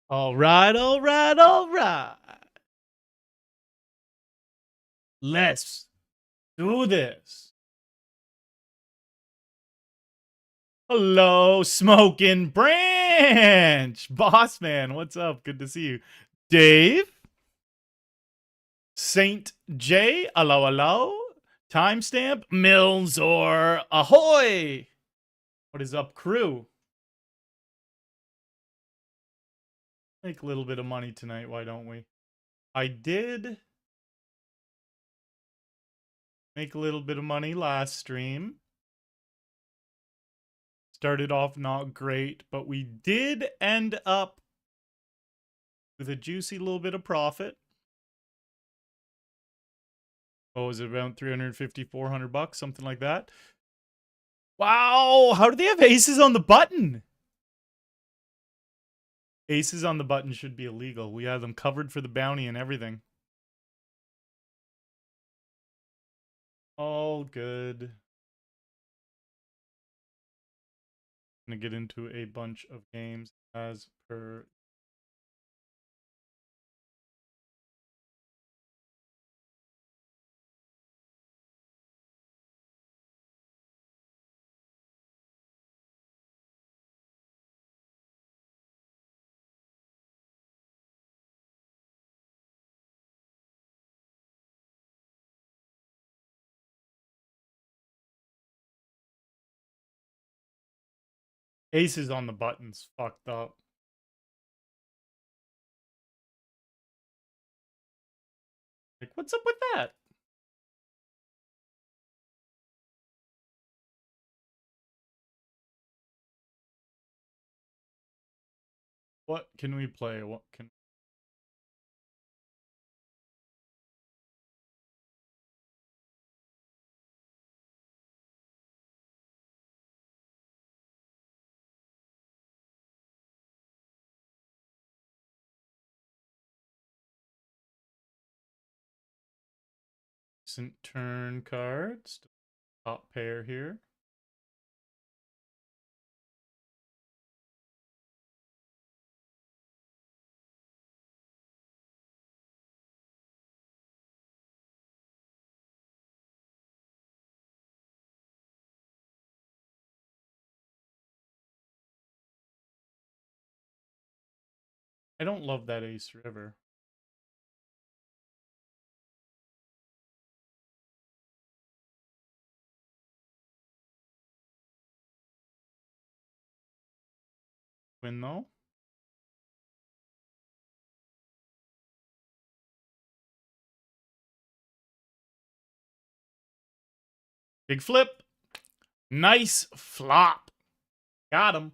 All right, all right, all right. Let's do this. Hello, Smoking Branch. Boss man, what's up? Good to see you. Dave, Saint J, hello, hello. Timestamp, Mills or Ahoy. What is up, crew? Make a little bit of money tonight, why don't we? I did make a little bit of money last stream. Started off not great, but we did end up with a juicy little bit of profit. Oh, is it around 350, 400 bucks, something like that? Wow, how do they have aces on the button? Aces on the button should be illegal. We have them covered for the bounty and everything. All good. Gonna get into a bunch of games as per. Aces on the buttons fucked up. Like, what's up with that? What can we play? What can... Decent turn cards. Top pair here. I don't love that ace river. Win though. Big flip. Nice flop. Got him.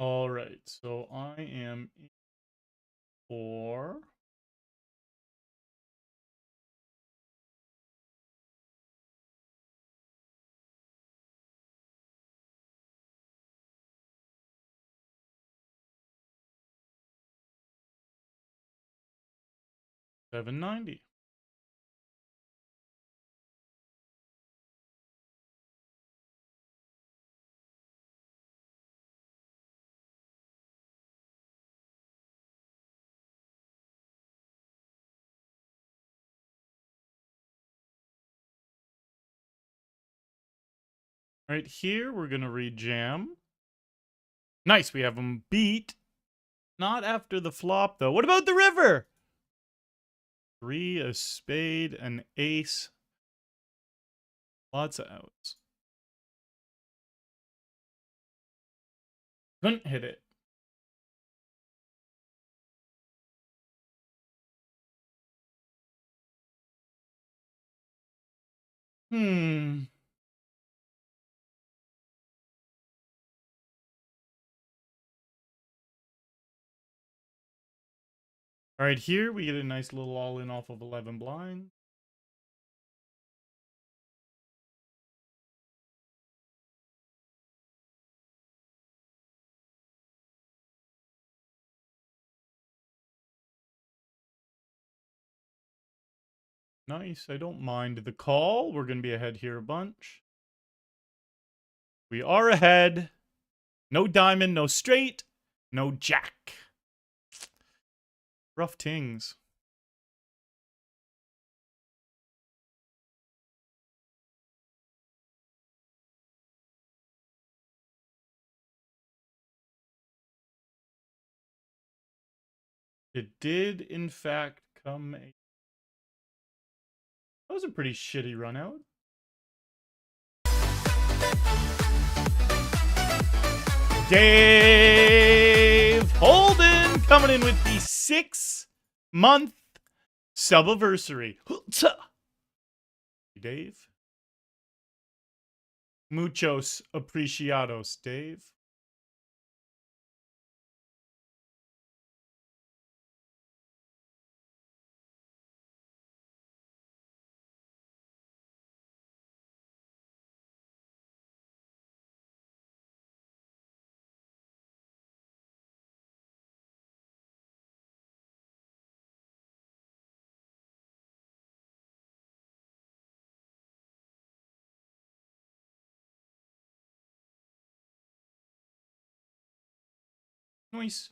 All right, so I am for $7.90. Right here, we're gonna rejam. Nice, we have them beat. Not after the flop, though. What about the river? 3, a spade, an ace. Lots of outs. Couldn't hit it. All right, here we get a nice little all-in off of 11 blinds. Nice. I don't mind the call. We're going to be ahead here a bunch. We are ahead. No diamond, no straight, no jack. Rough tings. It did, in fact, come a... That was a pretty shitty run out. Dave Holden coming in with the 6-month subiversary. Dave. Muchos apreciados, Dave. Nice.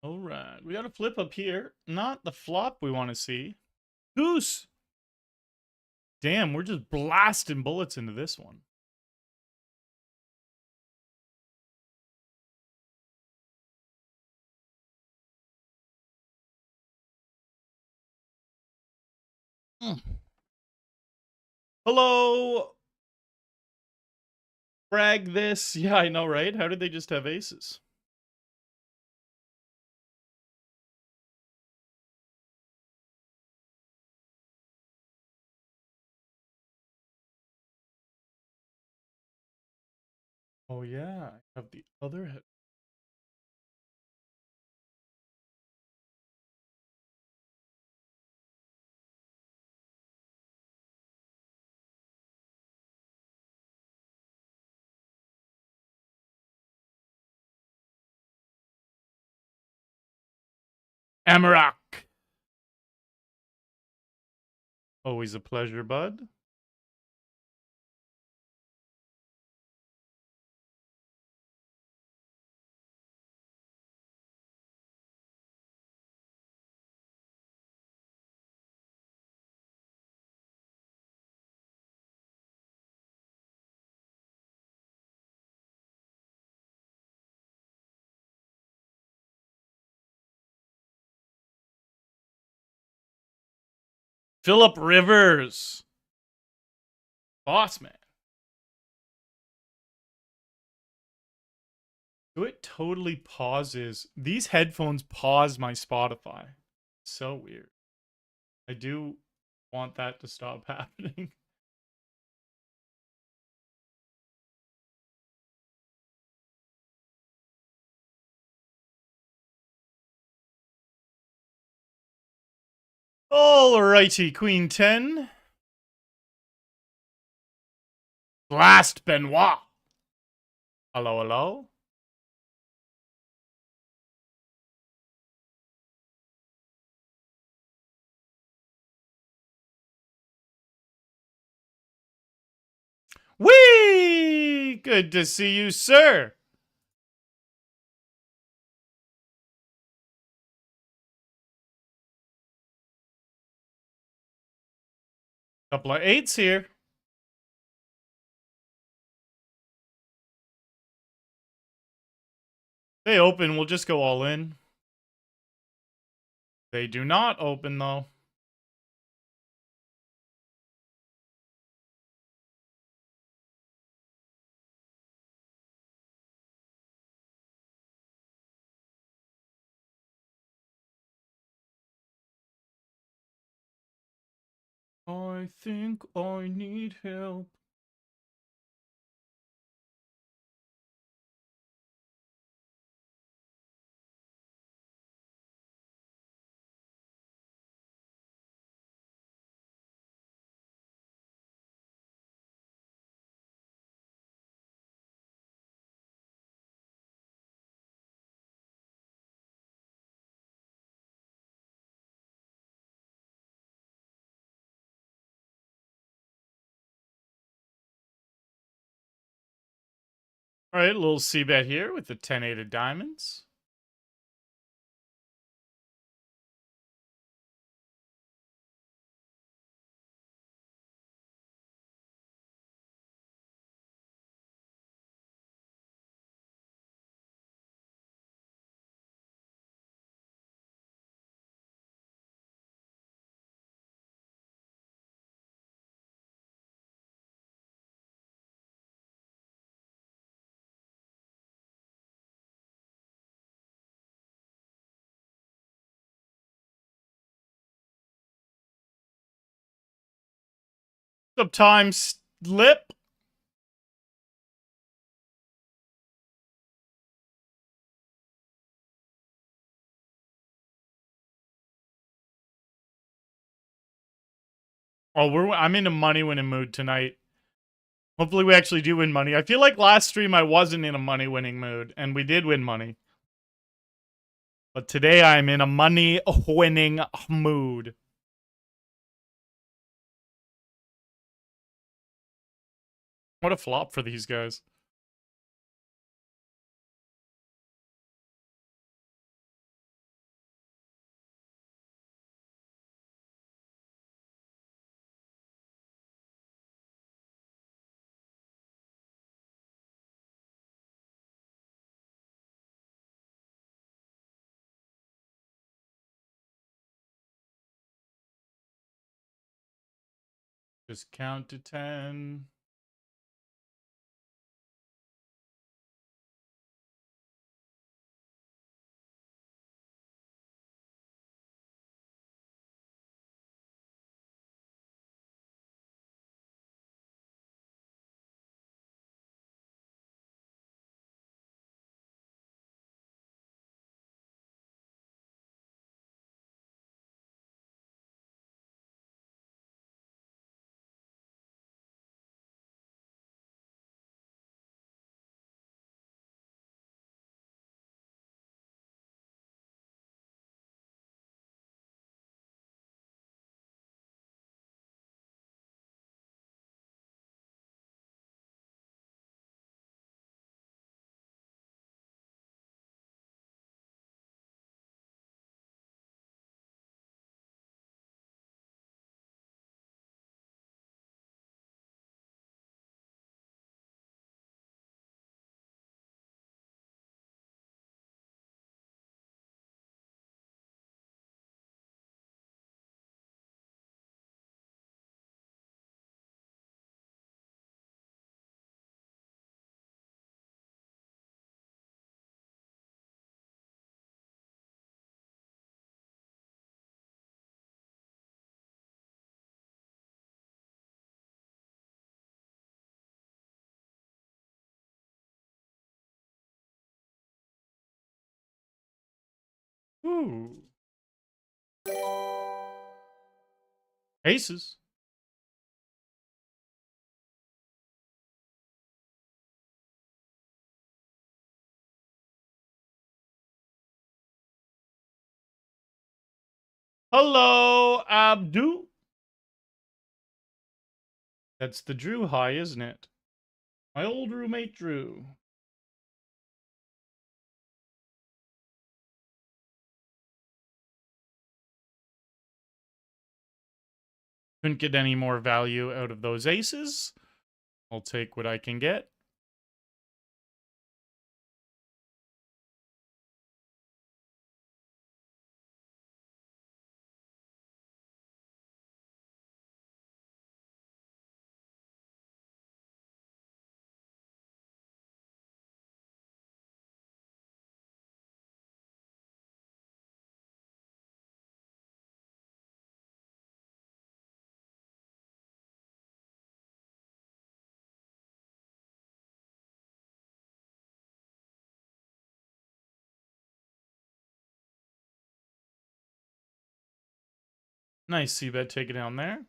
All right. We got a flip up here. Not the flop we want to see. Goose. Damn, we're just blasting bullets into this one. Hello. Frag this. Yeah, I know, right? How did they just have aces? Oh, yeah. I have the other head. Amarak. Always a pleasure, bud. Philip Rivers. Boss man. So it totally pauses. These headphones pause my Spotify. So weird. I do want that to stop happening. Alrighty, Queen 10. Blast Benoit. Hello, hello. Whee! Good to see you, sir. Couple of 8s here. They open, we'll just go all in. They do not open, though. I think I need help. All right, a little c-bet here with the 10-8 of diamonds. Sometimes slip. Oh, I'm in a money winning mood tonight. Hopefully we actually do win money. I feel like last stream I wasn't in a money winning mood, and we did win money. But today I'm in a money winning mood. What a flop for these guys. Just count to 10. Ooh. Aces. Hello, Abdu. That's the Drew high, isn't it? My old roommate Drew. Couldn't get any more value out of those aces. I'll take what I can get. Nice c-bet taken down there.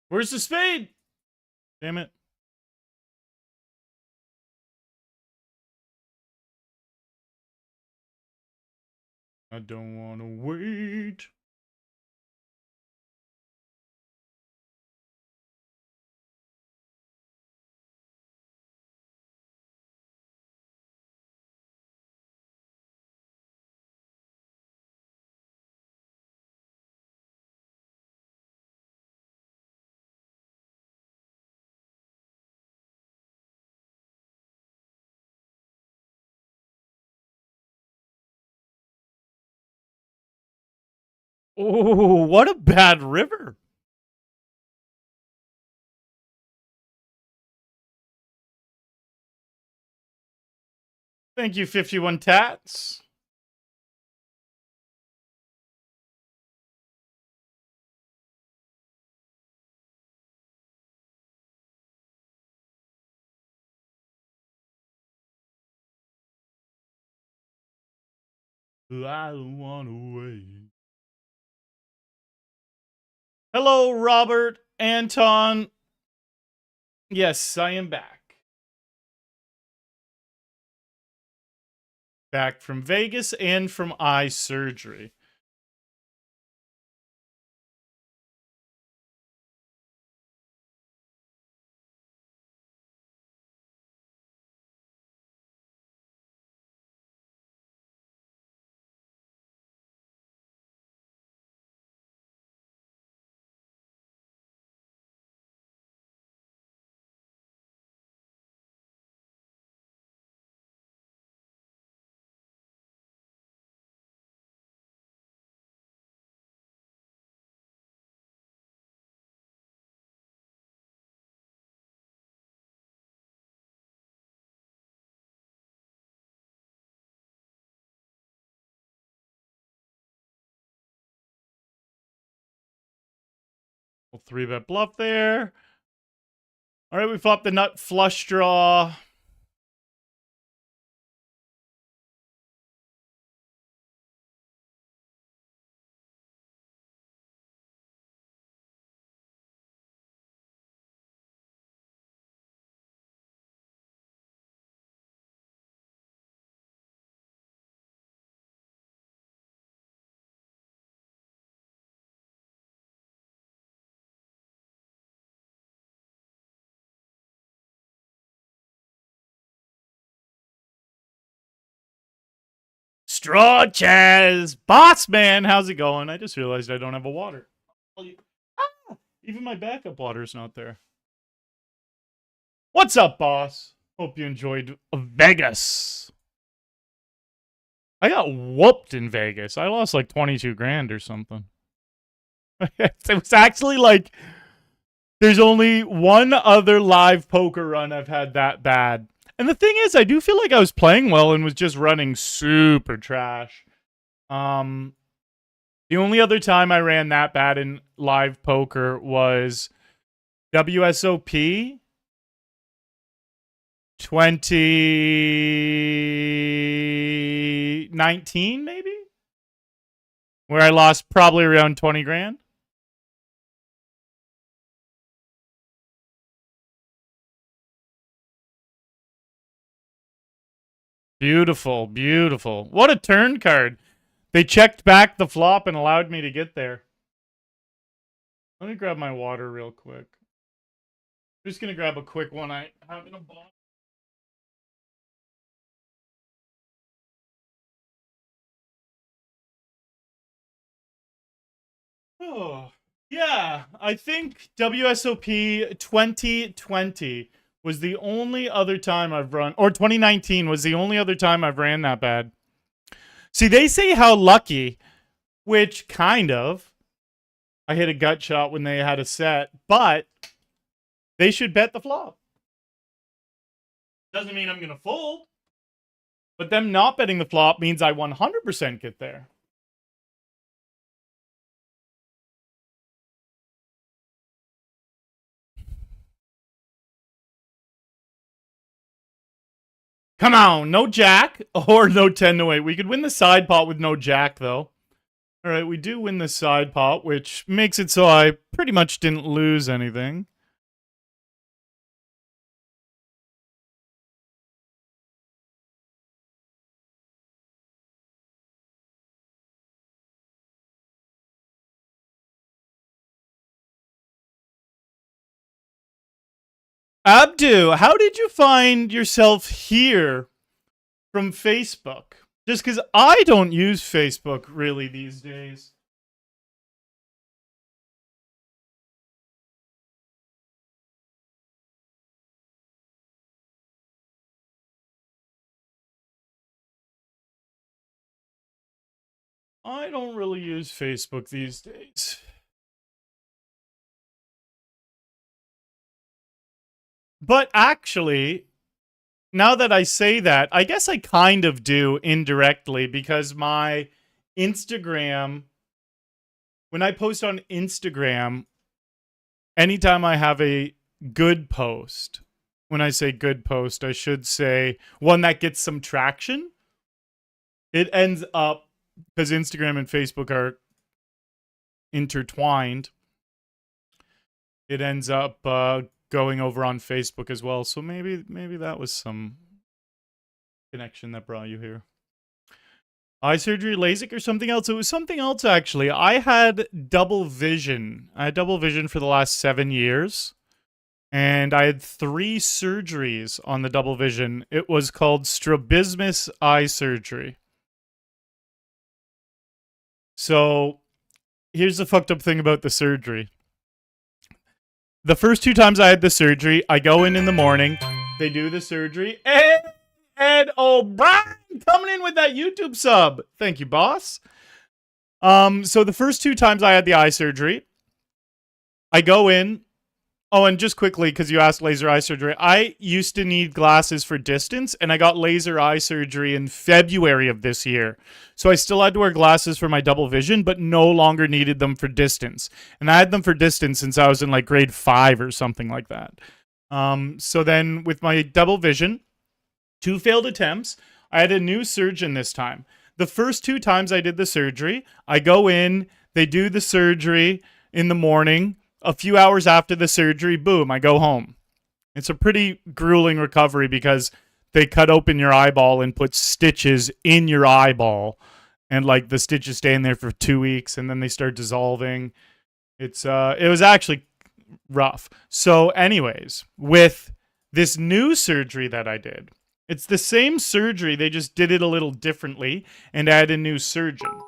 Where's the spade? Damn it. I don't want to wait. Oh, what a bad river. Thank you, 51 tats. I don't want to wait. Hello, Robert, Anton. Yes, I am back. Back from Vegas and from eye surgery. We'll 3-bet bluff there. All right, we flop the nut flush draw. Straw Chaz. Boss man, how's it going? I just realized I don't have a water. Even my backup water is not there. What's up, boss? Hope you enjoyed Vegas. I got whooped in Vegas. I lost like 22 grand or something. It was actually like, there's only one other live poker run I've had that bad. And the thing is, I do feel like I was playing well and was just running super trash. The only other time I ran that bad in live poker was WSOP 2019, maybe? Where I lost probably around 20 grand. Beautiful, beautiful. What a turn card. They checked back the flop and allowed me to get there. Let me grab my water real quick. I'm just going to grab a quick one I have in a box. Oh, yeah. I think WSOP 2020 was the only other time I've run, or 2019 was the only other time I've ran that bad. See, they say how lucky, which kind of. I hit a gut shot when they had a set, but they should bet the flop. Doesn't mean I'm going to fold. But them not betting the flop means I 100% get there. Come on, no jack or no 10 to 8. We could win the side pot with no jack, though. All right, we do win the side pot, which makes it so I pretty much didn't lose anything. Abdu, how did you find yourself here from Facebook? Just because I don't use Facebook really these days. I don't really use Facebook these days. But actually, now that I say that, I guess I kind of do indirectly because my Instagram, when I post on Instagram, anytime I have a good post, when I say good post, I should say one that gets some traction, it ends up, because Instagram and Facebook are intertwined, it ends up going over on Facebook as well. So maybe that was some connection that brought you here. Eye surgery, LASIK, or something else? It was something else, actually. I had double vision. I had double vision for the last 7 years. And I had 3 surgeries on the double vision. It was called strabismus eye surgery. So, here's the fucked up thing about the surgery. The first 2 times I had the surgery, I go in the morning, they do the surgery, and Ed O'Brien coming in with that YouTube sub. Thank you, boss. So the first 2 times I had the eye surgery, I go in. Oh, and just quickly, because you asked laser eye surgery, I used to need glasses for distance, and I got laser eye surgery in February of this year. So I still had to wear glasses for my double vision, but no longer needed them for distance. And I had them for distance since I was in like grade 5 or something like that. So then with my double vision, 2 failed attempts, I had a new surgeon this time. The first 2 times I did the surgery, I go in, they do the surgery in the morning. A few hours after the surgery, boom, I go home. It's a pretty grueling recovery because they cut open your eyeball and put stitches in your eyeball. And like the stitches stay in there for 2 weeks and then they start dissolving. It was actually rough. So anyways, with this new surgery that I did, it's the same surgery, they just did it a little differently and add a new surgeon.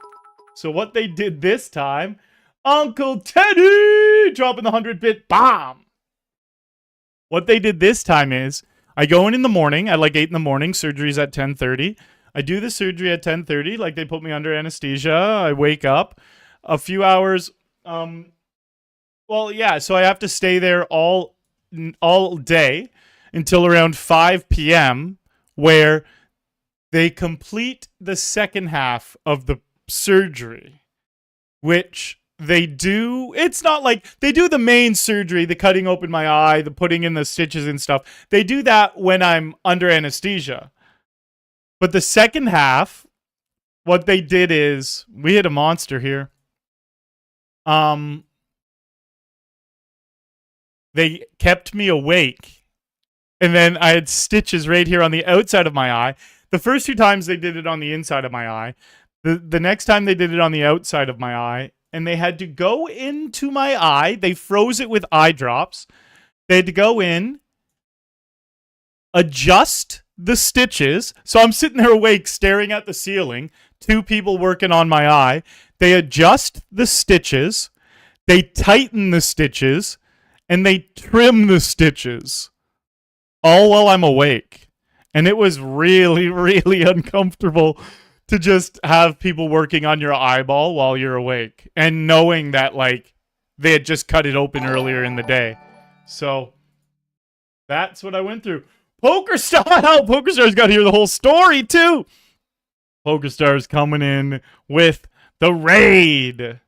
So what they did this time, Uncle Teddy dropping the 100-bit bomb. What they did this time is I go in the morning at like 8 in the morning. Surgery's at 10:30. I do the surgery at 10:30. Like they put me under anesthesia. I wake up a few hours. Well, yeah. So I have to stay there all day until around 5 p.m. where they complete the second half of the surgery, which they do. It's not like they do the main surgery, the cutting open my eye, the putting in the stitches and stuff. They do that when I'm under anesthesia. But the second half, what they did is, we hit a monster here. They kept me awake. And then I had stitches right here on the outside of my eye. The first 2 times they did it on the inside of my eye. The next time they did it on the outside of my eye. And they had to go into my eye. They froze it with eye drops. They had to go in, adjust the stitches. So I'm sitting there awake, staring at the ceiling. 2 people working on my eye. They adjust the stitches. They tighten the stitches. And they trim the stitches. All while I'm awake. And it was really, really uncomfortable to just have people working on your eyeball while you're awake and knowing that like they had just cut it open earlier in the day. So that's what I went through. PokerStars. Oh, PokerStars got to hear the whole story, too. PokerStars coming in with the raid.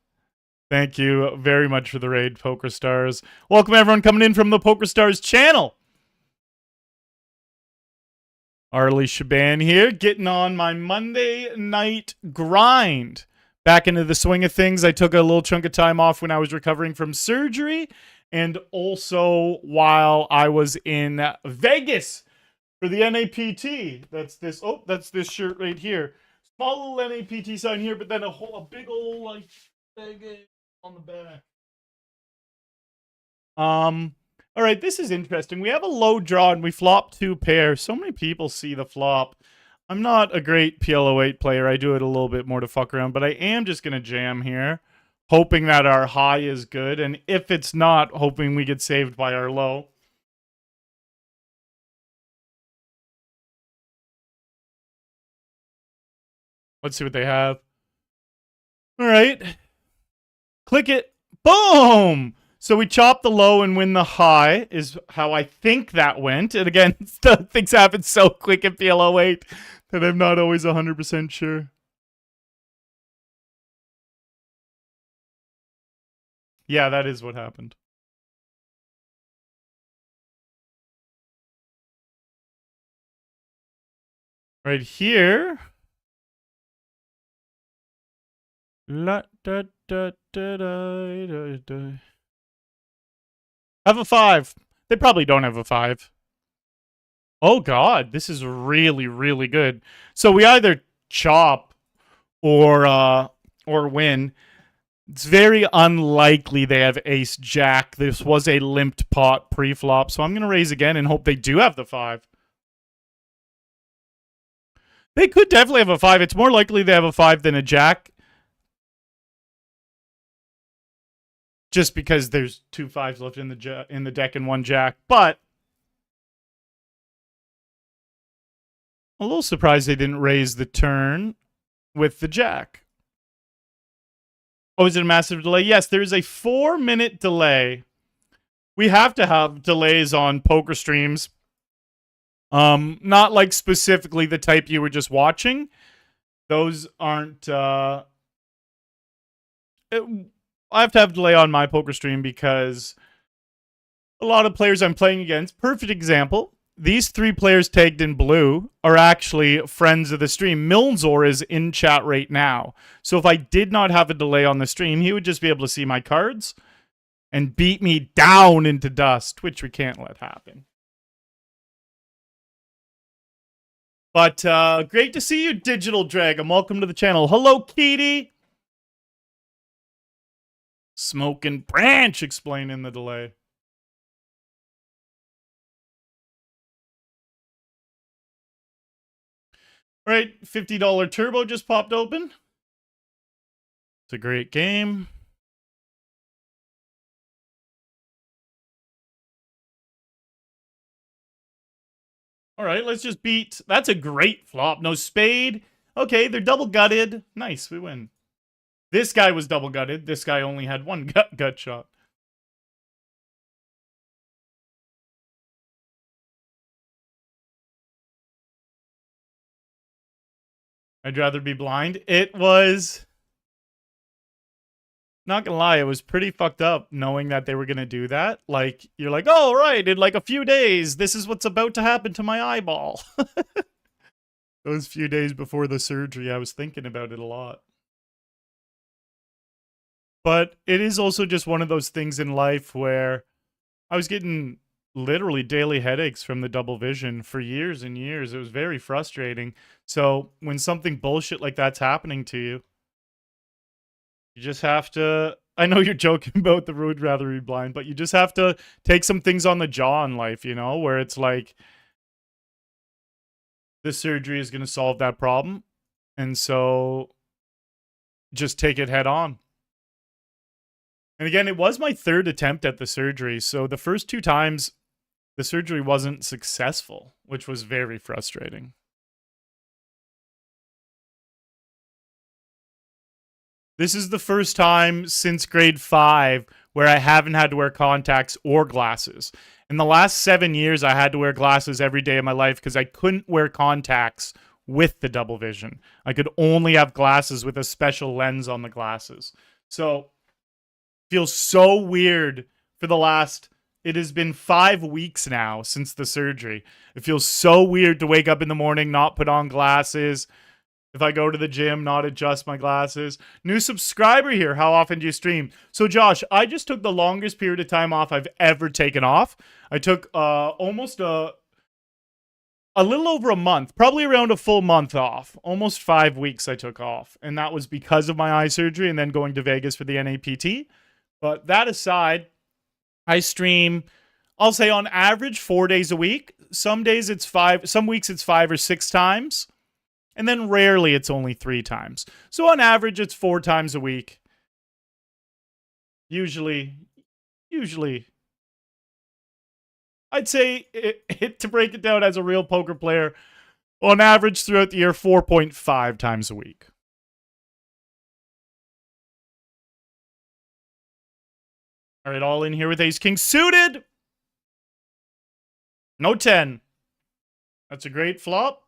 Thank you very much for the raid, PokerStars. Welcome, everyone coming in from the PokerStars channel. Arlie Shaban here, getting on my Monday night grind. Back into the swing of things. I took a little chunk of time off when I was recovering from surgery, and also while I was in Vegas for the NAPT. That's this. Oh, that's this shirt right here. Small little NAPT sign here, but then a big old like Vegas on the back. All right, this is interesting. We have a low draw and we flop 2 pairs. So many people see the flop. I'm not a great PLO8 player. I do it a little bit more to fuck around, but I am just going to jam here, hoping that our high is good. And if it's not, hoping we get saved by our low. Let's see what they have. All right. Click it. Boom! So we chop the low and win the high is how I think that went. And again, things happen so quick at PLO8 that I'm not always 100% sure. Yeah, that is what happened. Right here. Have a 5. They probably don't have a 5. Oh, God. This is really, really good. So we either chop or win. It's very unlikely they have ace-jack. This was a limped pot pre-flop, so I'm going to raise again and hope they do have the 5. They could definitely have a 5. It's more likely they have a 5 than a jack. Just because there's 2 5s left in the deck and 1 jack. But I'm a little surprised they didn't raise the turn with the jack. Oh, is it a massive delay? Yes, there is a 4-minute delay. We have to have delays on poker streams. Not like specifically the type you were just watching. Those aren't... I have to have delay on my poker stream because a lot of players I'm playing against, perfect example, these 3 players tagged in blue are actually friends of the stream. Milzor is in chat right now. So if I did not have a delay on the stream, he would just be able to see my cards and beat me down into dust, which we can't let happen. But great to see you, Digital Dragon. Welcome to the channel. Hello, Keaty. Smoking branch explaining the delay. All right, $50 turbo just popped open. It's a great game. All right, let's just beat. That's a great flop. No spade. Okay, they're double gutted. Nice, we win. This guy was double gutted. This guy only had 1 gut shot. I'd rather be blind. It was... Not gonna lie, it was pretty fucked up knowing that they were gonna do that. Like, you're like, oh, right, in like a few days, this is what's about to happen to my eyeball. Those few days before the surgery, I was thinking about it a lot. But it is also just one of those things in life where I was getting literally daily headaches from the double vision for years and years. It was very frustrating. So when something bullshit like that's happening to you, you just have to... I know you're joking about the would rather be blind, but you just have to take some things on the jaw in life, you know, where it's like, this surgery is going to solve that problem. And so just take it head on. And again, it was my 3rd attempt at the surgery. So the first 2 times, the surgery wasn't successful, which was very frustrating. This is the first time since grade 5 where I haven't had to wear contacts or glasses. In the last 7 years, I had to wear glasses every day of my life because I couldn't wear contacts with the double vision. I could only have glasses with a special lens on the glasses. So, feels so weird for the last, it has been 5 weeks now since the surgery. It feels so weird to wake up in the morning, not put on glasses. If I go to the gym, not adjust my glasses. New subscriber here. How often do you stream? So, Josh, I just took the longest period of time off I've ever taken off. I took almost a little over a month, probably around a full month off. Almost 5 weeks I took off. And that was because of my eye surgery and then going to Vegas for the NAPT. But that aside, I stream, I'll say on average 4 days a week. Some days it's 5, some weeks it's 5 or 6 times. And then rarely it's only 3 times. So on average, it's 4 times a week. Usually, I'd say to break it down as a real poker player, on average throughout the year, 4.5 times a week. All right, all in here with Ace King suited. No 10. That's a great flop.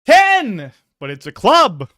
10! But it's a club.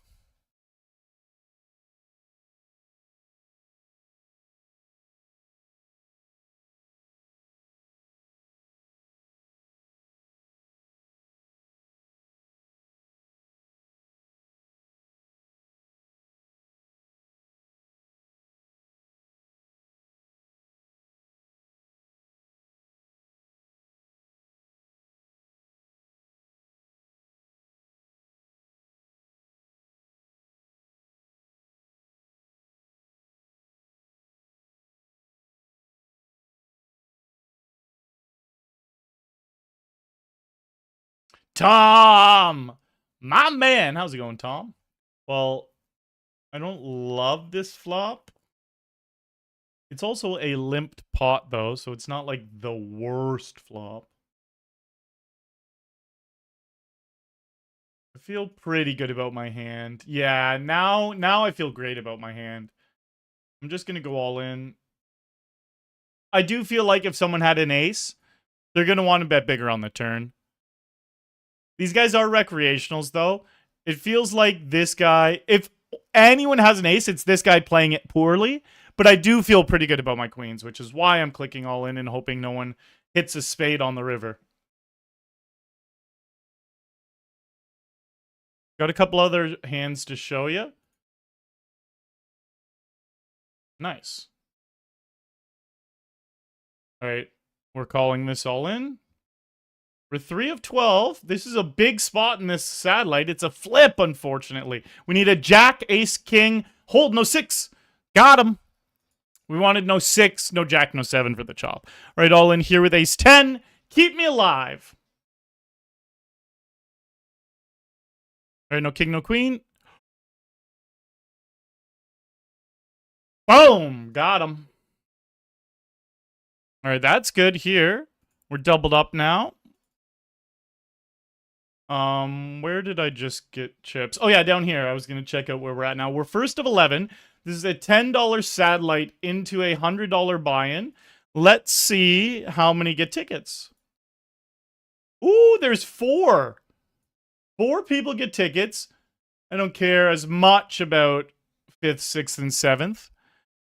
Tom! My man! How's it going, Tom? Well, I don't love this flop. It's also a limped pot, though, so it's not like the worst flop. I feel pretty good about my hand. Yeah, now I feel great about my hand. I'm just going to go all in. I do feel like if someone had an ace, they're going to want to bet bigger on the turn. These guys are recreationals, though. It feels like this guy, if anyone has an ace, it's this guy playing it poorly. But I do feel pretty good about my queens, which is why I'm clicking all in and hoping no one hits a spade on the river. Got a couple other hands to show you. Nice. All right, we're calling this all in. We're 3 of 12. This is a big spot in this satellite. It's a flip, unfortunately. We need a jack, ace, king, hold, no 6. Got him. We wanted no 6, no jack, no 7 for the chop. All right, all in here with ace 10. Keep me alive. All right, no king, no queen. Boom. Got him. All right, that's good here. We're doubled up now. Where did I just get chips? Oh, yeah, down here. I was going to check out where we're at now. We're first of 11. This is a $10 satellite into a $100 buy-in. Let's see how many get tickets. Ooh, there's 4. 4 people get tickets. I don't care as much about 5th, 6th, and 7th.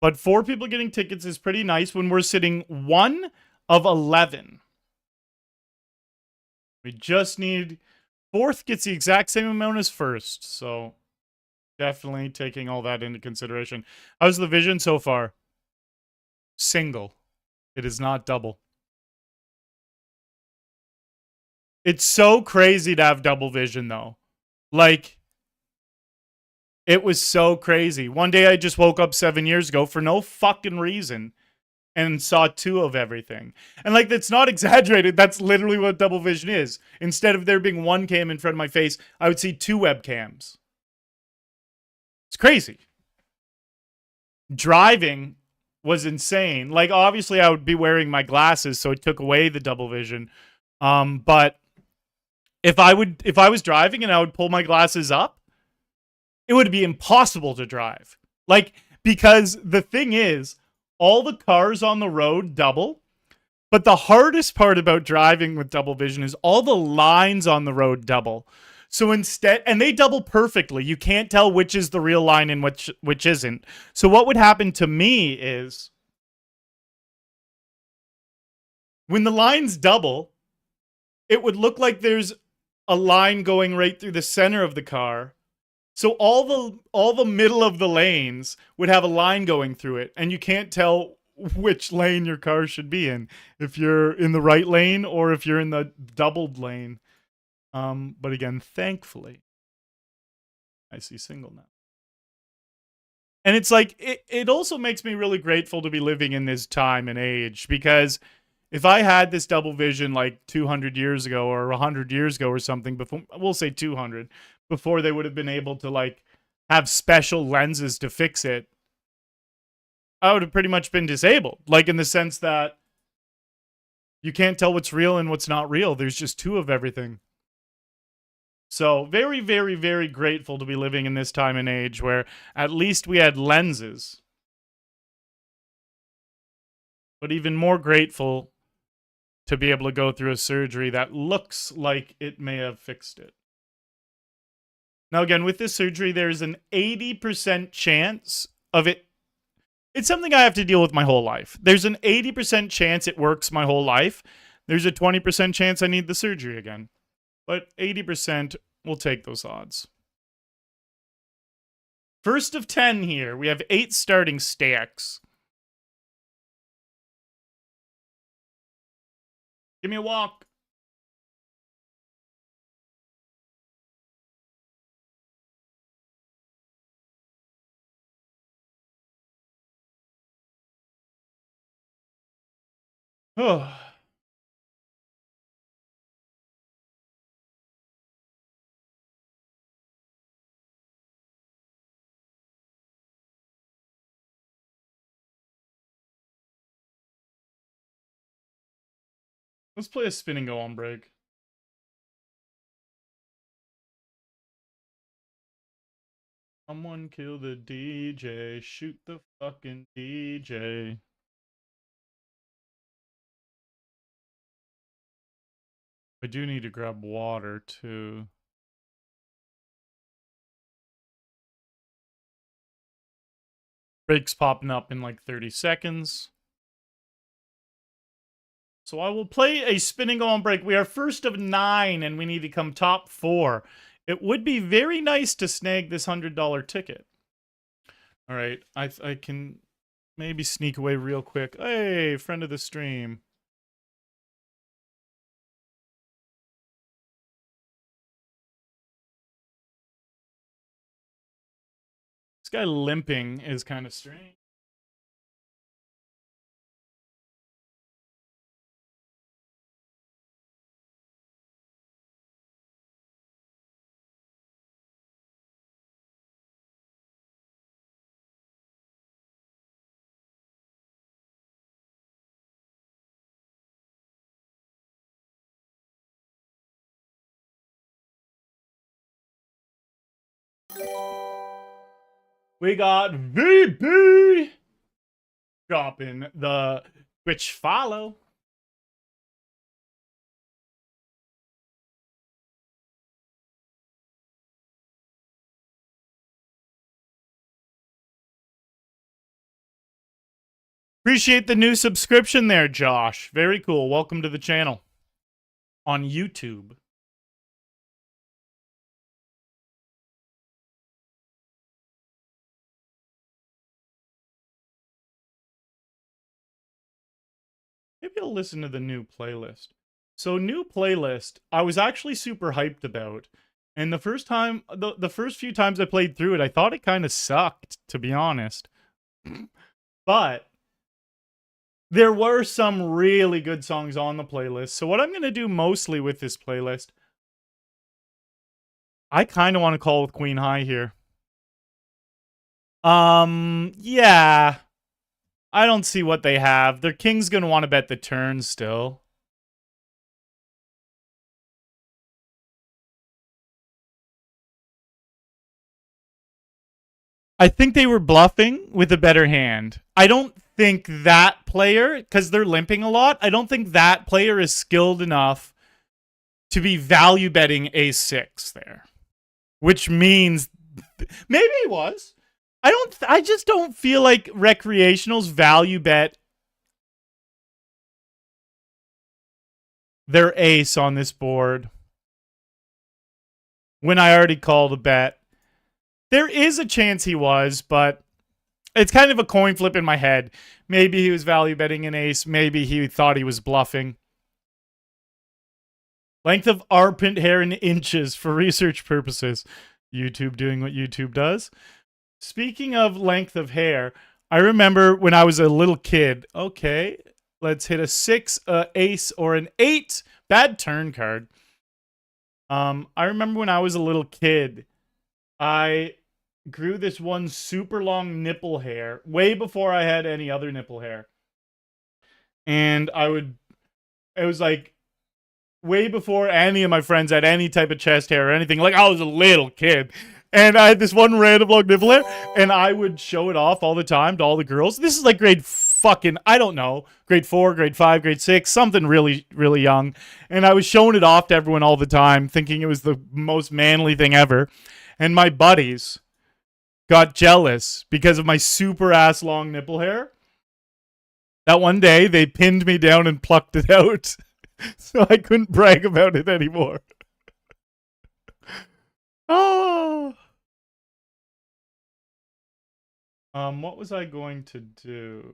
But 4 people getting tickets is pretty nice when we're sitting 1 of 11. We just need... 4th gets the exact same amount as 1st, so definitely taking all that into consideration. How's the vision so far? Single. It is not double. It's so crazy to have double vision, though. Like, it was so crazy. One day I just woke up 7 years ago for no fucking reason and saw 2 of everything. And like, that's not exaggerated. That's literally what double vision is. Instead of there being 1 cam in front of my face, I would see 2 webcams. It's crazy. Driving was insane. Like, obviously I would be wearing my glasses, so it took away the double vision. But if I was driving and I would pull my glasses up, it would be impossible to drive. Like, because the thing is, all the cars on the road double. But the hardest part about driving with double vision is all the lines on the road double. So instead, and they double perfectly. You can't tell which is the real line and which isn't. So what would happen to me is when the lines double, it would look like there's a line going right through the center of the car. So all the middle of the lanes would have a line going through it, and you can't tell which lane your car should be in, if you're in the right lane or if you're in the doubled lane. But again, thankfully, I see single now. And it's like, it also makes me really grateful to be living in this time and age, because if I had this double vision like 200 years ago or 100 years ago or something, before, we'll say 200, before they would have been able to like have special lenses to fix it, I would have pretty much been disabled. Like in the sense that you can't tell what's real and what's not real. There's just two of everything. So very, very, very grateful to be living in this time and age where at least we had lenses. But even more grateful to be able to go through a surgery that looks like it may have fixed it. Now, again, with this surgery, there's an 80% chance of it. It's something I have to deal with my whole life. There's an 80% chance it works my whole life. There's a 20% chance I need the surgery again. But 80% will take those odds. First of 10 here. We have 8 starting stacks. Give me a walk. Oh. Let's play a spin and go on break. Someone kill the DJ. Shoot the fucking DJ. I do need to grab water, too. Break's popping up in like 30 seconds. So I will play a spinning on break. We are first of 9, and we need to come top 4. It would be very nice to snag this $100 ticket. All right, I can maybe sneak away real quick. Hey, friend of the stream. This guy limping is kind of strange. We got VP dropping the Twitch follow. Appreciate the new subscription there, Josh. Very cool. Welcome to the channel on YouTube. Maybe I'll listen to the new playlist. So new playlist, I was actually super hyped about. And the first time, the first few times I played through it, I thought it kind of sucked, to be honest. But there were some really good songs on the playlist. So what I'm going to do mostly with this playlist, I kind of want to call with Queen High here. Yeah. I don't see what they have. Their king's going to want to bet the turn still. I think they were bluffing with a better hand. I don't think that player, because they're limping a lot, I don't think that player is skilled enough to be value betting ace-6 there. Which means maybe he was. I just don't feel like recreationals value bet their ace on this board when I already called a bet. There is a chance he was, but it's kind of a coin flip in my head. Maybe he was value betting an ace. Maybe he thought he was bluffing. Length of armpit hair in inches for research purposes. YouTube doing what YouTube does. Speaking of length of hair, I remember when I was a little kid. Okay, let's hit a 6, ace, or an 8. Bad turn card. I remember when I was a little kid, I grew this one super long nipple hair way before I had any other nipple hair. And it was like way before any of my friends had any type of chest hair or anything. Like, I was a little kid. And I had this one random long nipple hair, and I would show it off all the time to all the girls. This is like grade fucking, I don't know, grade 4, grade 5, grade 6, something really, really young. And I was showing it off to everyone all the time, thinking it was the most manly thing ever. And my buddies got jealous because of my super ass long nipple hair. That one day, they pinned me down and plucked it out. So I couldn't brag about it anymore. Oh. What was I going to do?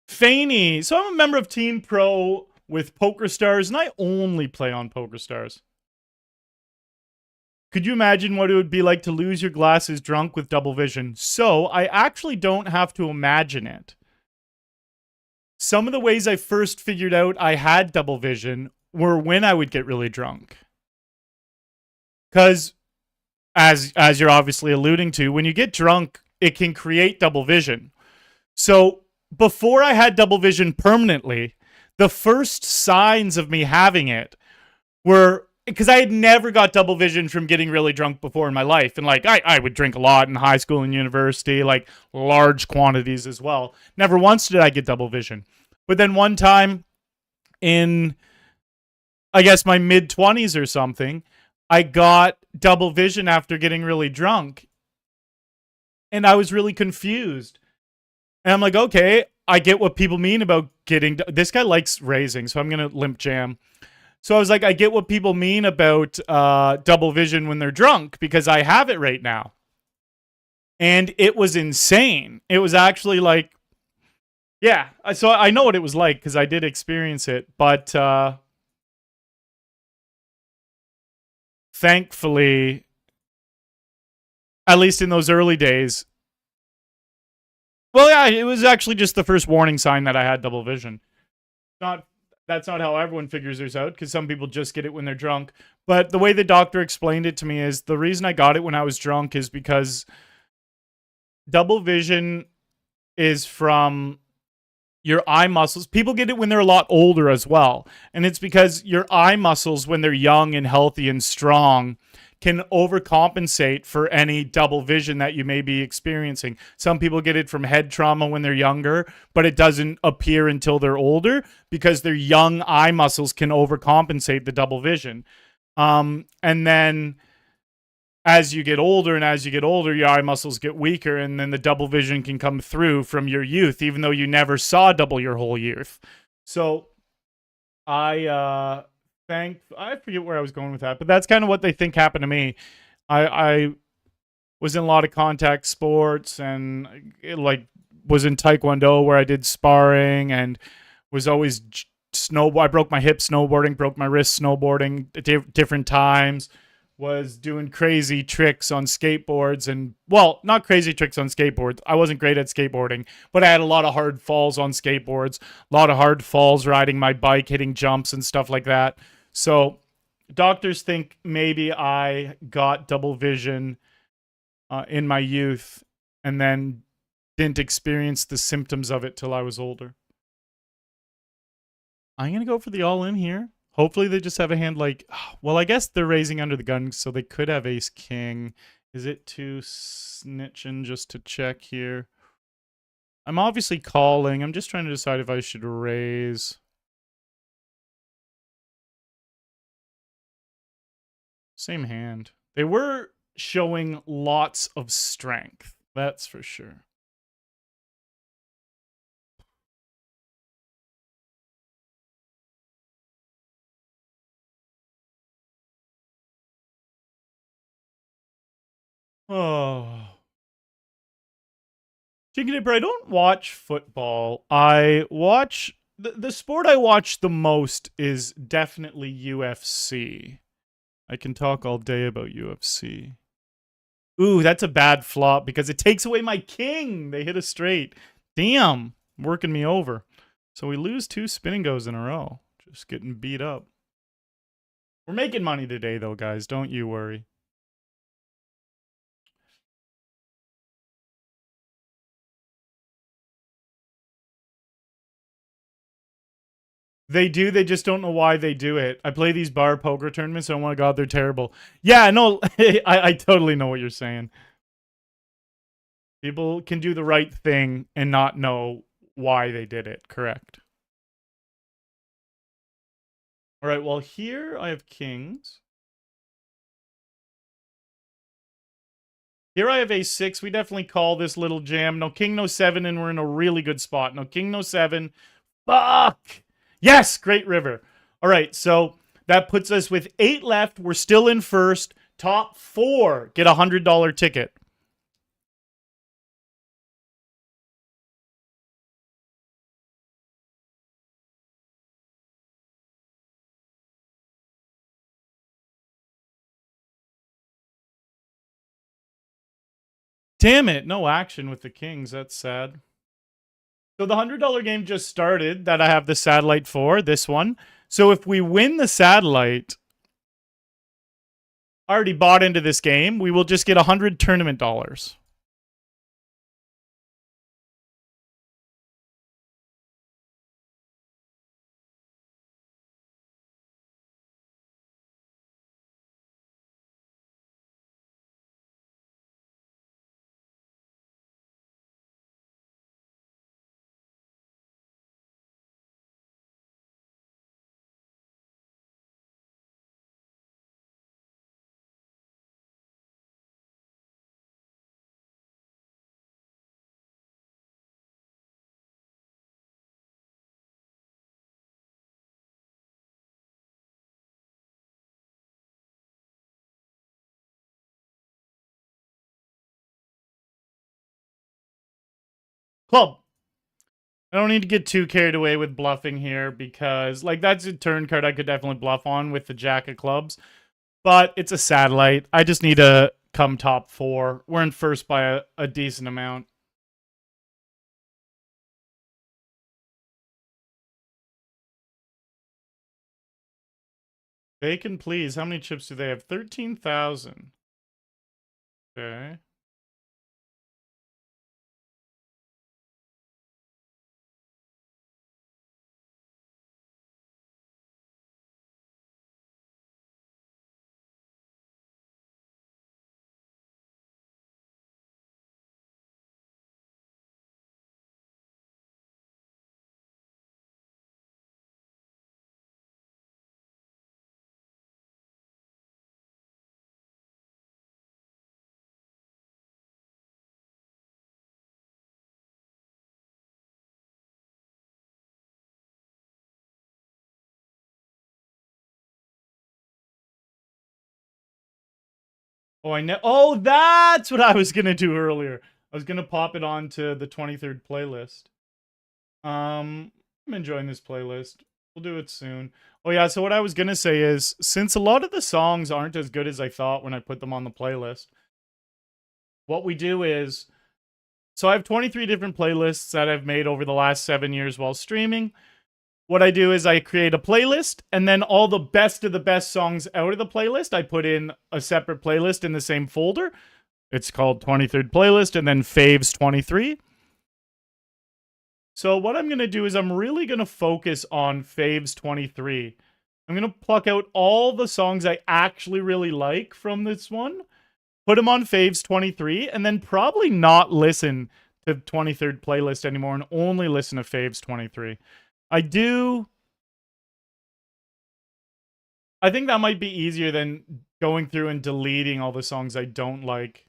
Faney. So I'm a member of Team Pro with PokerStars, and I only play on PokerStars. Could you imagine what it would be like to lose your glasses drunk with double vision? So I actually don't have to imagine it. Some of the ways I first figured out I had double vision were when I would get really drunk. Because, as you're obviously alluding to, when you get drunk, it can create double vision. So before I had double vision permanently, the first signs of me having it were, because I had never got double vision from getting really drunk before in my life. And like, I would drink a lot in high school and university, like large quantities as well. Never once did I get double vision. But then one time in, I guess, my mid-20s or something, I got double vision after getting really drunk. And I was really confused. And I'm like, okay, I get what people mean about getting... This guy likes raising, so I'm going to limp jam. So I was like, I get what people mean about double vision when they're drunk, because I have it right now. And it was insane. It was actually like... Yeah, so I know what it was like, because I did experience it. But thankfully, at least in those early days... Well, yeah, it was actually just the first warning sign that I had double vision. That's not how everyone figures this out, because some people just get it when they're drunk. But the way the doctor explained it to me is the reason I got it when I was drunk is because double vision is from your eye muscles. People get it when they're a lot older as well. And it's because your eye muscles, when they're young and healthy and strong, can overcompensate for any double vision that you may be experiencing. Some people get it from head trauma when they're younger, but it doesn't appear until they're older because their young eye muscles can overcompensate the double vision. And then as you get older, your eye muscles get weaker, and then the double vision can come through from your youth, even though you never saw double your whole youth. So I forget where I was going with that, but that's kind of what they think happened to me. I was in a lot of contact sports, and was in Taekwondo where I did sparring, and was always I broke my hip snowboarding, broke my wrist snowboarding at different times. Was doing crazy tricks on skateboards, and well, not crazy tricks on skateboards. I wasn't great at skateboarding, but I had a lot of hard falls on skateboards, a lot of hard falls riding my bike, hitting jumps and stuff like that. So doctors think maybe I got double vision in my youth, and then didn't experience the symptoms of it till I was older. I'm going to go for the all-in here. Hopefully they just have a hand like... Well, I guess they're raising under the gun, so they could have ace-king. Is it too snitching just to check here? I'm obviously calling. I'm just trying to decide if I should raise. Same hand. They were showing lots of strength. That's for sure. Oh. Chicken Dipper, I don't watch football. I watch... The sport I watch the most is definitely UFC. I can talk all day about UFC. Ooh, that's a bad flop because it takes away my king. They hit a straight. Damn, working me over. So we lose 2 spin and goes in a row. Just getting beat up. We're making money today, though, guys. Don't you worry. They do. They just don't know why they do it. I play these bar poker tournaments. Oh my god, they're terrible. Yeah, no, I totally know what you're saying. People can do the right thing and not know why they did it. Correct. All right, well, here I have kings. Here I have ace-6. We definitely call this little jam. No king, no 7, and we're in a really good spot. No king, no 7. Fuck! Yes, great river. All right, so that puts us with 8 left. We're still in first. Top 4 get a $100 ticket. Damn it, no action with the kings. That's sad. So the $100 game just started that I have the satellite for, this one. So if we win the satellite, I already bought into this game, we will just get 100 tournament dollars. Club. I don't need to get too carried away with bluffing here because, like, that's a turn card I could definitely bluff on with the jack of clubs. But it's a satellite. I just need to come top 4. We're in first by a decent amount. Bacon, please. How many chips do they have? 13,000. Okay. Oh, I know. Oh, that's what I was going to do earlier. I was going to pop it onto the 23rd playlist. I'm enjoying this playlist. We'll do it soon. Oh, yeah. So what I was going to say is, since a lot of the songs aren't as good as I thought when I put them on the playlist, what we do is, so I have 23 different playlists that I've made over the last 7 years while streaming. What I do is I create a playlist, and then all the best of the best songs out of the playlist, I put in a separate playlist in the same folder. It's called 23rd Playlist, and then Faves 23. So what I'm going to do is I'm really going to focus on Faves 23. I'm going to pluck out all the songs I actually really like from this one, put them on Faves 23, and then probably not listen to 23rd playlist anymore and only listen to Faves 23. I think that might be easier than going through and deleting all the songs I don't like.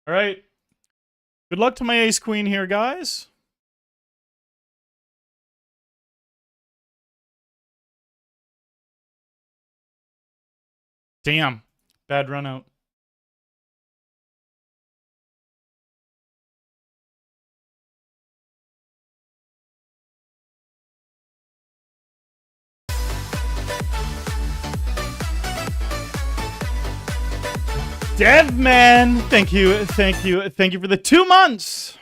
All right. Good luck to my ace queen here, guys. Damn. Bad run out. Devman, thank you for the 2 months.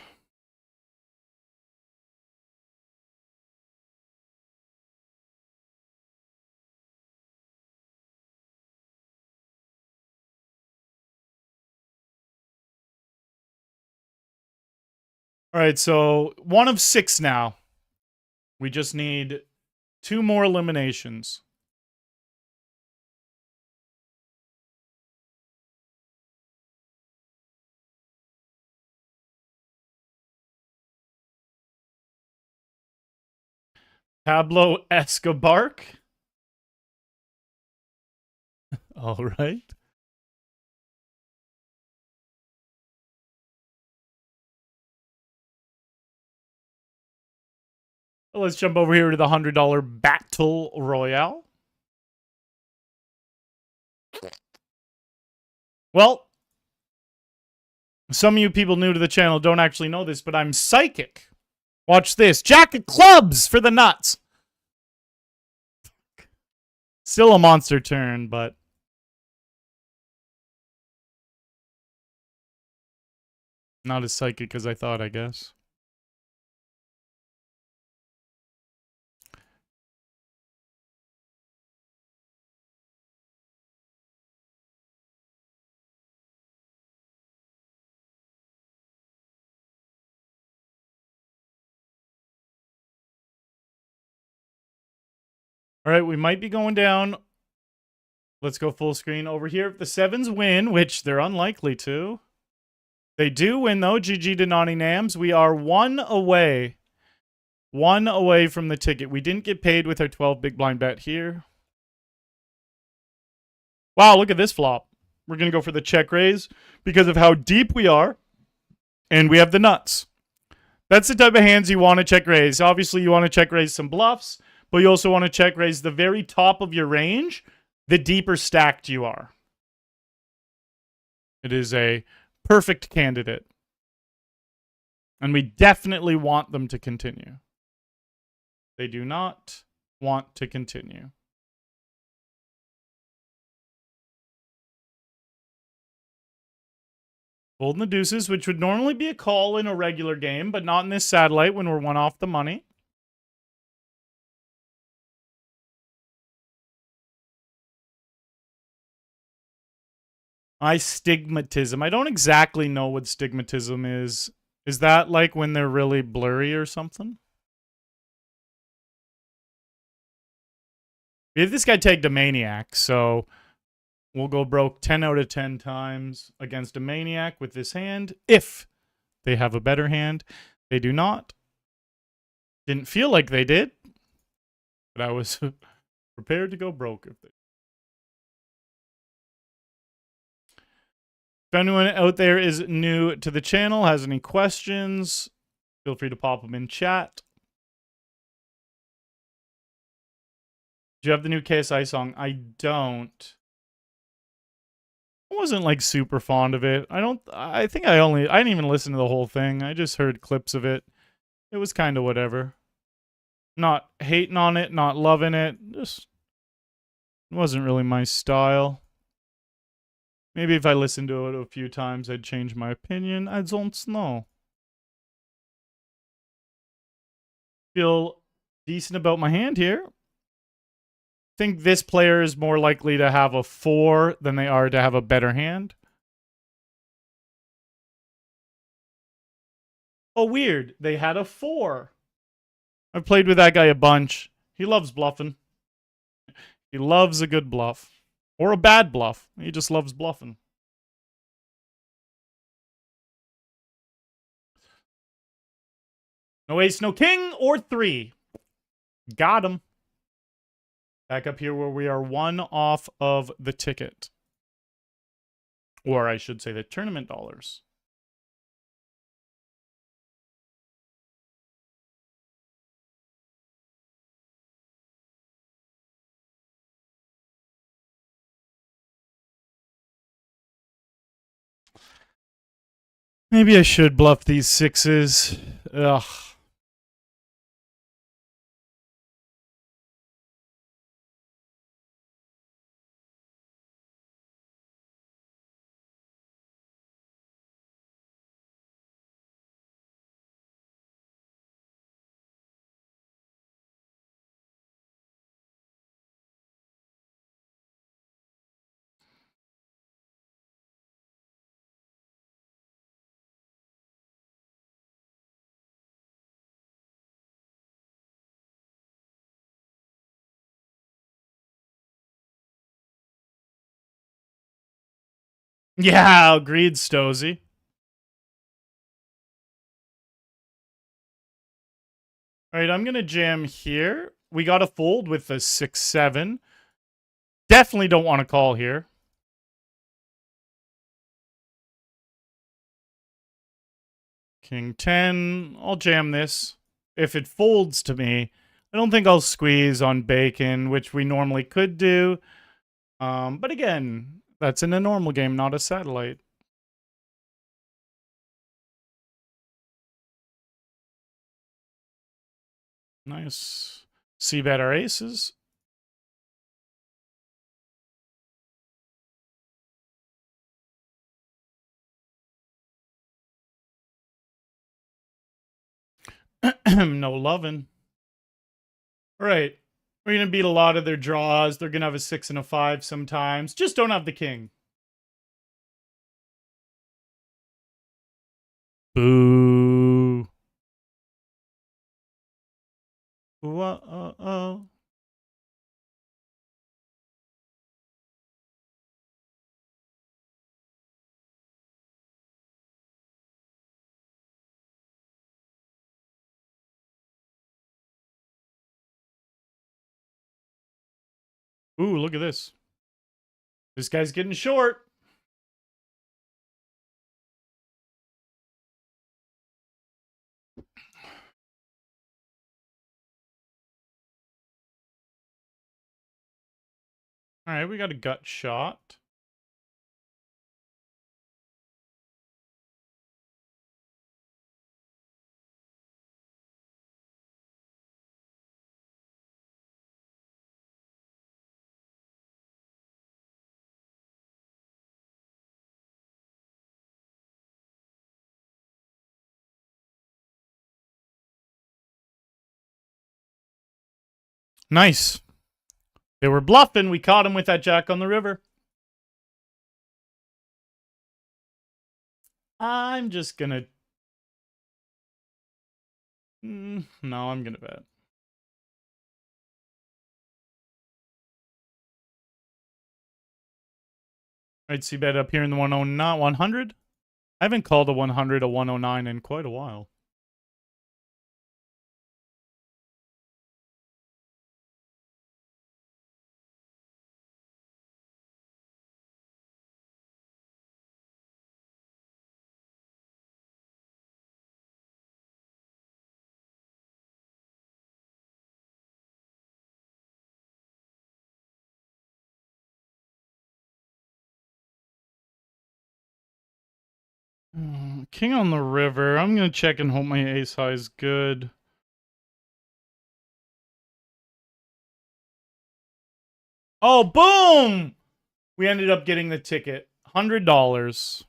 All right, so 1 of 6 now. We just need 2 more eliminations. Pablo Escobar. All right. Let's jump over here to the $100 Battle Royale. Well, some of you people new to the channel don't actually know this, but I'm psychic. Watch this. Jack of clubs for the nuts. Still a monster turn, but not as psychic as I thought, I guess. All right, we might be going down. Let's go full screen over here. If the 7s win, which they're unlikely to. They do win, though. GG to Nani Nams. We are 1 away. 1 away from the ticket. We didn't get paid with our 12 big blind bet here. Wow, look at this flop. We're going to go for the check raise because of how deep we are. And we have the nuts. That's the type of hands you want to check raise. Obviously, you want to check raise some bluffs, but you also want to check raise the very top of your range, the deeper stacked you are. It is a perfect candidate. And we definitely want them to continue. They do not want to continue. Folding the deuces, which would normally be a call in a regular game, but not in this satellite when we're 1 off the money. Stigmatism. I don't exactly know what stigmatism is. Is that like when they're really blurry or something? If this guy tagged a maniac, so we'll go broke 10 out of 10 times against a maniac with this hand. If they have a better hand, they do not. Didn't feel like they did, but I was prepared to go broke if they. If anyone out there is new to the channel, has any questions, feel free to pop them in chat. Do you have the new KSI song? I don't. I wasn't like super fond of it. I didn't even listen to the whole thing. I just heard clips of it. It was kind of whatever. Not hating on it, not loving it. Just wasn't really my style. Maybe if I listened to it a few times, I'd change my opinion. I don't know. Feel decent about my hand here. think this player is more likely to have a 4 than they are to have a better hand. Oh, weird. They had a 4. I've played with that guy a bunch. He loves bluffing. He loves a good bluff. Or a bad bluff. He just loves bluffing. No ace, no king, or 3. Got him. Back up here where we are 1 off of the ticket. Or I should say the tournament dollars. Maybe I should bluff these 6s. Ugh. Yeah, agreed, Stozy. All right, I'm going to jam here. We got a fold with the 6-7. Definitely don't want to call here. King 10. I'll jam this. If it folds to me, I don't think I'll squeeze on bacon, which we normally could do. But again, that's in a normal game, not a satellite. Nice. C-bet our aces. No loving. All right. We're going to beat a lot of their draws. They're going to have a 6 and a 5 sometimes. Just don't have the king. Boo. Whoa. Ooh, look at this. This guy's getting short. All right, we got a gut shot. Nice. They were bluffing. We caught him with that jack on the river. I'm just gonna... no, I'm gonna bet. I'd see bet up here in the 100. I haven't called a 100 a 109 in quite a while. King on the river. I'm gonna check and hope my ace high is good. Oh, boom! We ended up getting the ticket. $100.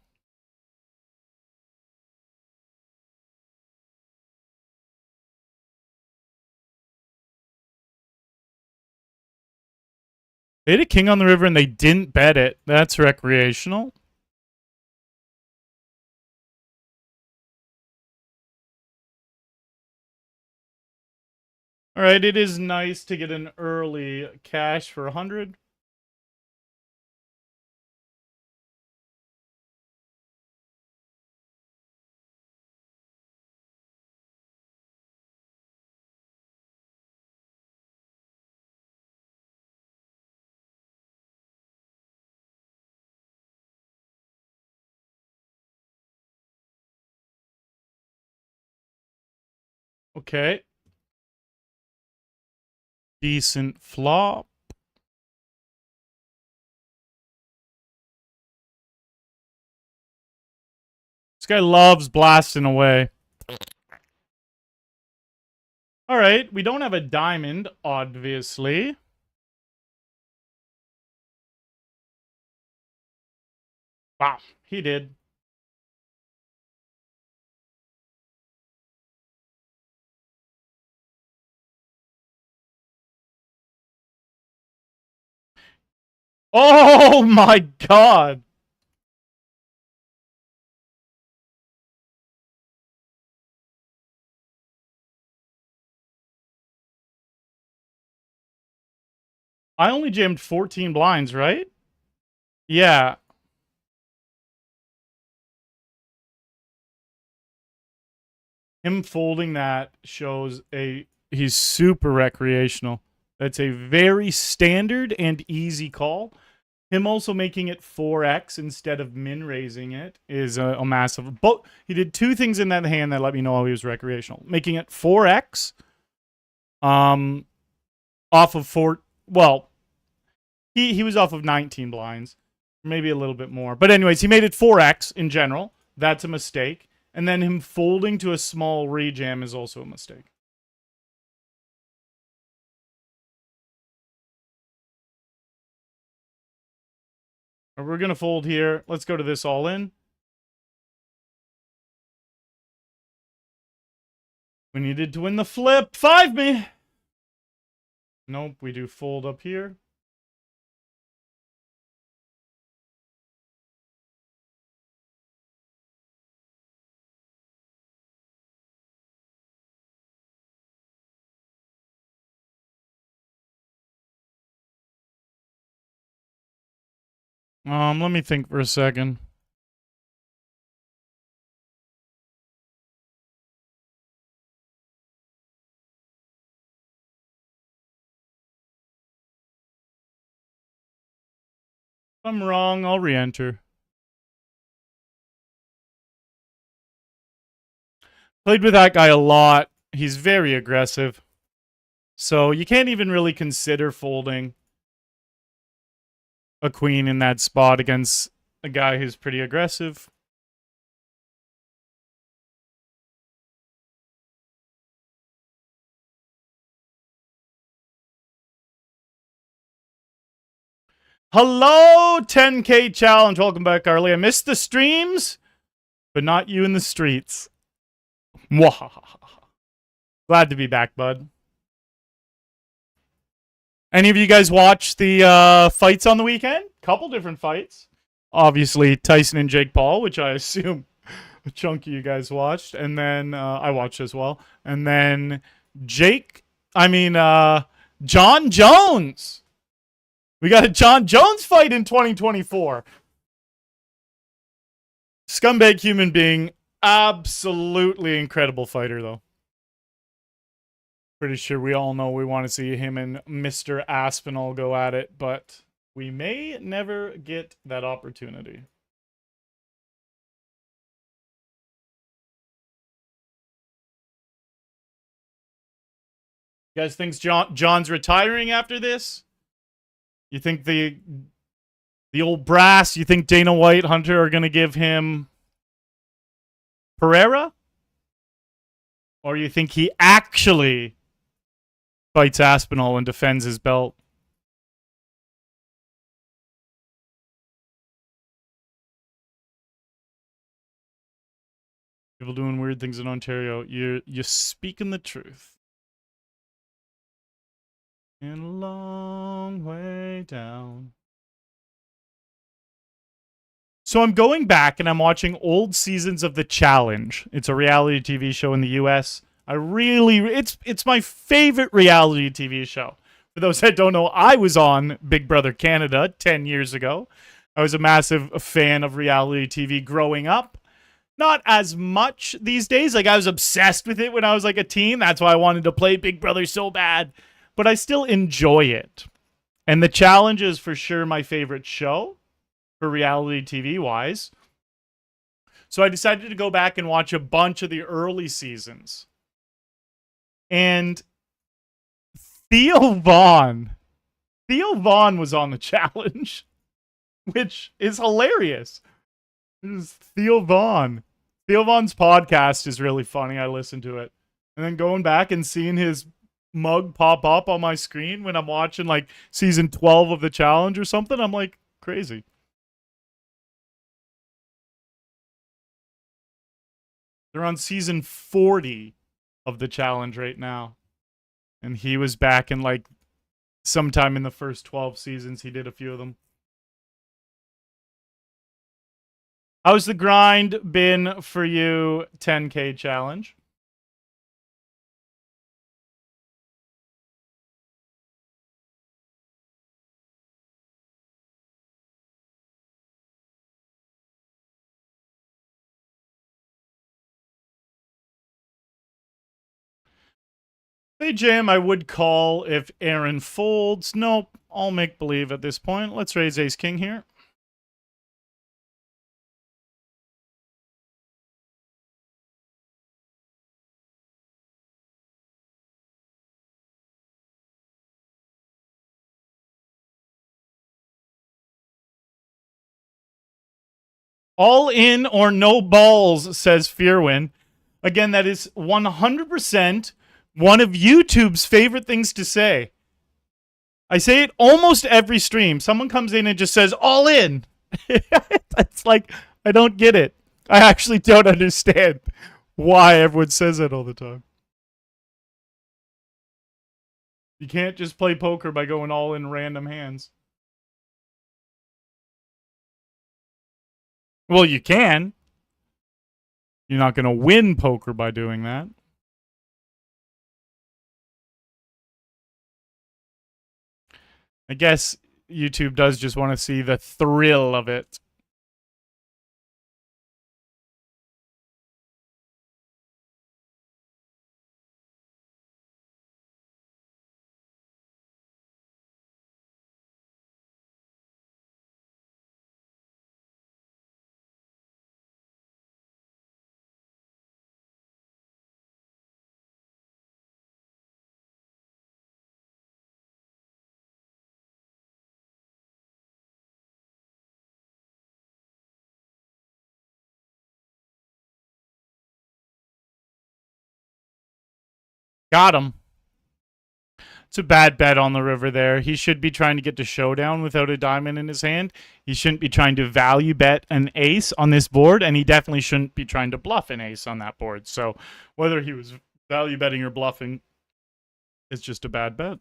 They had a king on the river and they didn't bet it. That's recreational. All right, it is nice to get an early cash for 100. Okay. Decent flop. This guy loves blasting away. All right, we don't have a diamond, obviously. Wow, he did. Oh my god. I only jammed 14 blinds, right? Yeah. Him folding that shows he's super recreational. That's a very standard and easy call. Him also making it 4x instead of min raising it is a massive. But he did two things in that hand that let me know he was recreational. Making it 4x, off of four. Well, he was off of 19 blinds, maybe a little bit more. But anyways, he made it 4x in general. That's a mistake. And then him folding to a small rejam is also a mistake. We're going to fold here. Let's go to this all in. We needed to win the flip. 5-me. Nope, we do fold up here. Let me think for a second. If I'm wrong, I'll re-enter. Played with that guy a lot. He's very aggressive. So you can't even really consider folding a queen in that spot against a guy who's pretty aggressive. Hello, 10K challenge. Welcome back, Arlie. I missed the streams, but not you in the streets. Glad to be back, bud. Any of you guys watch the fights on the weekend? Couple different fights. Obviously, Tyson and Jake Paul, which I assume a chunk of you guys watched. And then I watched as well. And then John Jones. We got a John Jones fight in 2024. Scumbag human being. Absolutely incredible fighter, though. Pretty sure we all know we want to see him and Mr. Aspinall go at it, but we may never get that opportunity. You guys think John's retiring after this? You think the old brass, you think Dana White, Hunter are going to give him Pereira? Or you think he actually fights Aspinall and defends his belt? People doing weird things in Ontario. You're speaking the truth. And a long way down. So I'm going back and I'm watching old seasons of The Challenge. It's a reality TV show in the US. It's my favorite reality TV show. For those that don't know, I was on Big Brother Canada 10 years ago. I was a massive fan of reality TV growing up. Not as much these days. Like, I was obsessed with it when I was like a teen. That's why I wanted to play Big Brother so bad. But I still enjoy it. And The Challenge is for sure my favorite show for reality TV wise. So I decided to go back and watch a bunch of the early seasons. And Theo Vaughn was on The Challenge, which is hilarious. This is Theo Vaughn. Theo Vaughn's podcast is really funny. I listen to it. And then going back and seeing his mug pop up on my screen when I'm watching like season 12 of The Challenge or something, I'm like, crazy. They're on season 40 of The Challenge right now. And he was back in like sometime in the first 12 seasons. He did a few of them. How's the grind been for you, 10K challenge? Hey, Jam, I would call if Aaron folds. Nope, all make-believe at this point. Let's raise ace-king here. All in or no balls, says Fearwin. Again, that is 100% one of YouTube's favorite things to say. I say it almost every stream. Someone comes in and just says, all in. It's like, I don't get it. I actually don't understand why everyone says it all the time. You can't just play poker by going all in random hands. Well, you can. You're not going to win poker by doing that. I guess YouTube does just want to see the thrill of it. Got him. It's a bad bet on the river there. He should be trying to get to showdown without a diamond in his hand. He shouldn't be trying to value bet an ace on this board, and he definitely shouldn't be trying to bluff an ace on that board. So whether he was value betting or bluffing is just a bad bet.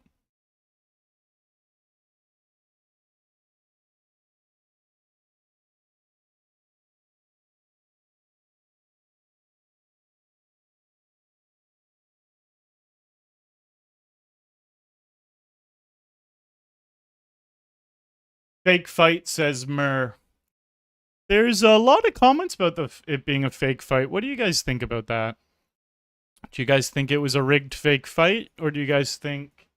Fake fight, says Murr. There's a lot of comments about it being a fake fight. What do you guys think about that? Do you guys think it was a rigged fake fight, or do you guys think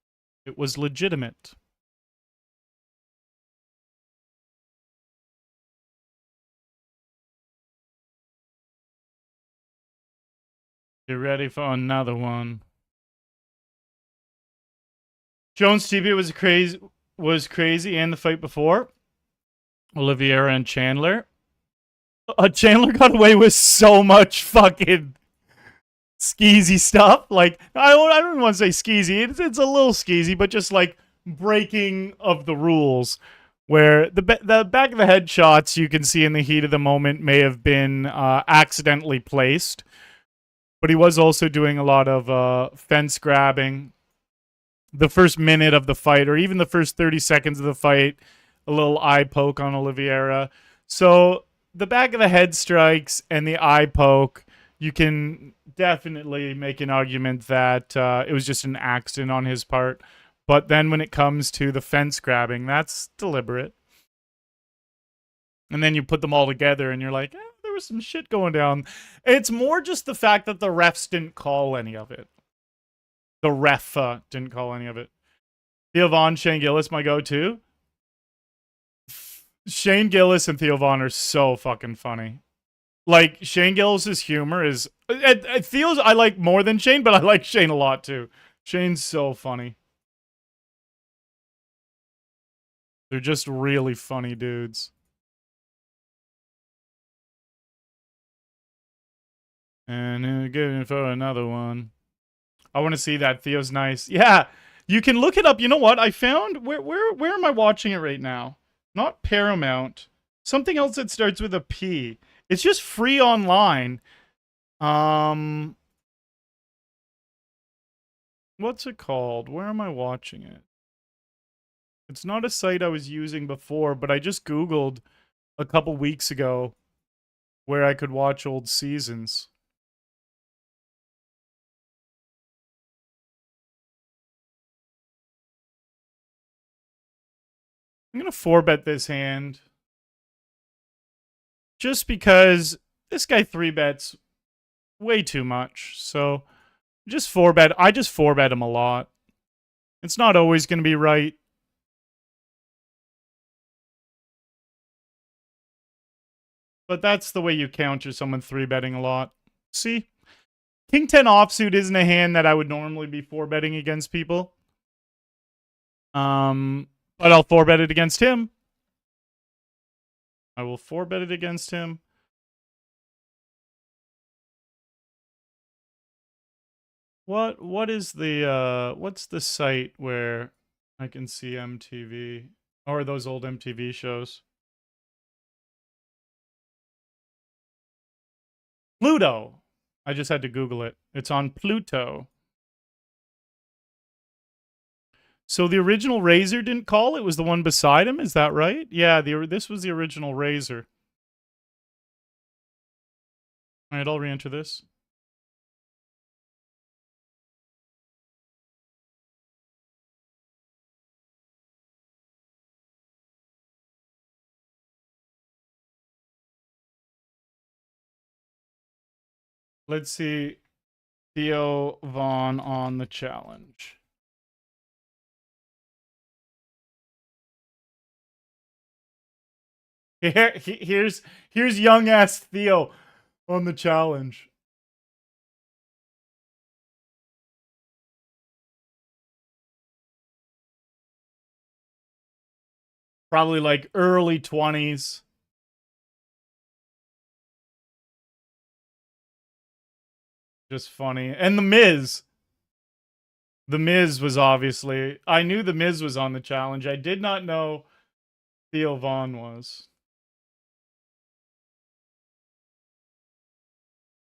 it was legitimate? Get ready for another one. Jones TV was crazy, and the fight before. Oliveira and Chandler. Chandler got away with so much fucking skeezy stuff. Like, I don't want to say skeezy. It's a little skeezy, but just like breaking of the rules. Where the back of the head shots you can see in the heat of the moment may have been accidentally placed. But he was also doing a lot of fence grabbing the first minute of the fight or even the first 30 seconds of the fight, a little eye poke on Oliveira. So the back of the head strikes and the eye poke, you can definitely make an argument that it was just an accident on his part. But then when it comes to the fence grabbing, that's deliberate. And then you put them all together and you're like, there was some shit going down. It's more just the fact that the refs didn't call any of it. The ref didn't call any of it. Theo Von, Shane Gillis, my go-to. Shane Gillis and Theo Von are so fucking funny. Like, Shane Gillis's humor is... Theo's I like more than Shane, but I like Shane a lot, too. Shane's so funny. They're just really funny dudes. And going for another one. I want to see that. Theo's nice. Yeah, you can look it up. You know what? I found... Where am I watching it right now? Not Paramount. Something else that starts with a P. It's just free online. What's it called? Where am I watching it? It's not a site I was using before, but I just Googled a couple weeks ago where I could watch old seasons. I'm going to 4-bet this hand. Just because this guy 3-bets way too much. So, just 4-bet. I just 4-bet him a lot. It's not always going to be right. But that's the way you counter someone 3-betting a lot. See? King 10 offsuit isn't a hand that I would normally be 4-betting against people. But I'll 4-bet it against him. I will 4-bet it against him. What is the what's the site where I can see MTV or those old MTV shows? Pluto. I just had to Google it. It's on Pluto. So the original Razor didn't call? It was the one beside him? Is that right? Yeah, this was the original Razor. All right, I'll re-enter this. Let's see Theo Von on the challenge. Here's young ass Theo on the challenge. Probably like early 20s. Just funny. And The Miz. The Miz was obviously... I knew The Miz was on the challenge. I did not know Theo Von was.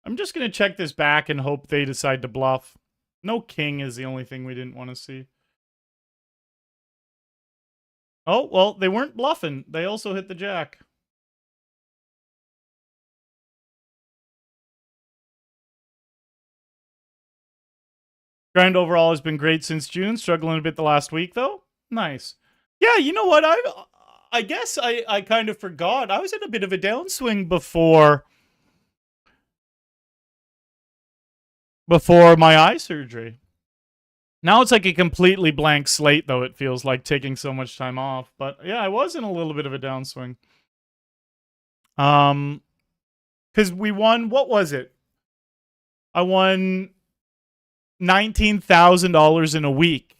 I'm just going to check this back and hope they decide to bluff. No king is the only thing we didn't want to see. Oh, well, they weren't bluffing. They also hit the jack. Grind overall has been great since June. Struggling a bit the last week, though. Nice. Yeah, you know what? I guess I kind of forgot. I was in a bit of a downswing before my eye surgery. Now it's like a completely blank slate, though. It feels like taking so much time off. But yeah, I was in a little bit of a downswing. Because we won, what was it? I won $19,000 in a week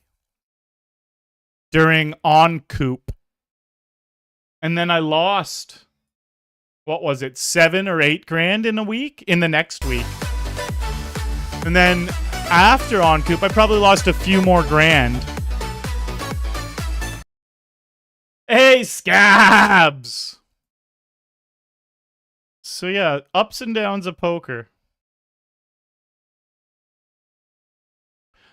during on coop. And then I lost, what was it, 7 or 8 grand in a week in the next week. And then after on coop, I probably lost a few more grand. Hey, scabs! So yeah, ups and downs of poker.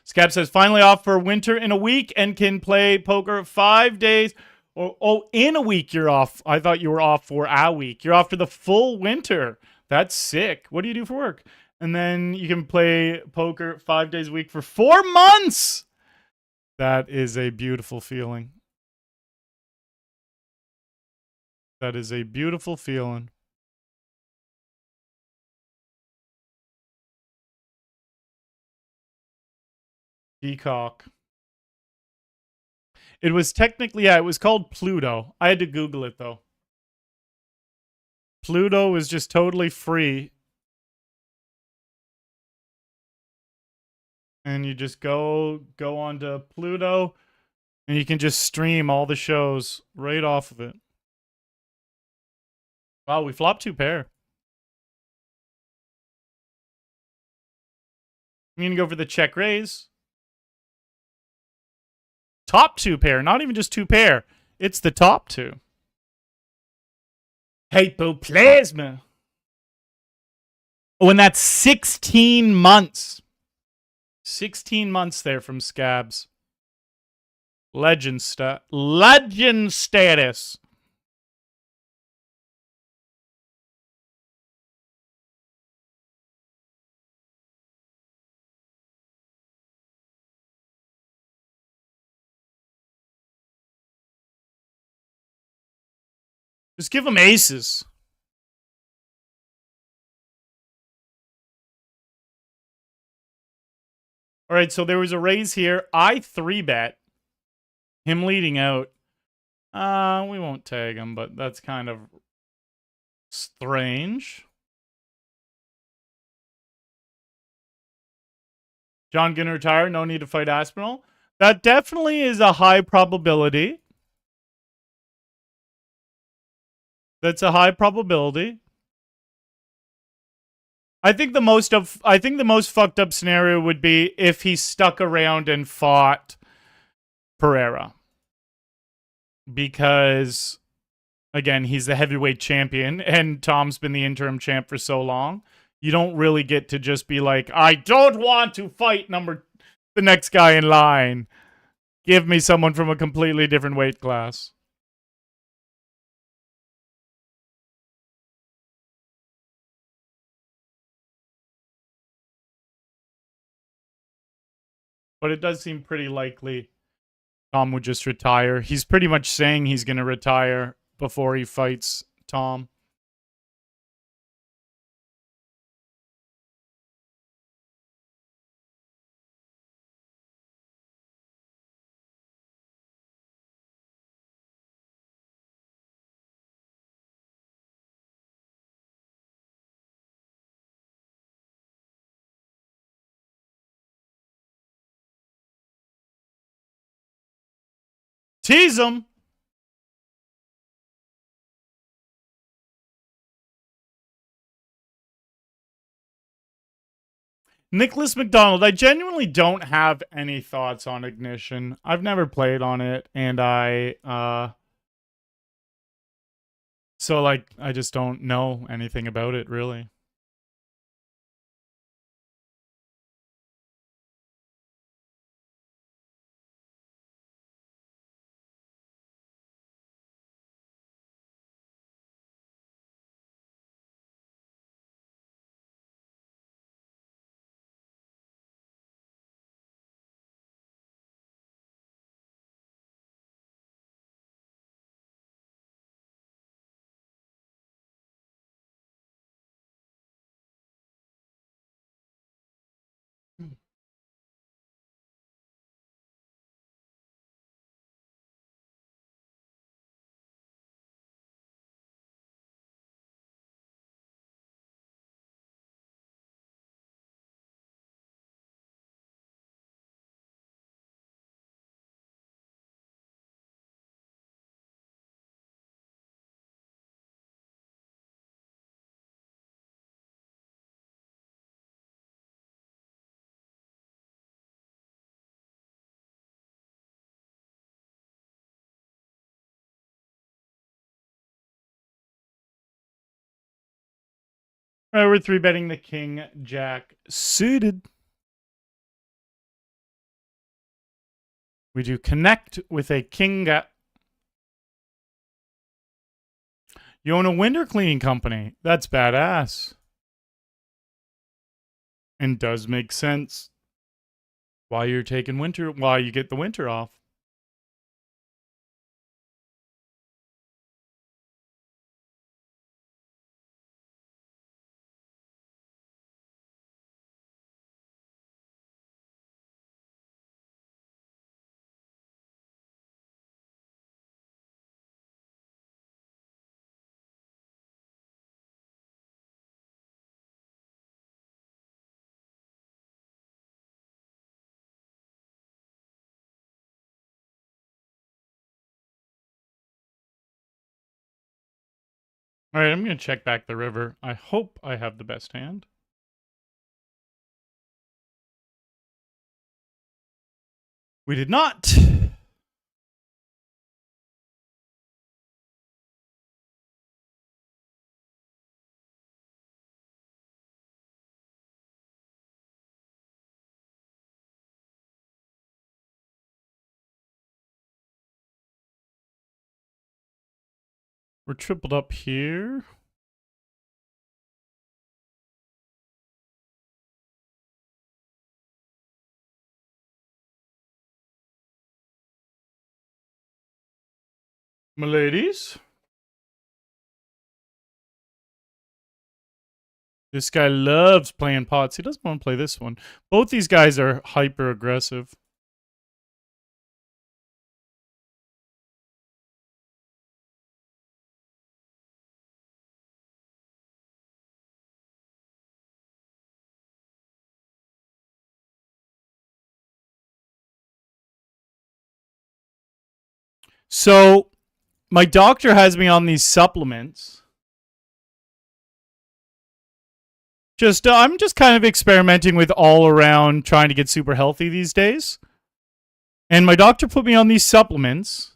Scab says, finally off for winter in a week and can play poker 5 days. Oh, in a week you're off. I thought you were off for a week. You're off for the full winter. That's sick. What do you do for work? And then you can play poker 5 days a week for 4 months. That is a beautiful feeling. That is a beautiful feeling. Peacock. It was technically, yeah, it was called Pluto. I had to Google it, though. Pluto is just totally free. And you just go onto Pluto, and you can just stream all the shows right off of it. Wow, we flopped 2 pair. I'm going to go for the check raise. Top 2 pair, not even just 2 pair. It's the top 2. Hypoplasma. Oh, and that's 16 months. 16 months there from Scabs. Legend status. Just give him aces. All right, so there was a raise here. I 3-bet. Him leading out. We won't tag him, but that's kind of strange. John gonna retire. No need to fight Aspinall. That definitely is a high probability. That's a high probability. I think the most fucked up scenario would be if he stuck around and fought Pereira. Because again, he's the heavyweight champion and Tom's been the interim champ for so long. You don't really get to just be like, I don't want to fight the next guy in line. Give me someone from a completely different weight class. But it does seem pretty likely Tom would just retire. He's pretty much saying he's going to retire before he fights Tom. Tease him. Nicholas McDonald, I genuinely don't have any thoughts on Ignition. I've never played on it, and so like I just don't know anything about it really. All right, we're 3-betting the King Jack suited. We do connect with a king. You own a window cleaning company. That's badass. And does make sense why you're taking winter, why you get the winter off. All right, I'm going to check back the river. I hope I have the best hand. We did not. We're tripled up here. My ladies. This guy loves playing pots. He doesn't want to play this one. Both these guys are hyper aggressive. So, my doctor has me on these supplements. I'm just kind of experimenting with all around trying to get super healthy these days. And my doctor put me on these supplements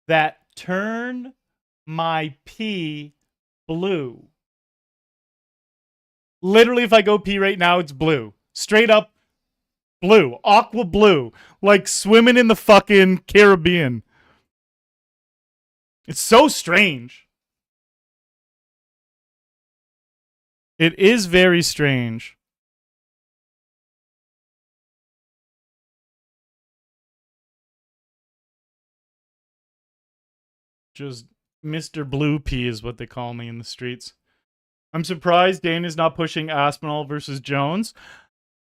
that turn my pee blue. Literally, if I go pee right now, it's blue. Straight up blue. Aqua blue. Like swimming in the fucking Caribbean. It's so strange. It is very strange. Just Mr. Blue Pea is what they call me in the streets. I'm surprised Dana's not pushing Aspinall versus Jones.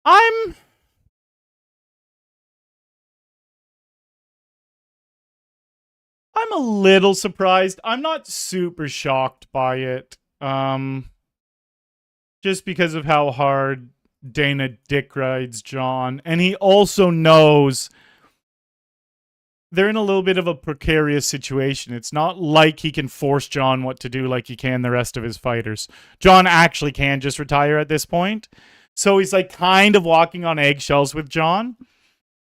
I'm a little surprised. I'm not super shocked by it. Just because of how hard Dana dick rides John. And he also knows they're in a little bit of a precarious situation. It's not like he can force John what to do like he can the rest of his fighters. John actually can just retire at this point. So he's like kind of walking on eggshells with John.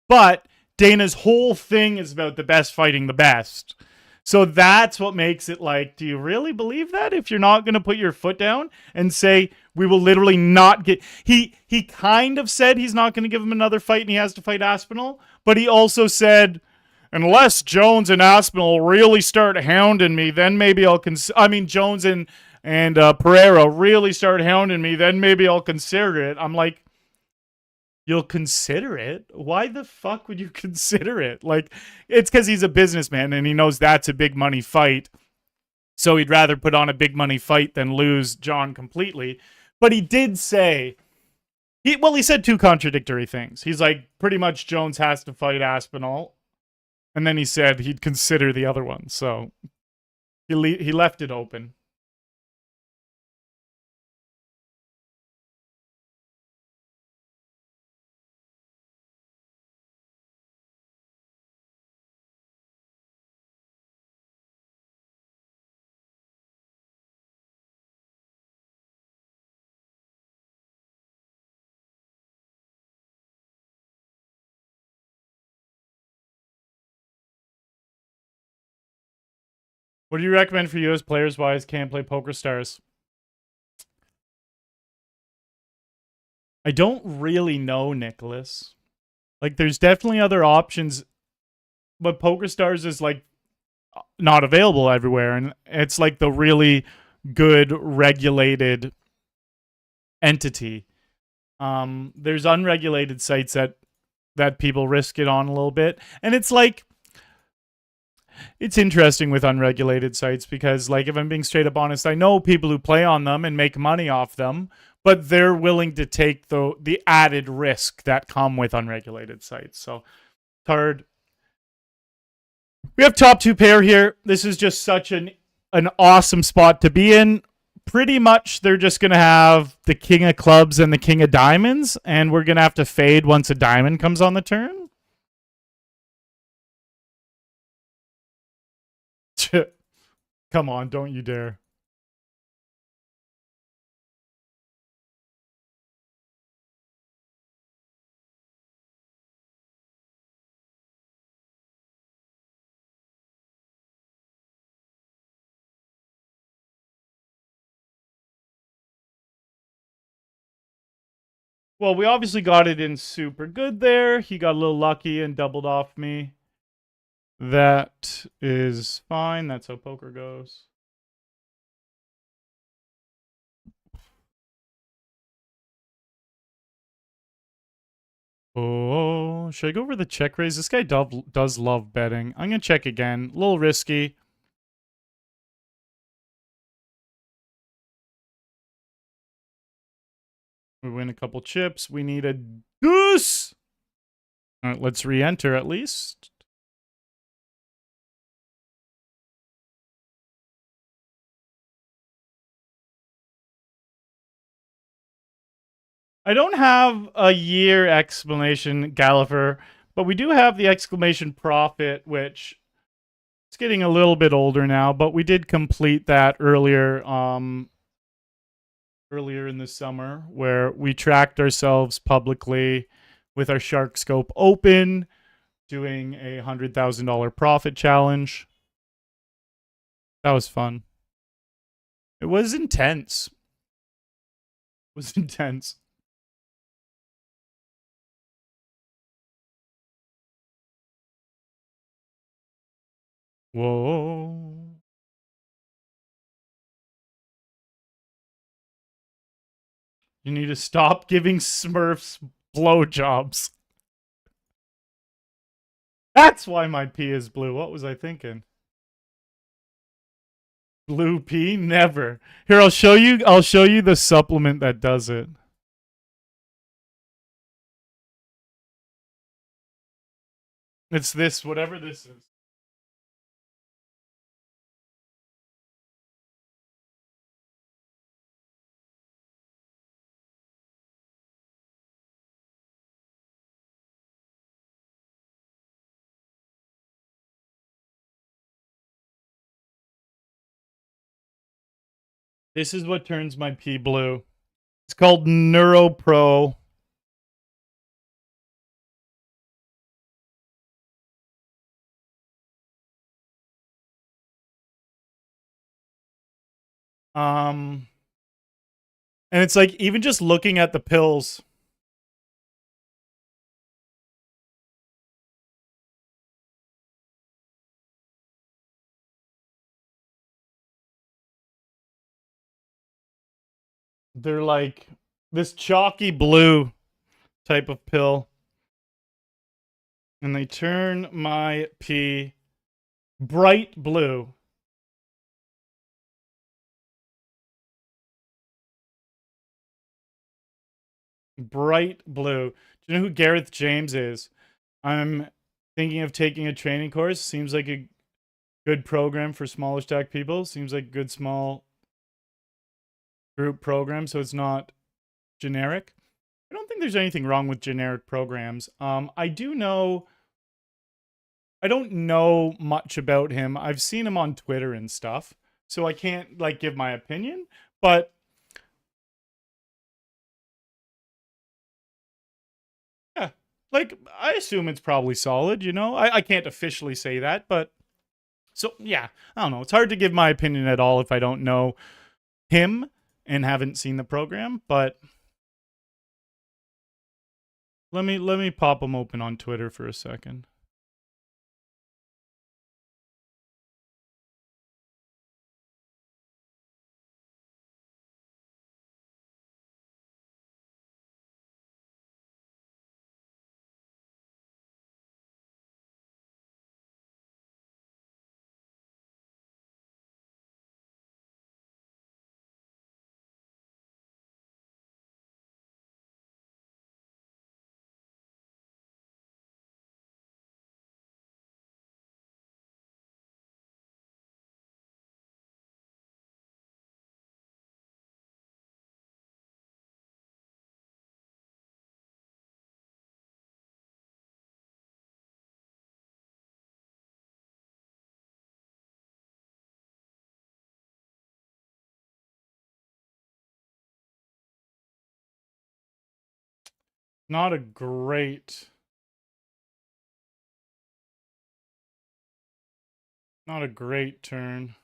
But Dana's whole thing is about the best fighting the best. So that's what makes it like, do you really believe that if you're not going to put your foot down and say, we will literally not get... He kind of said he's not going to give him another fight and he has to fight Aspinall, but he also said, unless Jones and Aspinall really start hounding me, then maybe I'll... Jones and Pereira really start hounding me, then maybe I'll consider it. I'm like, you'll consider it? Why the fuck would you consider it? Like, it's because he's a businessman and he knows that's a big money fight. So he'd rather put on a big money fight than lose John completely. But he did say, he said two contradictory things. He's like, pretty much Jones has to fight Aspinall. And then he said he'd consider the other one. So he left it open. What do you recommend for U.S. players-wise can't play PokerStars? I don't really know, Nicholas. Like, there's definitely other options, but PokerStars is like not available everywhere, and it's like the really good regulated entity. There's unregulated sites that people risk it on a little bit, and it's like it's interesting with unregulated sites because, like, if I'm being straight up honest, I know people who play on them and make money off them, but they're willing to take the added risk that come with unregulated sites. So it's hard. We have top two pair here. This is just such an awesome spot to be in. Pretty much, they're just gonna have the king of clubs and the king of diamonds, and we're gonna have to fade once a diamond comes on the turn. Come on, don't you dare. Well, we obviously got it in super good there. He got a little lucky and doubled off me. That is fine. That's how poker goes. Oh, should I go over the check raise? This guy does love betting. I'm going to check again. A little risky. We win a couple chips. We need a deuce. All right, let's re-enter at least. I don't have a year explanation, Galliffer, but we do have the exclamation profit, which it's getting a little bit older now, but we did complete that earlier earlier in the summer where we tracked ourselves publicly with our Shark Scope open, doing a $100,000 profit challenge. That was fun. It was intense. It was intense. Whoa. You need to stop giving Smurfs blowjobs. That's why my pee is blue. What was I thinking? Blue pee? Never. Here, I'll show you the supplement that does it. It's this, whatever this is. This is what turns my pee blue. It's called NeuroPro. And it's like even just looking at the pills. They're like this chalky blue type of pill. And they turn my pee bright blue. Bright blue. Do you know who Gareth James is? I'm thinking of taking a training course. Seems like a good program for smaller stack people. Seems like a good small group program, so it's not generic. I don't think there's anything wrong with generic programs. I don't know much about him. I've seen him on Twitter and stuff, so I can't like give my opinion, but yeah, like I assume it's probably solid, you know? I can't officially say that, but so yeah, I don't know. It's hard to give my opinion at all if I don't know him and haven't seen the program, but Let me pop them open on Twitter for a second. Not a great turn.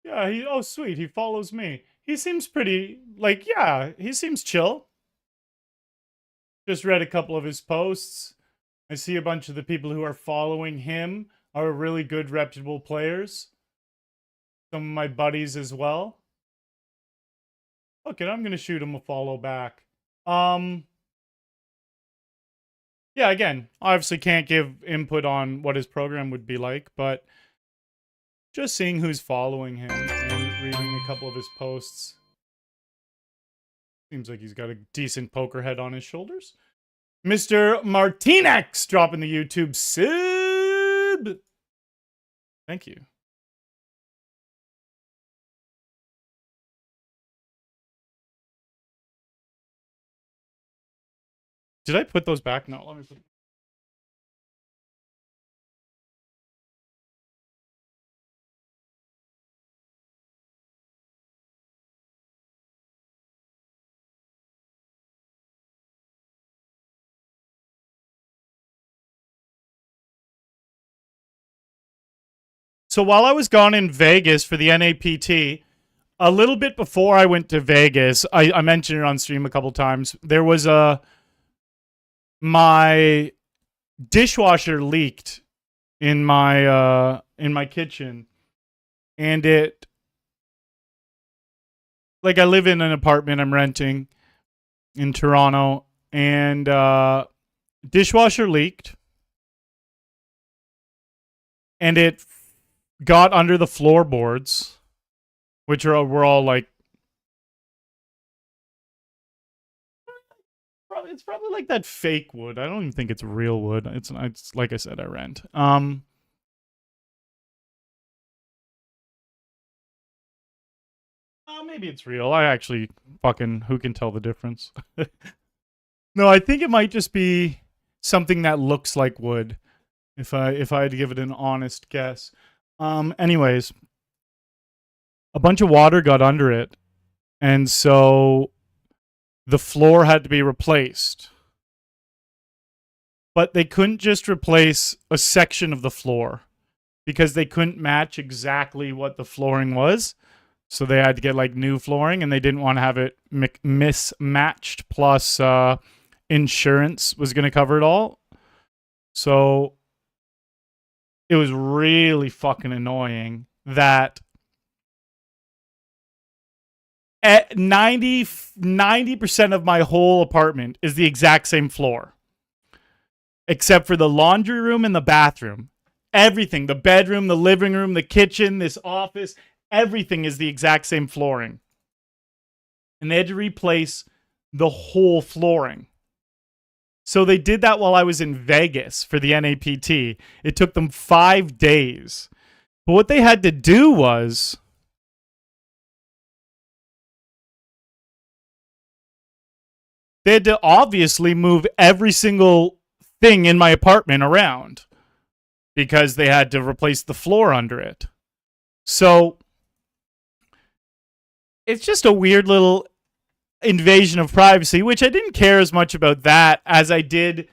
Yeah, oh sweet, he follows me. He seems pretty, like, yeah, he seems chill. Just read a couple of his posts. I see a bunch of the people who are following him are really good, reputable players. Some of my buddies as well. Okay, I'm gonna shoot him a follow back. Yeah, again, obviously can't give input on what his program would be like, but just seeing who's following him and reading a couple of his posts. Seems like he's got a decent poker head on his shoulders. Mr. Martinex dropping the YouTube sub. Thank you. Did I put those back? No, let me put them. So while I was gone in Vegas for the NAPT, a little bit before I went to Vegas, I mentioned it on stream a couple times. There was my dishwasher leaked in my kitchen, and it, like, I live in an apartment I'm renting in Toronto, and dishwasher leaked, and it got under the floorboards, which were all like, it's probably like that fake wood. I don't even think it's real wood. It's like I said, I rent. Maybe it's real. I actually fucking, who can tell the difference? No, I think it might just be something that looks like wood. If I had to give it an honest guess. Anyways, a bunch of water got under it, and so the floor had to be replaced. But they couldn't just replace a section of the floor because they couldn't match exactly what the flooring was. So they had to get like new flooring, and they didn't want to have it mismatched. Plus, insurance was going to cover it all. So it was really fucking annoying that at 90% of my whole apartment is the exact same floor, except for the laundry room and the bathroom. Everything, the bedroom, the living room, the kitchen, this office, everything is the exact same flooring. And they had to replace the whole flooring. So they did that while I was in Vegas for the NAPT. It took them 5 days. But what they had to do was They had to obviously move every single thing in my apartment around because they had to replace the floor under it. So it's just a weird little invasion of privacy, which I didn't care as much about that as I did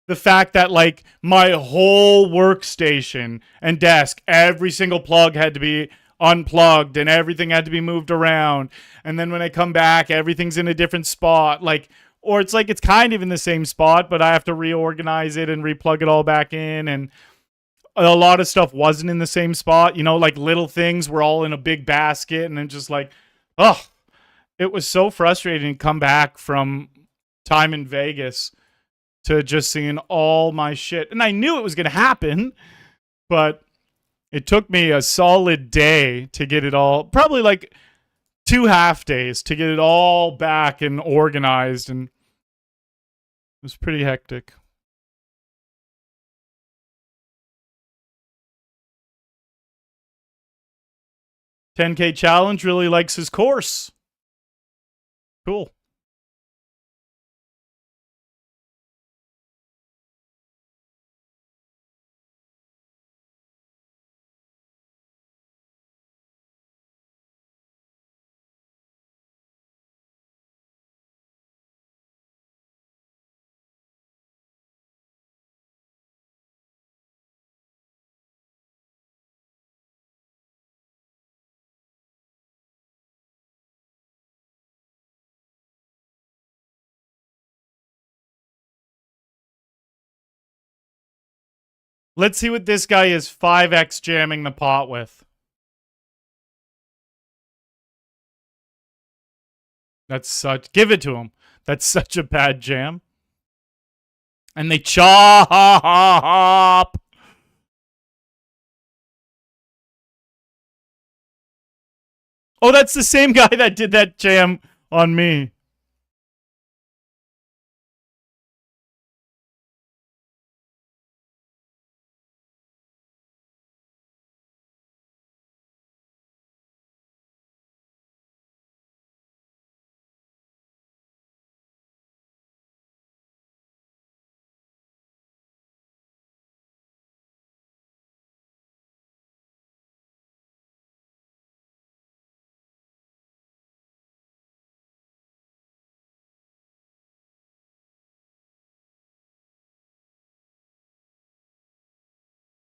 the fact that like my whole workstation and desk, every single plug had to be unplugged and everything had to be moved around. And then when I come back, everything's in a different spot. Like, or it's like it's kind of in the same spot, but I have to reorganize it and replug it all back in. And a lot of stuff wasn't in the same spot. You know, like little things were all in a big basket, and then just like, oh, it was so frustrating to come back from time in Vegas to just seeing all my shit. And I knew it was going to happen, but it took me a solid day to get it all, probably like 2 half days to get it all back and organized. And it was pretty hectic. $10K challenge really likes his course. Cool. Let's see what this guy is 5x jamming the pot with. That's such... Give it to him. That's such a bad jam. And they chop. Oh, that's the same guy that did that jam on me.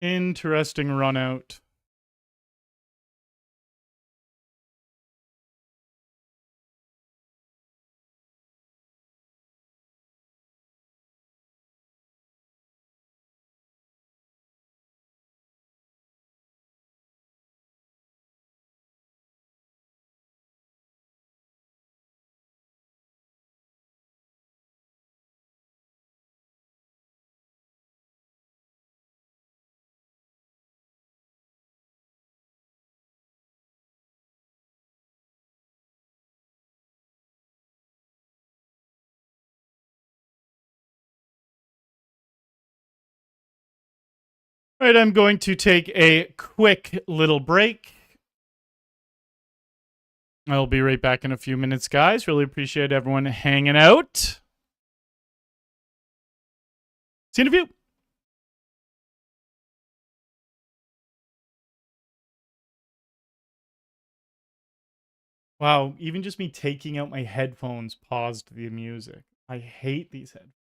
Interesting run out. All right, I'm going to take a quick little break. I'll be right back in a few minutes, guys. Really appreciate everyone hanging out. See you in a few. Wow, even just me taking out my headphones paused the music. I hate these headphones.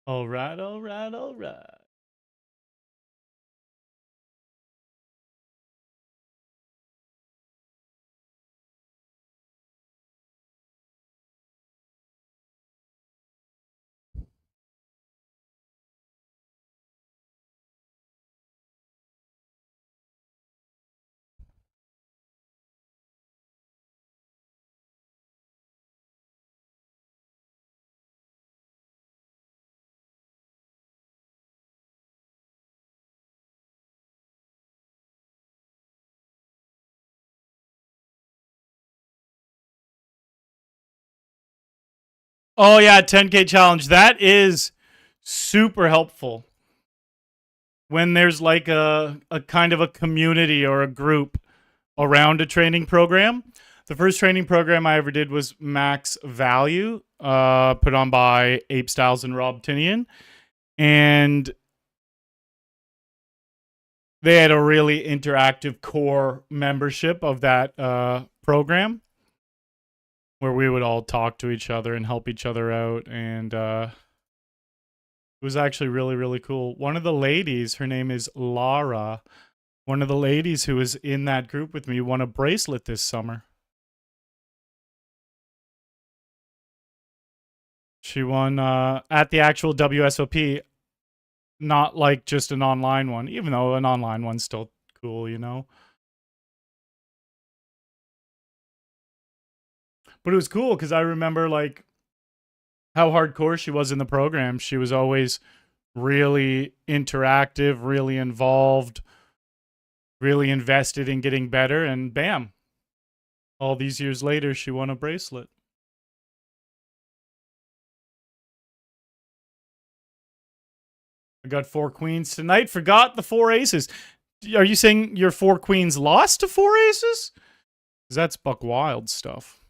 All right, all right, all right. Oh yeah, 10K challenge. That is super helpful when there's like a kind of a community or a group around a training program. The first training program I ever did was Max Value, put on by Ape Styles and Rob Tinian. And they had a really interactive core membership of that program where we would all talk to each other and help each other out. And it was actually really, really cool. One of the ladies, her name is Lara, one of the ladies who was in that group with me won a bracelet this summer. She won at the actual WSOP, not like just an online one, even though an online one's still cool, you know? But it was cool because I remember like how hardcore she was in the program. She was always really interactive, really involved, really invested in getting better, and bam, all these years later, she won a bracelet. I got 4 queens tonight, forgot the 4 aces. Are you saying your 4 queens lost to 4 aces? Because that's buck wild stuff.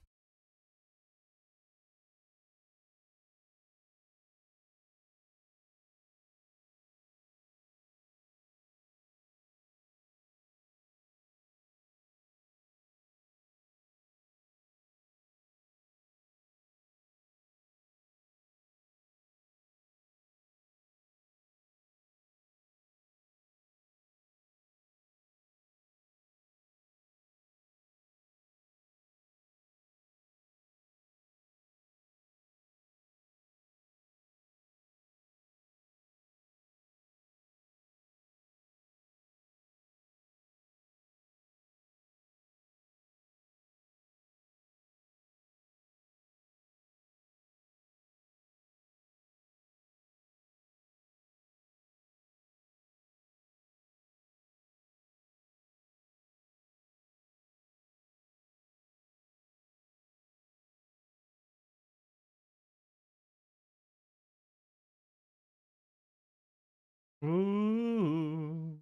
Ooh.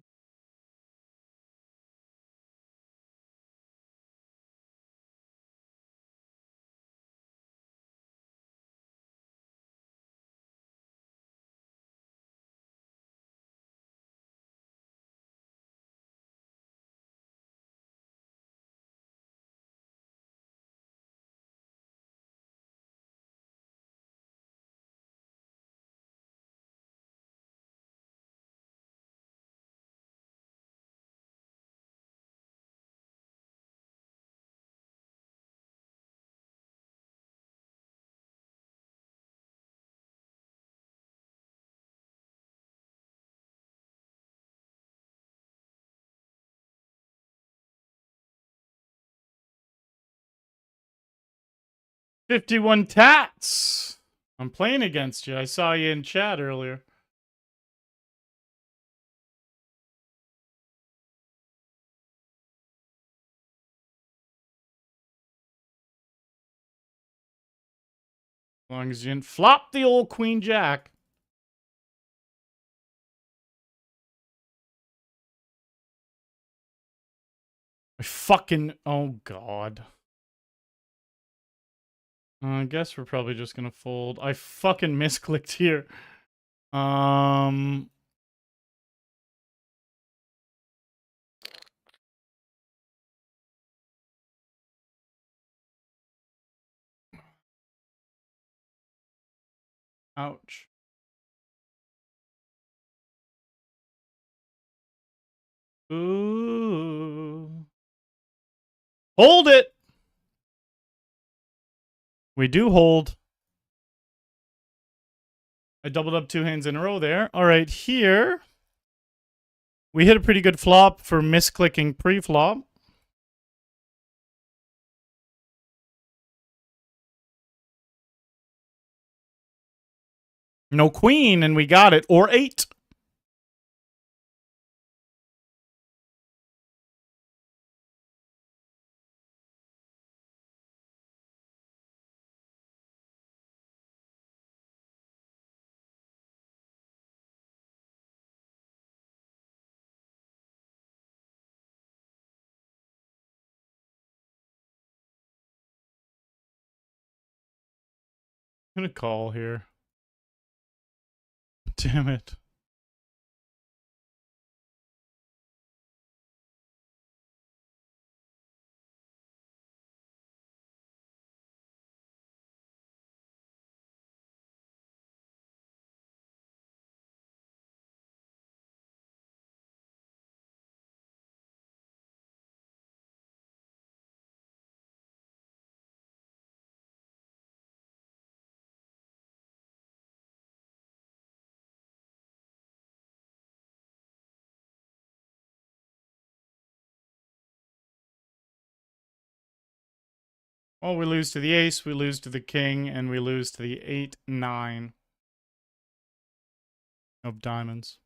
$51 tats. I'm playing against you. I saw you in chat earlier. As long as you didn't flop the old Queen Jack. I fucking. Oh, God. I guess we're probably just gonna fold. I fucking misclicked here. Um. Ouch. Ooh. Hold it! We do hold. I doubled up 2 hands in a row there. All right, here. We hit a pretty good flop for misclicking pre-flop. No queen, and we got it. Or 8. I'm gonna call here. Damn it. Well, we lose to the ace, we lose to the king, and we lose to the 8-9 of diamonds.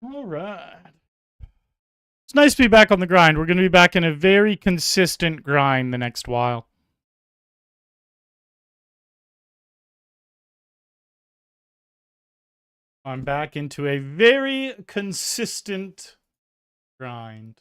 All right. It's nice to be back on the grind. We're going to be back in a very consistent grind the next while. I'm back into a very consistent grind.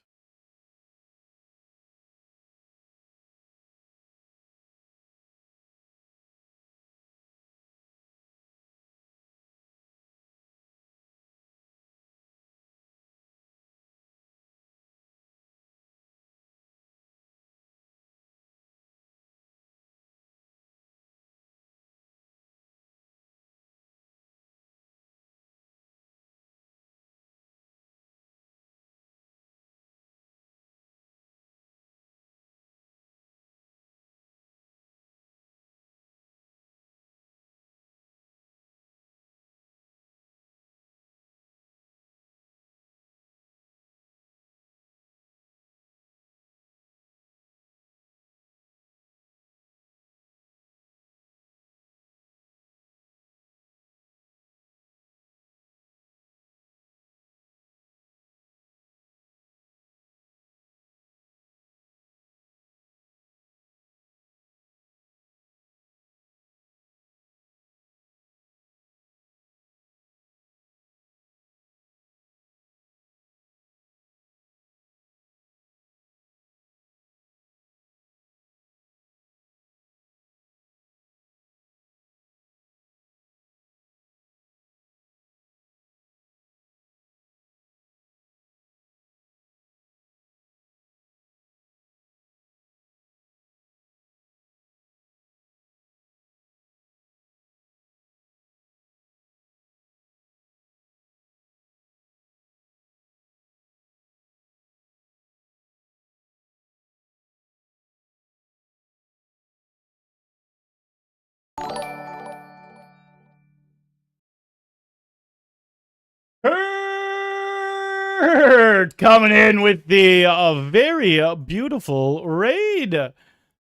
Kurt coming in with the very beautiful raid.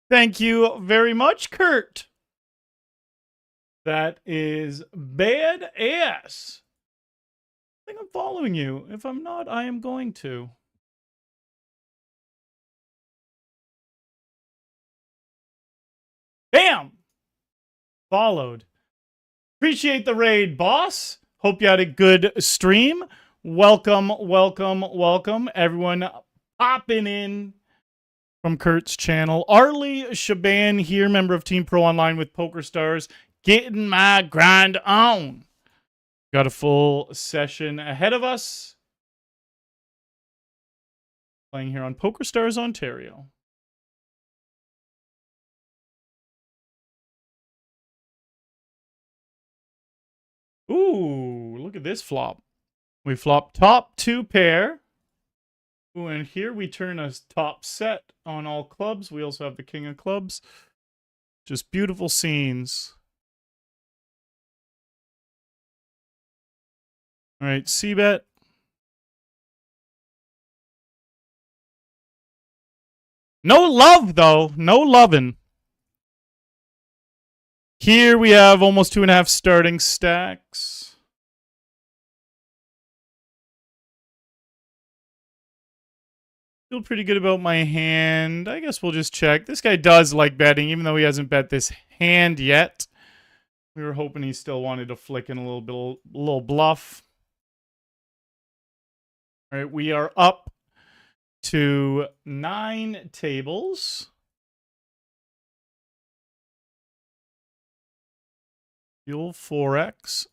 Thank you very much, Kurt. That is badass. I think I'm following you. If I'm not, I am going to. Bam! Followed. Appreciate the raid, boss. Hope you had a good stream. Welcome, welcome, welcome. Everyone popping in from Kurt's channel. Arlie, Shaban here, member of Team Pro Online with PokerStars. Getting my grind on. Got a full session ahead of us. Playing here on PokerStars Ontario. Ooh, look at this flop. We flop top 2 pair. Ooh, and here we turn a top set on all clubs. We also have the king of clubs. Just beautiful scenes. All right, C-bet. No love, though. No loving. Here we have almost 2.5 starting stacks. Feel pretty good about my hand. I guess we'll just check. This guy does like betting, even though he hasn't bet this hand yet. We were hoping he still wanted to flick in a little bluff. All right, we are up to 9 tables. Fuel 4x.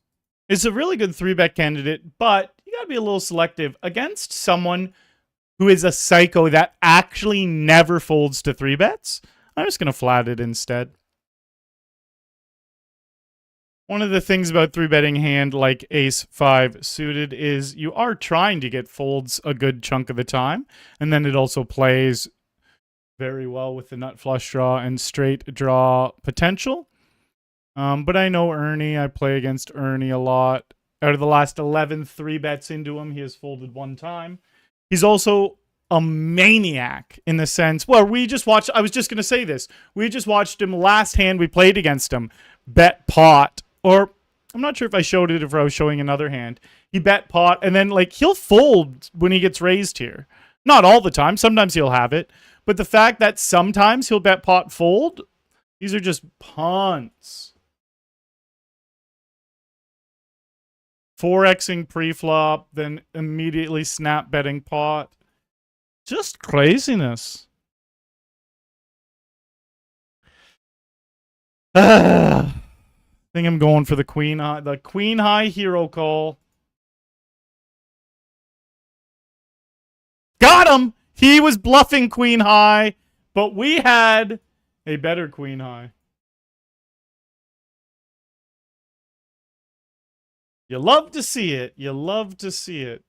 It's a really good 3-bet candidate, but you got to be a little selective against someone who is a psycho that actually never folds to 3-bets. I'm just going to flat it instead. One of the things about 3-betting hand like ace-5 suited is you are trying to get folds a good chunk of the time, and then it also plays very well with the nut flush draw and straight draw potential. But I know Ernie. I play against Ernie a lot. Out of the last 11 3-bets into him, he has folded 1 time. He's also a maniac in the sense, well, we just watched, I was just going to say this. We just watched him last hand we played against him. Bet pot. Or, I'm not sure if I showed it, if I was showing another hand. He bet pot, and then, like, he'll fold when he gets raised here. Not all the time. Sometimes he'll have it. But the fact that sometimes he'll bet pot fold, these are just punts. 4xing pre-flop, then immediately snap betting pot. Just craziness. I think I'm going for the queen high hero call. Got him! He was bluffing queen high, but we had a better queen high. You love to see it. You love to see it.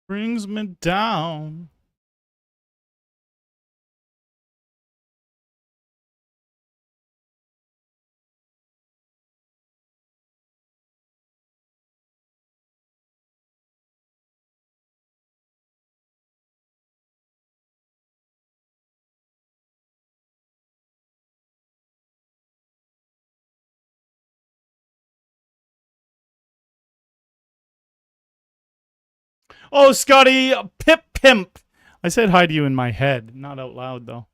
Brings me down. Oh, Scotty, Pip Pimp. I said hi to you in my head, not out loud, though.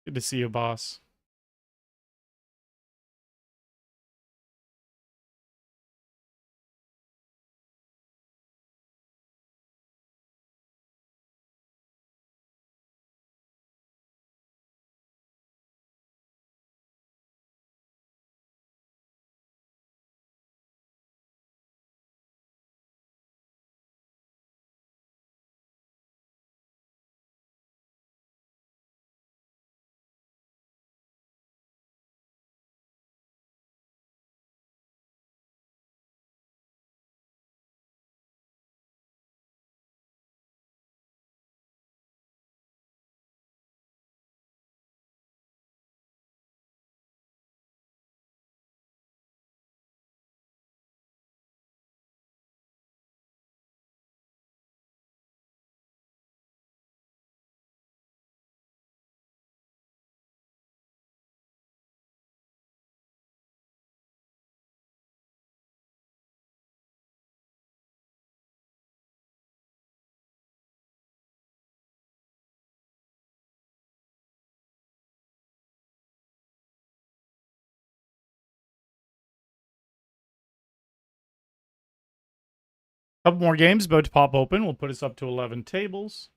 Good to see you, boss. Couple more games about to pop open. We'll put us up to 11 tables.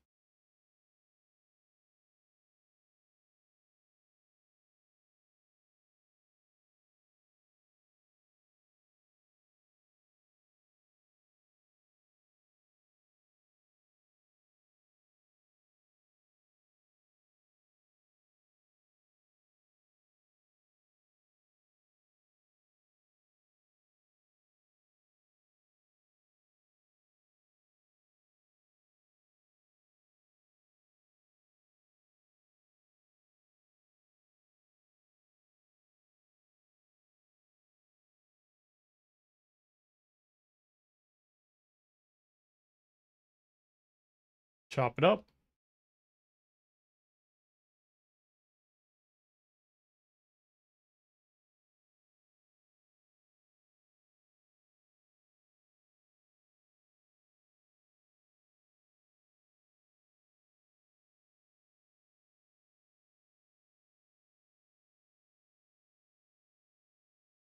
Chop it up.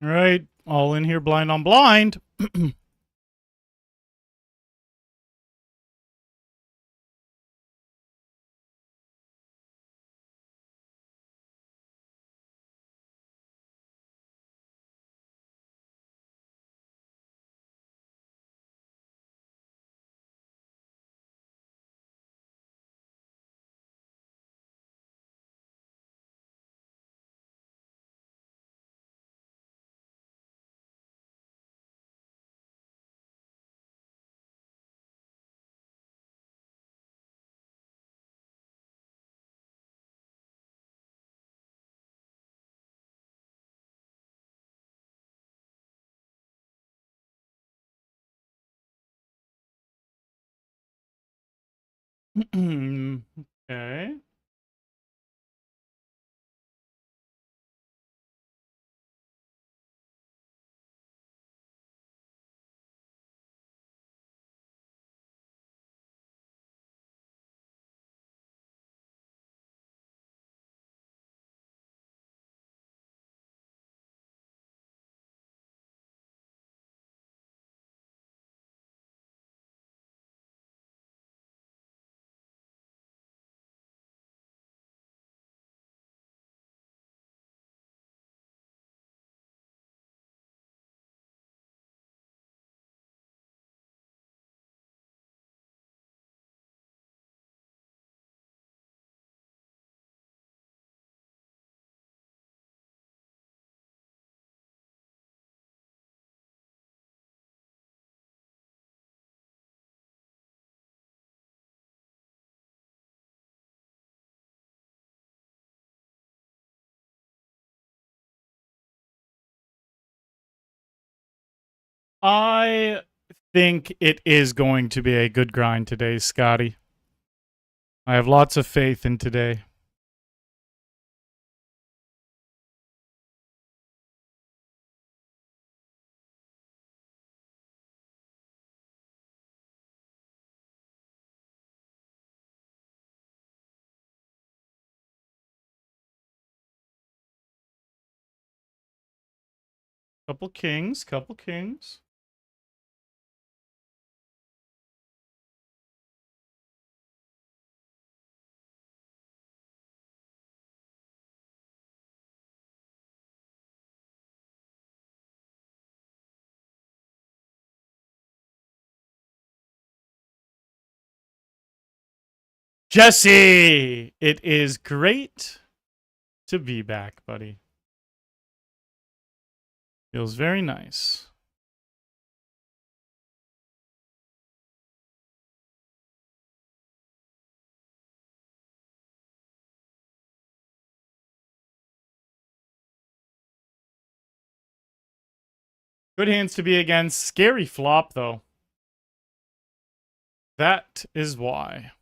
All right, all in here, blind on blind. Okay. I think it is going to be a good grind today, Scotty. I have lots of faith in today. Couple kings, couple kings. Jesse, it is great to be back, buddy. Feels very nice. Good hands to be against. Scary flop, though. That is why.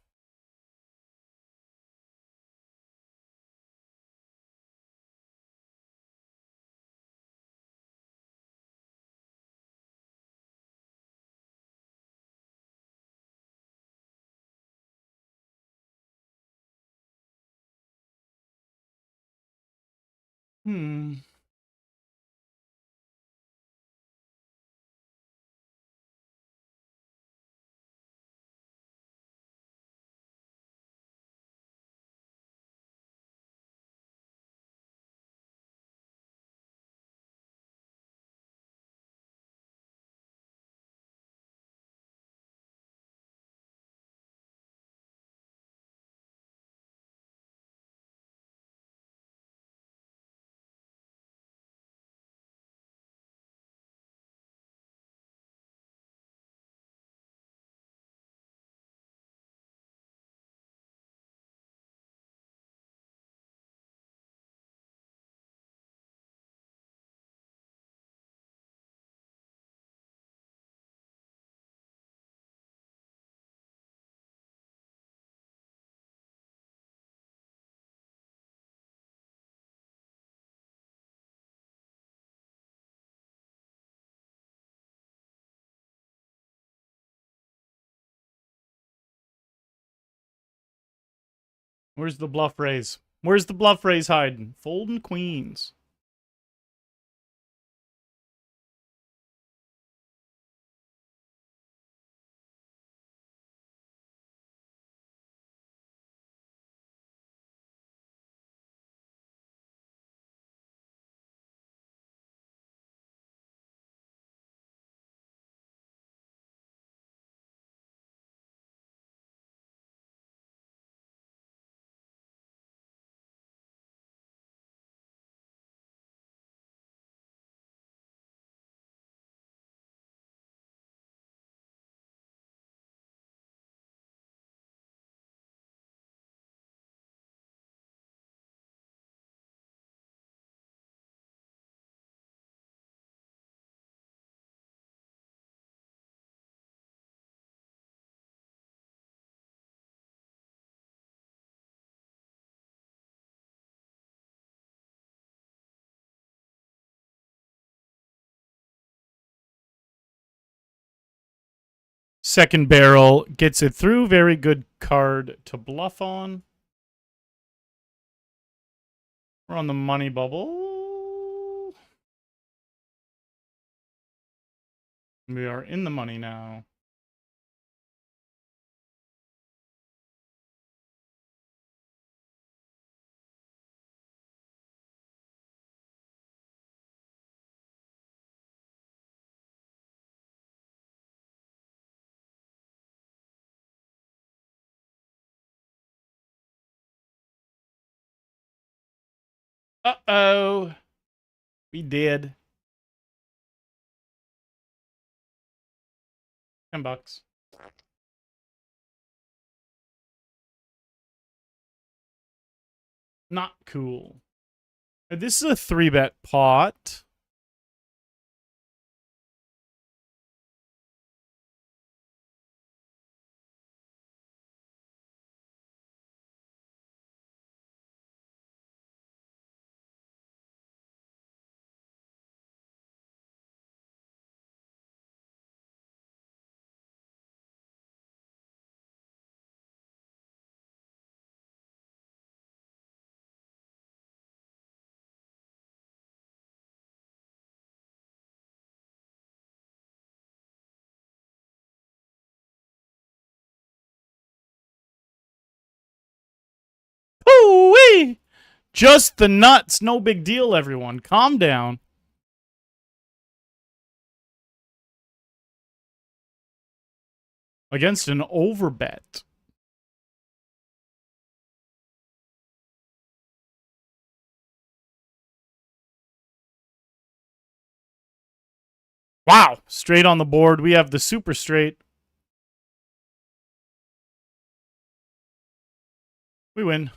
Hmm. Where's the bluff raise? Where's the bluff raise hiding? Folding queens. Second barrel gets it through. Very good card to bluff on. We're on the money bubble. We are in the money now. Uh-oh. We did. $10. Not cool. This is a 3-bet pot. Ooh-wee! Just the nuts. No big deal, everyone. Calm down. Against an overbet. Wow. Straight on the board. We have the super straight. We win.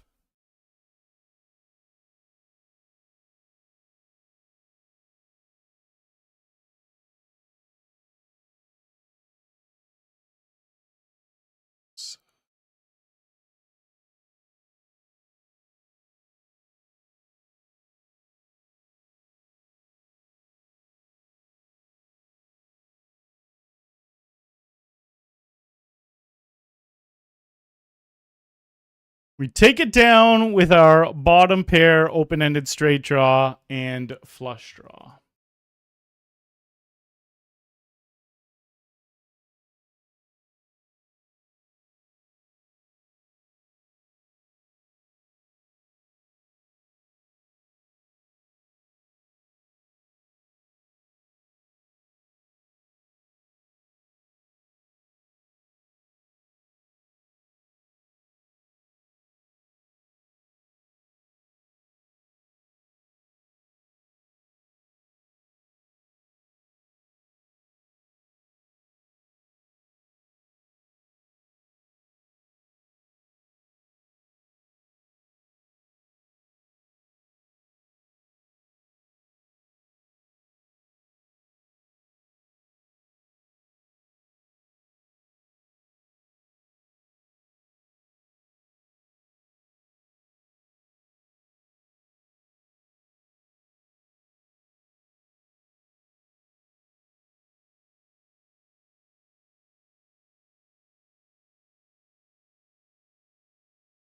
We take it down with our bottom pair, open-ended straight draw, and flush draw.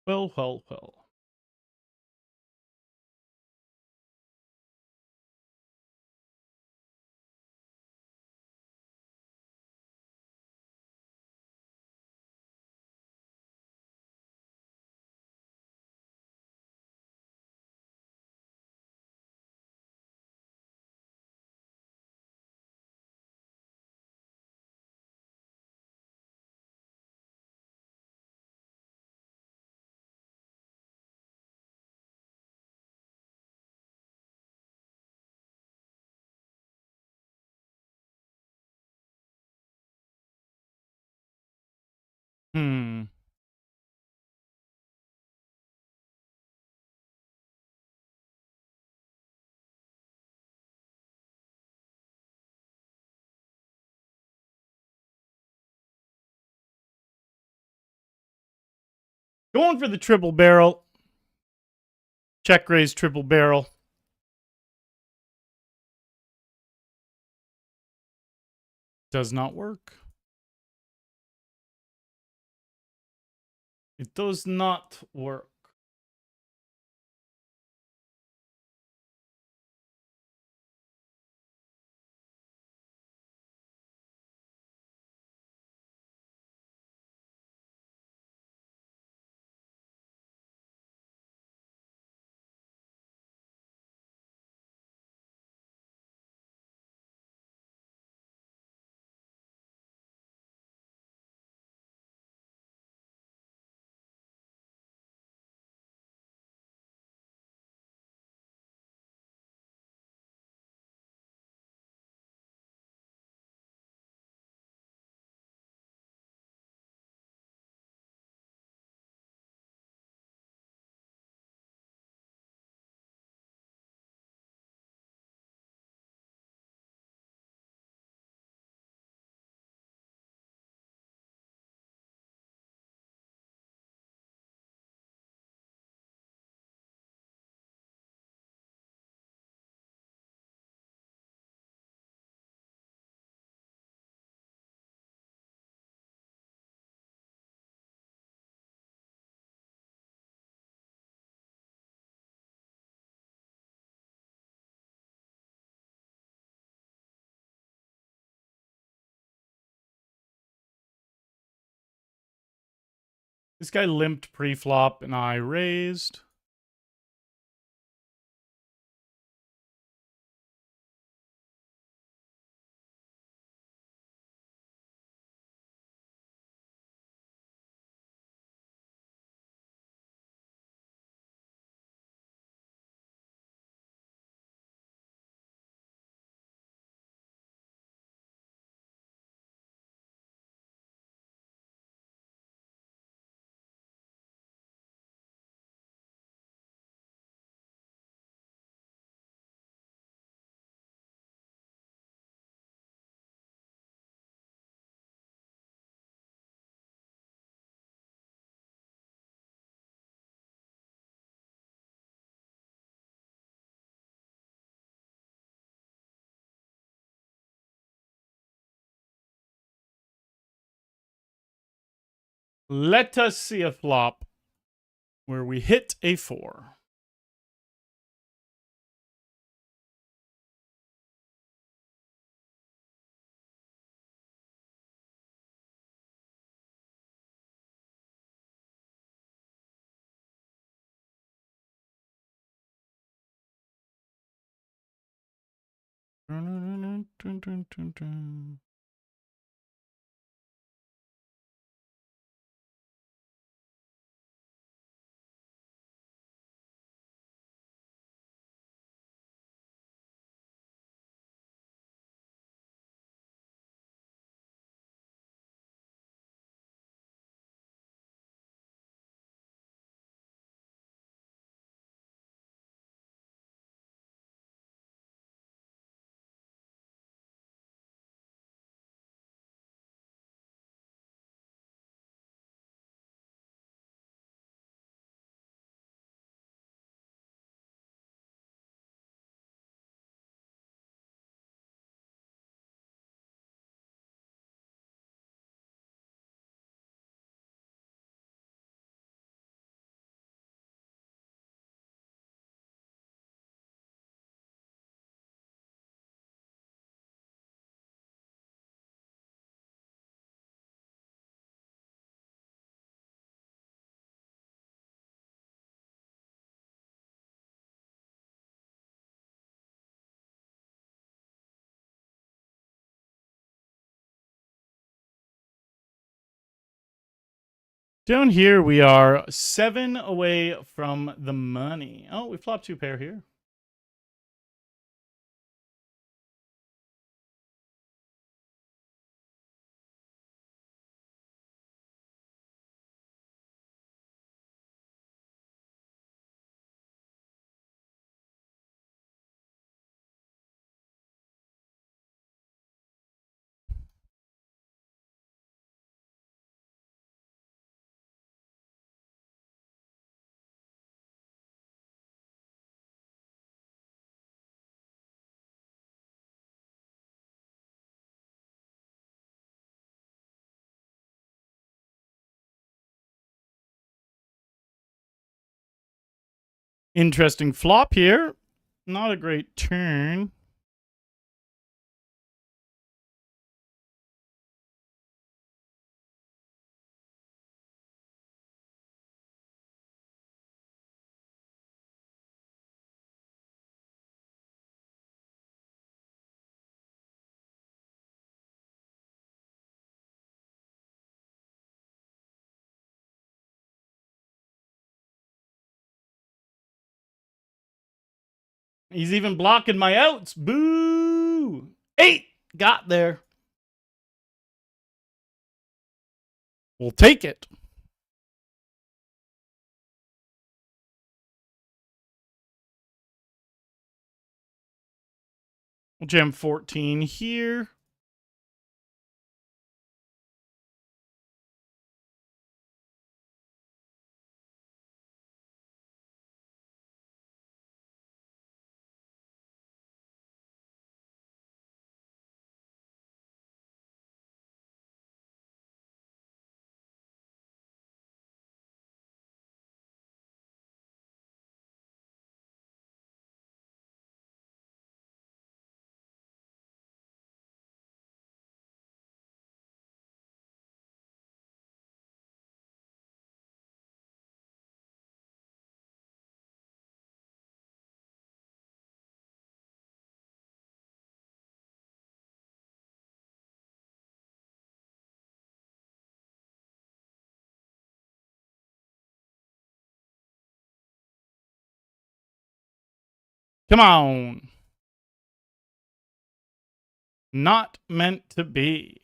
Well, well, well. Hmm. Going for the triple barrel. Check raise triple barrel. Does not work. It does not work. This guy limped pre-flop and I raised. Let us see a flop where we hit a 4. Dun, dun, dun, dun, dun. Down here, we are 7 away from the money. Oh, we flopped 2 pair here. Interesting flop here. Not a great turn. He's even blocking my outs. Boo! 8! Got there. We'll take it. We'll jam 14 here. Come on. Not meant to be.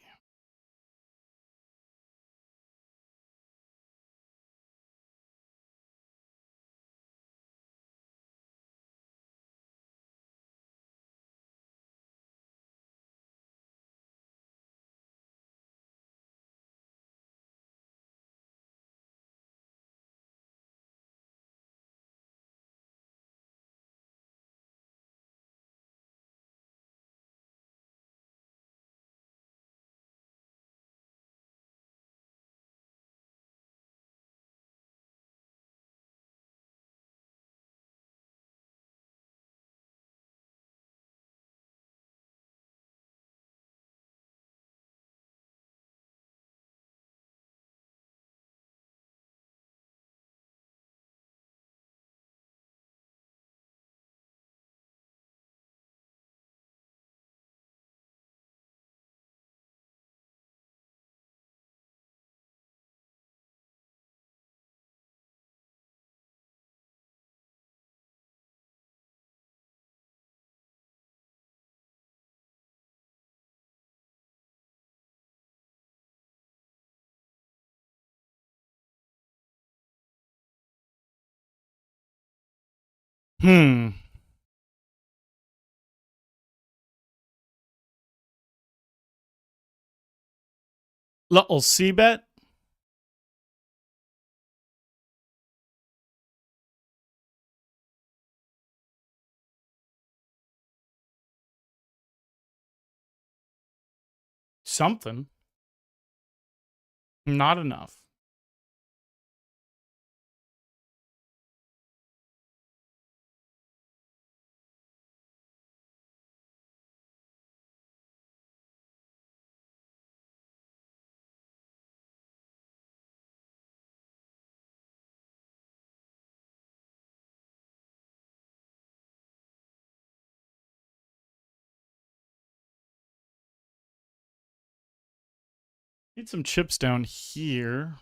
Little C bet. Something. Not enough. Need some chips down here.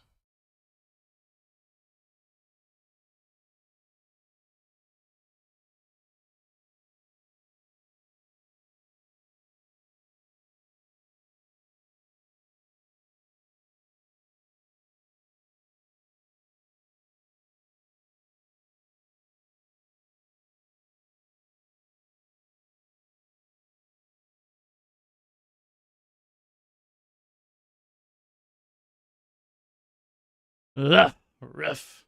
Ugh, riff.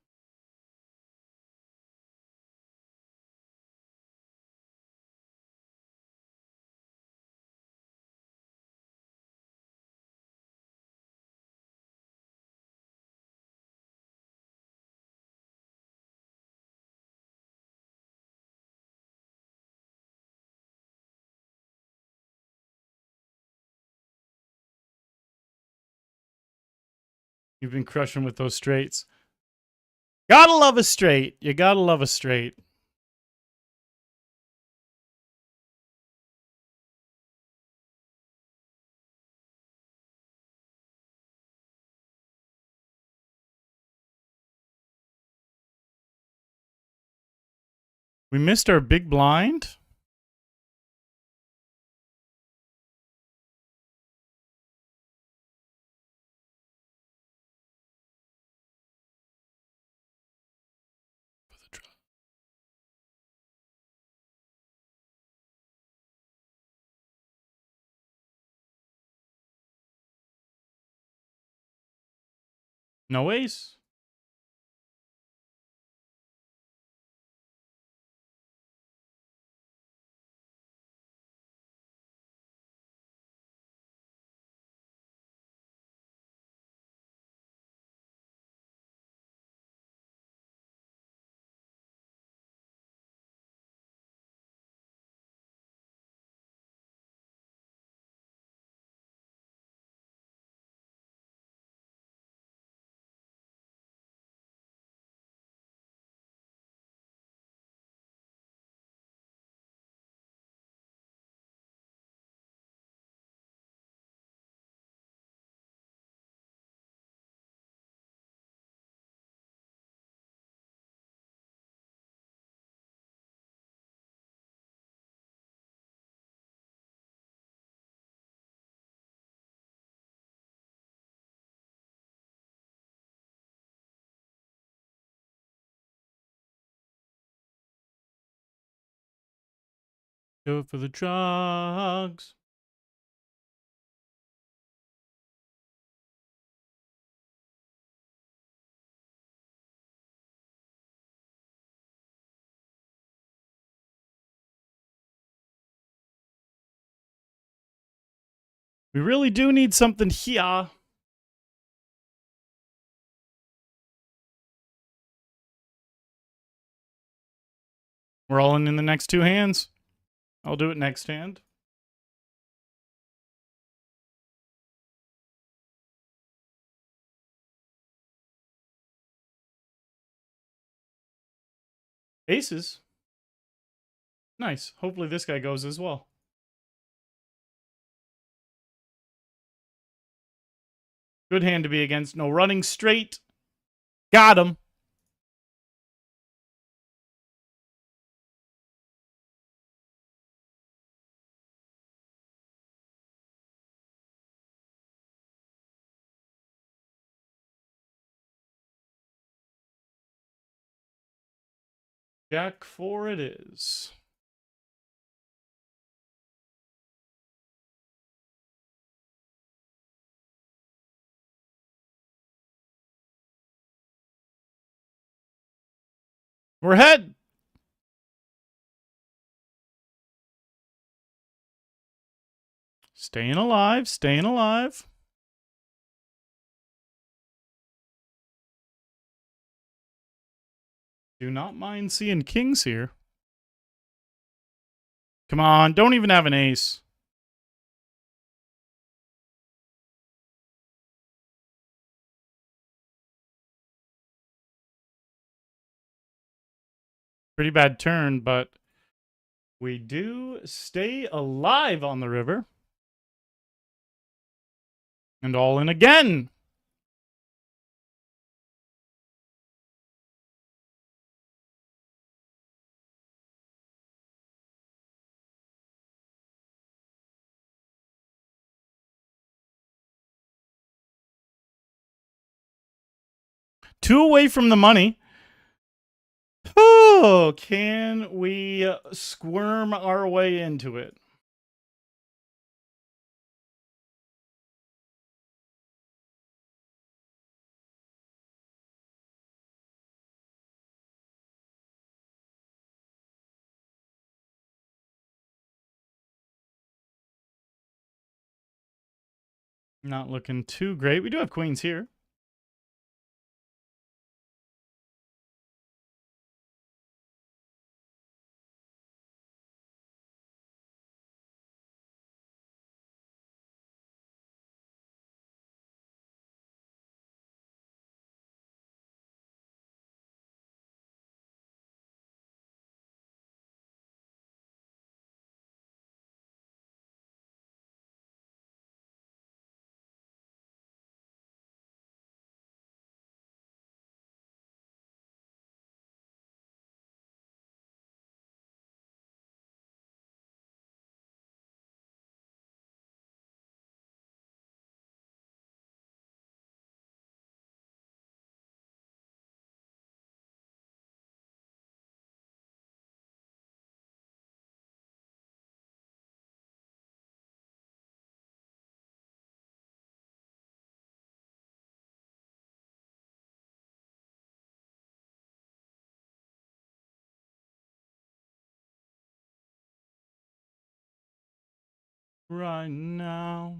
You've been crushing with those straights. Gotta love a straight. You gotta love a straight. We missed our big blind. No ace. Go for the drugs. We really do need something here. We're all in the next two hands. I'll do it next hand. Aces. Nice. Hopefully this guy goes as well. Good hand to be against. No running straight. Got him. Jack 4 it is. We're ahead. Staying alive, staying alive. Do not mind seeing kings here. Come on, don't even have an ace. Pretty bad turn, but we do stay alive on the river. And all in again. Two away from the money. Oh, can we squirm our way into it? Not looking too great. We do have queens here. Right now.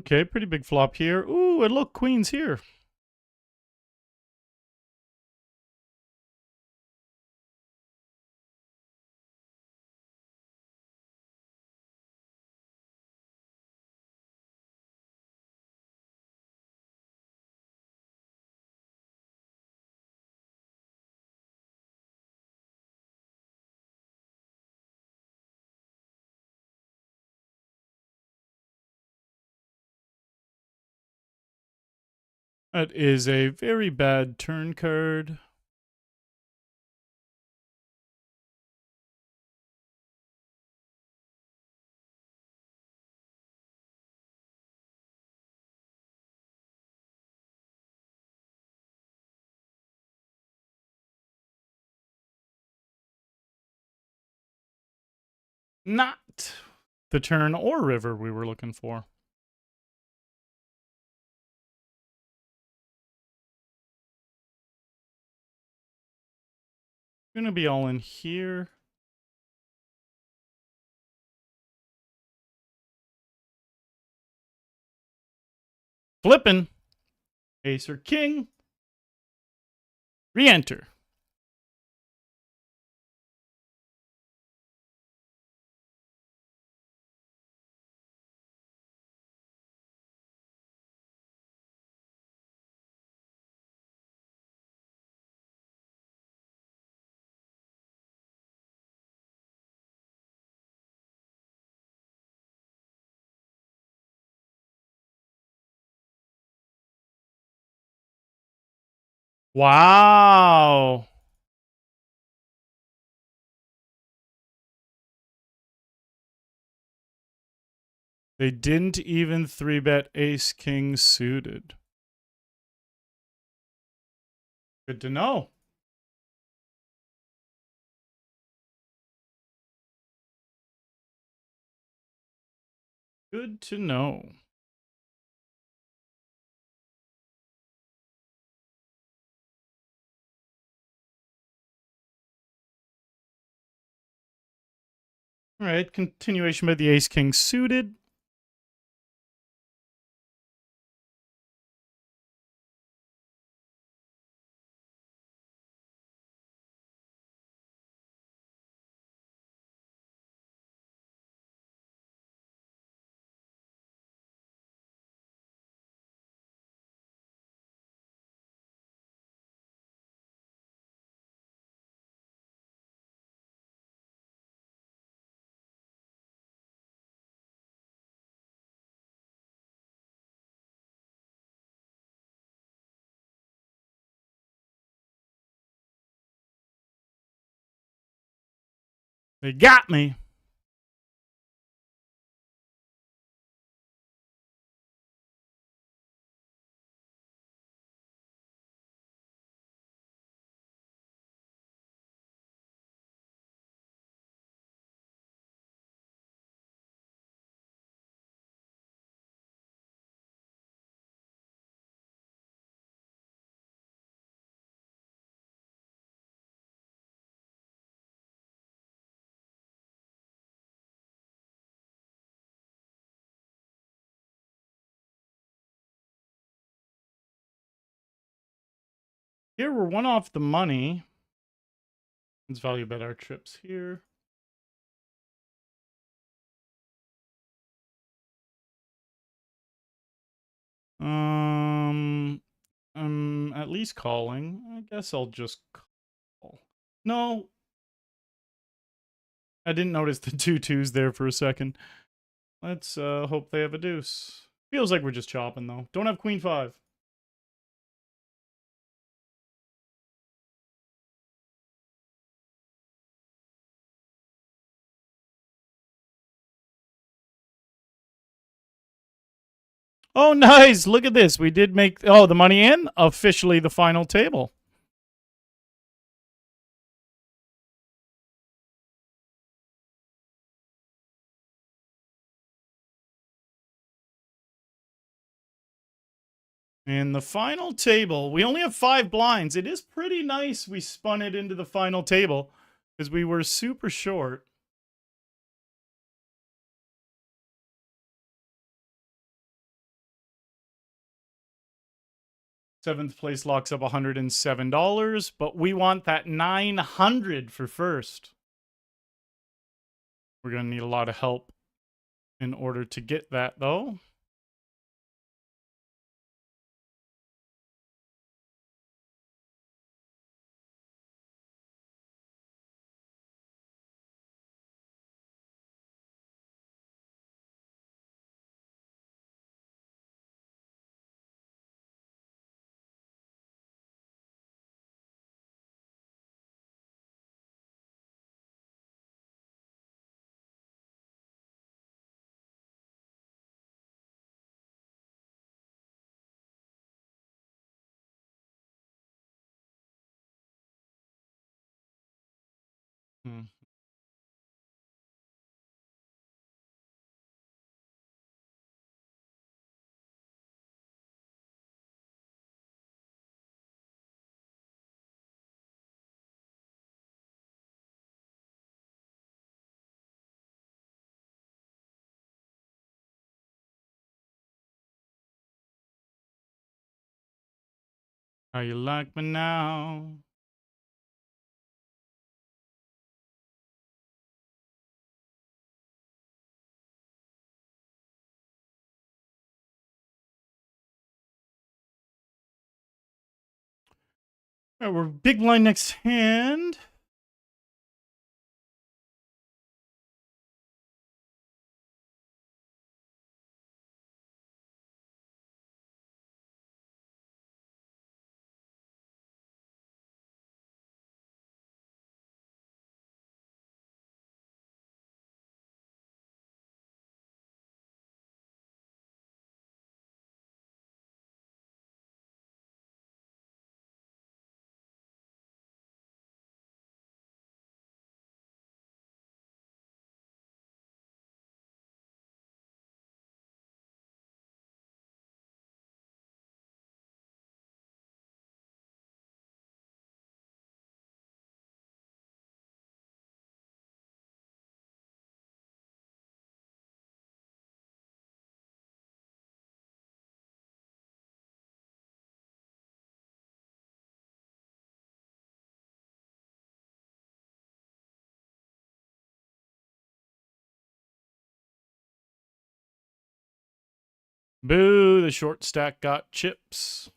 Okay, pretty big flop here. Ooh, and look, queens here. That is a very bad turn card. Not the turn or river we were looking for. Gonna be all in here. Flipping. Ace or king. Re-enter. Wow. They didn't even 3-bet ace king suited. Good to know. Good to know. All right, continuation by the ace king suited. They got me. Here we're one off the money. Let's value bet our trips here. I'm at least calling. I guess I'll just call. No. I didn't notice the 2-2s there for a second. Let's hope they have a deuce. Feels like we're just chopping, though. Don't have queen 5. Oh, nice. Look at this. We did make... Oh, the money in? Officially the final table. And the final table, we only have 5 blinds. It is pretty nice we spun it into the final table because we were super short. Seventh place locks up $107, but we want that $900 for first. We're going to need a lot of help in order to get that, though. Hmm. How you like me now? All right, we're big blind next hand. Boo, the short stack got chips.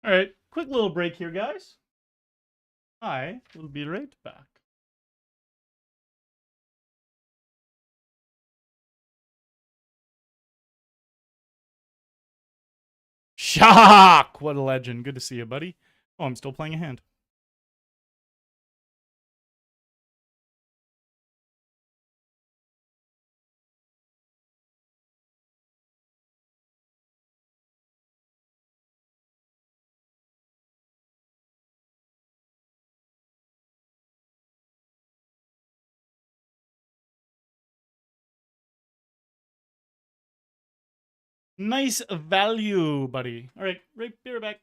All right, quick little break here, guys. I will be right back. Shock! What a legend. Good to see you, buddy. Oh, I'm still playing a hand. Nice value, buddy. All right, be right back.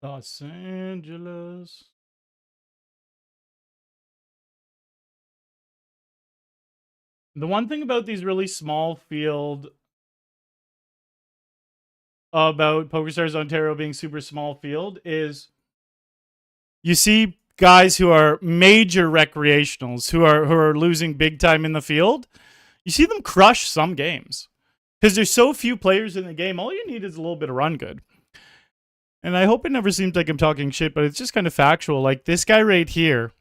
Los Angeles. The one thing about these really small field, about PokerStars Ontario being super small field, is you see guys who are major recreationals who are losing big time in the field. You see them crush some games. Because there's so few players in the game, all you need is a little bit of run good. And I hope it never seems like I'm talking shit, but it's just kind of factual. Like this guy right here,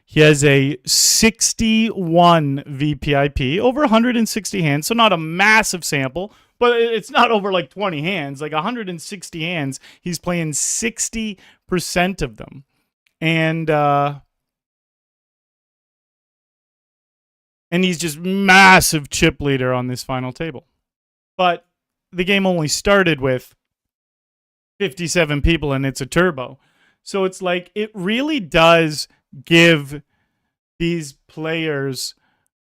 he has a 61 VPIP, over 160 hands, so not a massive sample, but it's not over like 20 hands, like 160 hands. He's playing 60% of them. And he's just massive chip leader on this final table. But the game only started with 57 people and it's a turbo. So it's like it really does give these players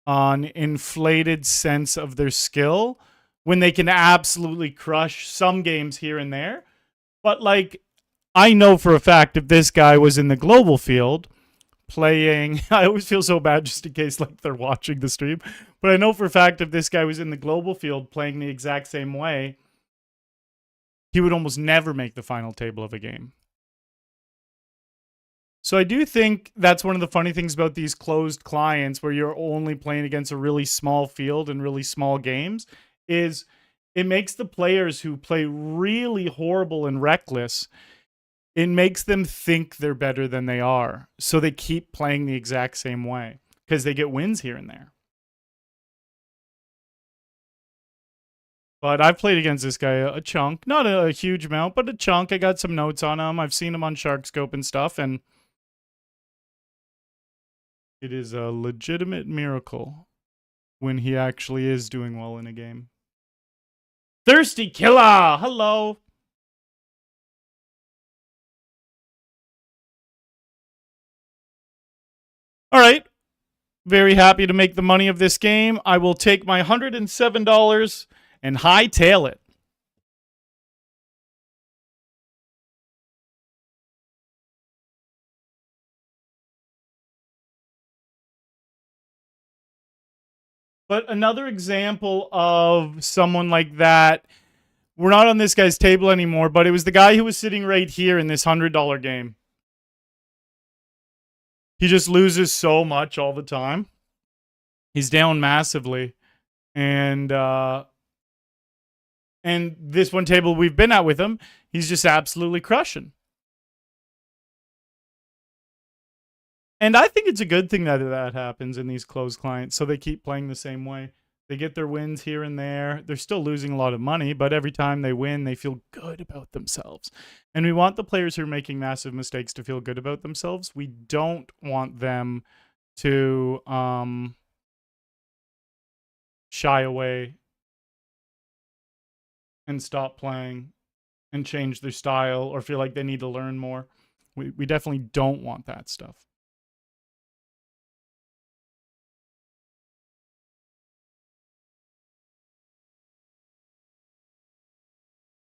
an inflated sense of their skill when they can absolutely crush some games here and there. But like, I know for a fact if this guy was in the global field playing, I always feel so bad just in case like they're watching the stream, but I know for a fact if this guy was in the global field playing the exact same way, he would almost never make the final table of a game. So I do think that's one of the funny things about these closed clients where you're only playing against a really small field and really small games is it makes the players who play really horrible and reckless, it makes them think they're better than they are. So they keep playing the exact same way because they get wins here and there. But I've played against this guy a chunk. Not a huge amount, but a chunk. I got some notes on him. I've seen him on Sharkscope and stuff, and it is a legitimate miracle when he actually is doing well in a game. Thirsty Killer! Hello! All right. Very happy to make the money of this game. I will take my $107 and hightail it. But another example of someone like that, we're not on this guy's table anymore, but it was the guy who was sitting right here in this $100 game. He just loses so much all the time. He's down massively. And this one table we've been at with him, he's just absolutely crushing. And I think it's a good thing that that happens in these closed clients, so they keep playing the same way. They get their wins here and there. They're still losing a lot of money, but every time they win, they feel good about themselves. And we want the players who are making massive mistakes to feel good about themselves. We don't want them to shy away and stop playing and change their style or feel like they need to learn more. We definitely don't want that stuff.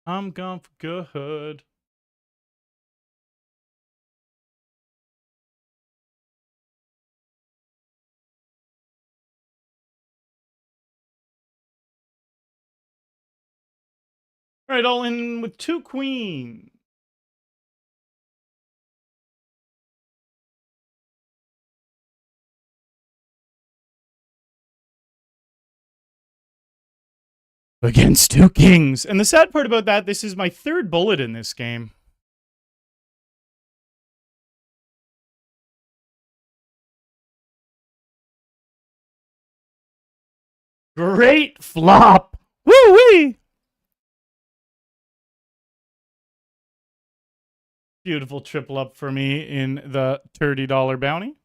I'm gone for good. All right, all in with 2 queens. Against 2 kings. And the sad part about that, this is my 3rd bullet in this game. Great flop. Woo-wee. Beautiful triple up for me in the $30 bounty.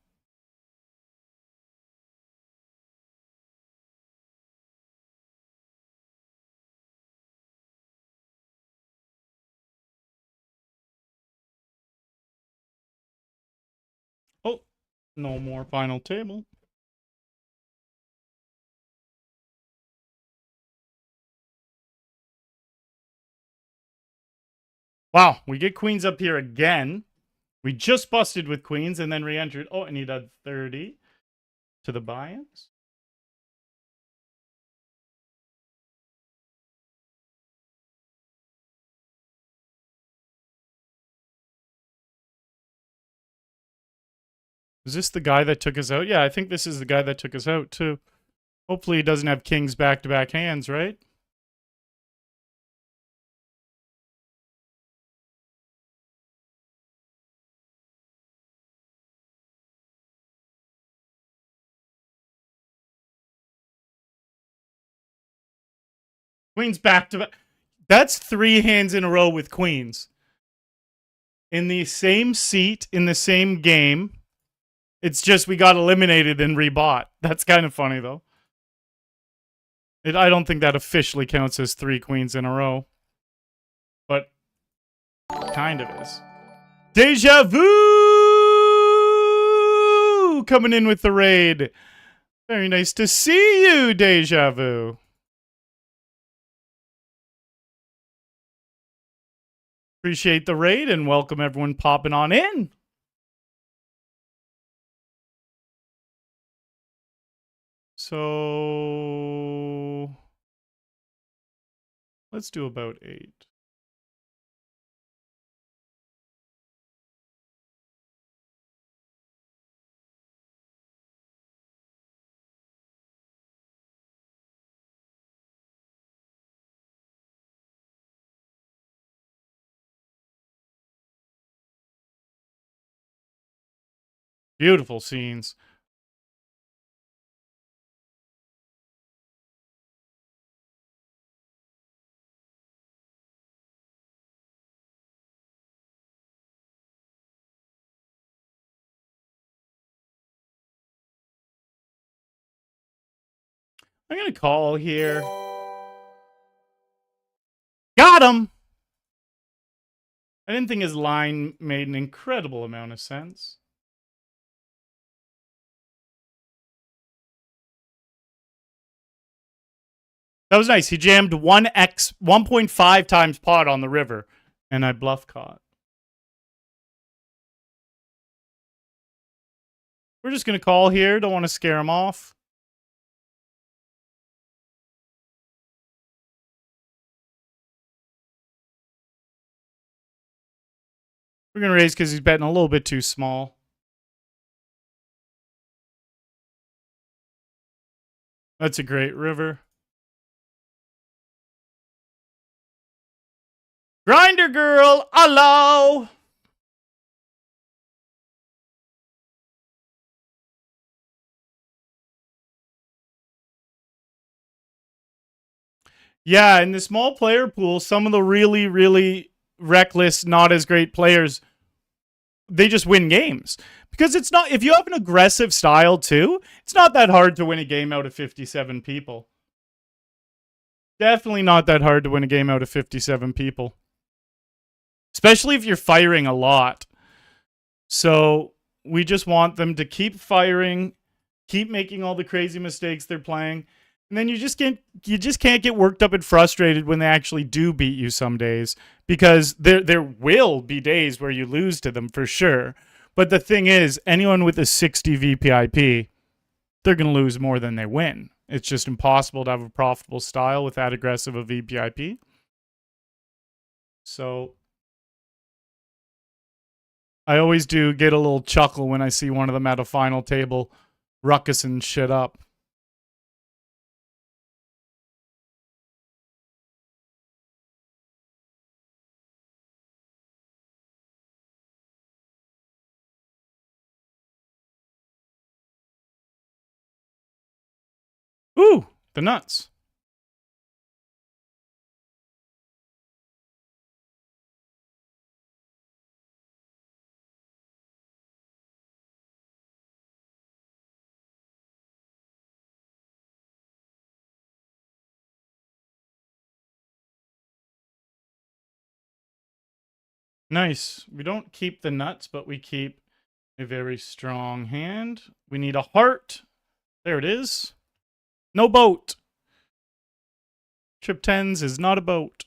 Oh, no more final table. Wow, we get queens up here again. We just busted with queens and then re-entered. Oh, and he did 30 to the buy-ins. Is this the guy that took us out? Yeah, I think this is the guy that took us out, too. Hopefully he doesn't have kings back-to-back hands, right? Queens back-to-back. That's 3 hands in a row with queens. In the same seat, in the same game. It's just we got eliminated and rebought. That's kind of funny, though. I don't think that officially counts as 3 queens in a row. But kind of is. Deja Vu! Coming in with the raid. Very nice to see you, Deja Vu. Appreciate the raid and welcome everyone popping on in. So let's do about 8. Beautiful scenes. I'm going to call here. Got him! I didn't think his line made an incredible amount of sense. That was nice. He jammed 1.5 times pot on the river, and I bluff caught. We're just going to call here. Don't want to scare him off. We're going to raise because he's betting a little bit too small. That's a great river. Grinder girl, hello! Yeah, in the small player pool, some of the really, really reckless, not as great players, they just win games. Because it's not, if you have an aggressive style too, it's not that hard to win a game out of 57 people. Definitely not that hard to win a game out of 57 people. Especially if you're firing a lot. So we just want them to keep firing, keep making all the crazy mistakes they're playing. And then you just can't get worked up and frustrated when they actually do beat you some days, because there will be days where you lose to them for sure. But the thing is, anyone with a 60 VPIP, they're going to lose more than they win. It's just impossible to have a profitable style with that aggressive a VPIP. So I always do get a little chuckle when I see one of them at a final table ruckusing shit up. Ooh, the nuts. Nice. We don't keep the nuts, but we keep a very strong hand. We need a heart. There it is. No boat. Trip 10s is not a boat.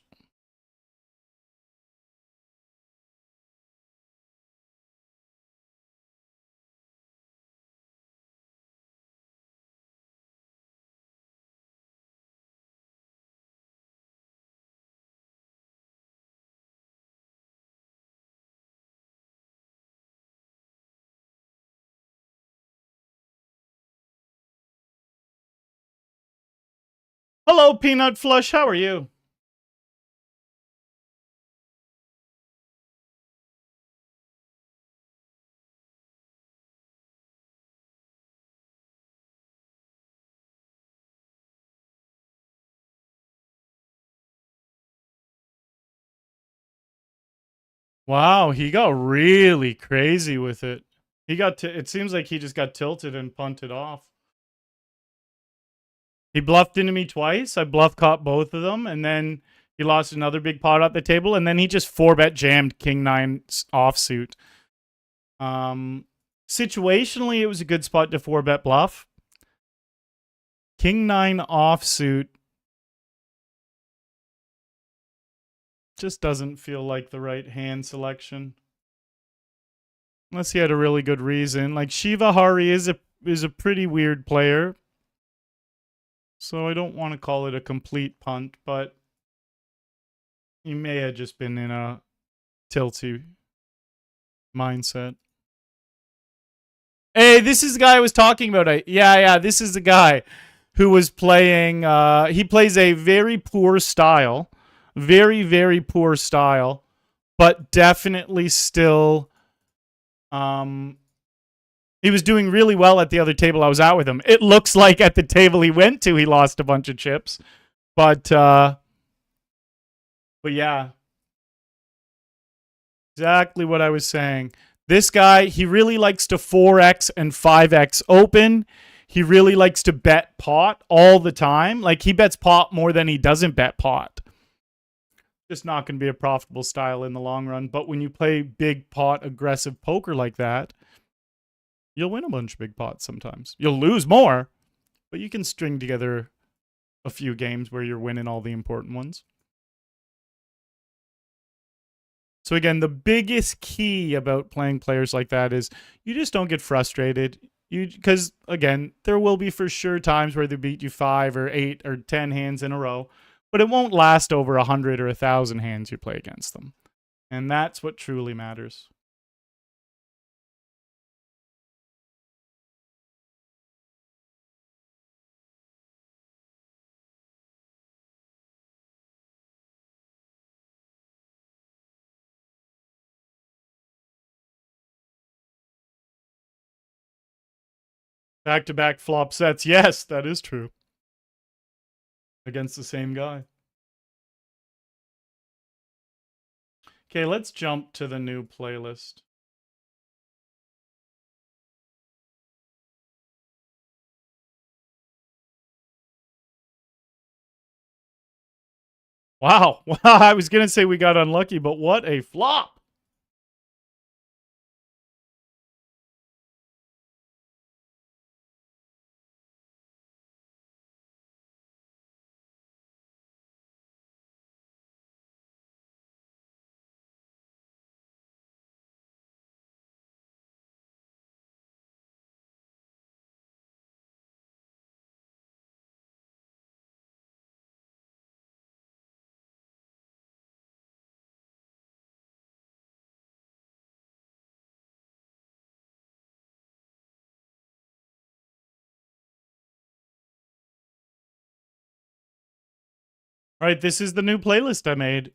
Hello, Peanut Flush. How are you? Wow, he got really crazy with it. He got it seems like he just got tilted and punted off. He bluffed into me twice. I bluff caught both of them, and then he lost another big pot at the table, and then he just 4-bet jammed King 9 offsuit. Situationally, it was a good spot to 4-bet bluff. King 9 offsuit just doesn't feel like the right hand selection. Unless he had a really good reason. Like, Shiva Hari is a pretty weird player. So I don't want to call it a complete punt, but he may have just been in a tilty mindset. Hey, this is the guy I was talking about. Yeah, this is the guy who was playing. He plays a very poor style. Very, very poor style. But definitely still... he was doing really well at the other table I was out with him. It looks like at the table he went to, he lost a bunch of chips. But yeah. Exactly what I was saying. This guy, he really likes to 4x and 5x open. He really likes to bet pot all the time. Like, he bets pot more than he doesn't bet pot. Just not going to be a profitable style in the long run. But when you play big pot aggressive poker like that, you'll win a bunch of big pots sometimes. You'll lose more, but you can string together a few games where you're winning all the important ones. So again, the biggest key about playing players like that is you just don't get frustrated. Because again, there will be for sure times where they beat you 5 or 8 or 10 hands in a row, but it won't last over 100 or 1,000 hands you play against them. And that's what truly matters. Back-to-back flop sets. Yes, that is true. Against the same guy. Okay, let's jump to the new playlist. Wow. Wow, I was going to say we got unlucky, but what a flop. All right, this is the new playlist I made.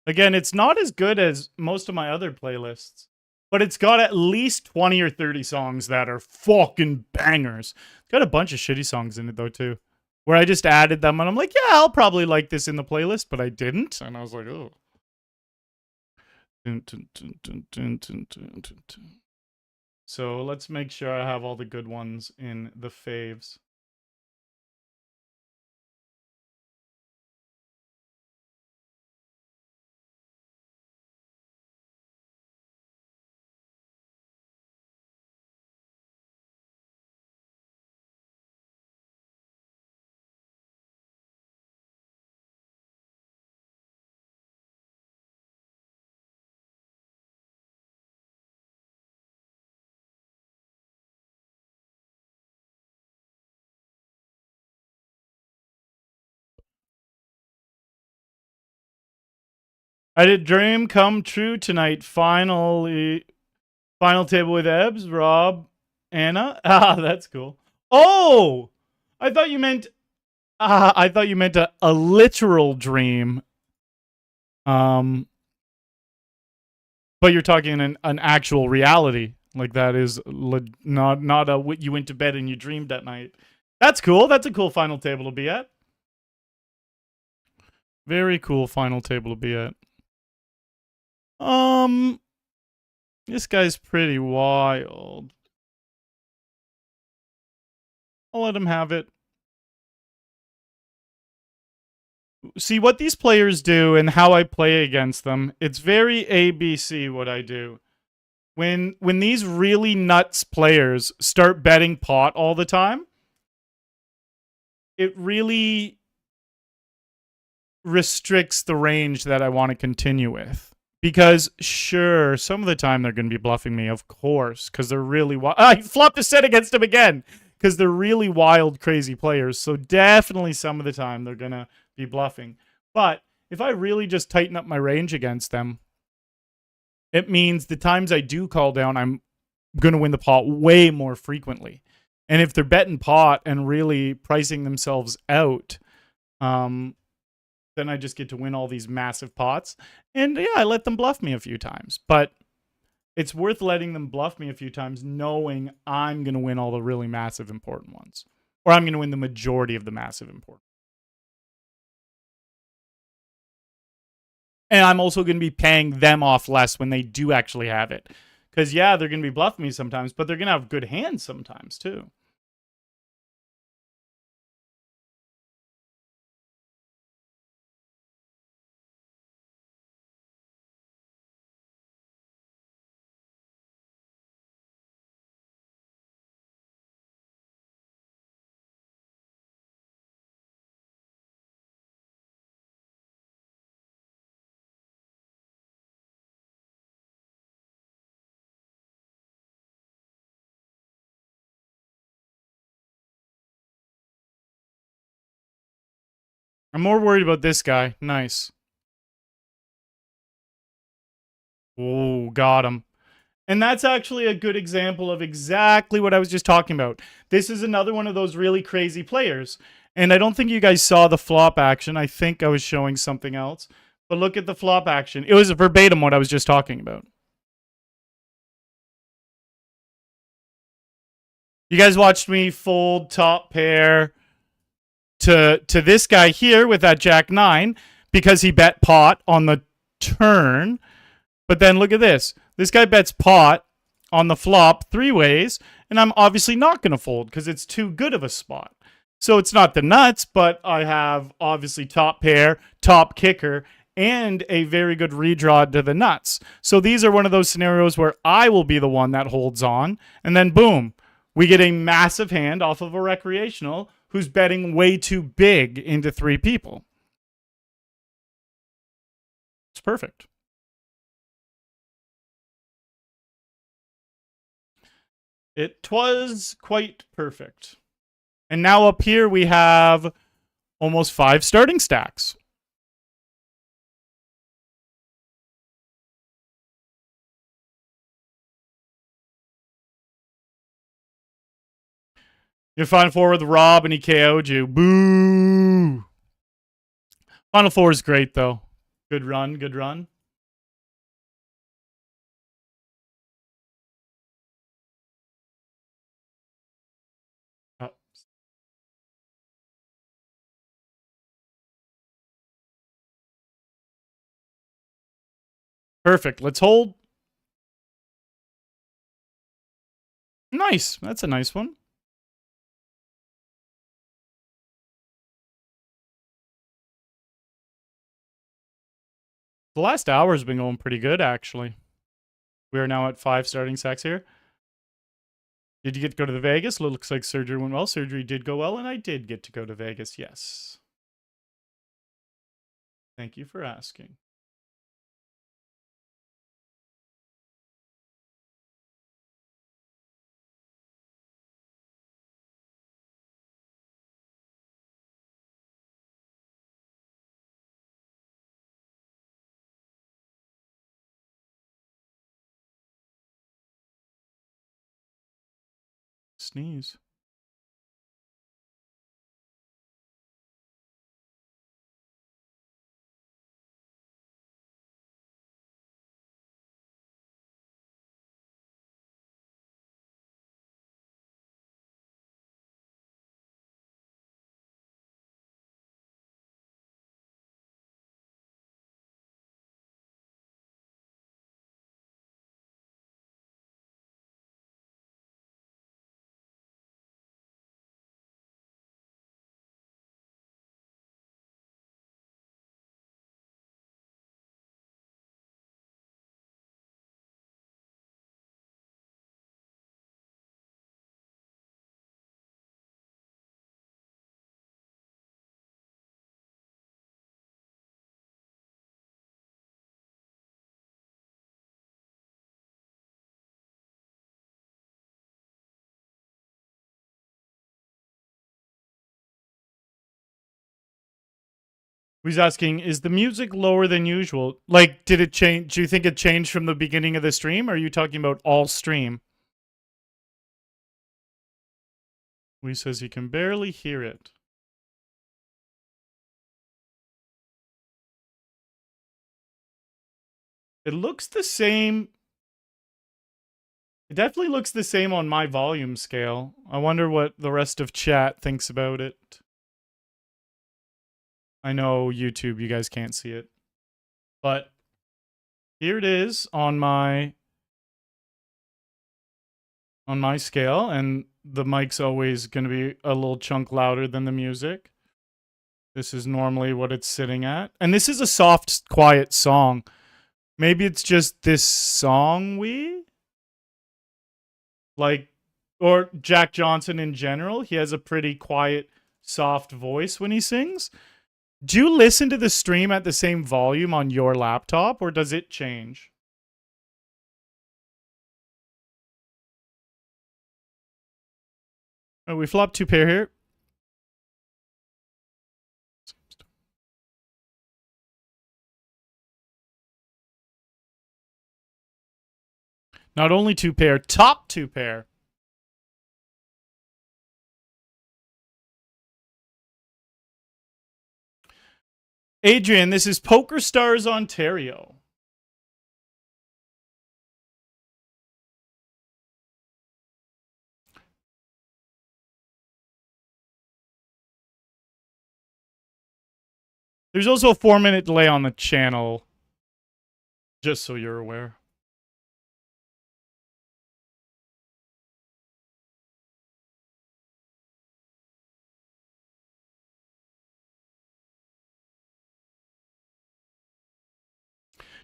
Again, it's not as good as most of my other playlists, but it's got at least 20 or 30 songs that are fucking bangers. It's got a bunch of shitty songs in it, though, too, where I just added them, and I'm like, yeah, I'll probably like this in the playlist, but I didn't, and I was like, oh. So let's make sure I have all the good ones in the faves. I did dream come true tonight. Finally, final table with Ebbs, Rob, Anna. Ah, that's cool. Oh, I thought you meant I thought you meant a literal dream. But you're talking an actual reality. Like that is not a you went to bed and you dreamed that night. That's cool. That's a cool final table to be at. Very cool final table to be at. This guy's pretty wild. I'll let him have it. See what these players do and how I play against them. It's very ABC what I do. When these really nuts players start betting pot all the time, it really restricts the range that I want to continue with. Because sure, some of the time they're going to be bluffing me, of course, because they're really wild. I flopped a set against them again because they're really wild, crazy players. So definitely some of the time they're going to be bluffing. But if I really just tighten up my range against them, it means the times I do call down, I'm going to win the pot way more frequently. And if they're betting pot and really pricing themselves out, then I just get to win all these massive pots. And yeah, I let them bluff me a few times. But it's worth letting them bluff me a few times knowing I'm going to win all the really massive important ones. Or I'm going to win the majority of the massive important. And I'm also going to be paying them off less when they do actually have it. Because, yeah, they're going to be bluffing me sometimes, but they're going to have good hands sometimes, too. I'm more worried about this guy. Nice. Oh, got him. And that's actually a good example of exactly what I was just talking about. This is another one of those really crazy players. And I don't think you guys saw the flop action. I think I was showing something else. But look at the flop action. It was verbatim what I was just talking about. You guys watched me fold top pair to this guy here with that Jack 9 because he bet pot on the turn. But then look at this. This guy bets pot on the flop 3 ways, and I'm obviously not going to fold because it's too good of a spot. So it's not the nuts, but I have obviously top pair, top kicker, and a very good redraw to the nuts. So these are one of those scenarios where I will be the one that holds on, and then boom, we get a massive hand off of a recreational who's betting way too big into 3 people. It's perfect. It was quite perfect. And now up here we have almost 5 starting stacks. Your Final Four with Rob and he KO'd you. Boo! Final Four is great, though. Good run, good run. Oh. Perfect. Let's hold. Nice. That's a nice one. The last hour has been going pretty good, actually. We are now at 5 starting stacks here. Did you get to go to the Vegas? Looks like surgery went well. Surgery did go well, and I did get to go to Vegas, yes. Thank you for asking. Sneeze. Who's asking, is the music lower than usual? Like, did it change? Do you think it changed from the beginning of the stream? Or are you talking about all stream? Wee says he can barely hear it. It looks the same. It definitely looks the same on my volume scale. I wonder what the rest of chat thinks about it. I know YouTube, you guys can't see it. But here it is on my scale, and the mic's always going to be a little chunk louder than the music. This is normally what it's sitting at. And this is a soft, quiet song. Maybe it's just this song like, or Jack Johnson in general. He has a pretty quiet, soft voice when he sings. Do you listen to the stream at the same volume on your laptop, or does it change? Oh, we flop 2 pair here. Not only 2 pair, top 2 pair. Adrian, this is PokerStars Ontario. There's also a 4-minute delay on the channel, just so you're aware.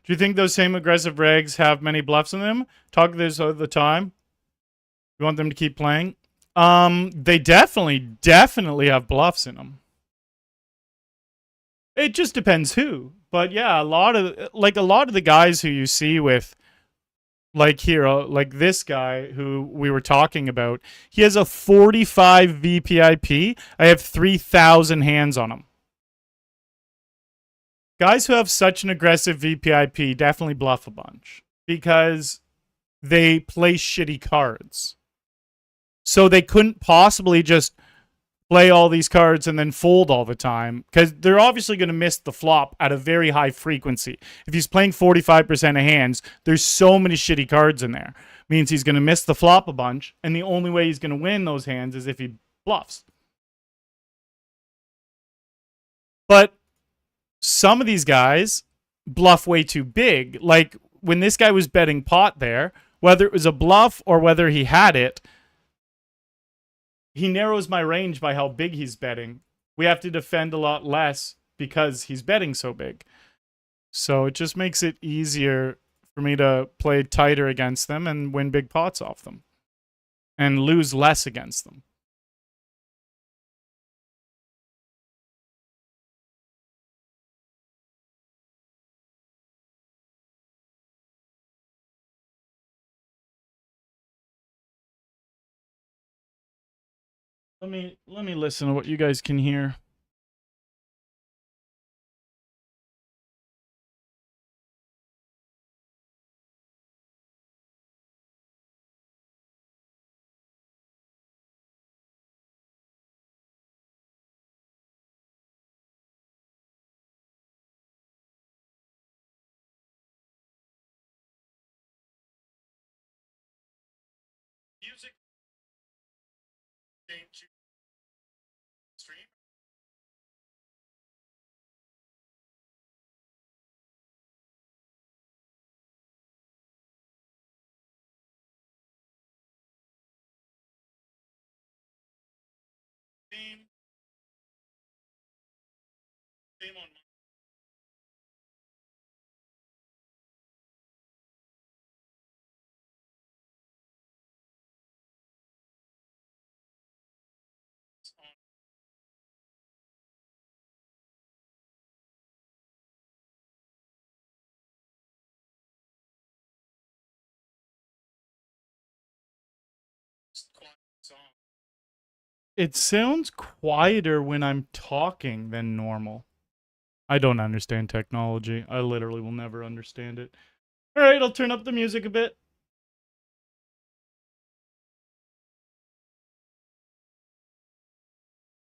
Do you think those same aggressive regs have many bluffs in them? Talk this all the time. You want them to keep playing? They definitely have bluffs in them. It just depends who. But yeah, a lot of the guys who you see with, like here, like this guy who we were talking about, he has a 45 VPIP. I have 3,000 hands on him. Guys who have such an aggressive VPIP definitely bluff a bunch because they play shitty cards. So they couldn't possibly just play all these cards and then fold all the time because they're obviously going to miss the flop at a very high frequency. If he's playing 45% of hands, there's so many shitty cards in there. Means he's going to miss the flop a bunch, and the only way he's going to win those hands is if he bluffs. But some of these guys bluff way too big. Like when this guy was betting pot there, whether it was a bluff or whether he had it, he narrows my range by how big he's betting. We have to defend a lot less because he's betting so big. So it just makes it easier for me to play tighter against them and win big pots off them. And lose less against them. Let me listen to what you guys can hear. Music stream. Same on It sounds quieter when I'm talking than normal. I don't understand technology. I literally will never understand it. All right, I'll turn up the music a bit.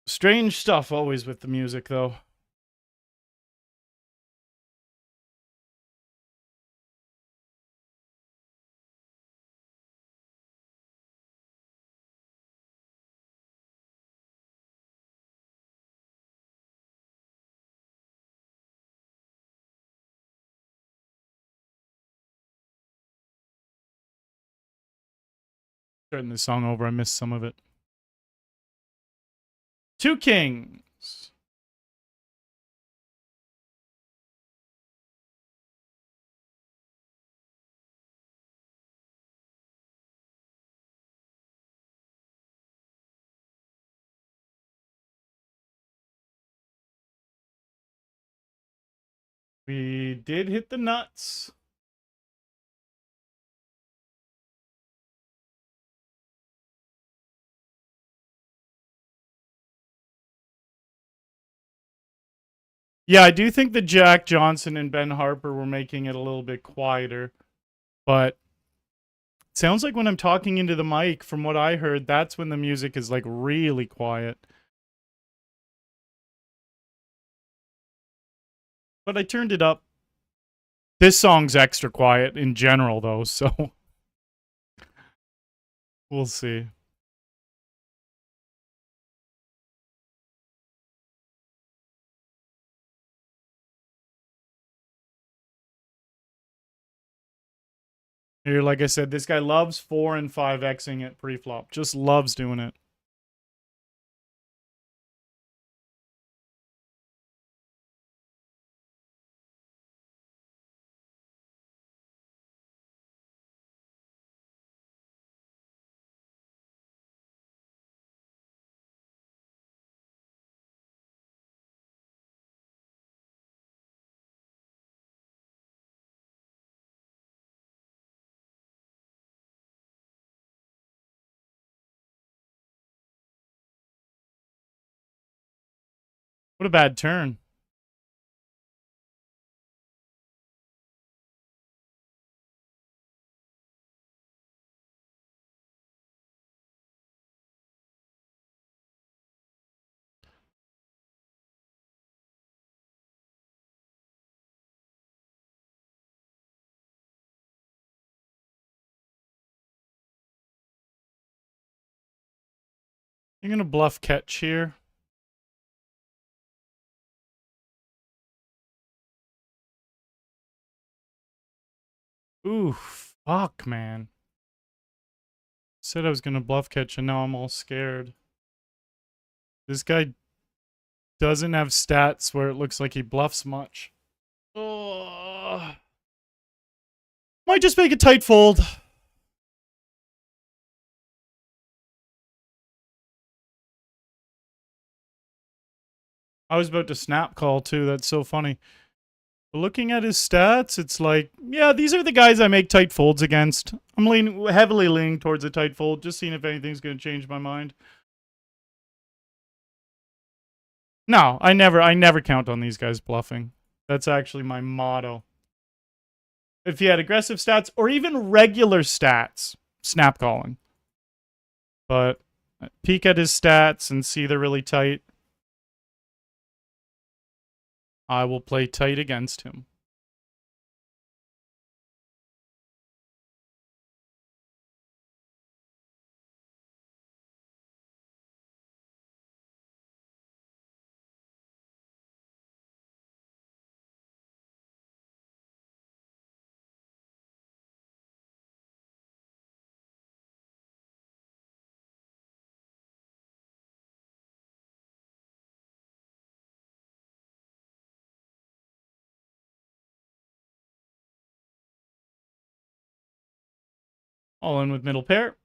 Strange stuff always with the music, though. Starting this song over, I missed some of it. Two kings. We did hit the nuts. Yeah, I do think that Jack Johnson and Ben Harper were making it a little bit quieter. But it sounds like when I'm talking into the mic, from what I heard, that's when the music is like really quiet. But I turned it up. This song's extra quiet in general, though, so we'll see. Here, like I said, this guy loves 4 and 5xing it pre-flop. Just loves doing it. What a bad turn. You're gonna bluff catch here. Ooh, fuck, man. Said I was gonna bluff catch and now I'm all scared. This guy doesn't have stats where it looks like he bluffs much. Oh. Might just make a tight fold. I was about to snap call too. That's so funny. But looking at his stats, it's like, yeah, these are the guys I make tight folds against. I'm heavily leaning towards a tight fold, just seeing if anything's going to change my mind. No, I never count on these guys bluffing. That's actually my motto. If he had aggressive stats or even regular stats, snap calling. But peek at his stats and see they're really tight. I will play tight against him. All in with middle pair.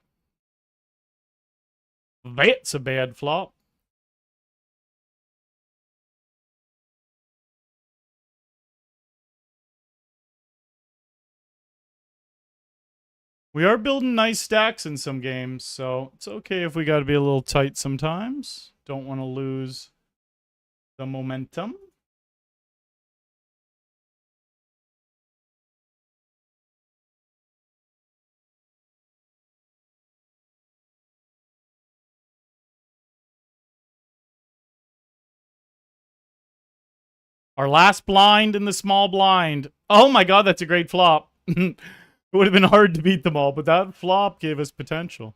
That's a bad flop. We are building nice stacks in some games, so it's okay if we got to be a little tight sometimes. Don't want to lose the momentum. Our last blind in the small blind. Oh my god, that's a great flop. It would have been hard to beat them all, but that flop gave us potential.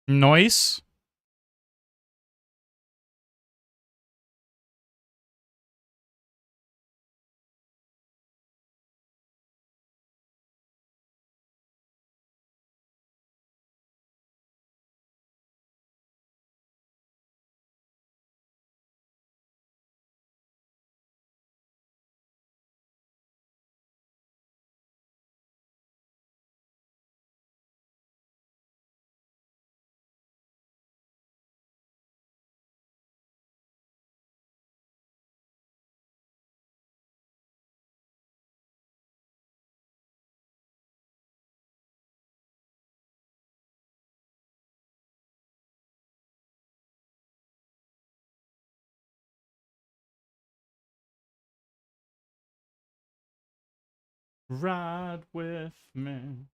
Nice. Ride with me.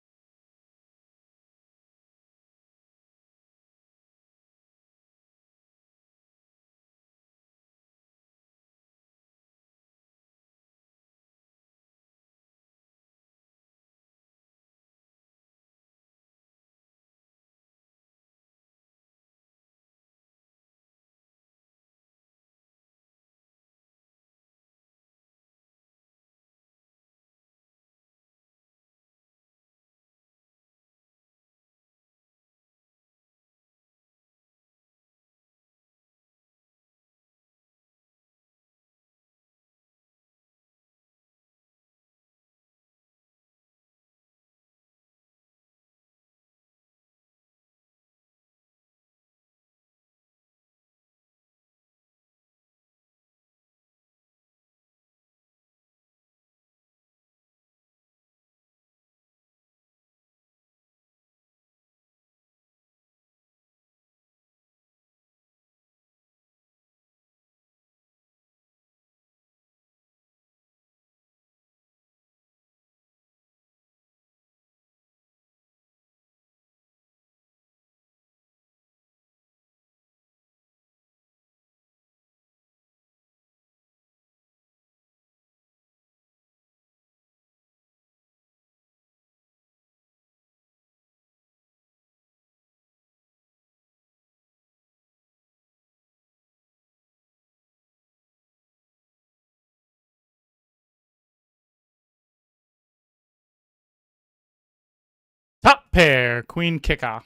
Top pair, queen kicker.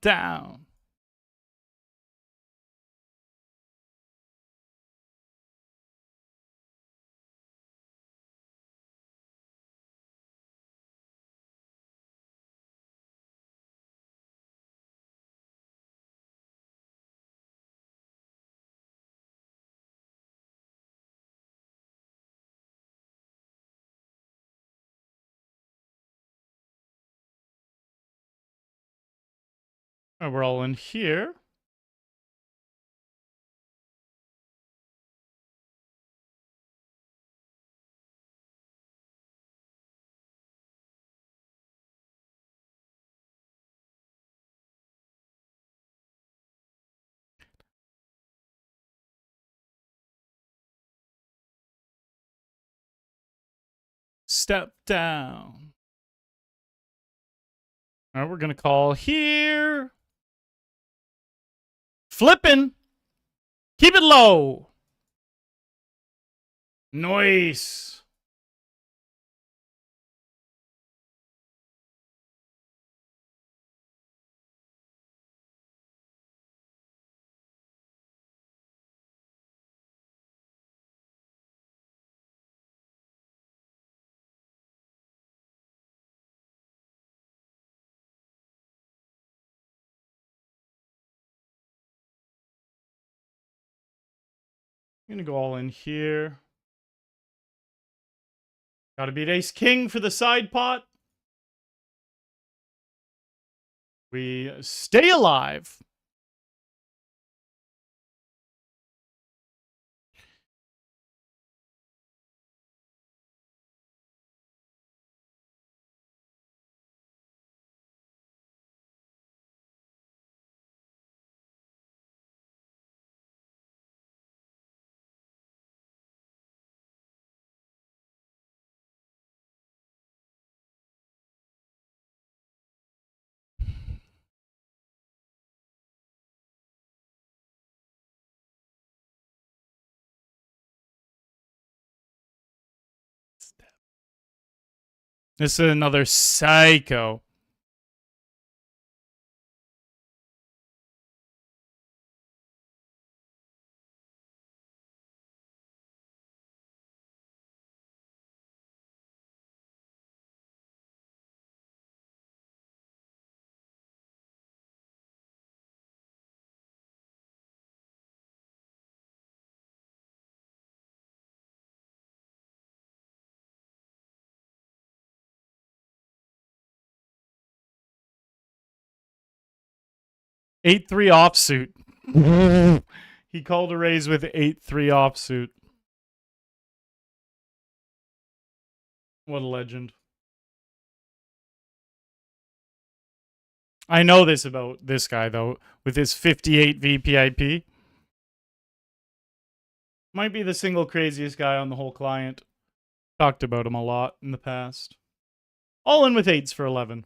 down. All right, we're all in here. Step down. All right, we're going to call here. Flipping. Keep it low. Nice. I'm going to go all in here. Got to beat ace king for the side pot. We stay alive. This is another psycho. Eight three offsuit. He called a raise with 8-3 offsuit. What a legend. I know this about this guy, though, with his 58 VPIP. Might be the single craziest guy on the whole client. Talked about him a lot in the past. All in with 8s for 11.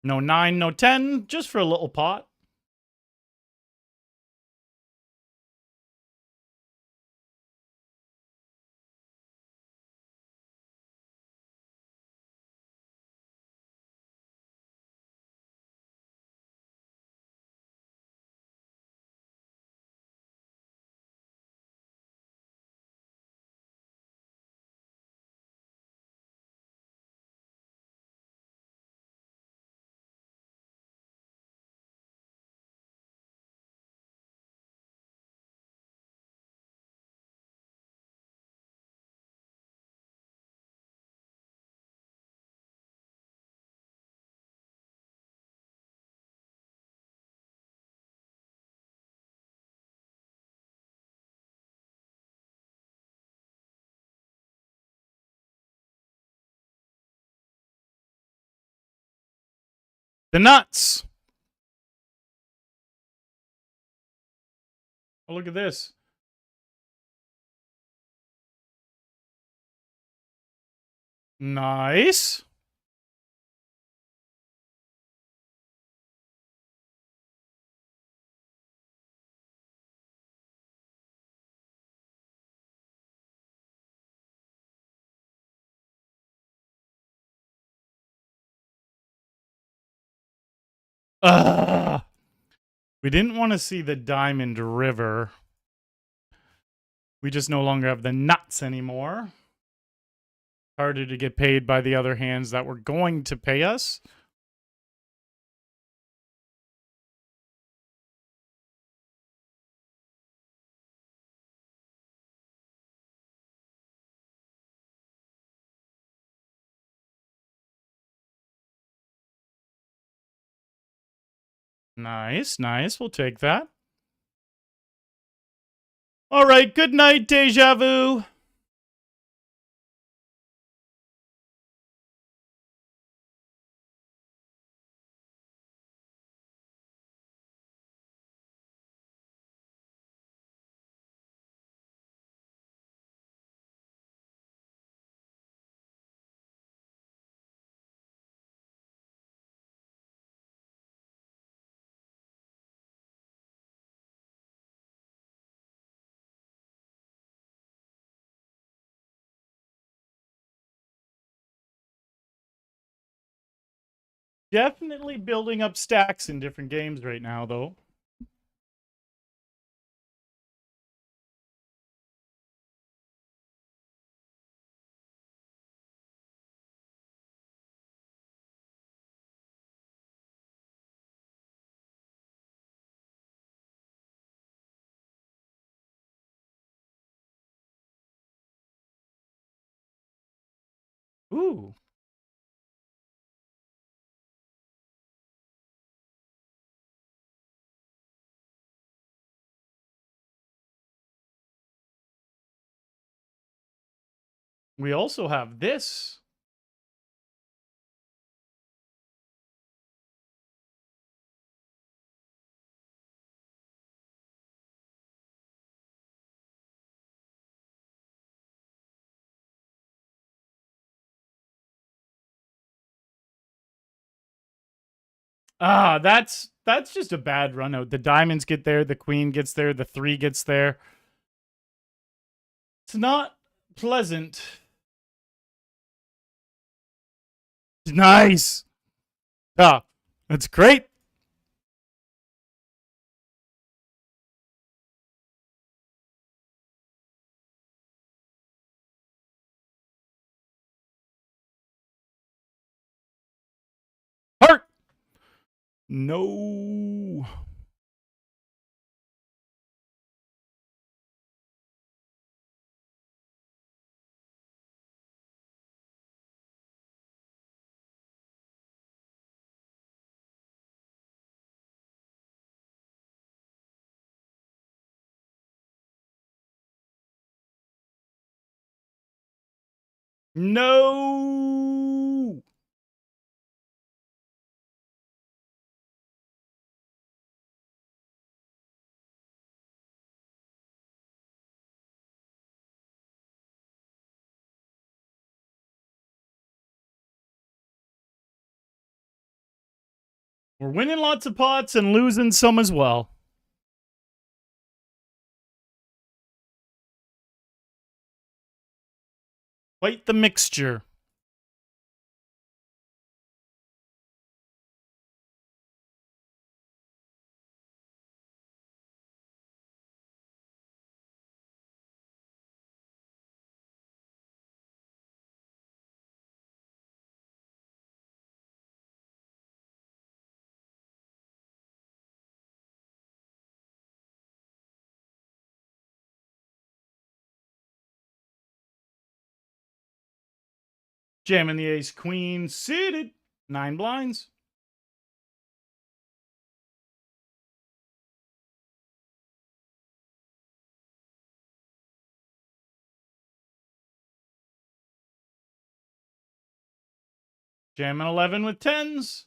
No 9, no 10, just for a little pot. The nuts. Oh, look at this. Nice. Ugh. We didn't want to see the Diamond River. We just no longer have the nuts anymore. Harder to get paid by the other hands that were going to pay us. Nice, nice. We'll take that. All right, good night, Deja Vu. Definitely building up stacks in different games right now, though. Ooh. We also have this. Ah, that's just a bad run out. The diamonds get there, the queen gets there, the 3 gets there. It's not pleasant. Nice. Ah, that's great. Heart. No. No. We're winning lots of pots and losing some as well. Quite the mixture. Jamming the ace queen suited. 9 blinds. Jamming 11 with 10s.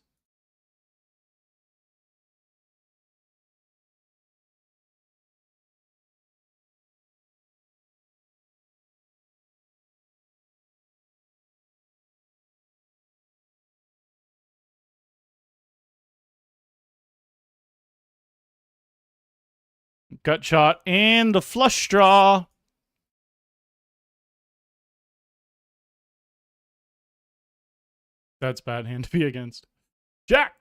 Gut shot and the flush draw. That's bad hand to be against. Jack.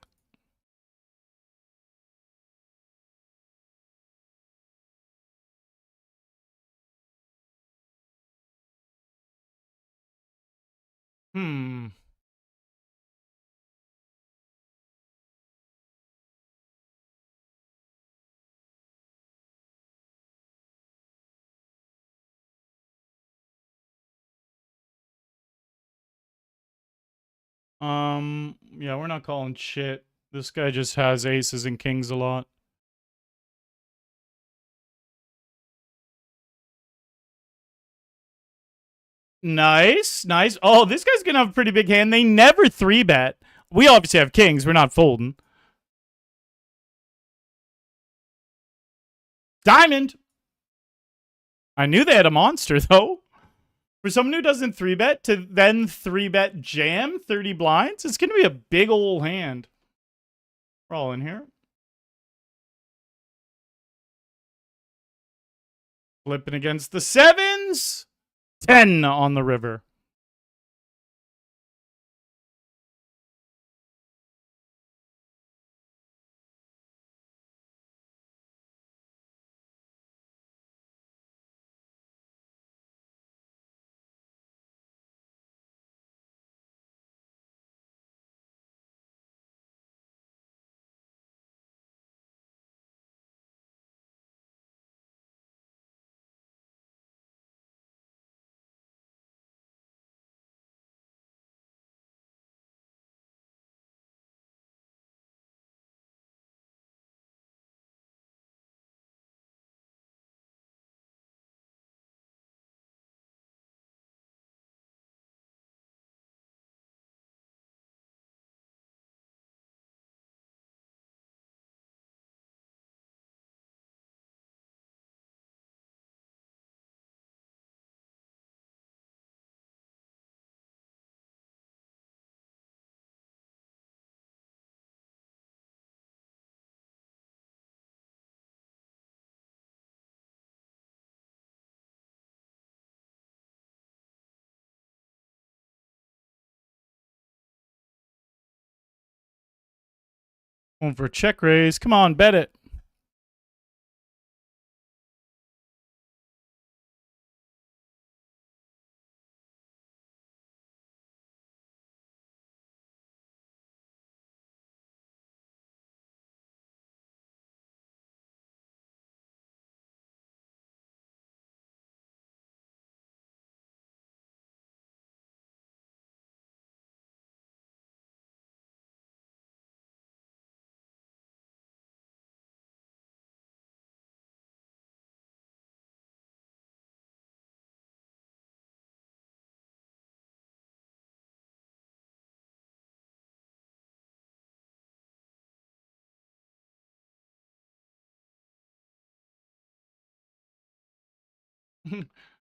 Hmm. Yeah, we're not calling shit. This guy just has aces and kings a lot. Nice, nice. Oh, this guy's gonna have a pretty big hand. They never 3-bet. We obviously have kings. We're not folding. Diamond. I knew they had a monster, though. For someone who doesn't 3-bet to then 3-bet jam 30 blinds, it's gonna be a big old hand. We're all in here. Flipping against the sevens. 10 on the river. Going for a check raise. Come on, bet it.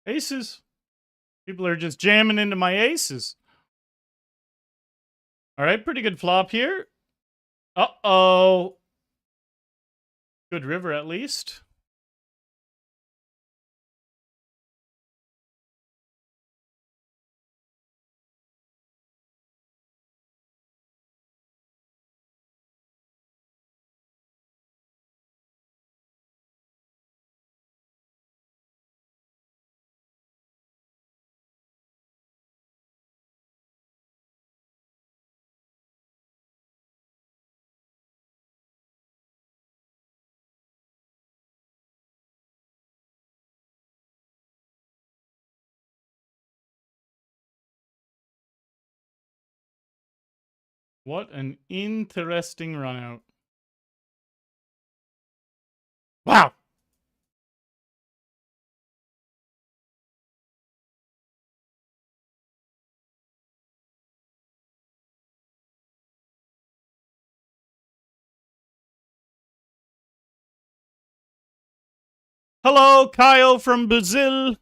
Aces. People are just jamming into my aces. All right, pretty good flop here. Uh-oh. Good river, at least. What an interesting run out. Wow. Hello, Kyle from Brazil.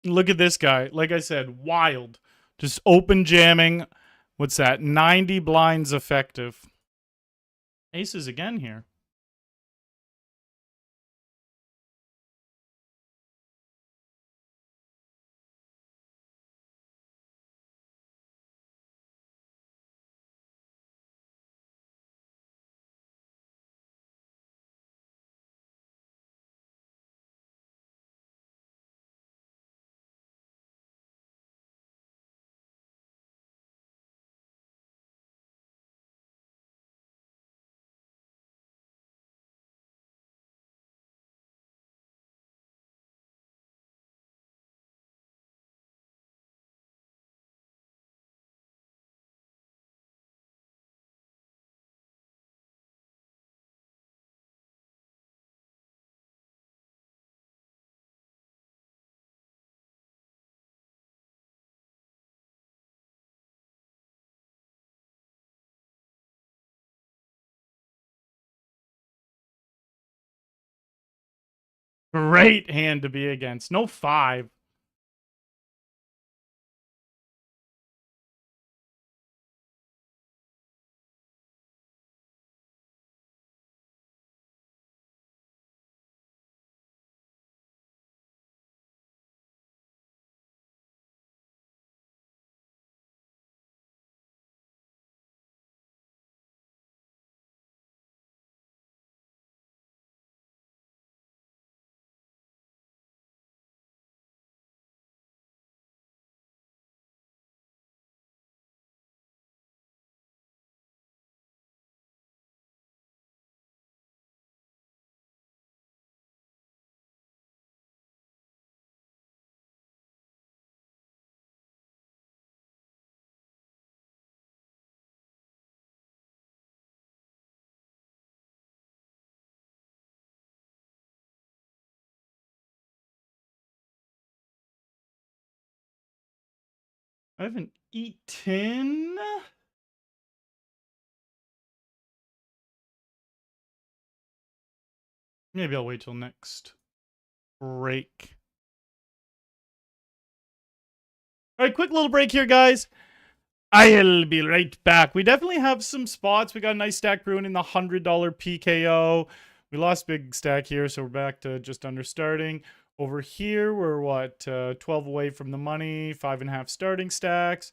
Look at this guy. Like I said, wild. Just open jamming. What's that? 90 blinds effective. Aces again here. Great hand to be against. No 5. I haven't eaten. Maybe I'll wait till next break. All right, quick little break here, guys. I'll be right back. We definitely have some spots. We got a nice stack brewing in the $100 PKO. We lost big stack here, so we're back to just under starting. Over here, we're what, 12 away from the money, 5.5 starting stacks.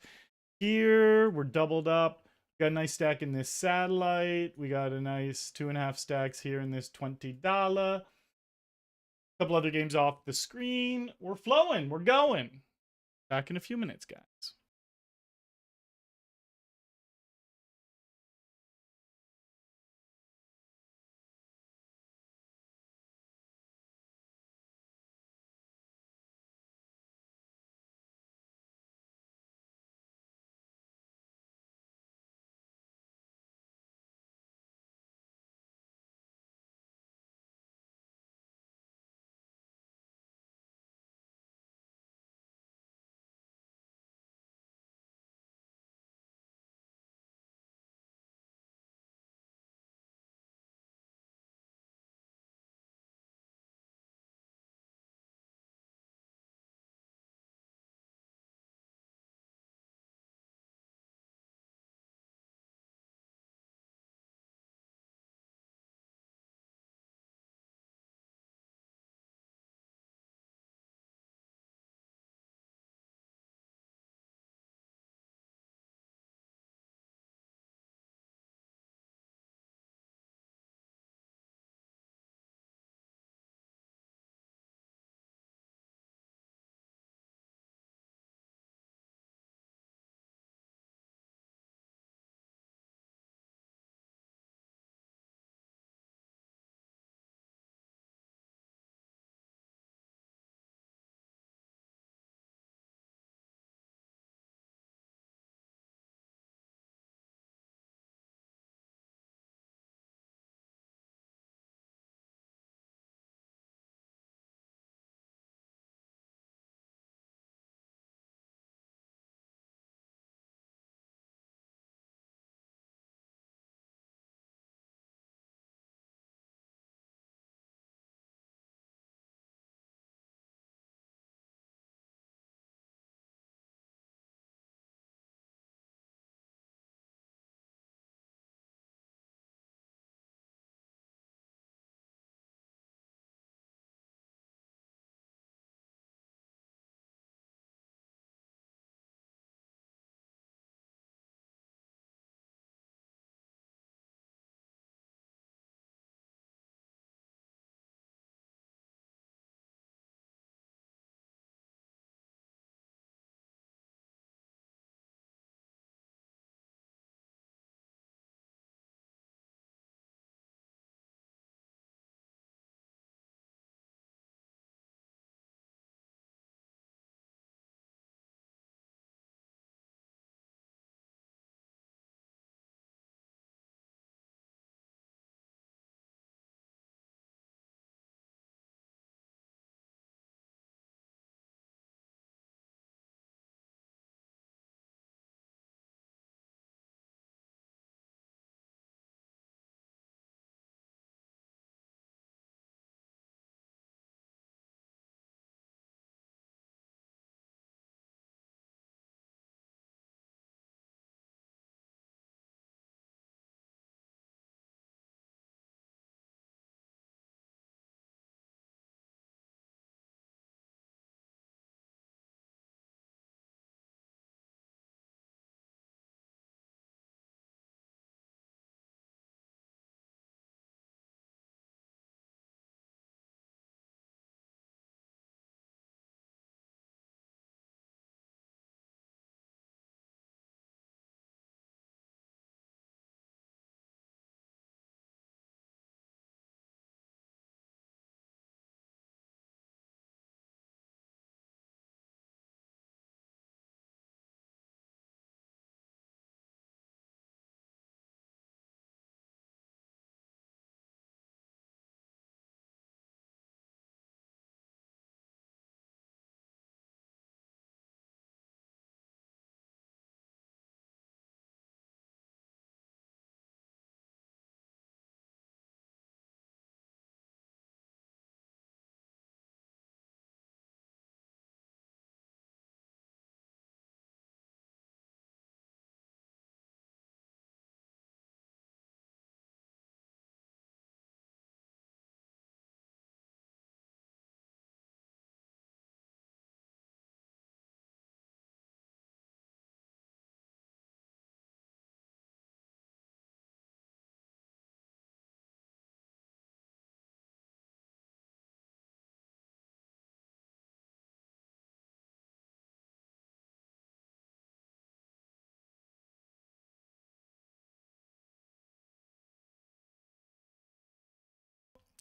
Here, we're doubled up. We got a nice stack in this satellite. We got a nice 2.5 stacks here in this $20. Couple other games off the screen. We're flowing. We're going. Back in a few minutes, guys.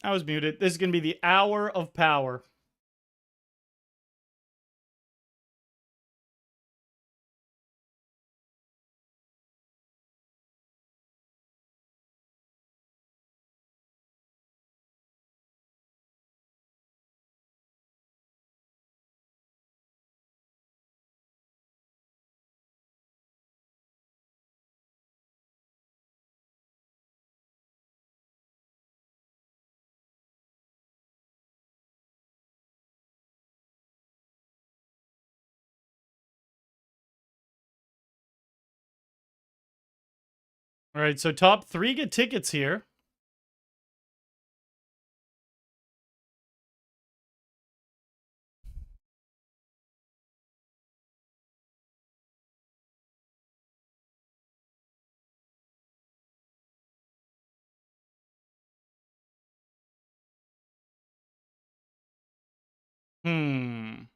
I was muted. This is going to be the hour of power. All right, so top 3 get tickets here. Hmm.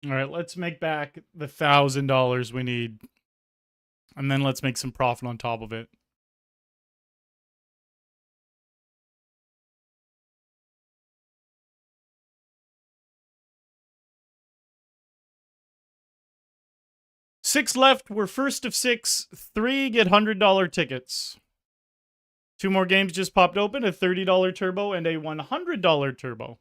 All right, let's make back the $1,000 we need. And then let's make some profit on top of it. Six left. We're first of 6. 3 get $100 tickets. 2 more games just popped open, a $30 turbo and a $100 turbo.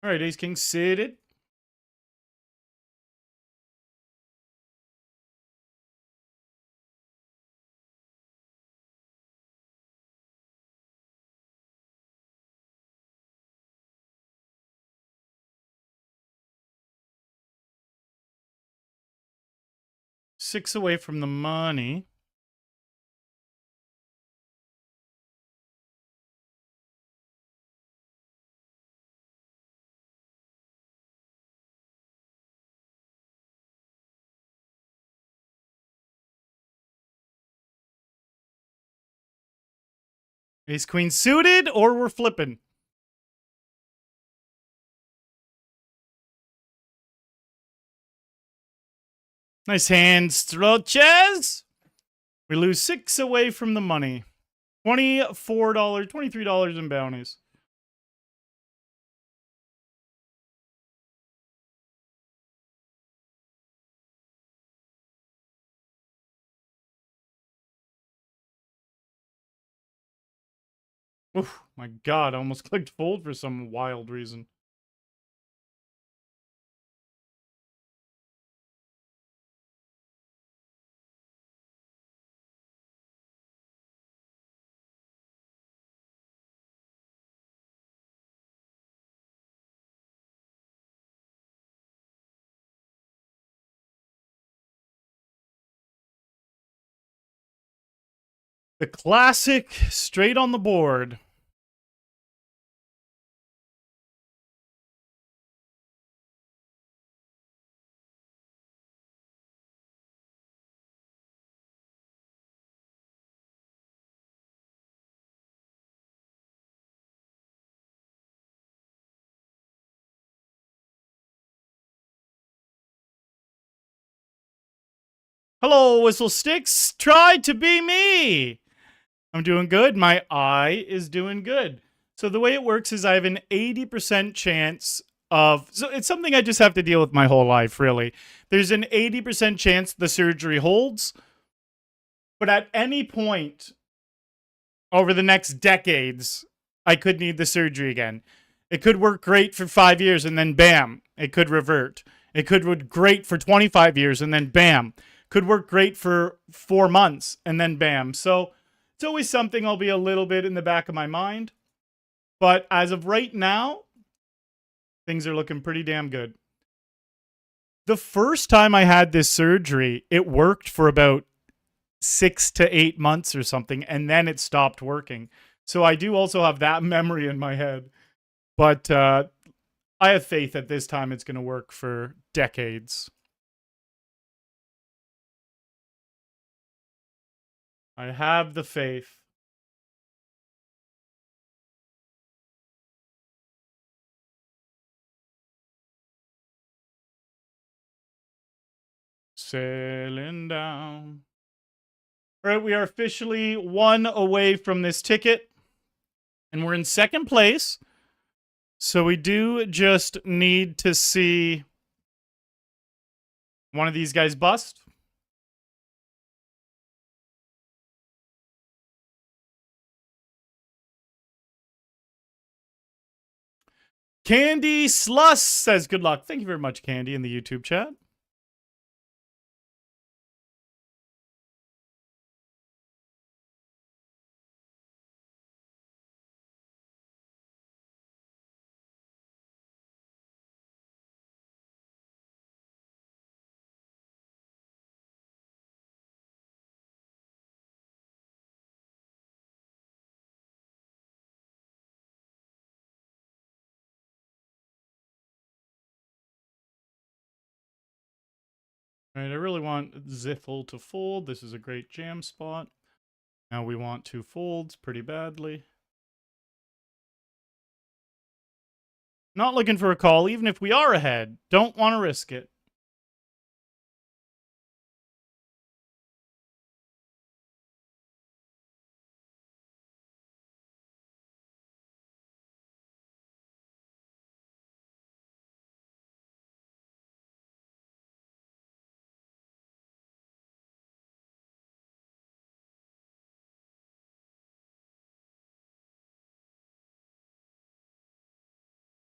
All right, ace king suited. Six away from the money. Ace queen suited, or we're flipping. Nice hands, Stroches. We lose 6 away from the money. $24, $23 in bounties. Oof, my God, I almost clicked fold for some wild reason. The classic straight on the board. Hello, Whistle Sticks. Try to be me. I'm doing good. My eye is doing good. So the way it works is I have an 80% chance of... So it's something I just have to deal with my whole life, really. There's an 80% chance the surgery holds. But at any point over the next decades, I could need the surgery again. It could work great for 5 years and then bam, it could revert. It could work great for 25 years and then bam. Could work great for 4 months and then bam. So it's always something I'll be a little bit in the back of my mind. But as of right now, things are looking pretty damn good. The first time I had this surgery, it worked for about 6 to 8 months or something, and then it stopped working. So I do also have that memory in my head. But I have faith that this time it's going to work for decades. I have the faith. Sailing down. All right, we are officially 1 away from this ticket. And we're in second place. So we do just need to see one of these guys bust. Candy Sluss says good luck. Thank you very much, Candy, in the YouTube chat. All right, I really want Ziffle to fold. This is a great jam spot. Now we want 2 folds pretty badly. Not looking for a call, even if we are ahead. Don't want to risk it.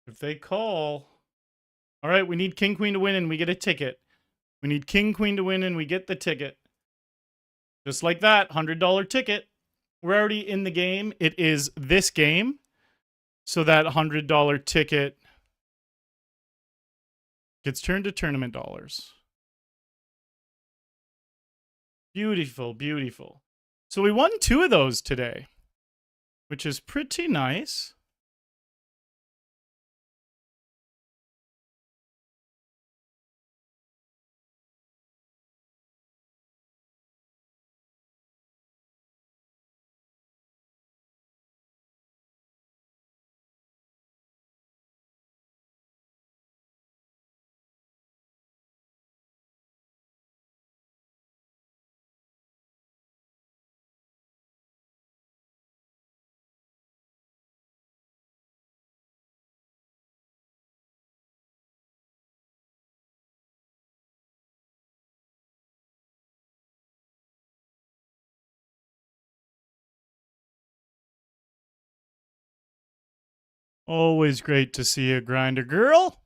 If they call... All right, we need King Queen to win and we get a ticket. We need King Queen to win and we get the ticket. Just like that, $100 ticket. We're already in the game. It is this game. So that $100 ticket gets turned to tournament dollars. Beautiful, beautiful. So we won 2 of those today, which is pretty nice. Always great to see you, Grinder Girl.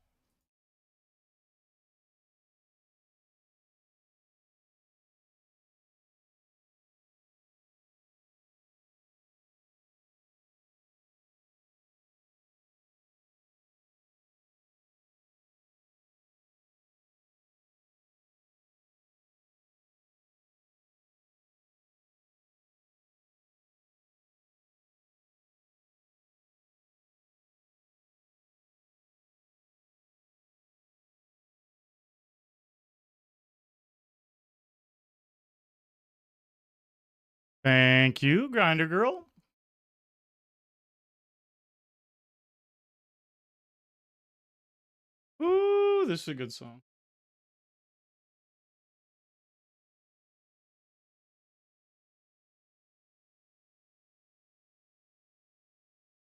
Thank you, Grinder Girl. Ooh, this is a good song.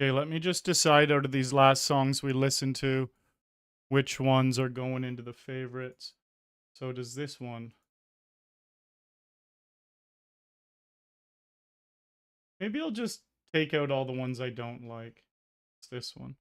Okay, let me just decide out of these last songs we listened to which ones are going into the favorites. So does this one. Maybe I'll just take out all the ones I don't like. It's this one.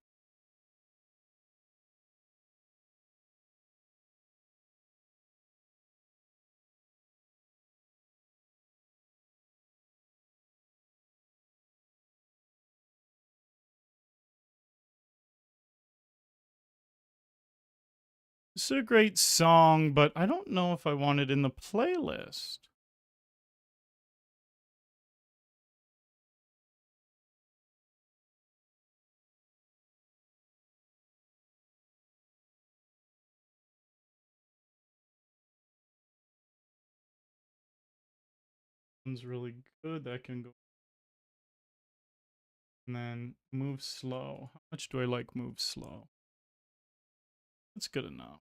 This is a great song, but I don't know if I want it in the playlist. One's really good. That can go. And then move slow. How much do I like move slow? That's good enough.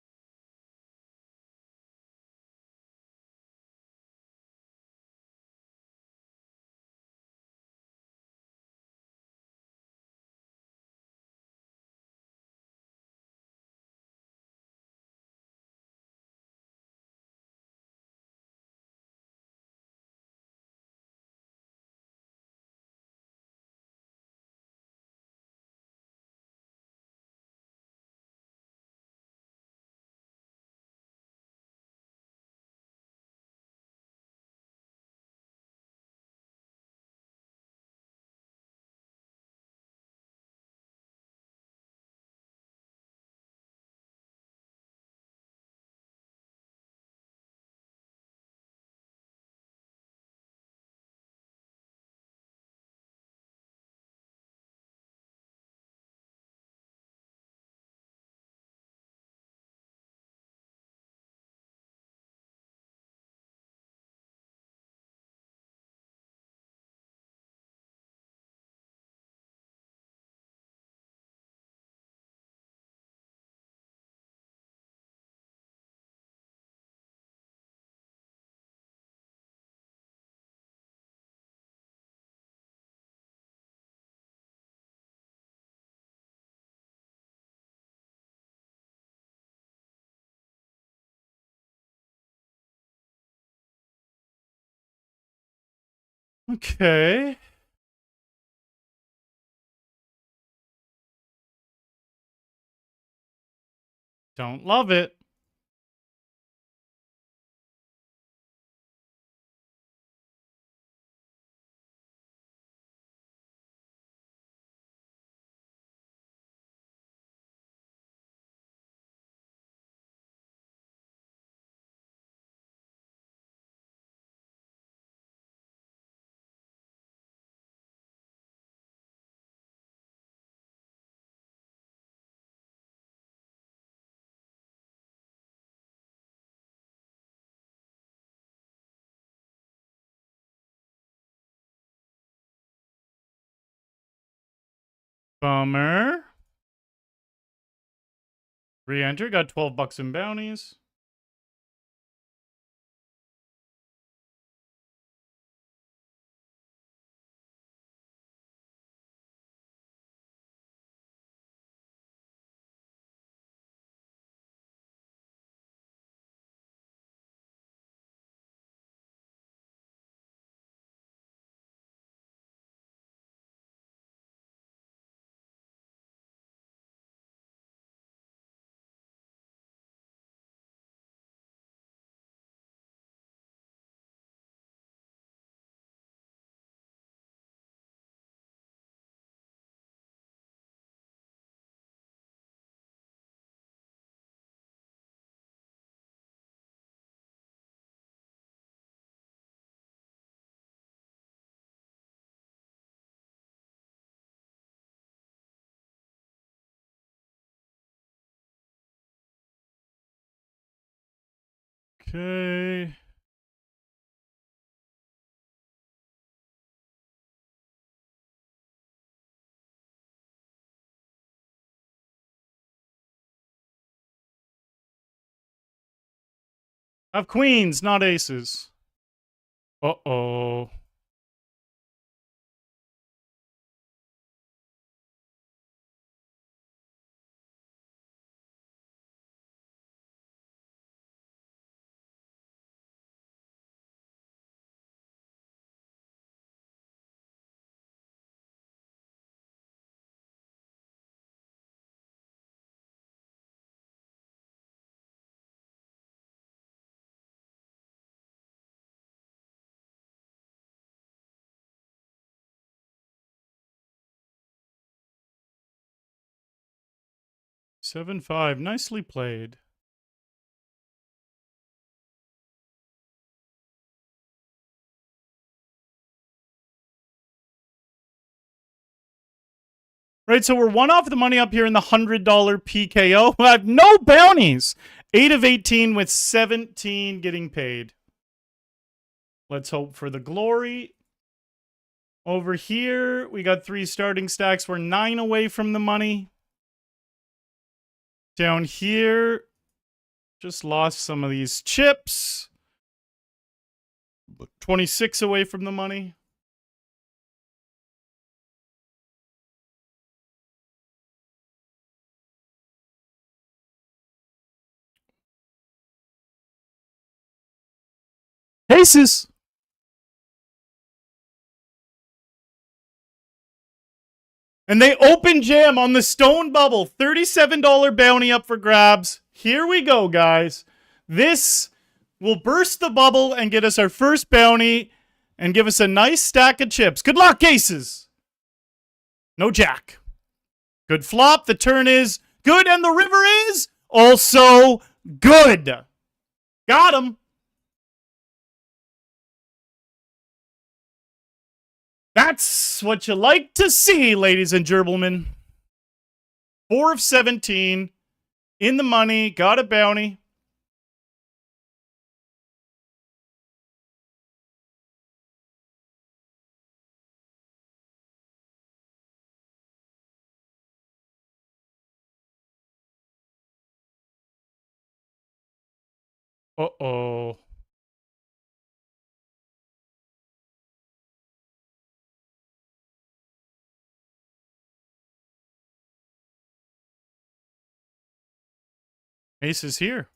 Okay. Don't love it. Bummer. Re-enter. Got 12 bucks in bounties. Okay. I have queens, not aces. Uh-oh. Seven, 5. Nicely played. Right, so we're one off the money up here in the $100 PKO. I have no bounties. 8 of 18 with 17 getting paid. Let's hope for the glory. Over here, we got 3 starting stacks. We're 9 away from the money. Down here, just lost some of these chips. 26 away from the money. Aces. And they open jam on the stone bubble. $37 bounty up for grabs. Here we go, guys. This will burst the bubble and get us our first bounty and give us a nice stack of chips. Good luck, aces. No jack. Good flop. The turn is good, and the river is also good. Got him. That's what you like to see, ladies and gentlemen. 4 of 17 in the money. Got a bounty. Uh-oh. Ace is here.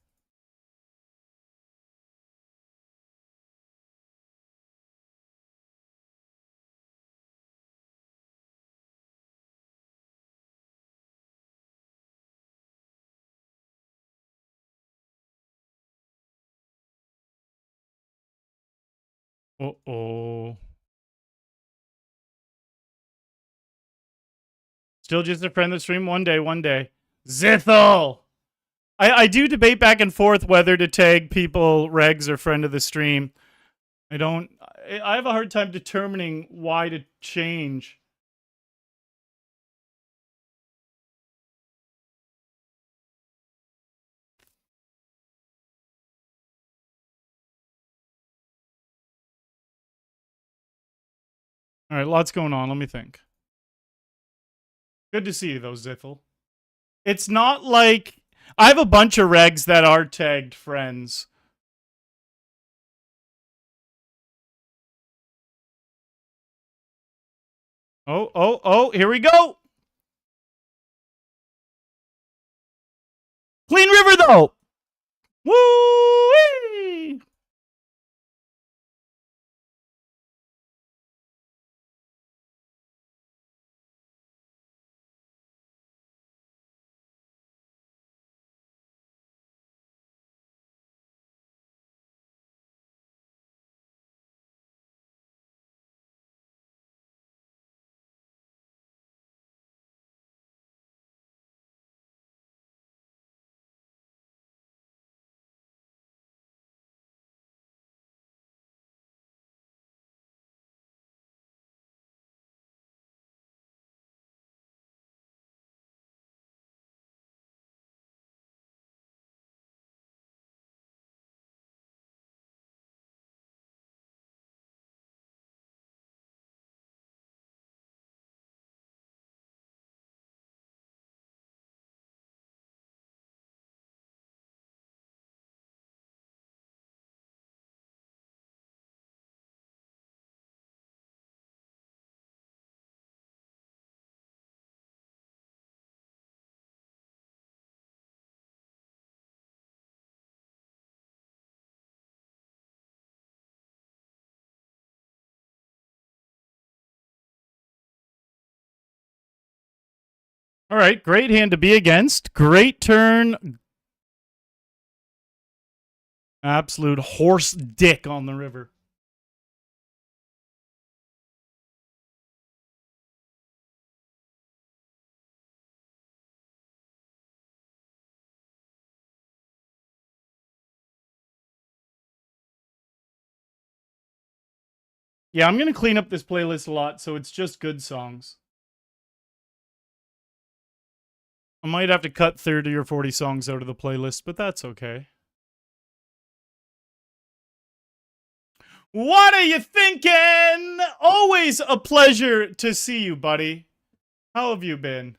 Uh-oh. Still just a friend of the stream. One day. Zithel! I do debate back and forth whether to tag people regs or friend of the stream. I have a hard time determining why to change. All right, lots going on. Let me think. Good to see you, though, Zithel. It's not like... I have a bunch of regs that are tagged friends. Oh, here we go! Clean river, though! Woo-wee! All right, great hand to be against. Great turn. Absolute horse dick on the river. Yeah, I'm going to clean up this playlist a lot, so it's just good songs. I might have to cut 30 or 40 songs out of the playlist, but that's okay. What are you thinking? Always a pleasure to see you, buddy. How have you been?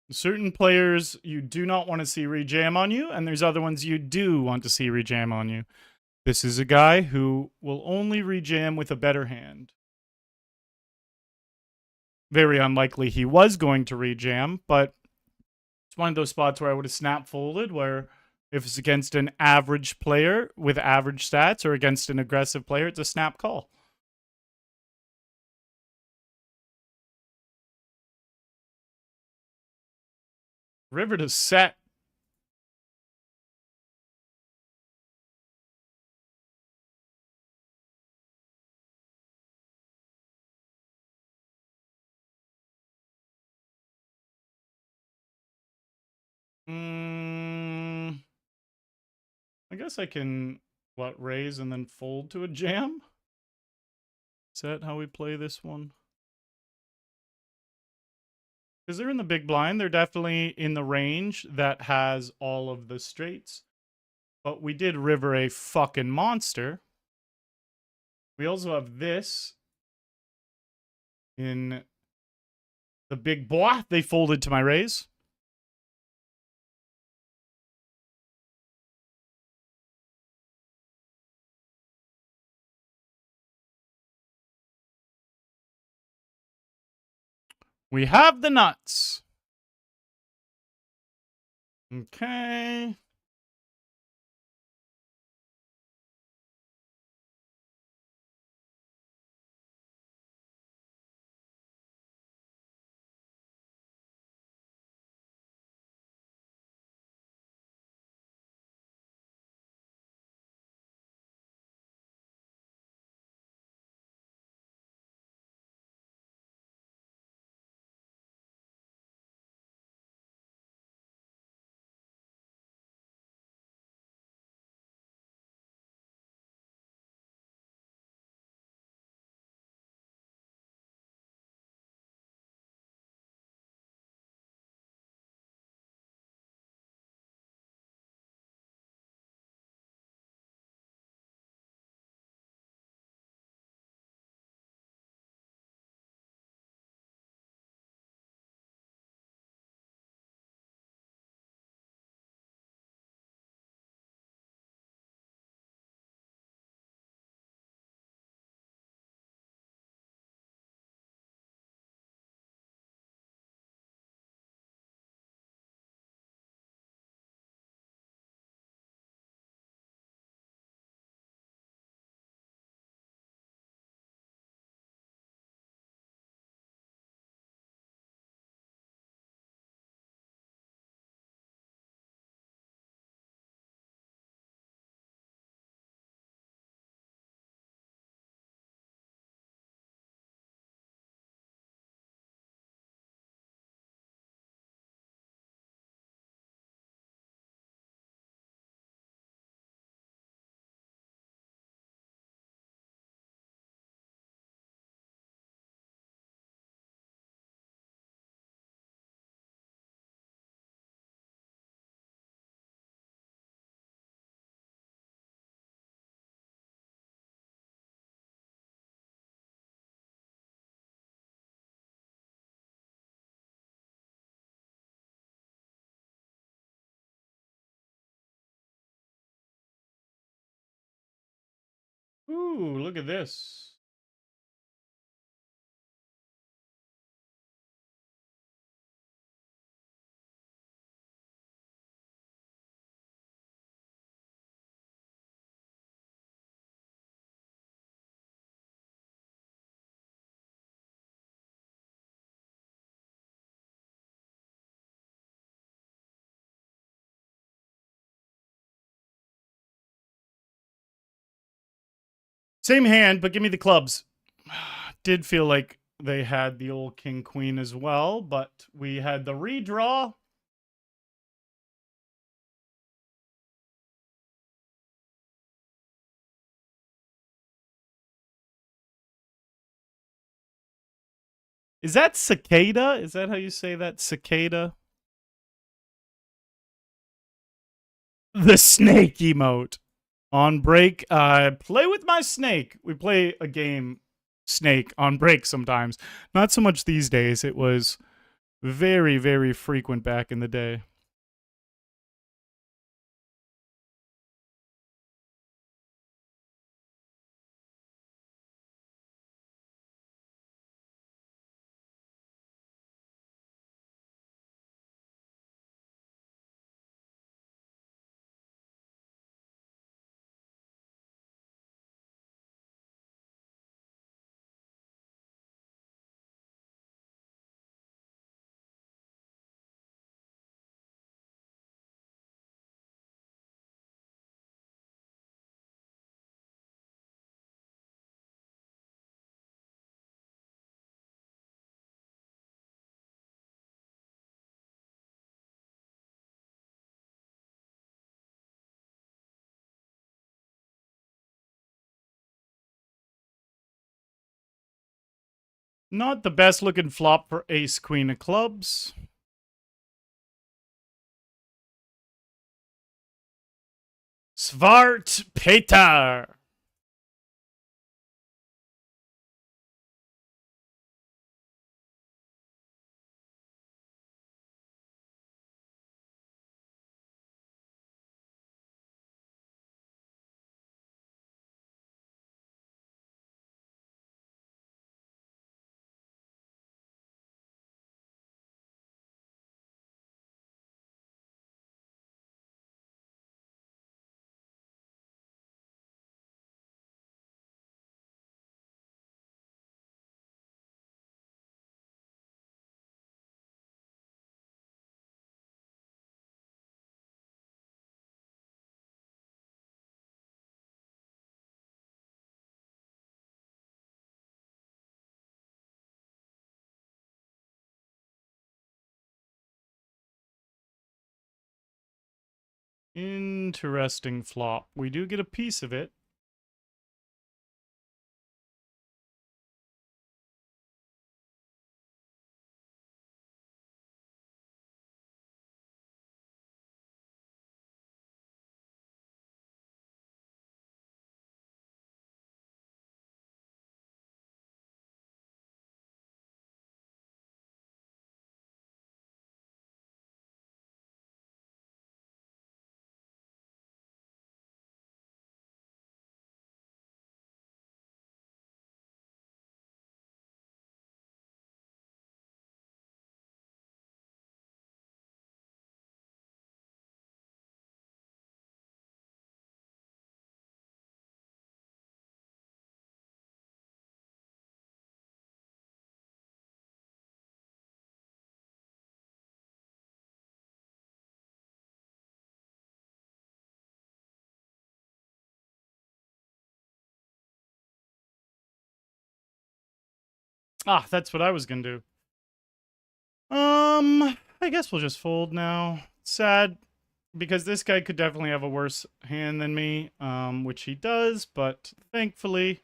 Certain players you do not want to see rejam on you, and there's other ones you do want to see rejam on you. This is a guy who will only rejam with a better hand. Very unlikely he was going to rejam, but it's one of those spots where I would have snap folded, where if it's against an average player with average stats or against an aggressive player, it's a snap call. River to set. I guess I can, what, raise and then fold to a jam? Is that how we play this one? Because they're in the big blind. They're definitely in the range that has all of the straights. But we did river a fucking monster. We also have this in the big boy. They folded to my raise. We have the nuts. Okay. Ooh, look at this. Same hand, but give me the clubs. Did feel like they had the old king queen as well, but we had the redraw. Is that cicada? Is that how you say that? Cicada? The snake emote. On break, play with my snake. We play a game, Snake, on break sometimes. Not so much these days. It was very, very frequent back in the day. Not the best looking flop for ace queen of clubs. Svart Peter. Interesting flop. We do get a piece of it. Ah, that's what I was gonna do. I guess we'll just fold now. Sad, because this guy could definitely have a worse hand than me, which he does, but thankfully,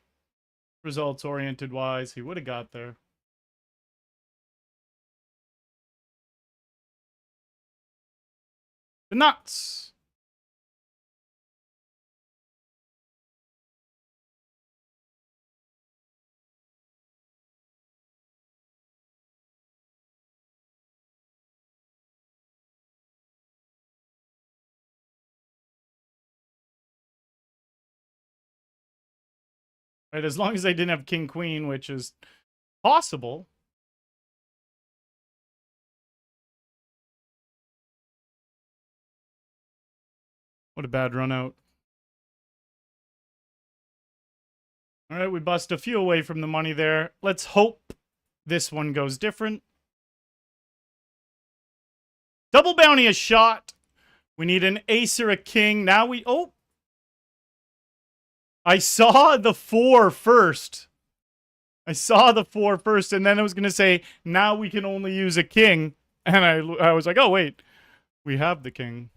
results-oriented wise, he would have got there. The nuts! Right, as long as they didn't have king queen, which is possible. What a bad run out. All right, we bust a few away from the money there. Let's hope this one goes different. Double bounty a shot. We need an ace or a king. Now we... Oh! I saw the 4 first. I saw the 4 first, and then I was going to say, now we can only use a king. And I was like, oh, wait. We have the king.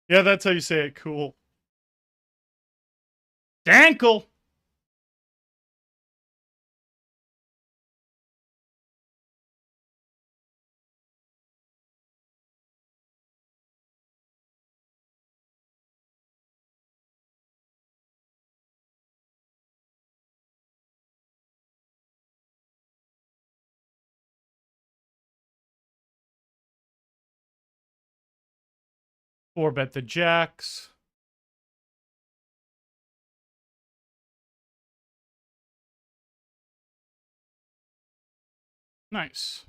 Yeah, that's how you say it. Cool. Dankle! Four bet the jacks. Nice.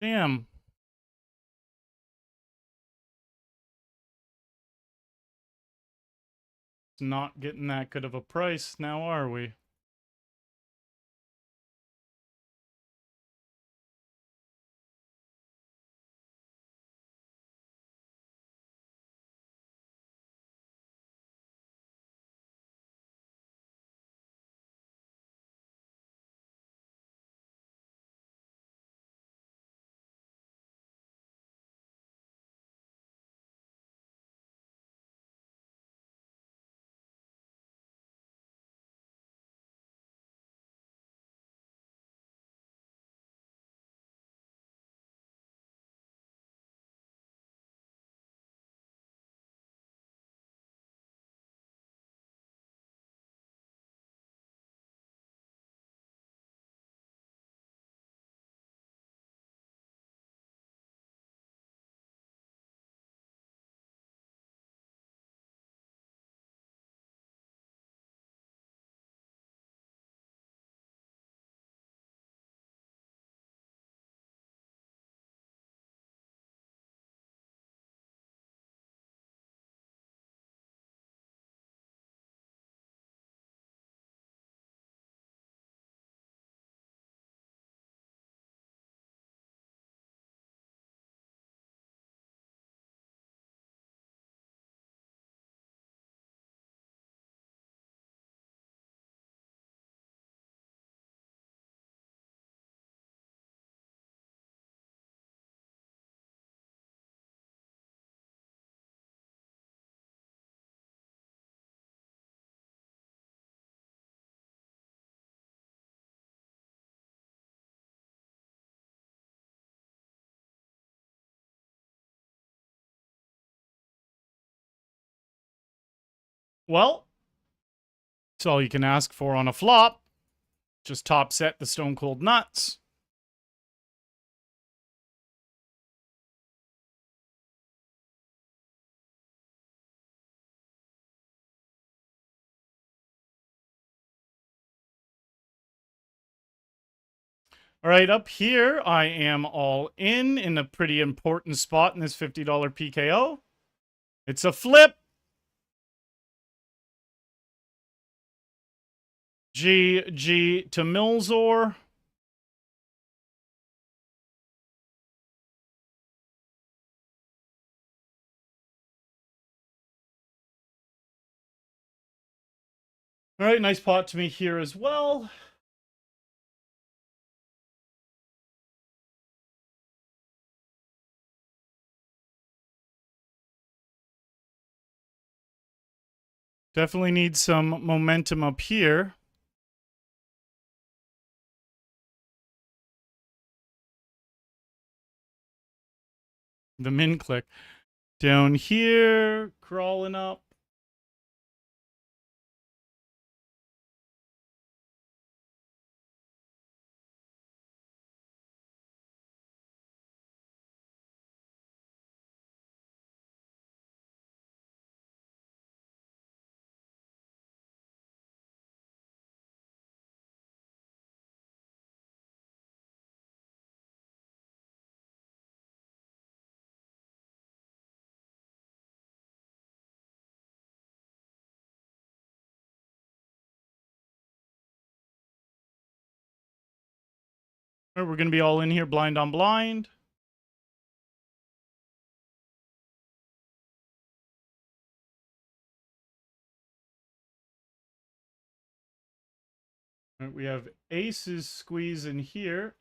Damn. Not getting that good of a price now, are we? Well, it's all you can ask for on a flop. Just top set the Stone Cold Nuts. All right, up here, I am all in a pretty important spot in this $50 PKO. It's a flip. GG to Milzor. All right, nice pot to me here as well. Definitely need some momentum up here. The min click. Down here, crawling up. All right, we're going to be all in here, blind on blind. All right, we have aces squeezing here.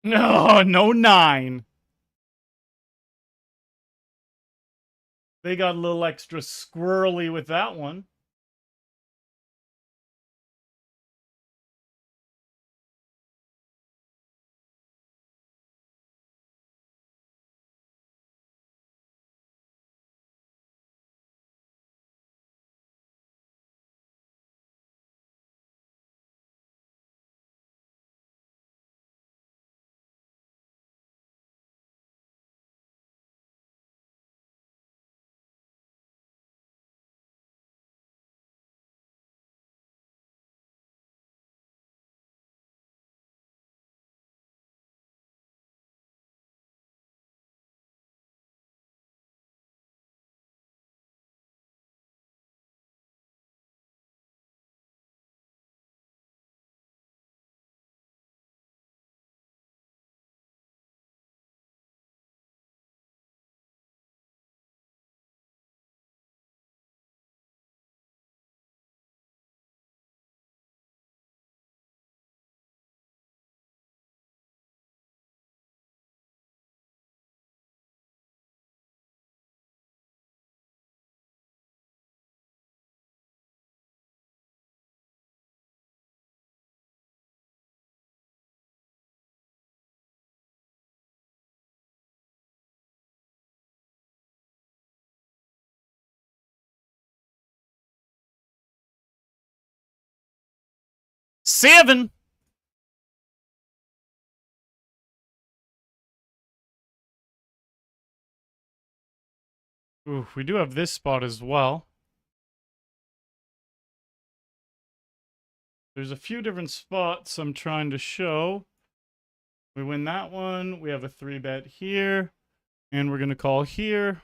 No, no 9. They got a little extra squirrely with that one. Seven. Ooh, we do have this spot as well. There's a few different spots I'm trying to show. We win that one. We have a 3-bet here. And we're going to call here.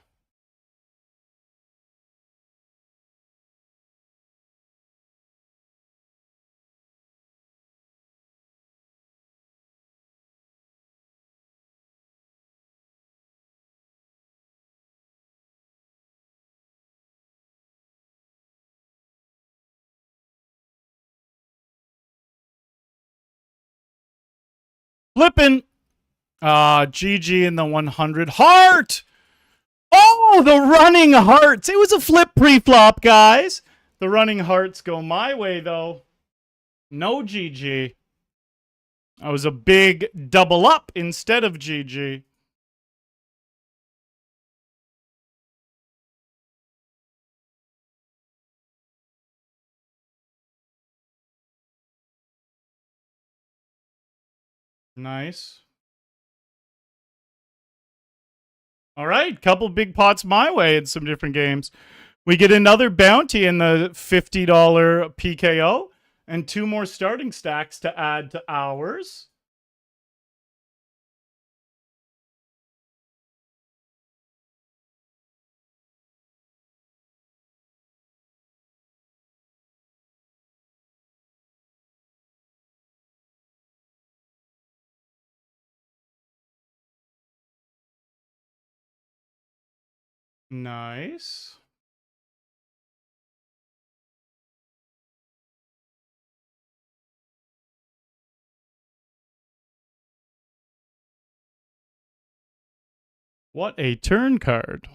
Flipping. GG in the 100. Heart! Oh, the running hearts. It was a flip pre-flop, guys. The running hearts go my way, though. No GG. I was a big double up instead of GG. Nice. All right, couple big pots my way in some different games. We get another bounty in the $50 PKO and 2 more starting stacks to add to ours. Nice. What a turn card.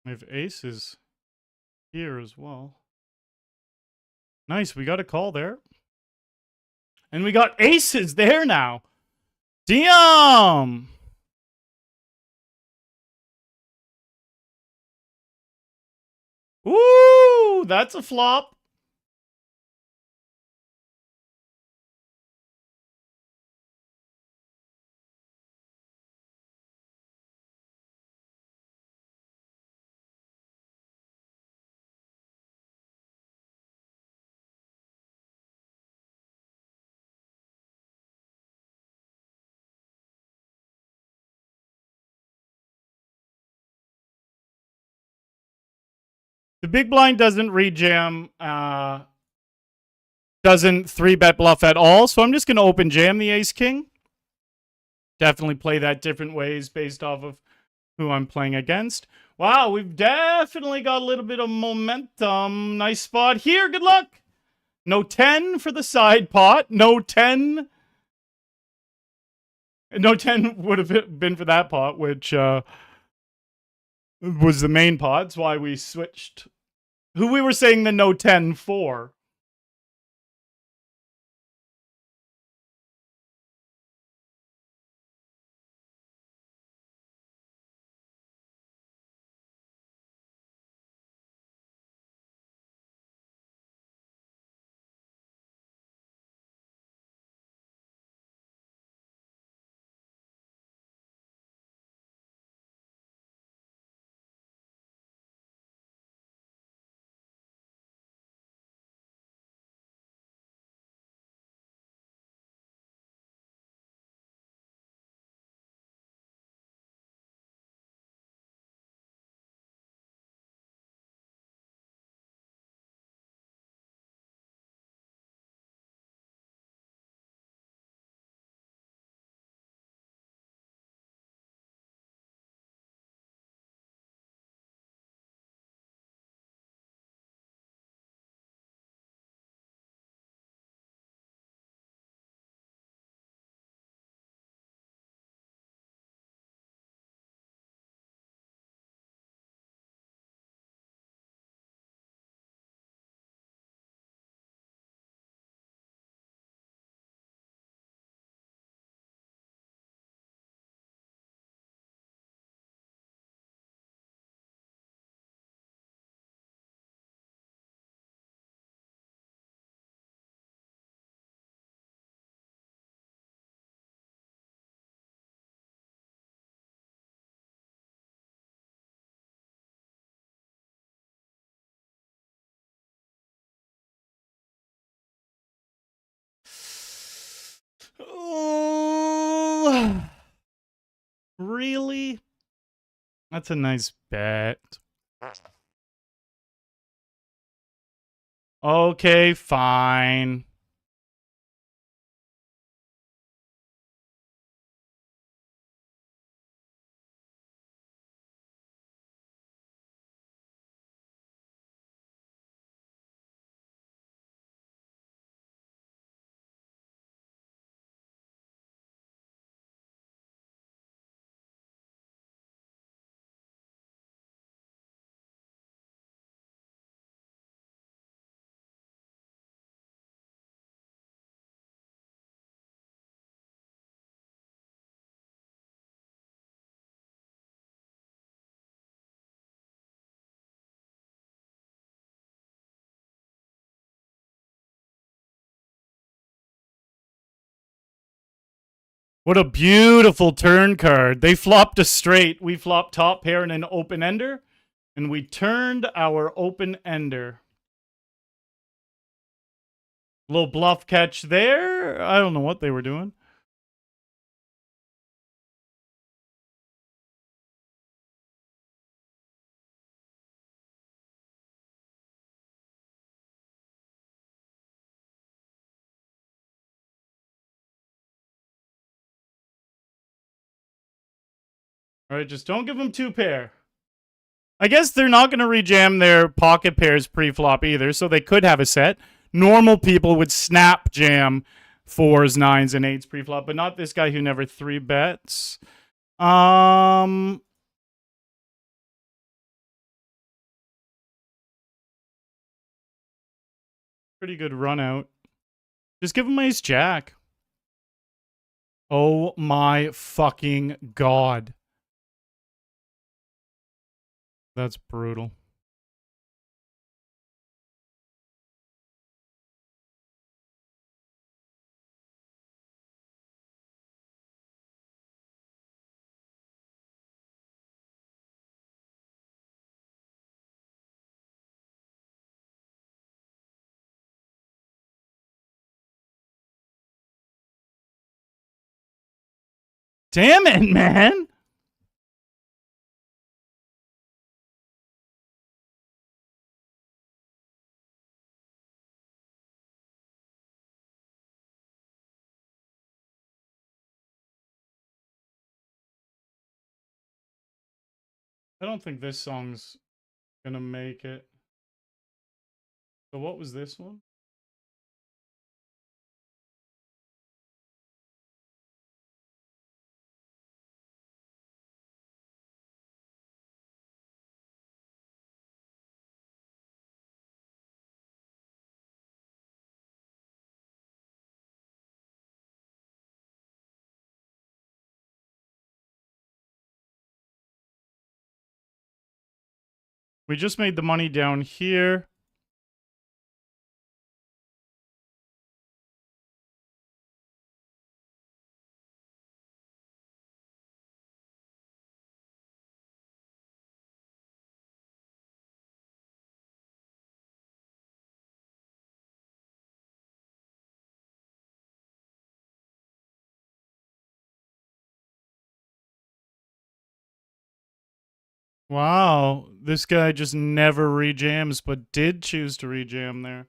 We have aces here as well. Nice, we got a call there. And we got aces there now. Damn! Ooh, that's a flop. The big blind doesn't rejam, doesn't 3-bet bluff at all, so I'm just going to open jam the ace-king. Definitely play that different ways based off of who I'm playing against. Wow, we've definitely got a little bit of momentum. Nice spot here. Good luck. No 10 for the side pot. No 10. No 10 would have been for that pot, which was the main pot. That's why we switched who we were saying the no 10 for. Oh, really? That's a nice bet. Okay, fine. What a beautiful turn card. They flopped a straight. We flopped top pair and an open ender. And we turned our open ender. Little bluff catch there. I don't know what they were doing. All right, just don't give them 2-pair. I guess they're not going to rejam their pocket pairs pre-flop either, so they could have a set. Normal people would snap jam 4s, 9s, and 8s pre-flop, but not this guy who never 3-bets. Pretty good run out. Just give him ace jack. Oh my fucking god. That's brutal. Damn it, man! I don't think this song's gonna make it. So what was this one? We just made the money down here. Wow, this guy just never rejams, but did choose to rejam there.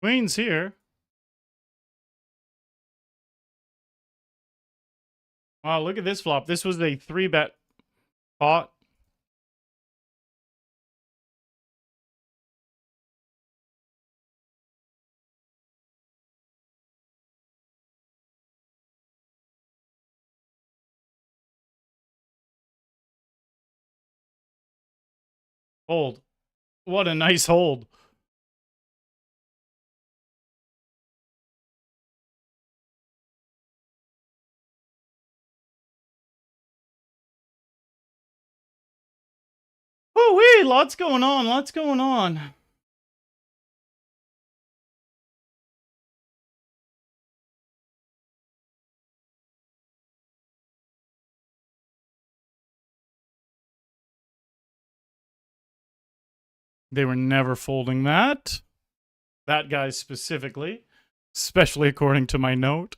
Queen's here. Wow, look at this flop. This was a 3-bet pot. Hold. What a nice hold. Woo-wee, lots going on, lots going on. They were never folding that. That guy specifically. Especially according to my note.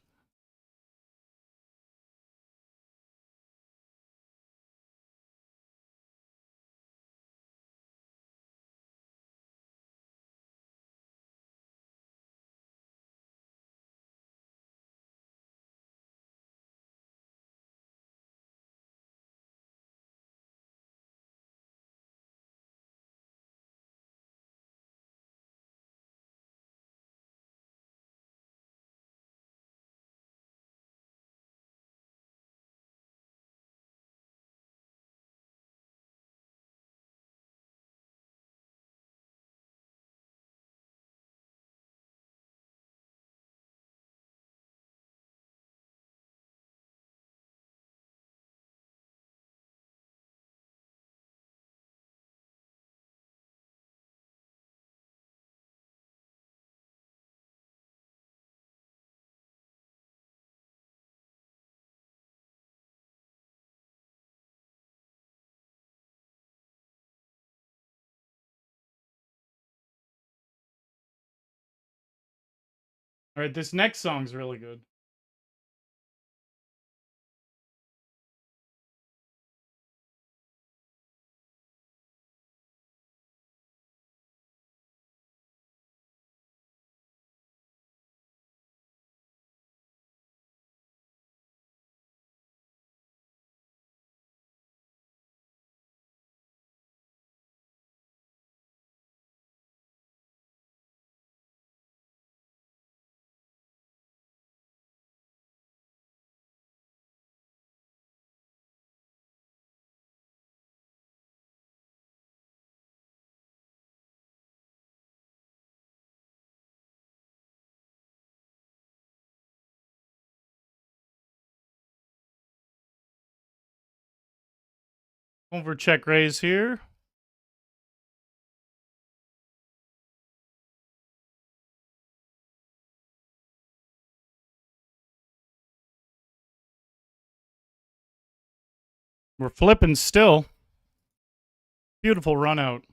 All right, this next song's really good. Over check raise here. We're flipping still. Beautiful run out.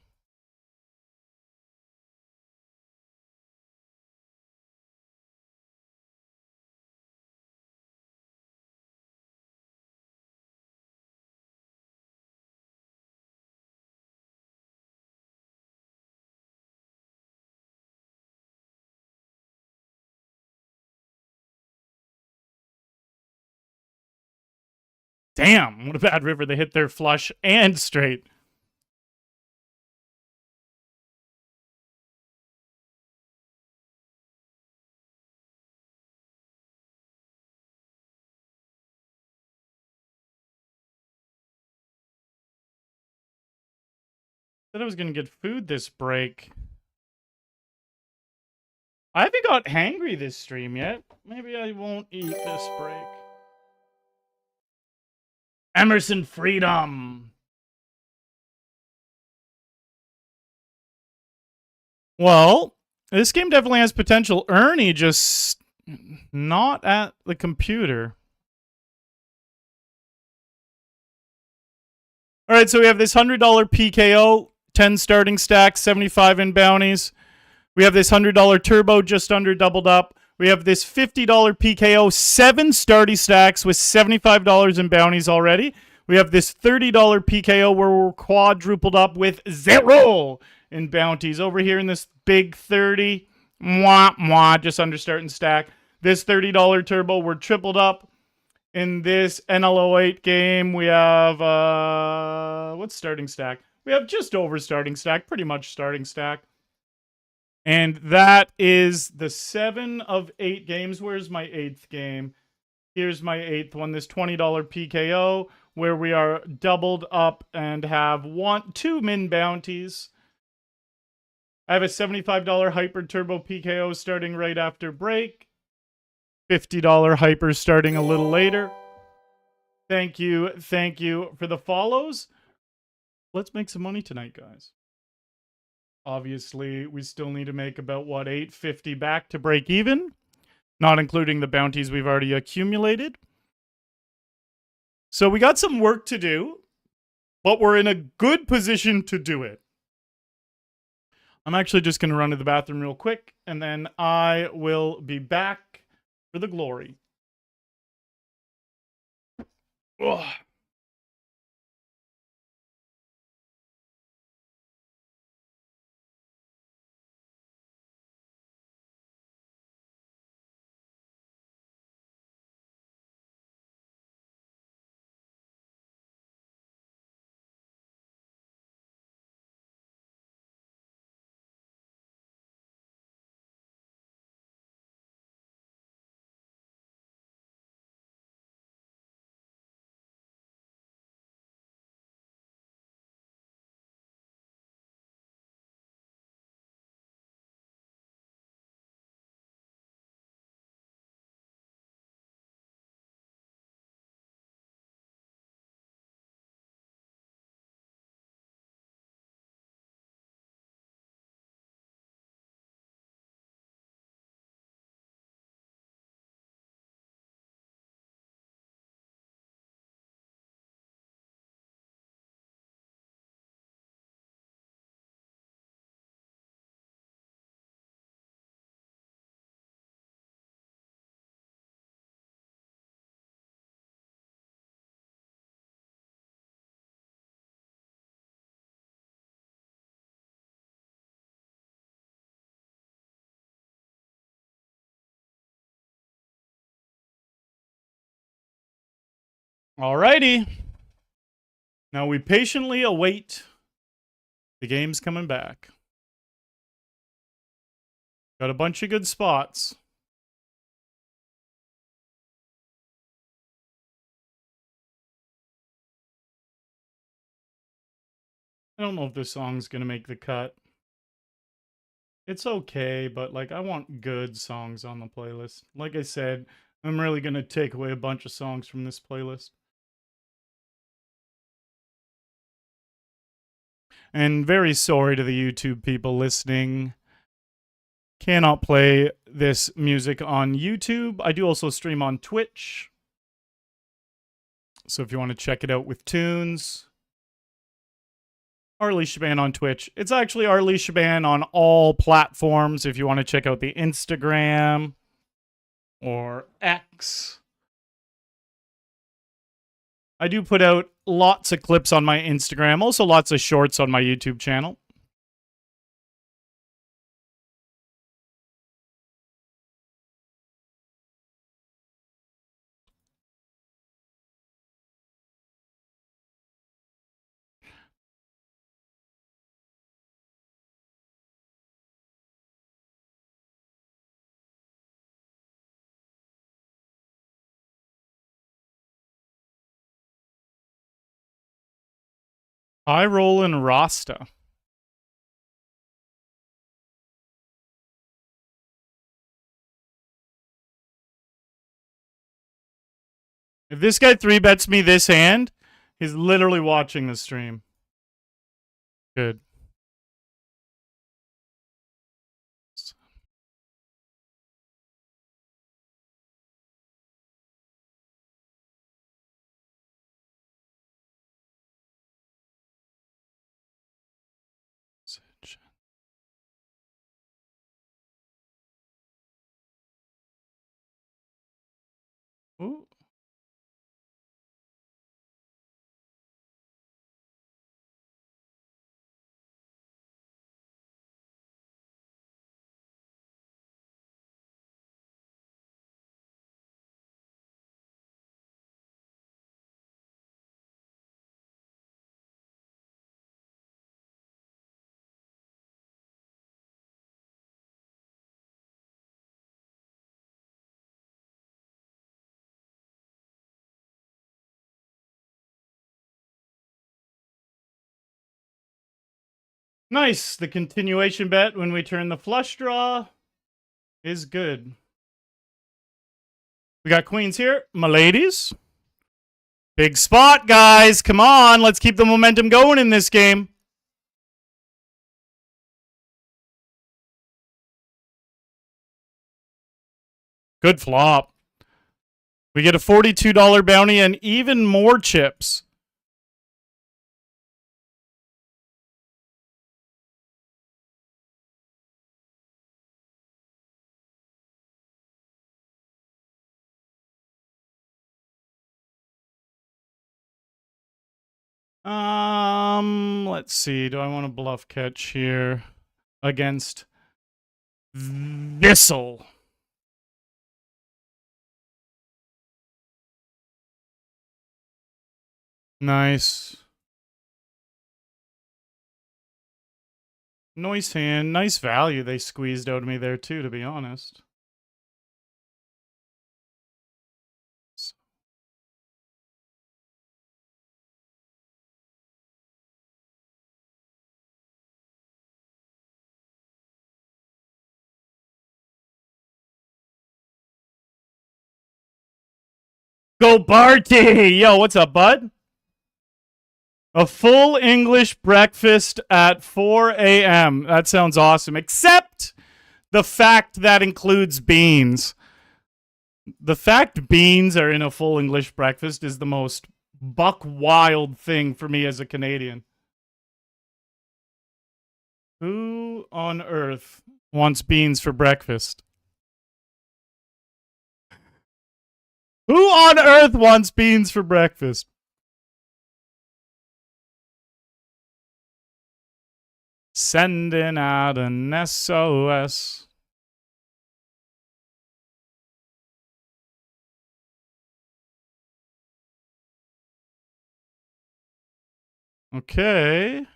Damn, what a bad river. They hit their flush and straight. Said I was going to get food this break. I haven't got hangry this stream yet. Maybe I won't eat this break. Emerson Freedom. Well, this game definitely has potential. Ernie just not at the computer. All right, so we have this $100 PKO, 10 starting stacks, 75 in bounties. We have this $100 turbo just under doubled up. We have this $50 PKO, 7 starty stacks with $75 in bounties already. We have this $30 PKO where we're quadrupled up with 0 in bounties. Over here in this big 30, just under starting stack. This $30 turbo, we're tripled up. In this NL08 game, we have, what's starting stack? We have just over starting stack, pretty much starting stack. And that is the 7 of 8 games. Where's my 8th game? Here's my 8th one, this $20 PKO, where we are doubled up and have 2 min bounties. I have a $75 Hyper Turbo PKO starting right after break. $50 Hyper starting a little later. Thank you for the follows. Let's make some money tonight, guys. Obviously, we still need to make about, what, $850 back to break even, not including the bounties we've already accumulated. So we got some work to do, but we're in a good position to do it. I'm actually just going to run to the bathroom real quick, and then I will be back for the glory. Ugh. Alrighty. Now we patiently await the games coming back. Got a bunch of good spots. I don't know if this song's gonna make the cut. It's okay, but like I want good songs on the playlist. Like I said, I'm really gonna take away a bunch of songs from this playlist. And very sorry to the YouTube people listening. Cannot play this music on YouTube. I do also stream on Twitch. So if you want to check it out with tunes, Arlie Shaban on Twitch. It's actually Arlie Shaban on all platforms if you want to check out the Instagram or X. I do put out lots of clips on my Instagram, also lots of shorts on my YouTube channel. High rollin' Rasta. If this guy 3-bets me this hand, he's literally watching the stream. Good. Ooh. Nice. The continuation bet when we turn the flush draw is good. We got queens here, my ladies. Big spot, guys. Come on. Let's keep the momentum going in this game. Good flop. We get a $42 bounty and even more chips. Let's see. Do I want to bluff catch here against Vissel? Nice. Nice hand. Nice value they squeezed out of me there too, to be honest. Go Barty! Yo, what's up, bud? A full English breakfast at 4 a.m. That sounds awesome. Except the fact that includes beans. The fact beans are in a full English breakfast is the most buck wild thing for me as a Canadian. Who on earth wants beans for breakfast? Who on earth wants beans for breakfast? Sending out an SOS. Okay.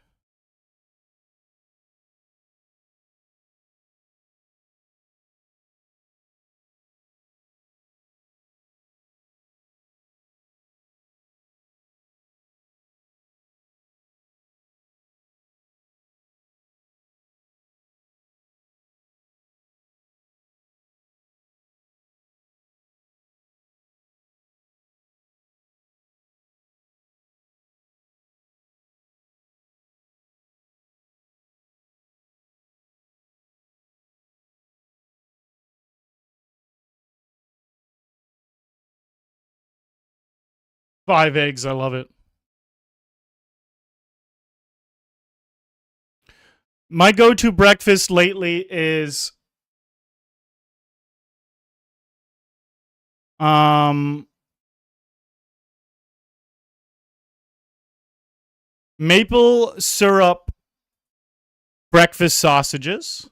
Five eggs. I love it. My go-to breakfast lately is maple syrup breakfast sausages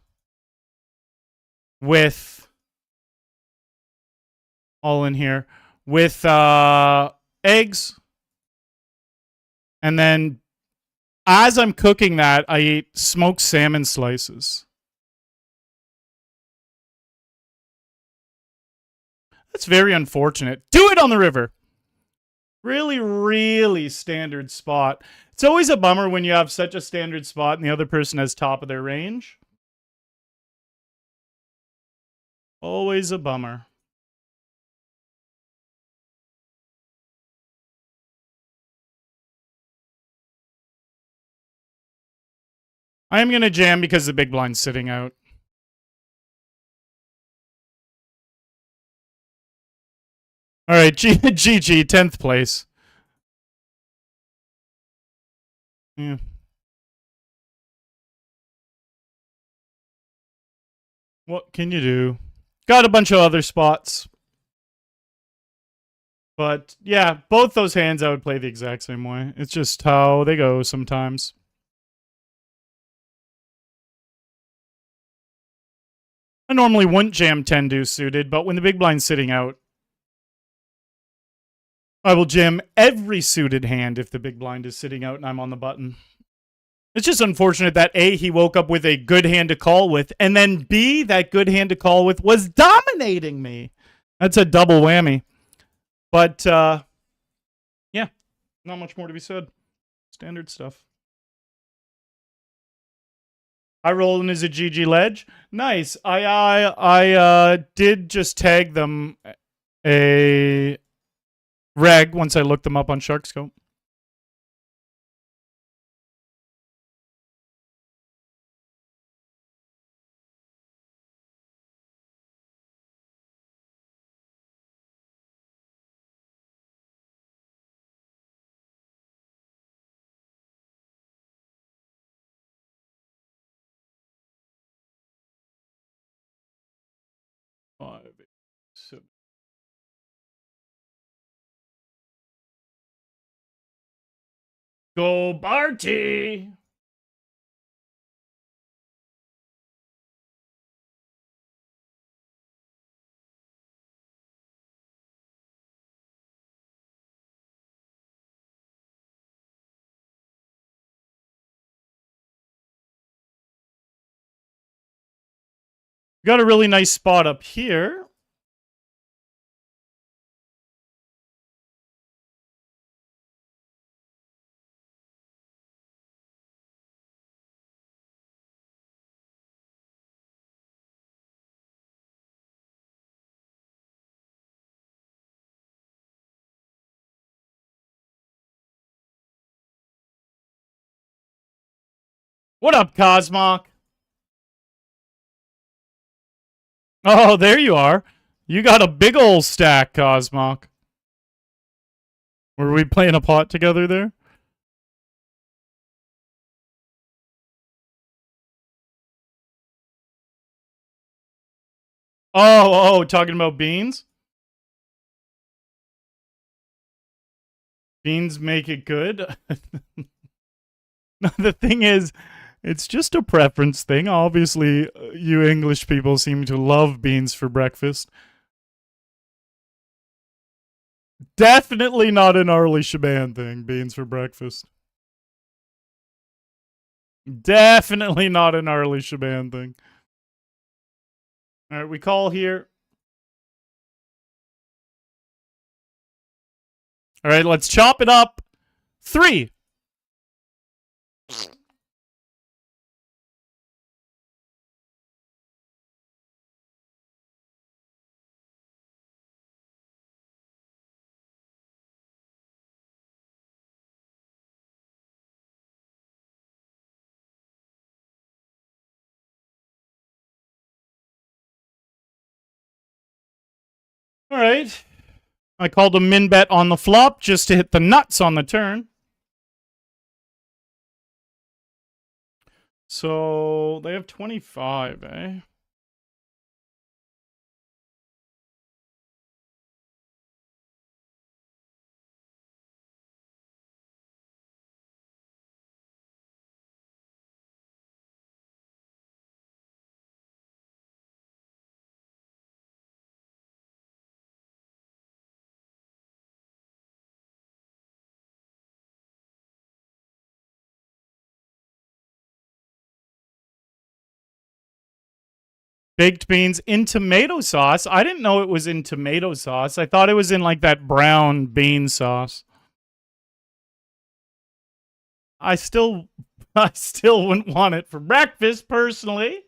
with all in here with eggs, and then as I'm cooking that, I eat smoked salmon slices. That's very unfortunate. Do it on the river. Really, really standard spot. It's always a bummer when you have such a standard spot and the other person has top of their range. Always a bummer. I am going to jam because the big blind's sitting out. All right, GG, 10th place. Yeah. What can you do? Got a bunch of other spots. But yeah, both those hands I would play the exact same way. It's just how they go sometimes. I normally wouldn't jam 10 deuce suited, but when the big blind's sitting out, I will jam every suited hand if the big blind is sitting out and I'm on the button. It's just unfortunate that A, he woke up with a good hand to call with, and then B, that good hand to call with was dominating me. That's a double whammy. But, yeah, not much more to be said. Standard stuff. I roll in as a GG ledge. Nice. I did just tag them a reg once I looked them up on SharkScope. Five, eight, seven. Go Barty! Got a really nice spot up here. What up, Cosmoc? Oh, there you are. You got a big old stack, Cosmoc. Were we playing a pot together there? Oh, talking about beans? Beans make it good? The thing is, it's just a preference thing. Obviously, you English people seem to love beans for breakfast. Definitely not an Arlie Shaban thing, beans for breakfast. Definitely not an Arlie Shaban thing. All right, we call here. All right, let's chop it up. 3. All right. I called a min bet on the flop just to hit the nuts on the turn. So they have 25, eh? Baked beans in tomato sauce. I didn't know it was in tomato sauce. I thought it was in like that brown bean sauce. I still wouldn't want it for breakfast personally.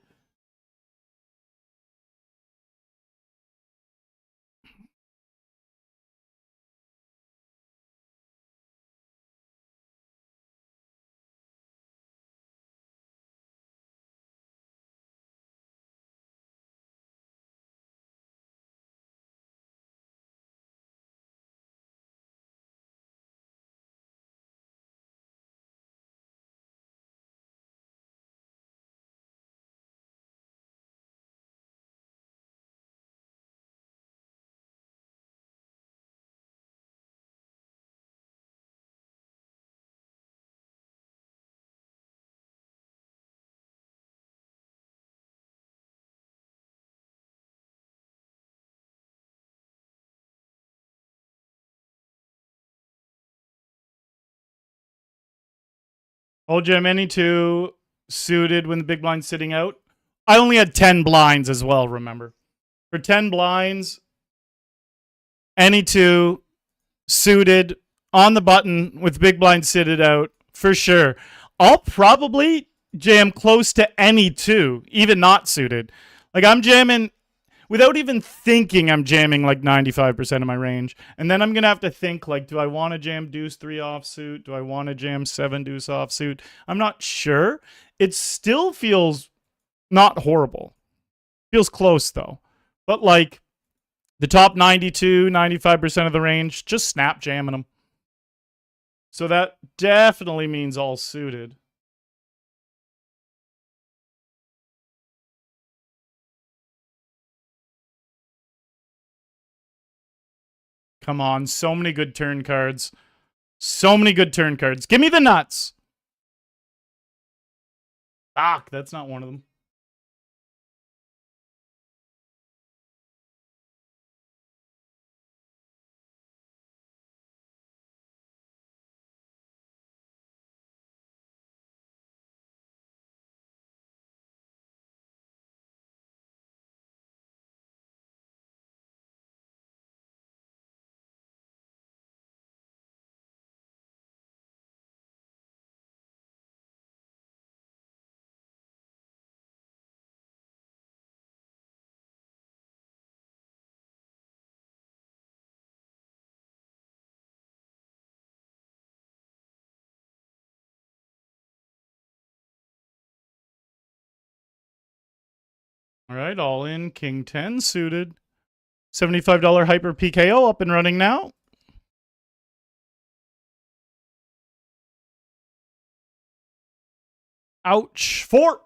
Old Jam, any two suited when the big blind's sitting out. I only had 10 blinds as well, remember. For 10 blinds, any two suited on the button with big blind sitted out for sure. I'll probably jam close to any two, even not suited. Like I'm jamming without even thinking, I'm jamming like 95% of my range. And then I'm going to have to think like, do I want to jam deuce 3 offsuit? Do I want to jam 7 deuce offsuit? I'm not sure. It still feels not horrible. Feels close though. But like the top 92, 95% of the range, just snap jamming them. So that definitely means all suited. Come on, so many good turn cards. So many good turn cards. Give me the nuts. Fuck, that's not one of them. All right, all in. King 10 suited. $75 hyper PKO up and running now. Ouch. 4.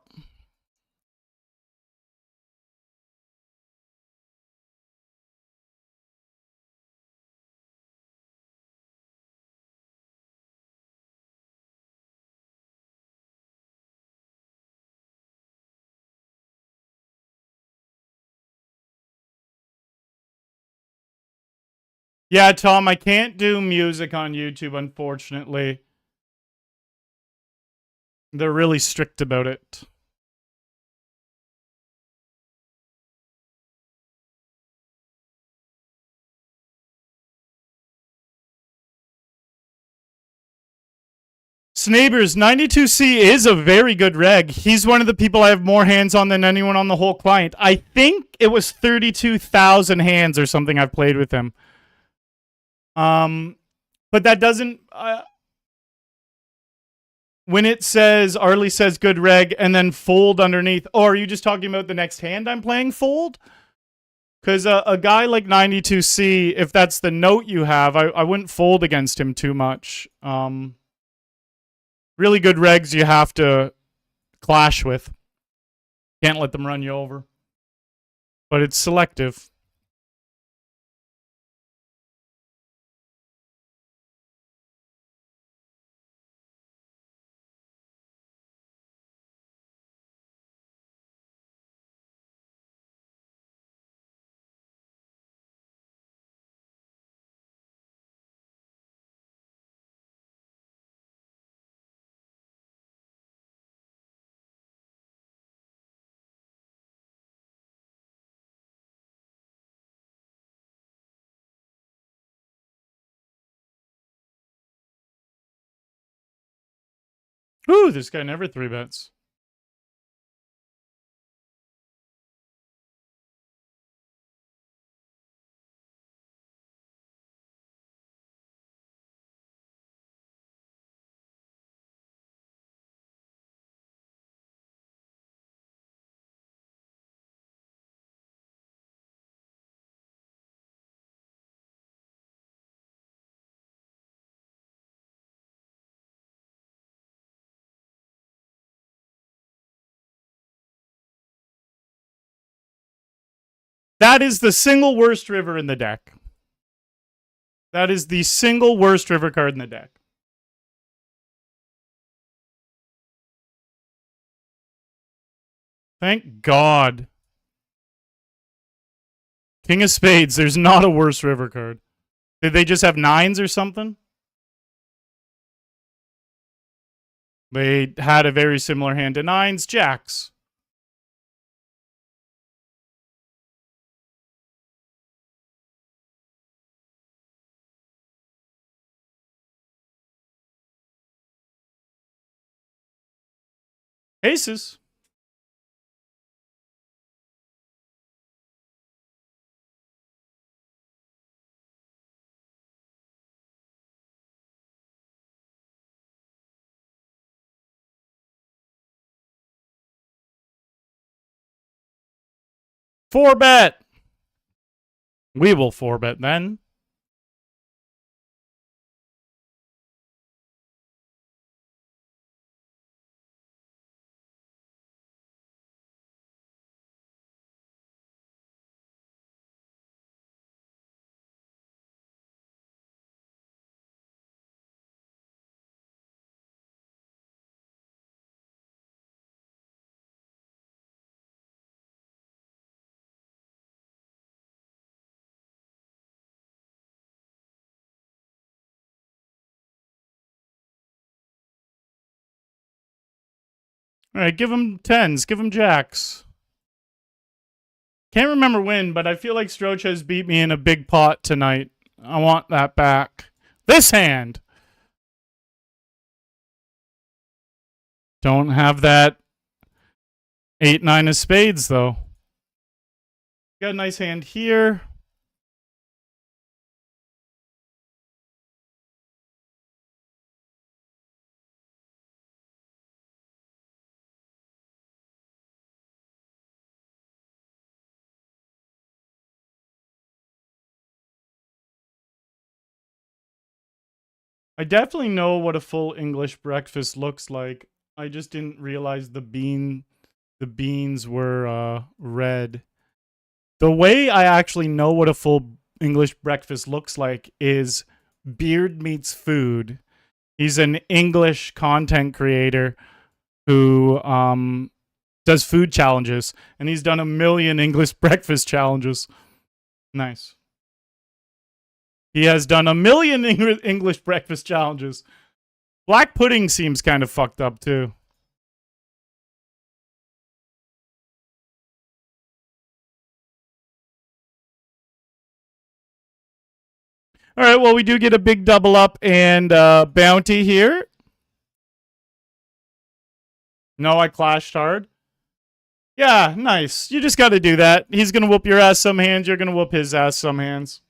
Yeah, Tom, I can't do music on YouTube, unfortunately. They're really strict about it. Snabers, 92C is a very good reg. He's one of the people I have more hands on than anyone on the whole client. I think it was 32,000 hands or something I've played with him. But that doesn't... when it says, Arlie says good reg, and then fold underneath... Oh, are you just talking about the next hand I'm playing fold? Because a guy like 92C, if that's the note you have, I wouldn't fold against him too much. Really good regs you have to clash with. Can't let them run you over. But it's selective. Ooh, this guy never 3-bets. That is the single worst river in the deck. That is the single worst river card in the deck. Thank God. King of Spades, there's not a worse river card. Did they just have 9s or something? They had a very similar hand to 9s, jacks. Aces. Four bet. We will 4-bet then. All right, give him 10s. Give him jacks. Can't remember when, but I feel like Stroch has beat me in a big pot tonight. I want that back. This hand. Don't have that 8-9 of spades, though. Got a nice hand here. I definitely know what a full English breakfast looks like. I just didn't realize the beans were red. The way I actually know what a full English breakfast looks like is Beard Meets Food. He's an English content creator who does food challenges, and he's done 1 million English breakfast challenges. Nice. He has done 1 million English breakfast challenges. Black pudding seems kind of fucked up, too. All right, well, we do get a big double up and bounty here. No, I clashed hard. Yeah, nice. You just got to do that. He's going to whoop your ass some hands. You're going to whoop his ass some hands.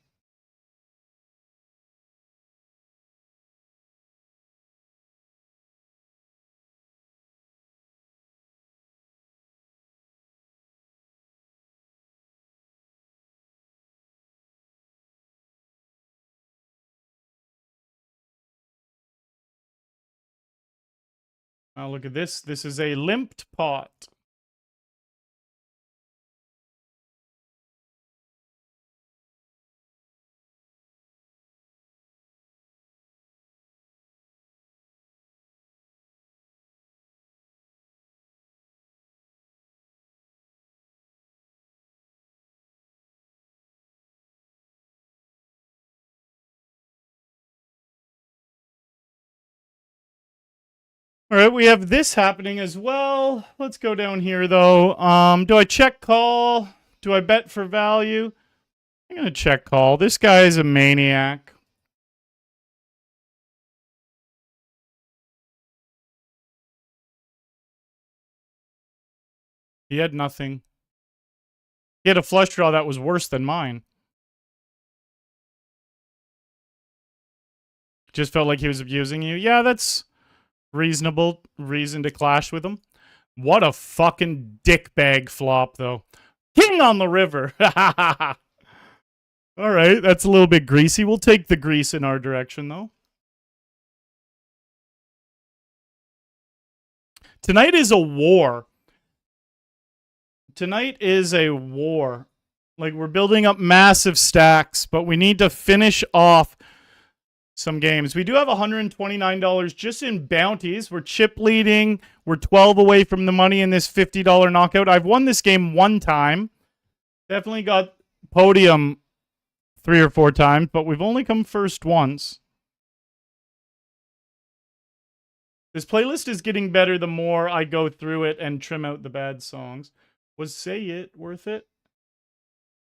Oh, look at this. This is a limped pot. All right, we have this happening as well. Let's go down here, though. Do I check call? Do I bet for value? I'm going to check call. This guy is a maniac. He had nothing. He had a flush draw that was worse than mine. Just felt like he was abusing you. Yeah, that's reasonable reason to clash with him. What a fucking dickbag flop, though. King on the river. All right, that's a little bit greasy. We'll take the grease in our direction, though. Tonight is a war. Tonight is a war. Like, we're building up massive stacks, but we need to finish off some games. We do have $129 just in bounties. We're chip leading. We're 12 away from the money in this $50 knockout. I've won this game one time. Definitely got podium 3 or 4 times, but we've only come first once. This playlist is getting better the more I go through it and trim out the bad songs. Was Say It worth it?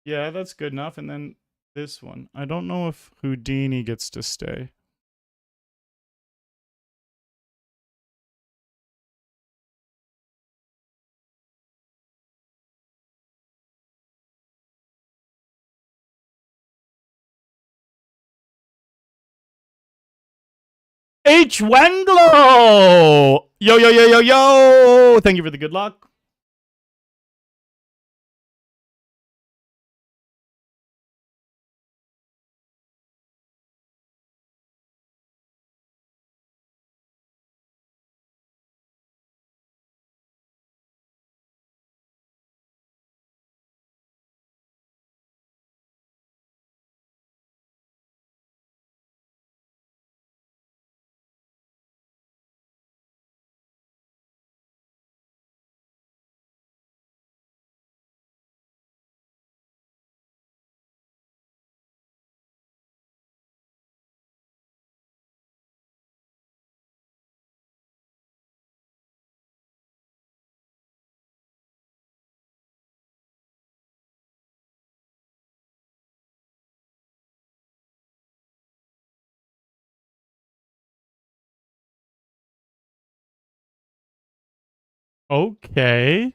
Yeah, that's good enough. And then this one. I don't know if Houdini gets to stay. H. Wenglo! Yo, yo, yo, yo, yo! Thank you for the good luck. Okay.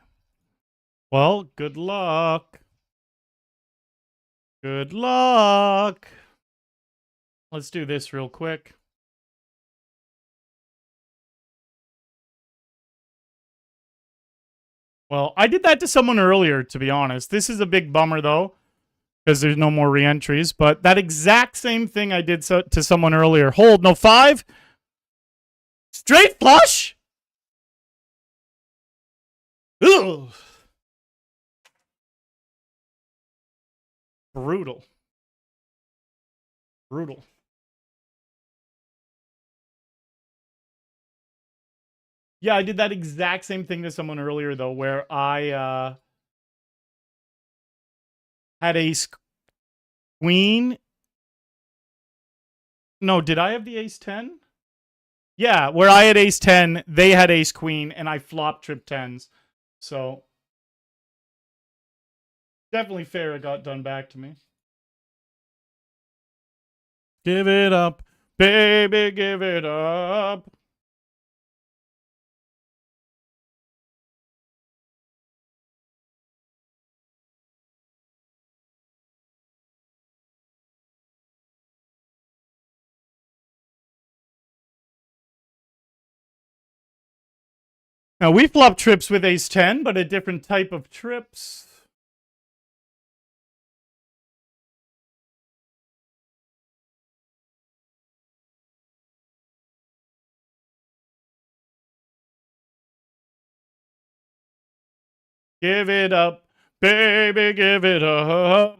Well, good luck. Good luck. Let's do this real quick. Well, I did that to someone earlier, to be honest. This is a big bummer, though, because there's no more re-entries. But that exact same thing I did to someone earlier. Hold, no 5. Straight flush? Ugh. Brutal. Brutal. Yeah, I did that exact same thing to someone earlier, though, where I had ace queen. No, did I have the ace 10? Yeah, where I had ace 10, they had ace queen, and I flopped trip 10s. So, definitely fair it got done back to me. Give it up, baby, give it up. Now, we flop trips with ace 10, but a different type of trips. Give it up, baby, give it up.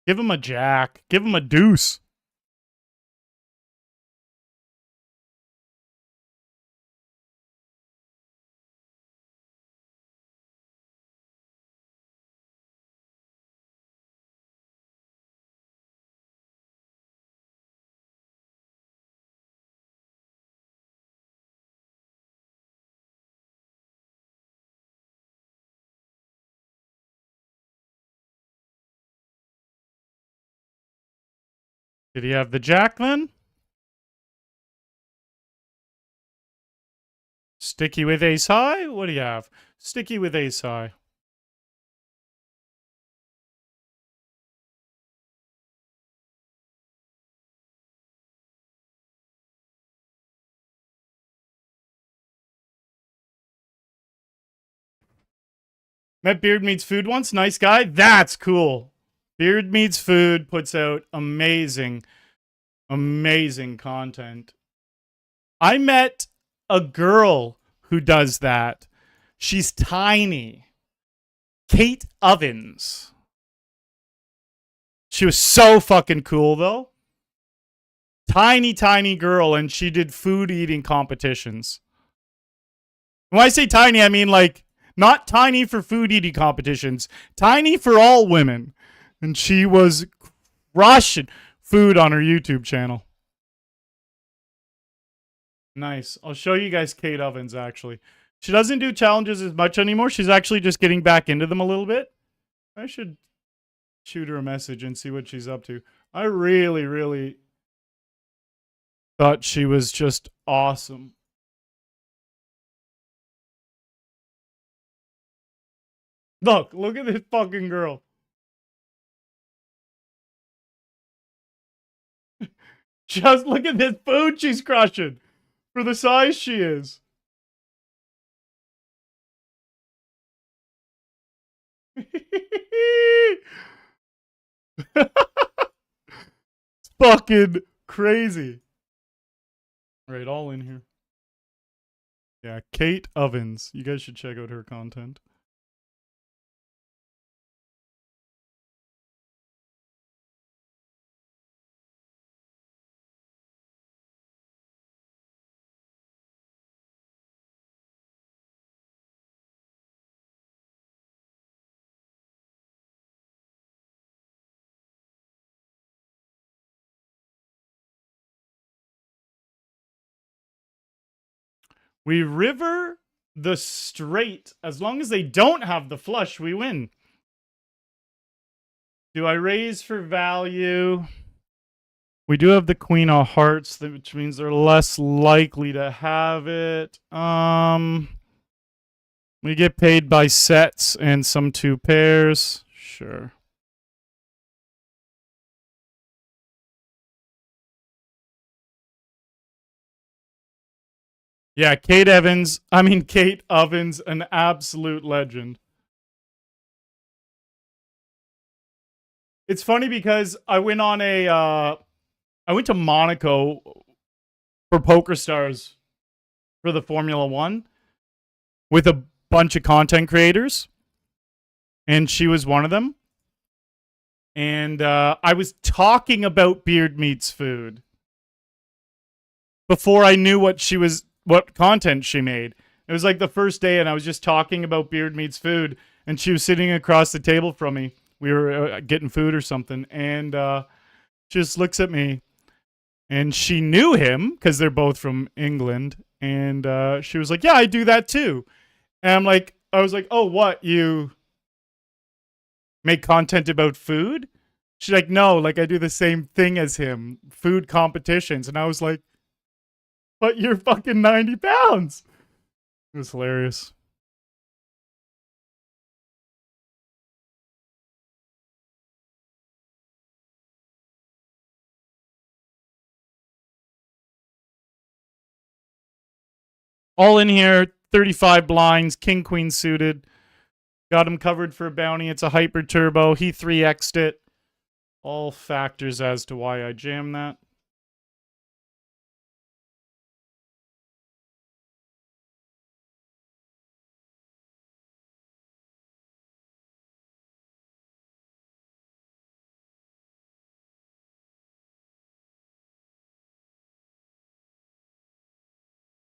Give him a jack. Give him a deuce. Did he have the jack then? Sticky with ace high? What do you have? Sticky with ace high. Met Beard Meets Food once. Nice guy. That's cool. Beard Meets Food puts out amazing, amazing content. I met a girl who does that. She's tiny. Kate Ovens. She was so fucking cool, though. Tiny, tiny girl, and she did food eating competitions. When I say tiny, I mean like not tiny for food eating competitions, tiny for all women. And she was crushing food on her YouTube channel. Nice. I'll show you guys Kate Ovens, actually. She doesn't do challenges as much anymore. She's actually just getting back into them a little bit. I should shoot her a message and see what she's up to. I really, really thought she was just awesome. Look at this fucking girl. Just look at this food she's crushing for the size she is. It's fucking crazy. All right, all in here. Yeah, Kate Ovens. You guys should check out her content. We river the straight. As long as they don't have the flush, we win. Do I raise for value? We do have the queen of hearts, which means they're less likely to have it. We get paid by sets and some two pairs. Sure. Yeah, Kate Ovens, an absolute legend. It's funny because I went on a I went to Monaco for PokerStars for the Formula One with a bunch of content creators, and she was one of them. And I was talking about Beard Meats Food before I knew what content she made. It was like the first day, and I was just talking about Beard Meats Food, and she was sitting across the table from me. We were getting food or something, and she just looks at me, and she knew him because they're both from England, and she was like, "Yeah, I do that too." And I was like, "Oh, what, you make content about food?" She's like, "No, like I do the same thing as him, food competitions." And I was like, "But you're fucking 90 pounds." It was hilarious. All in here, 35 blinds, king queen suited. Got him covered for a bounty. It's a hyper turbo. He 3x'd it. All factors as to why I jammed that.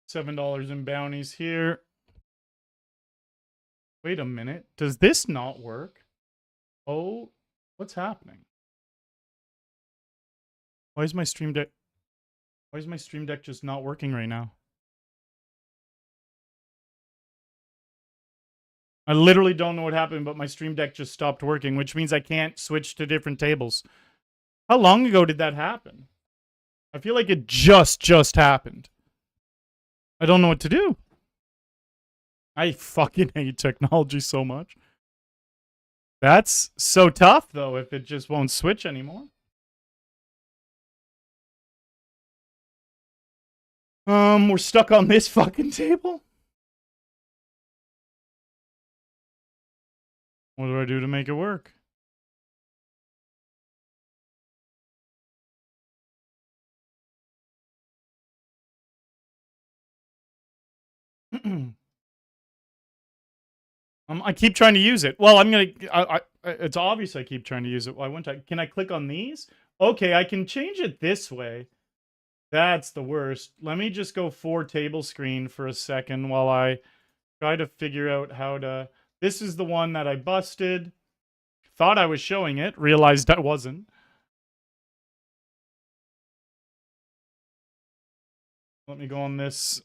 $7 in bounties here. Wait a minute. Does this not work? Oh, what's happening? Why is my stream deck just not working right now? I literally don't know what happened, but my stream deck just stopped working, which means I can't switch to different tables. How long ago did that happen? I feel like it just happened. I don't know what to do. I fucking hate technology so much. That's so tough, though, if it just won't switch anymore. We're stuck on this fucking table? What do I do to make it work? I keep trying to use it. Well, I'm gonna. It's obvious I keep trying to use it. Why wouldn't I? Can I click on these? Okay, I can change it this way. That's the worst. Let me just go 4 table screen for a second while I try to figure out how to. This is the one that I busted. Thought I was showing it. Realized I wasn't. Let me go on this.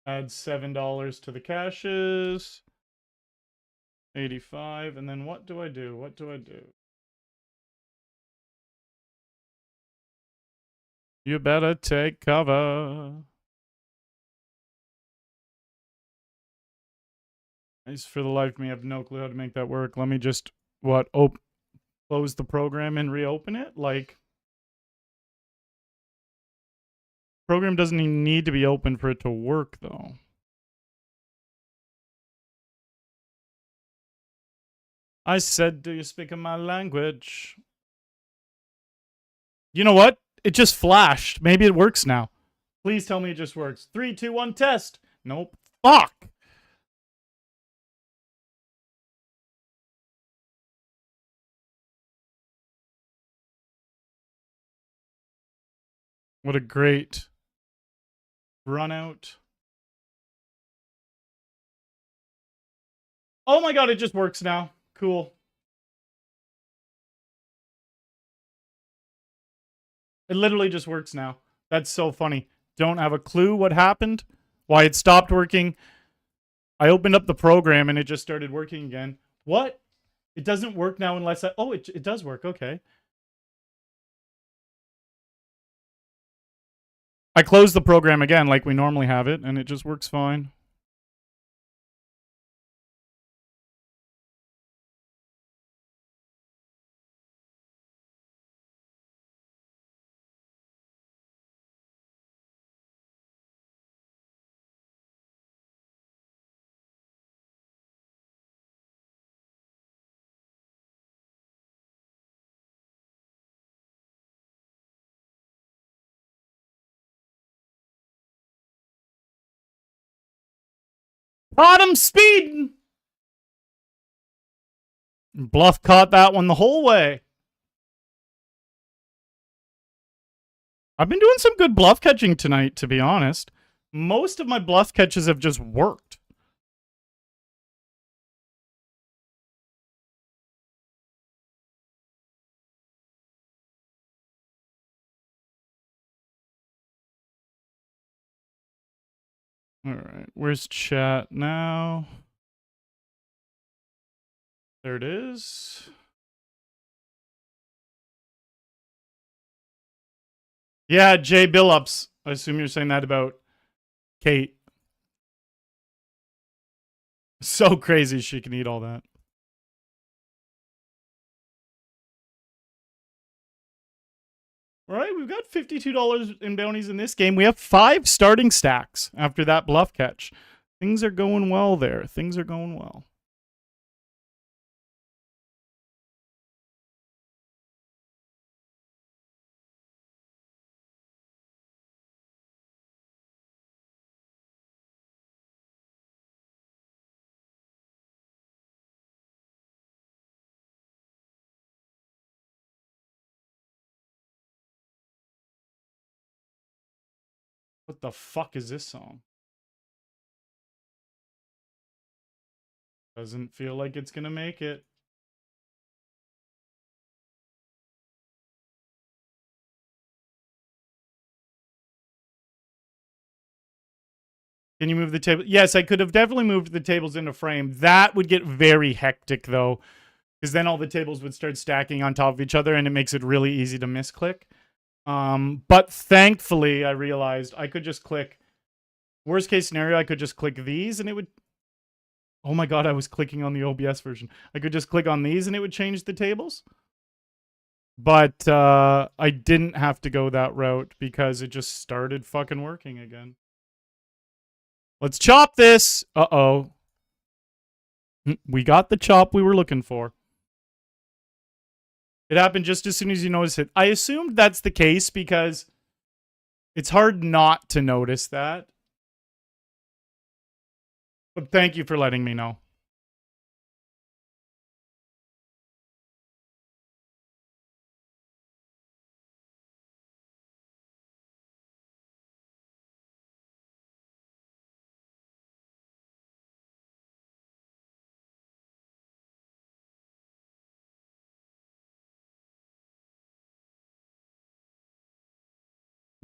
Add $7 to the caches. 85. And then what do I do? What do I do? You better take cover. I just, for the life of me, I have no clue how to make that work. Let me just, close the program and reopen it? Like, program doesn't even need to be open for it to work, though. I said, do you speak my language? You know what? It just flashed. Maybe it works now. Please tell me it just works. 3, 2, 1, test. Nope. Fuck. What a great run out. Oh my god, it just works now. Cool. It literally just works now. That's so funny. Don't have a clue what happened, why it stopped working. I opened up the program and it just started working again. What? It doesn't work now unless I... Oh, it does work. Okay. I closed the program again like we normally have it, and it just works fine. Caught him speeding. Bluff caught that one the whole way. I've been doing some good bluff catching tonight, to be honest. Most of my bluff catches have just worked. All right, where's chat now? There it is. Yeah, Jay Billups. I assume you're saying that about Kate. So crazy she can eat all that. All right, we've got $52 in bounties in this game. We have 5 starting stacks after that bluff catch. Things are going well there. Things are going well. What the fuck is this song? Doesn't feel like it's gonna make it. Can you move the table? Yes, I could have definitely moved the tables into frame. That would get very hectic, though, because then all the tables would start stacking on top of each other, and it makes it really easy to misclick. But thankfully, I realized I could just click. Worst case scenario, I could just click these, and it would... Oh my god, I was clicking on the OBS version. I could just click on these, and it would change the tables. But I didn't have to go that route because it just started fucking working again. Let's chop this. Uh-oh. We got the chop we were looking for. It happened just as soon as you noticed it. I assumed that's the case because it's hard not to notice that. But thank you for letting me know.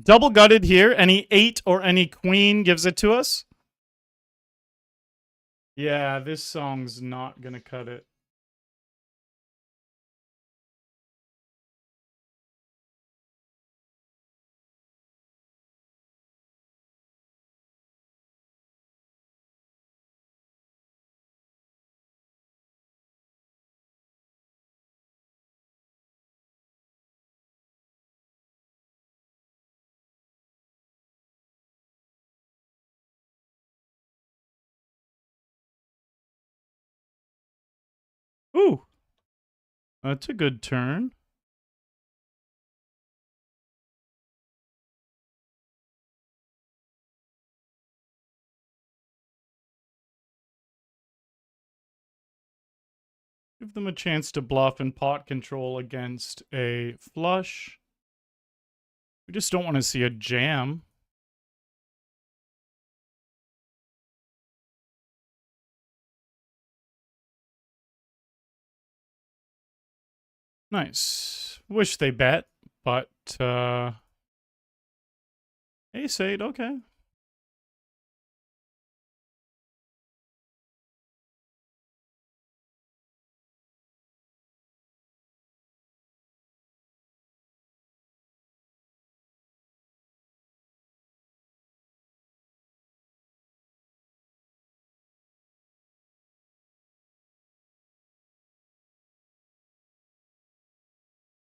Double gutted here. Any 8 or any queen gives it to us. Yeah, this song's not gonna cut it. Ooh. That's a good turn. Give them a chance to bluff and pot control against a flush. We just don't want to see a jam. Nice. Wish they bet, but ace-8, okay.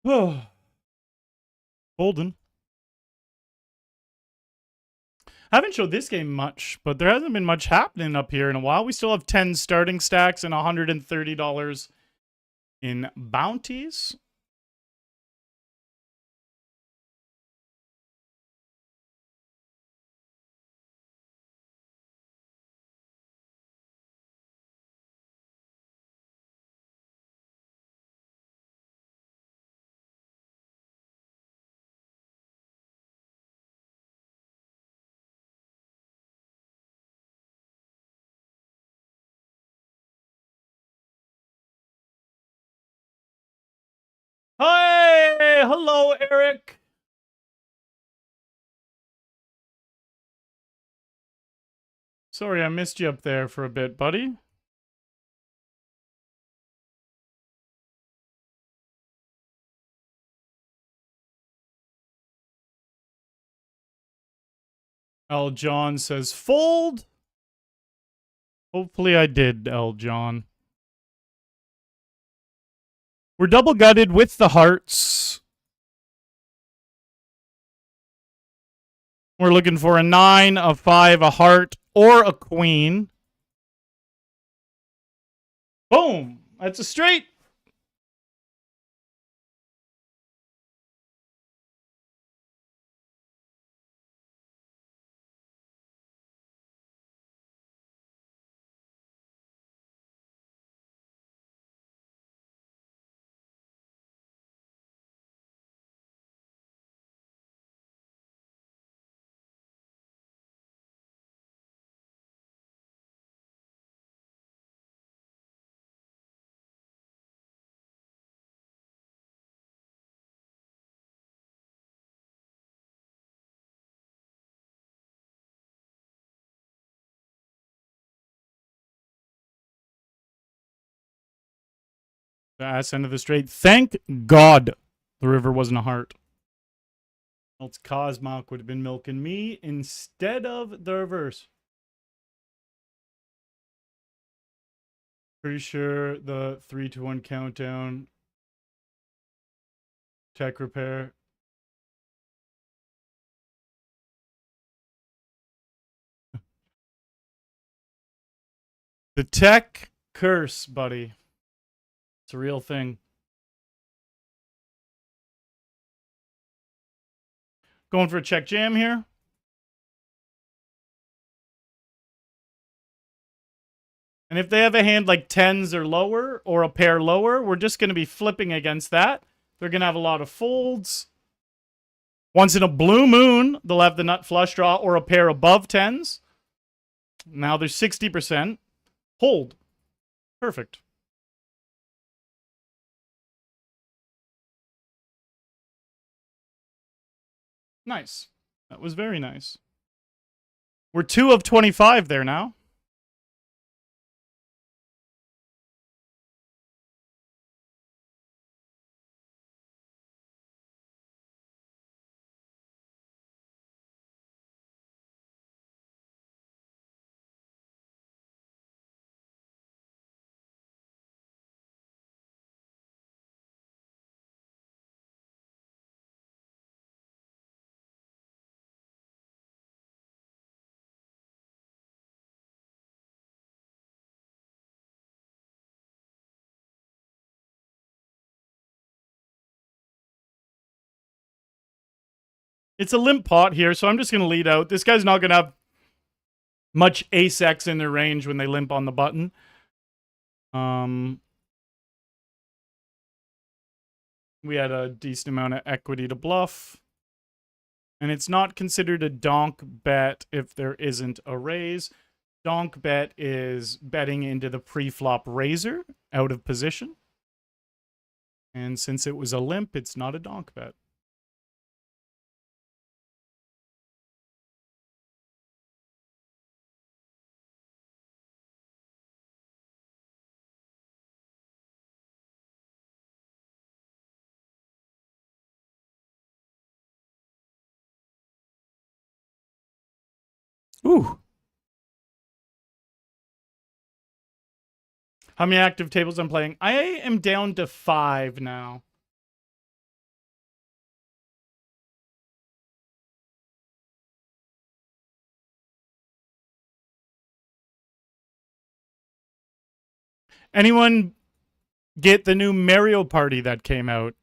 Oh. Golden. Haven't showed this game much, but there hasn't been much happening up here in a while. We still have 10 starting stacks and $130 in bounties. Hi! Hello, Eric! Sorry, I missed you up there for a bit, buddy. L. John says, fold! Hopefully I did, L. John. We're double gutted with the hearts. We're looking for a 9, a 5, a heart, or a queen. Boom! That's a straight. The ass end of the straight. Thank God the river wasn't a heart. Else Cosmoc would have been milking me instead of the reverse. Pretty sure the 3-1 countdown. Tech repair. The tech curse, buddy. It's a real thing. Going for a check jam here. And if they have a hand like 10s or lower, or a pair lower, we're just going to be flipping against that. They're going to have a lot of folds. Once in a blue moon, they'll have the nut flush draw or a pair above 10s. Now there's 60%. Hold. Perfect. Nice. That was very nice. We're 2 of 25 there now. It's a limp pot here, so I'm just going to lead out. This guy's not going to have much ace-X in their range when they limp on the button. We had a decent amount of equity to bluff. And it's not considered a donk bet if there isn't a raise. Donk bet is betting into the pre-flop raiser out of position. And since it was a limp, it's not a donk bet. Ooh. How many active tables I'm playing? I am down to 5 now. Anyone get the new Mario Party that came out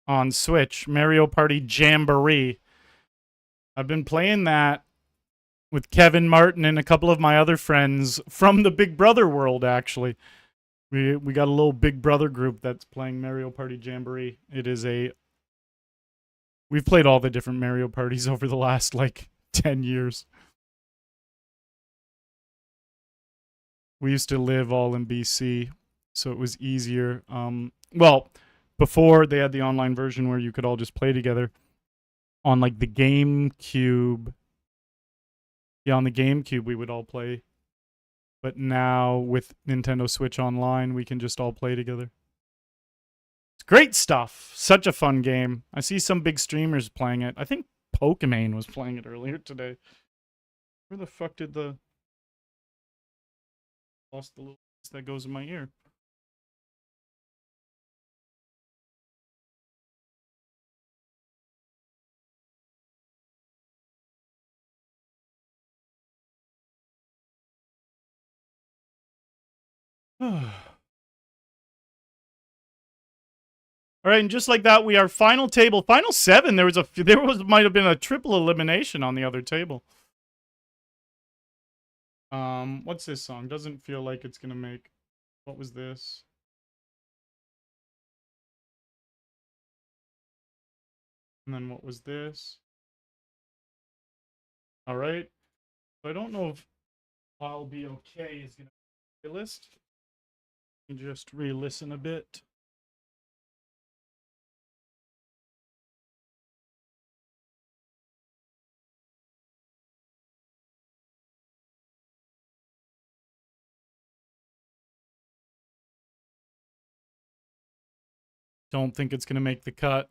on Switch? Mario Party Jamboree. I've been playing that with Kevin Martin and a couple of my other friends from the Big Brother world, actually. We got a little Big Brother group that's playing Mario Party Jamboree. It is a... We've played all the different Mario Parties over the last, 10 years. We used to live all in BC, so it was easier. Well, before they had the online version where you could all just play together on like the GameCube. Yeah, on the GameCube we would all play. But now with Nintendo Switch Online, we can just all play together. It's great stuff. Such a fun game. I see some big streamers playing it. I think Pokemon was playing it earlier today. Where the fuck did the... Lost the little piece that goes in my ear. All right, and just like that, we are final table, final 7. There might have been a triple elimination on the other table. What's this song? Doesn't feel like it's gonna make. What was this? And then what was this? All right. So I don't know if I'll Be Okay is gonna be a list. Just re-listen a bit. Don't think it's gonna make the cut.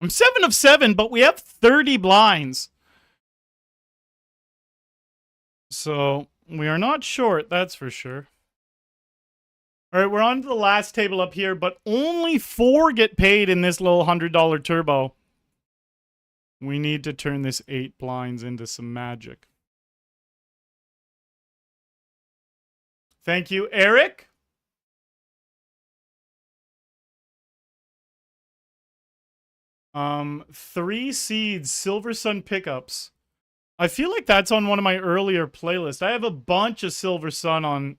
I'm 7 of 7, but we have 30 blinds. So we are not short, that's for sure. All right, we're on to the last table up here, but only 4 get paid in this little $100 turbo. We need to turn this 8 blinds into some magic. Thank you, Eric. Three Seeds, Silver Sun Pickups. I feel like that's on one of my earlier playlists. I have a bunch of Silver Sun on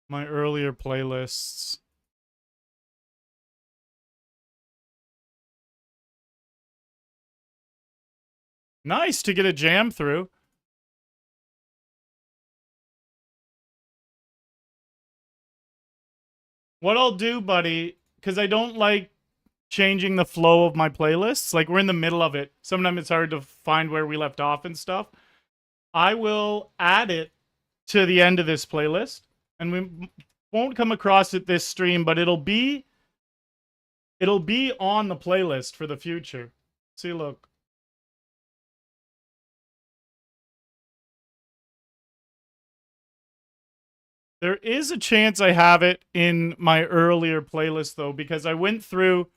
my earlier playlists. Nice to get a jam through. What I'll do, buddy, because I don't like changing the flow of my playlists. Like, we're in the middle of it. Sometimes it's hard to find where we left off and stuff. I will add it to the end of this playlist. And we won't come across it this stream, but it'll be on the playlist for the future. See, look. There is a chance I have it in my earlier playlist, though, because I went through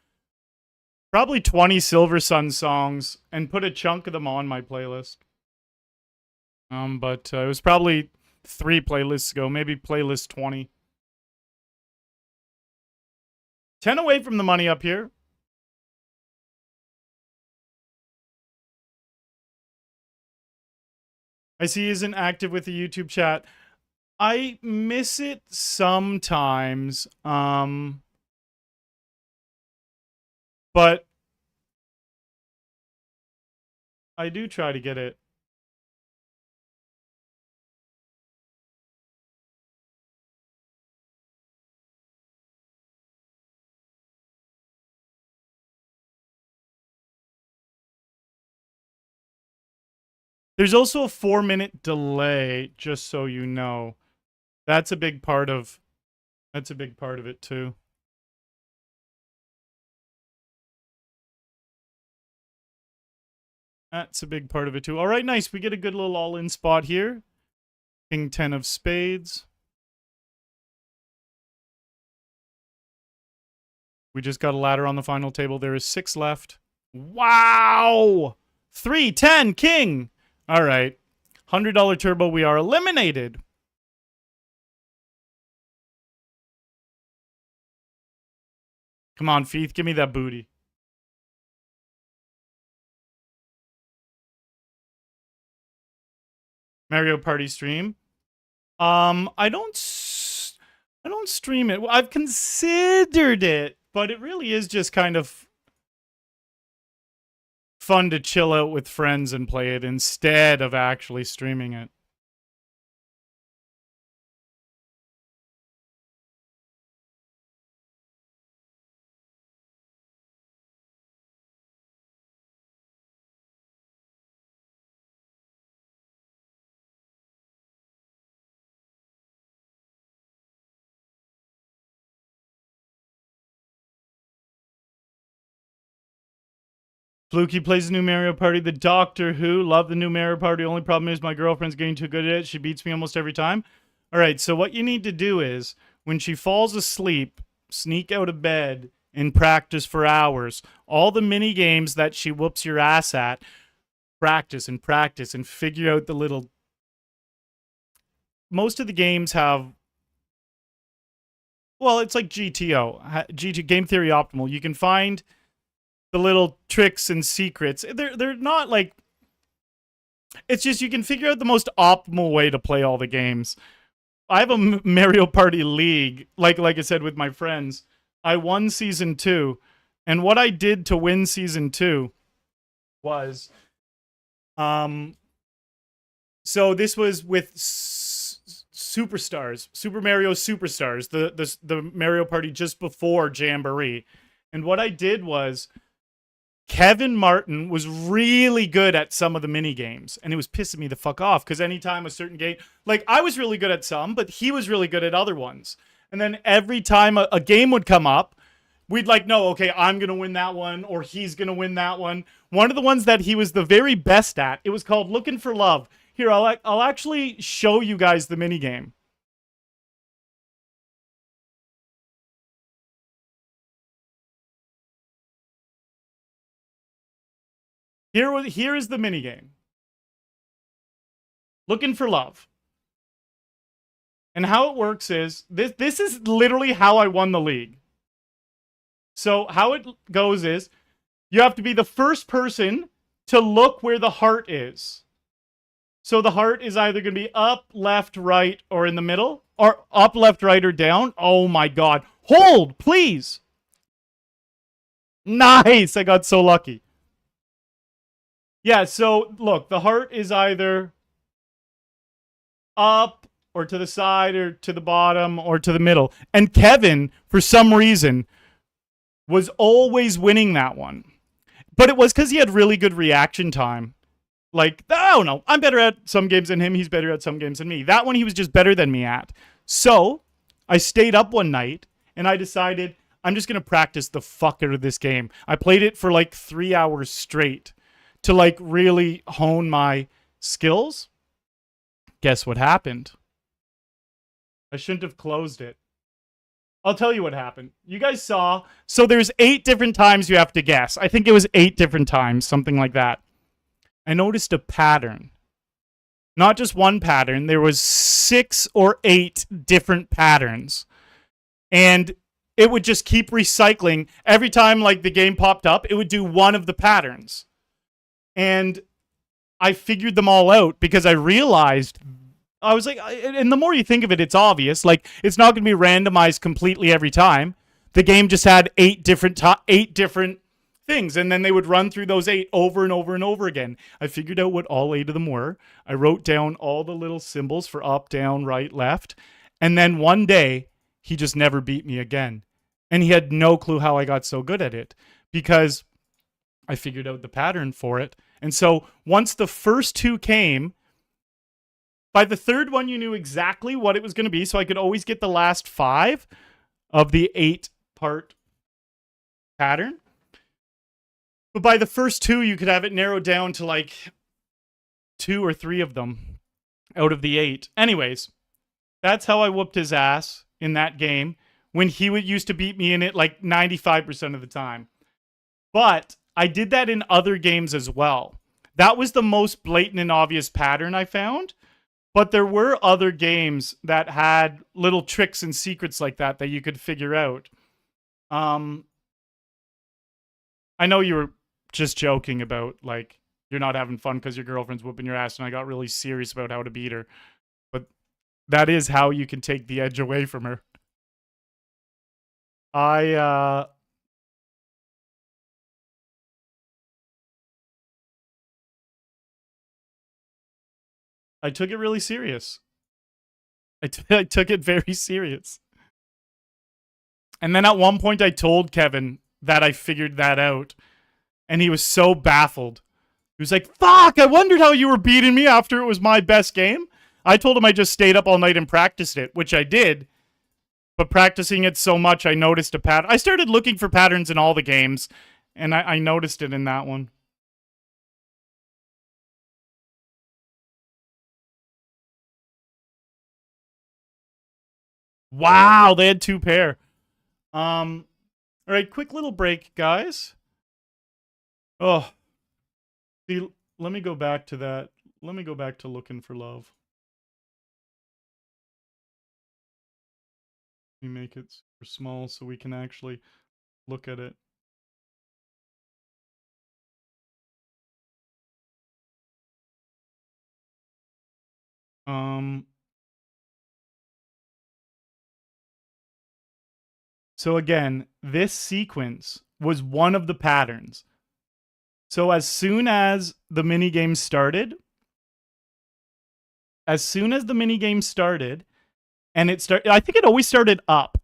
probably 20 Silver Sun songs and put a chunk of them on my playlist. But it was probably 3 playlists ago, maybe playlist 20. 10 away from the money up here. I see he isn't active with the YouTube chat. I miss it sometimes. But I do try to get it. There's also a 4-minute delay, just so you know. That's a big part of it too. That's a big part of it too. All right, nice. We get a good little all-in spot here. King 10 of spades. We just got a ladder on the final table. There is 6 left. Wow! 3, 10, king! All right. $100 turbo. We are eliminated. Come on, Feeth. Give me that booty. Mario Party stream. I don't stream it. Well, I've considered it, but it really is just kind of fun to chill out with friends and play it instead of actually streaming it. Fluky plays the new Mario Party. The Doctor Who. Love the new Mario Party. Only problem is my girlfriend's getting too good at it. She beats me almost every time. All right, so what you need to do is, when she falls asleep, sneak out of bed and practice for hours. All the mini games that she whoops your ass at, practice and practice and figure out the little... Most of the games have... Well, it's like GTO. GT, Game Theory Optimal. You can find the little tricks and secrets. They're not like... It's just you can figure out the most optimal way to play all the games. I have a Mario Party League, like I said, with my friends. I won Season 2. And what I did to win Season 2 was... So this was with Superstars. Super Mario Superstars. The Mario Party just before Jamboree. And what I did was... Kevin Martin was really good at some of the mini games, and it was pissing me the fuck off because anytime a certain game, like I was really good at some, but he was really good at other ones. And then every time a game would come up, we'd like, no, okay, I'm going to win that one, or he's going to win that one. One of the ones that he was the very best at, it was called Looking for Love. Here, I'll actually show you guys the mini game. Here is the minigame. Looking for Love. And how it works is, this is literally how I won the league. So how it goes is, you have to be the first person to look where the heart is. So the heart is either going to be up, left, right, or in the middle. Or up, left, right, or down. Oh my god. Hold, please! Nice! I got so lucky. Yeah, so look, the heart is either up or to the side or to the bottom or to the middle. And Kevin, for some reason, was always winning that one. But it was because he had really good reaction time. Like, I don't know, I'm better at some games than him, he's better at some games than me. That one he was just better than me at. So, I stayed up one night and I decided I'm just going to practice the fuck out of this game. I played it for like 3 hours straight. To like really hone my skills. Guess what happened? I shouldn't have closed it. I'll tell you what happened. You guys saw. So there's 8 different times you have to guess. I think it was 8 different times, something like that. I noticed a pattern. Not just one pattern. There was 6 or 8 different patterns. And it would just keep recycling. Every time like the game popped up, it would do one of the patterns. And I figured them all out because I realized, I was like, and the more you think of it, it's obvious. Like, it's not going to be randomized completely every time. The game just had 8 different things, and then they would run through those 8 over and over and over again. I figured out what all 8 of them were. I wrote down all the little symbols for up, down, right, left. And then one day, he just never beat me again. And he had no clue how I got so good at it. Because I figured out the pattern for it. And so once the first 2 came, by the third one, you knew exactly what it was going to be. So I could always get the last 5 of the 8-part pattern. But by the first 2, you could have it narrowed down to like 2 or 3 of them out of the 8. Anyways, that's how I whooped his ass in that game when he used to beat me in it like 95% of the time. But I did that in other games as well. That was the most blatant and obvious pattern I found. But there were other games that had little tricks and secrets like that you could figure out. I know you were just joking about, like, you're not having fun because your girlfriend's whooping your ass, and I got really serious about how to beat her. But that is how you can take the edge away from her. I took it really serious. I took it very serious. And then at one point I told Kevin that I figured that out. And he was so baffled. He was like, fuck, I wondered how you were beating me after it was my best game. I told him I just stayed up all night and practiced it, which I did. But practicing it so much, I noticed a pattern. I started looking for patterns in all the games, and I noticed it in that one. Wow, they had two pair. All right, quick little break, guys. Oh, see, let me go back to that. Let me go back to looking for love. Let me make it super small so we can actually look at it. So again, this sequence was one of the patterns. So as soon as the mini game started, and it started, I think it always started up.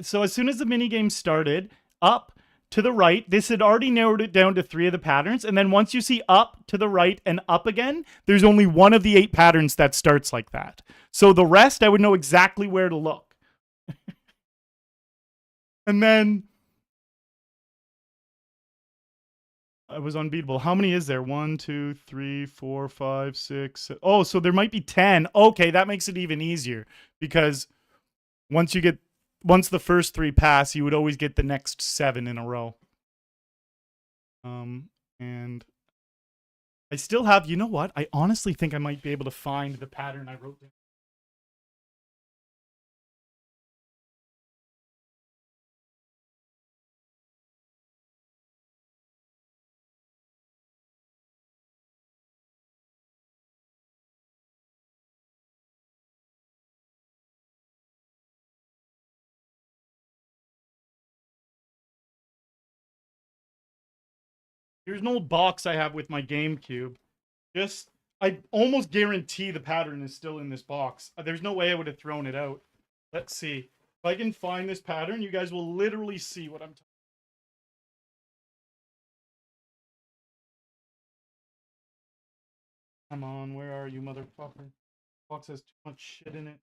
So as soon as the mini game started, up to the right, this had already narrowed it down to 3 of the patterns, and then once you see up to the right and up again, there's only one of the 8 patterns that starts like that. So the rest, I would know exactly where to look. And then I was unbeatable. How many is there? 1, 2, 3, 4, 5, 6. Oh, so there might be 10. Okay, that makes it even easier because once the first 3 pass, you would always get the next 7 in a row. And I still have, you know what? I honestly think I might be able to find the pattern I wrote down. Here's an old box I have with my GameCube. I almost guarantee the pattern is still in this box. There's no way I would have thrown it out. Let's see. If I can find this pattern, you guys will literally see what I'm talking about. Come on, where are you, motherfucker? Box has too much shit in it.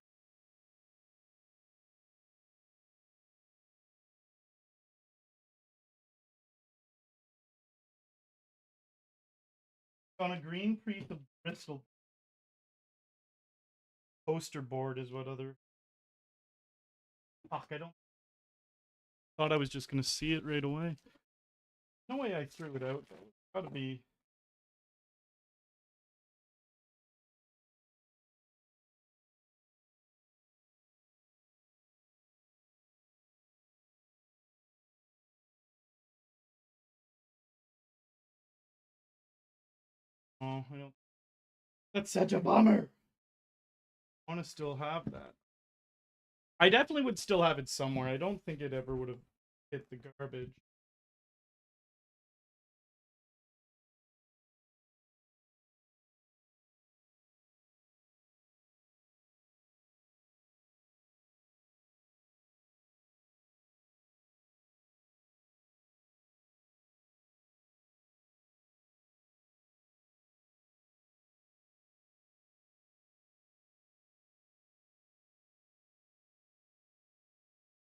On a green piece of Bristol. Poster board is what other. Fuck, I don't. Thought I was just gonna see it right away. No way I threw it out. Gotta be. Oh, I don't. That's such a bummer. I want to still have that. I definitely would still have it somewhere. I don't think it ever would have hit the garbage.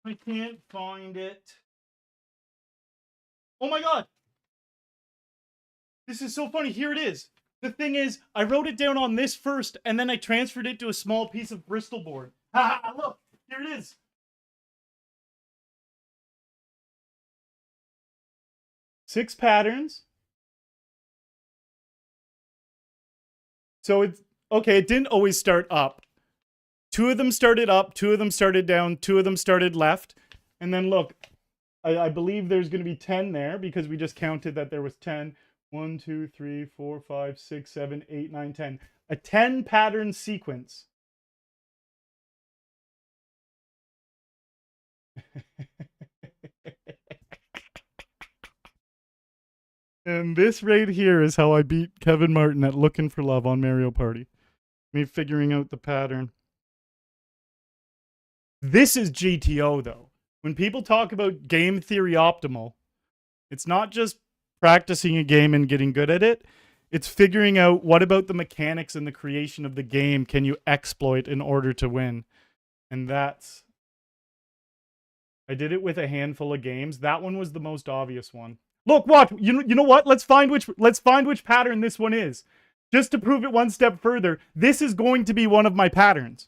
I can't find it. Oh my god! This is so funny. Here it is. The thing is, I wrote it down on this first, and then I transferred it to a small piece of Bristol board. Ha! Look, here it is. Six patterns. So it's okay. It didn't always start up. 2 of them started up. 2 of them started down. 2 of them started left. And then look, I believe there's going to be 10 there because we just counted that there was 10. 1, 2, 3, 4, 5, 6, 7, 8, 9, 10. A 10 pattern sequence. And this right here is how I beat Kevin Martin at Looking for Love on Mario Party. Me figuring out the pattern. This is GTO, though. When people talk about game theory optimal, it's not just practicing a game and getting good at it. It's figuring out what about the mechanics and the creation of the game can you exploit in order to win. And that's... I did it with a handful of games. That one was the most obvious one. Look, watch. You know what? Let's find which pattern this one is. Just to prove it one step further, this is going to be one of my patterns.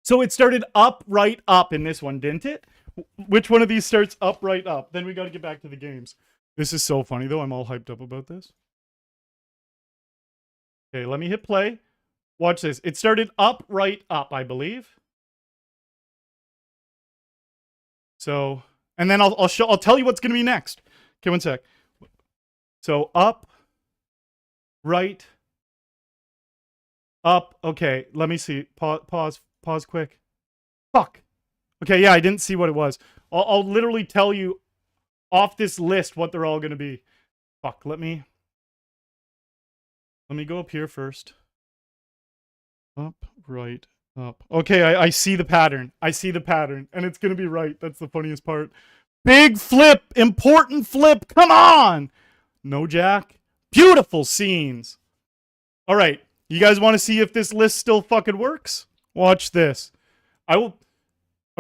So it started up, right, up in this one, didn't it? Which one of these starts up, right, up? Then we got to get back to the games. This is so funny, though. I'm all hyped up about this. Okay, let me hit play. Watch this. It started up, right, up, I believe. So, and then I'll tell you what's going to be next. Okay, one sec. So up, right, up. Okay, let me see. Pause quick. Fuck. Okay, yeah, I didn't see what it was. I'll literally tell you off this list what they're all going to be. Fuck, let me go up here first. Up, right, up. Okay, I see the pattern. I see the pattern, and it's going to be right. That's the funniest part. Big flip, important flip. Come on. No jack. Beautiful scenes. All right, you guys want to see if this list still fucking works? Watch this. I was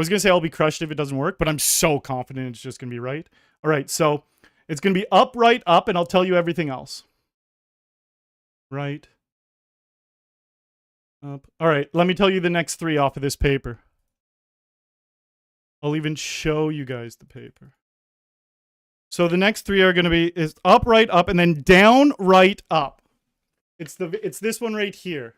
going to say I'll be crushed if it doesn't work, but I'm so confident it's just going to be right. All right, so it's going to be up, right, up, and I'll tell you everything else. Right. Up. All right, let me tell you the next three off of this paper. I'll even show you guys the paper. So the next three are going to be is up, right, up, and then down, right, up. It's this one right here.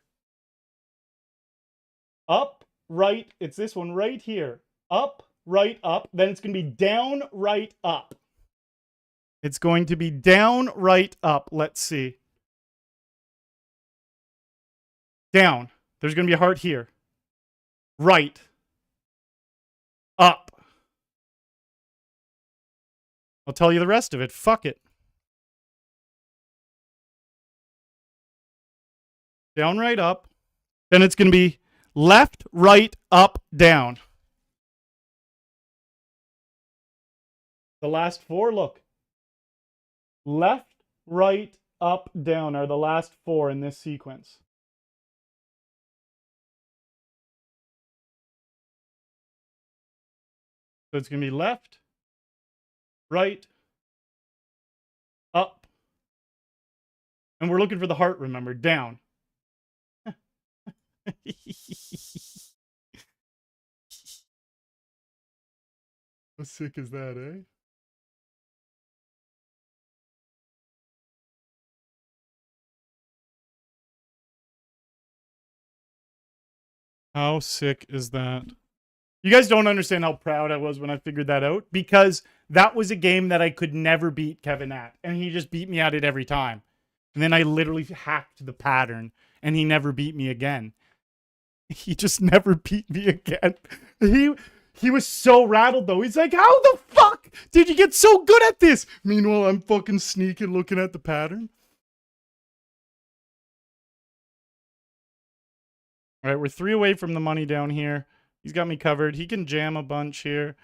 Up, right, it's this one right here. Up, right, up. Then it's going to be down, right, up. It's going to be down, right, up. Let's see. Down. There's going to be a heart here. Right. Up. I'll tell you the rest of it. Fuck it. Down, right, up. Then it's going to be left, right, up, down. The last four, look. Left, right, up, down are the last four in this sequence. So it's going to be left, right, up. And we're looking for the heart, remember, down. How sick is that, eh? How sick is that? You guys don't understand how proud I was when I figured that out, because that was a game that I could never beat Kevin at, and he just beat me at it every time. And then I literally hacked the pattern, and he never beat me again. He just never beat me again. He was so rattled, though. He's like, how the fuck did you get so good at this? Meanwhile, I'm fucking sneaking looking at the pattern. All right, we're 3 away from the money down here. He's got me covered. He can jam a bunch here.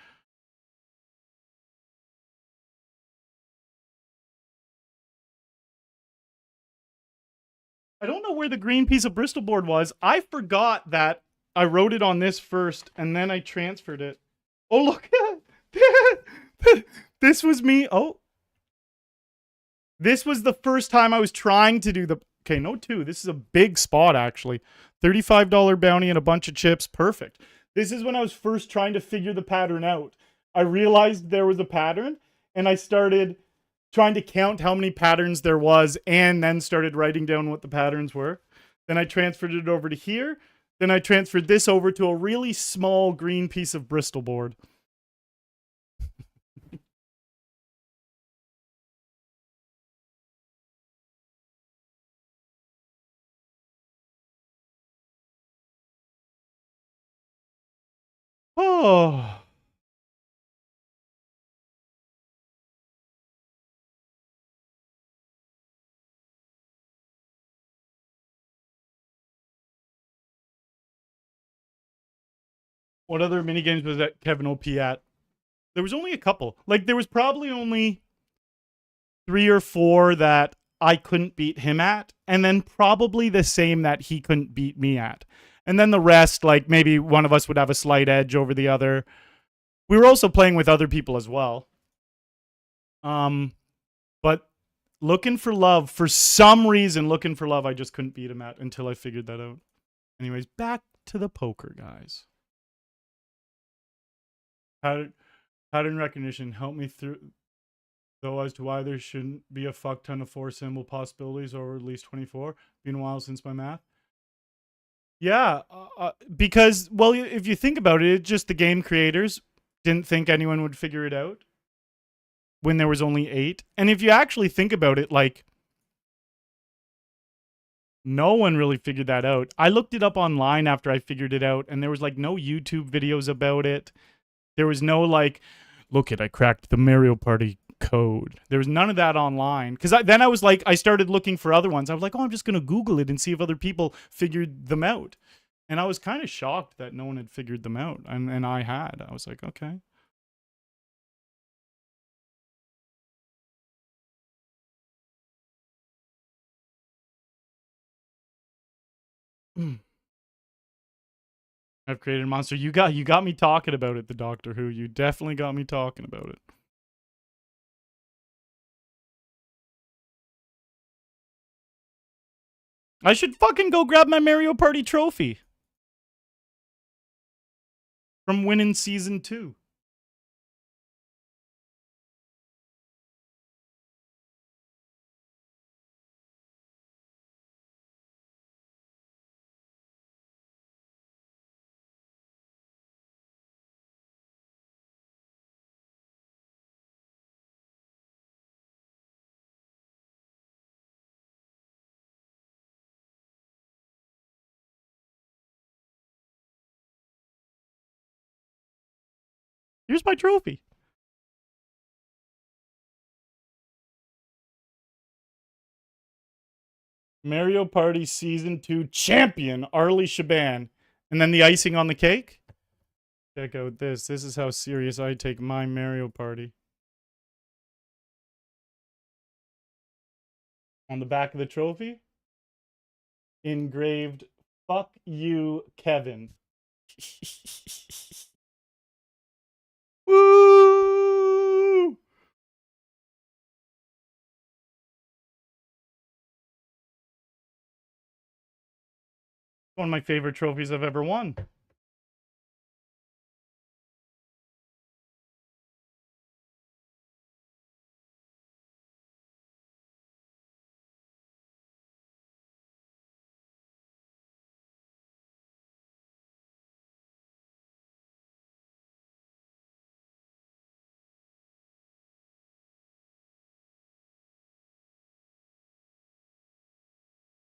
I don't know where the green piece of Bristol board was. I forgot that I wrote it on this first, and then I transferred it. Oh, look. This was me. Oh. This was the first time I was trying to do the... Okay, no 2. This is a big spot, actually. $35 bounty and a bunch of chips. Perfect. This is when I was first trying to figure the pattern out. I realized there was a pattern, and I started trying to count how many patterns there was, and then started writing down what the patterns were. Then I transferred it over to here. Then I transferred this over to a really small green piece of Bristol board. Oh. What other mini games was that Kevin OP at? There was only a couple. Like there was probably only 3 or 4 that I couldn't beat him at, and then probably the same that he couldn't beat me at. And then the rest, like maybe one of us would have a slight edge over the other. We were also playing with other people as well. But looking for love, for some reason, looking for love, I just couldn't beat him at until I figured that out. Anyways, back to the poker, guys. Pattern recognition, help me through though as to why there shouldn't be a fuck ton of 4 symbol possibilities, or at least 24. Been a while since my math. Yeah, because, well, if you think about it, just the game creators didn't think anyone would figure it out when there was only 8. And if you actually think about it, like, no one really figured that out. I looked it up online after I figured it out, and there was like no YouTube videos about it. There was no like, look it, I cracked the Mario Party code. There was none of that online. Because then I was like, I started looking for other ones. I was like, oh, I'm just going to Google it and see if other people figured them out. And I was kind of shocked that no one had figured them out. And I had. I was like, okay. I've created a monster. You got me talking about it, the Doctor Who. You definitely got me talking about it. I should fucking go grab my Mario Party trophy from winning season 2. Here's my trophy. Mario Party Season 2 champion, Arlie Shaban. And then the icing on the cake? Check out this. This is how serious I take my Mario Party. On the back of the trophy, engraved, fuck you, Kevin. Woo! One of my favorite trophies I've ever won.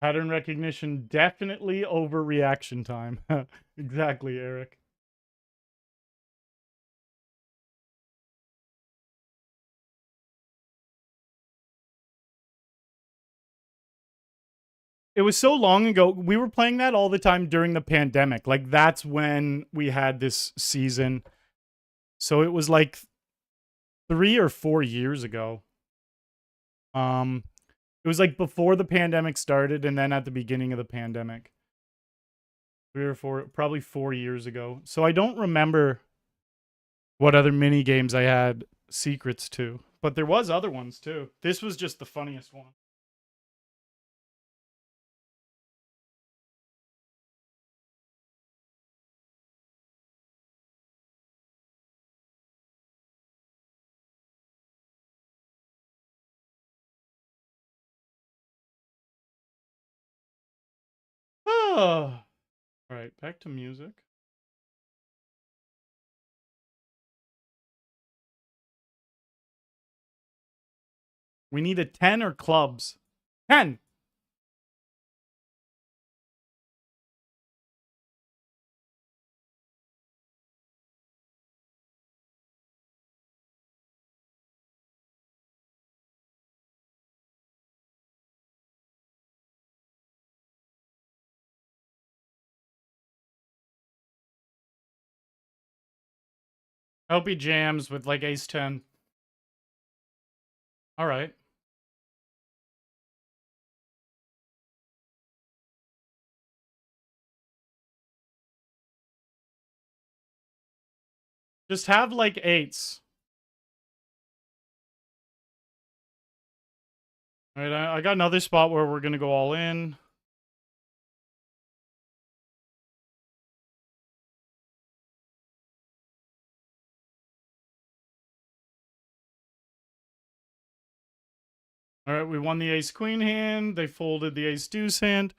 Pattern recognition definitely over reaction time. Exactly, Eric. It was so long ago. We were playing that all the time during the pandemic. Like that's when we had this season. So it was like 3 or 4 years ago. It was like before the pandemic started and then at the beginning of the pandemic. 3 or 4, probably 4 years ago. So I don't remember what other mini games I had secrets to, but there was other ones too. This was just the funniest one. Oh. All right, back to music. We need a 10 or clubs. 10. I hope he jams with like ace 10. All right. Just have like eights. All right, I got another spot where we're going to go all in. All right, we won the ace queen hand. They folded the ace deuce hand.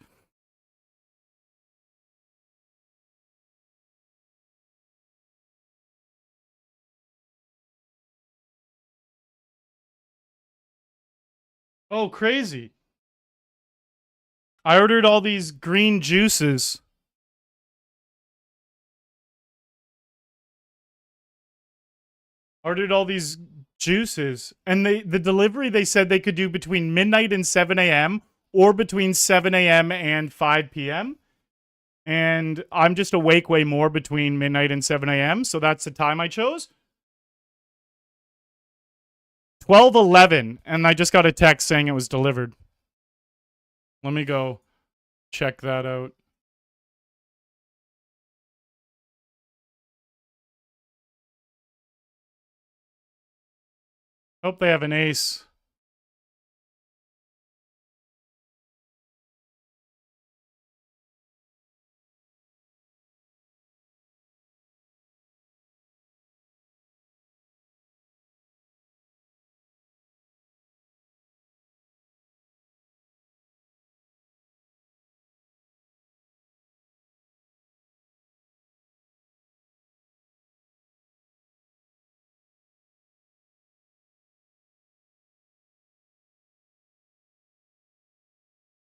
Oh, crazy. I ordered all these green juices. Ordered all these juices. And the delivery, they said they could do between midnight and 7 a.m. or between 7 a.m. and 5 p.m. And I'm just awake way more between midnight and 7 a.m. So that's the time I chose. 12:11, and I just got a text saying it was delivered. Let me go check that out. Hope they have an ace.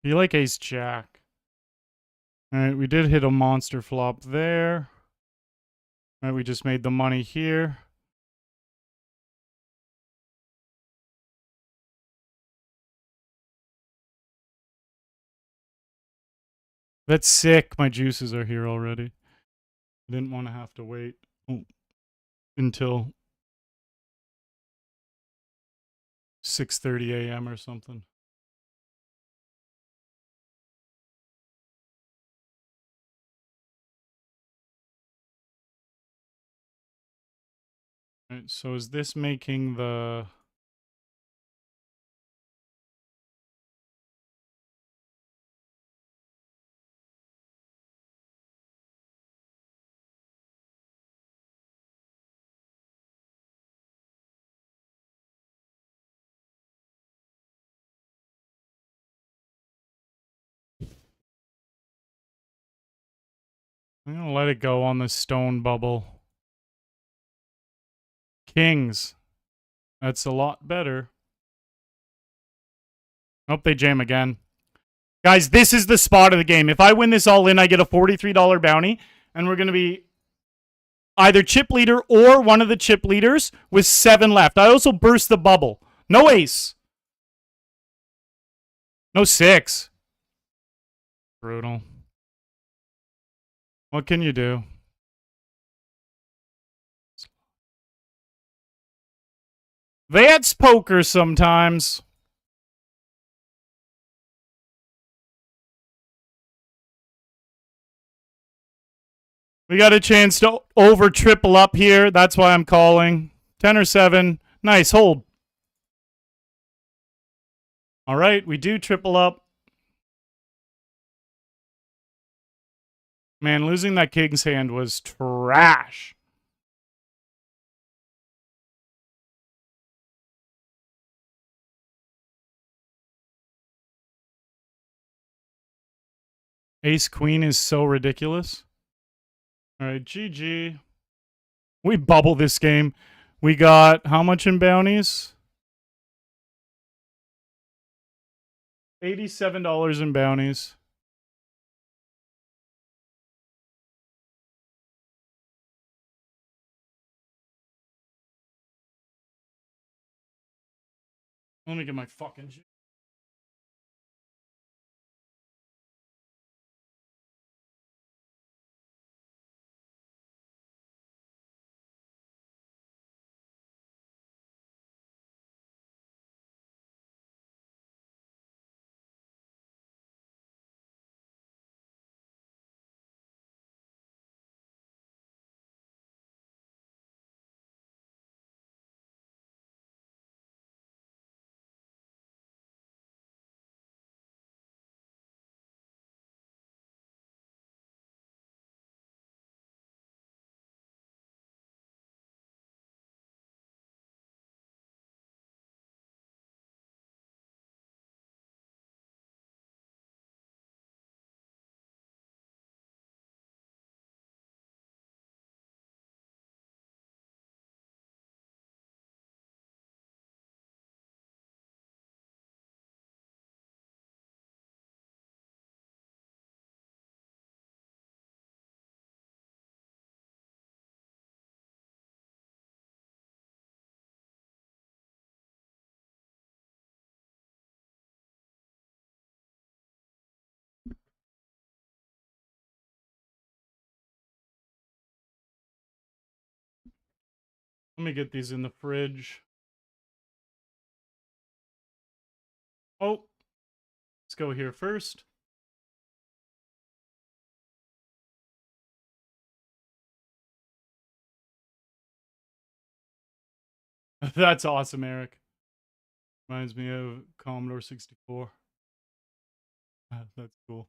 You like ace jack. All right, we did hit a monster flop there. All right, we just made the money here. That's sick. My juices are here already. I didn't want to have to wait until 6:30 a.m. or something. All right, so is this making the... I'm going to let it go on the stone bubble. Kings. That's a lot better. Hope they jam again. Guys, this is the spot of the game. If I win this all in, I get a $43 bounty, and we're going to be either chip leader or one of the chip leaders with 7 left. I also burst the bubble. No ace. No 6. Brutal. What can you do? That's poker sometimes. We got a chance to over triple up here. That's why I'm calling. 10 or 7. Nice, hold. All right, we do triple up. Man, losing that king's hand was trash. Ace queen is so ridiculous. All right, GG. We bubble this game. We got how much in bounties? $87 in bounties. Let me get my fucking... Let me get these in the fridge. Oh, let's go here first. That's awesome, Eric. Reminds me of Commodore 64. That's cool.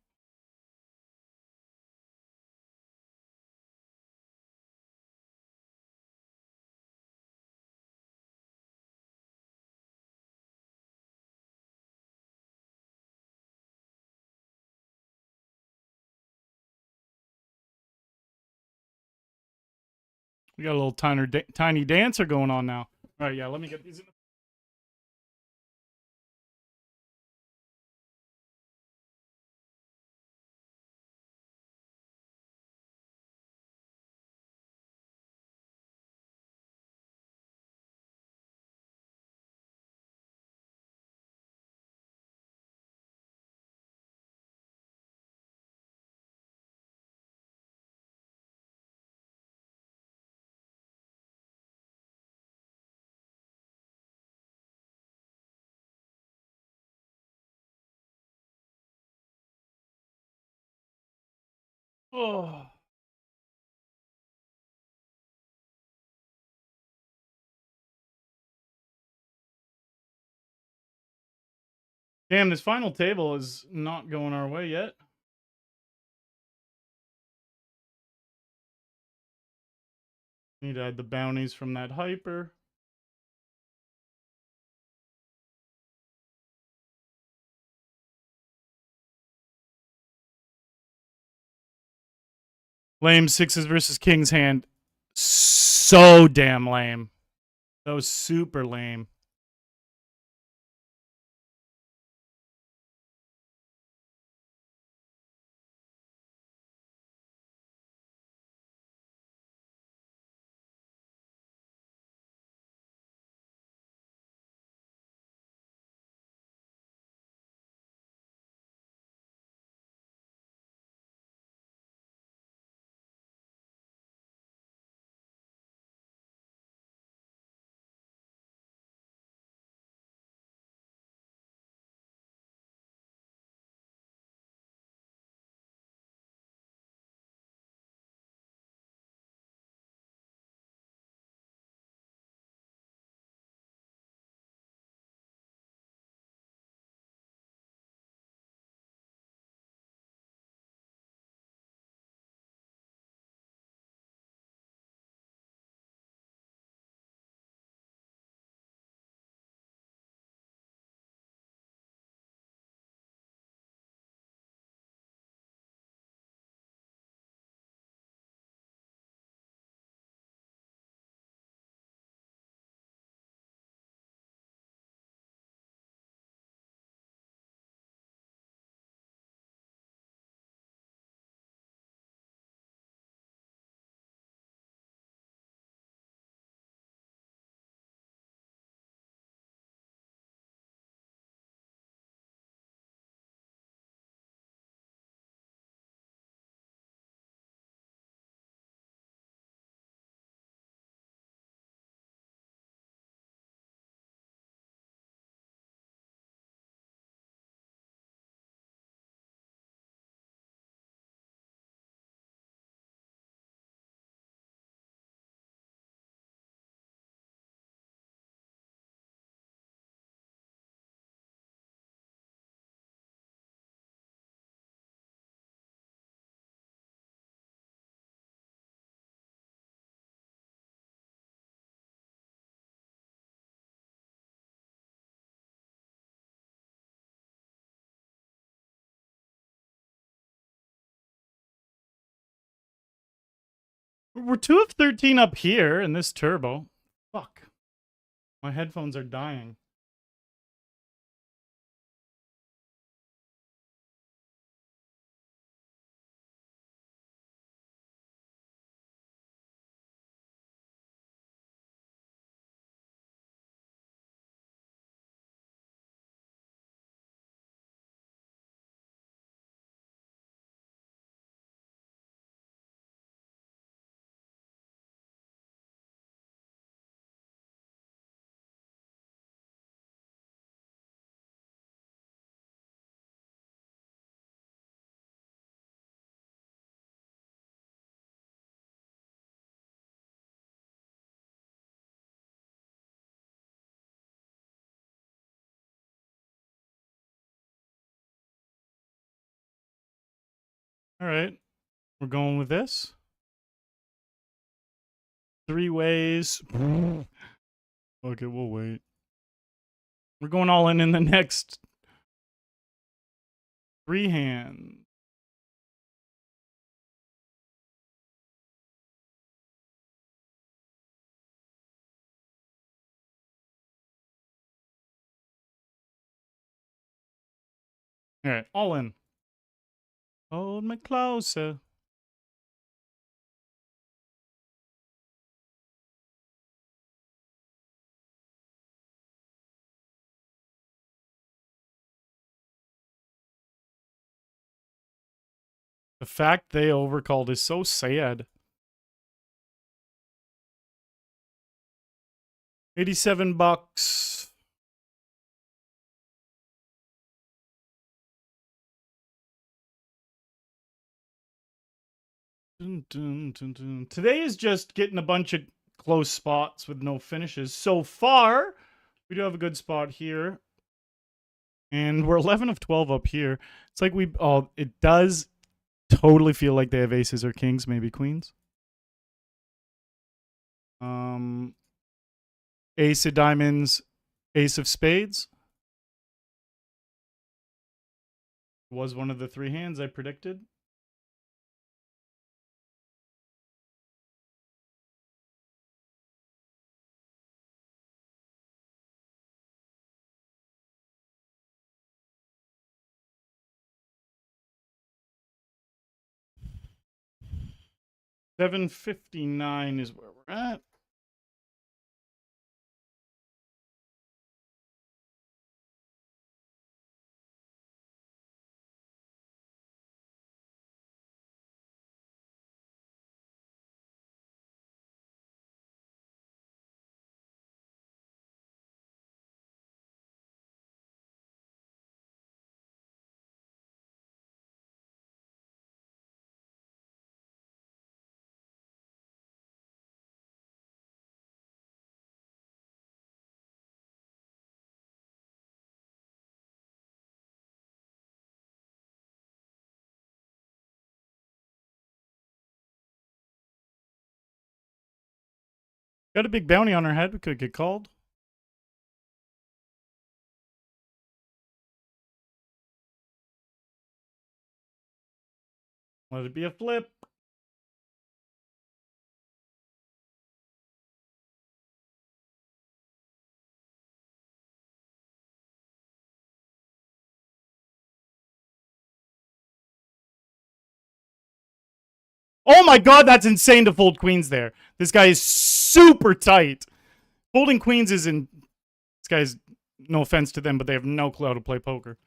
We got a little tiny dancer going on now. All right, yeah, let me get these in. Oh. Damn, this final table is not going our way yet. Need to add the bounties from that hyper. Lame sixes versus kings hand. So damn lame. That was super lame. We're 2 of 13 up here in this turbo. Fuck. My headphones are dying. All right. We're going with this. 3 ways. Okay, we'll wait. We're going all in the next 3 hands. All right, all in. Hold me closer. The fact they overcalled is so sad. 87 bucks. Dun, dun, dun, dun. Today is just getting a bunch of close spots with no finishes. So far, we do have a good spot here. And we're 11 of 12 up here. It's like it does totally feel like they have aces or kings, maybe queens. Ace of diamonds, ace of spades. Was one of the 3 hands I predicted. $7.59 is where we're at. Got a big bounty on our head. We could get called. Let it be a flip. Oh my god, that's insane to fold queens there. This guy is super tight. Folding queens is in... This guy's... No offense to them, but they have no clue how to play poker.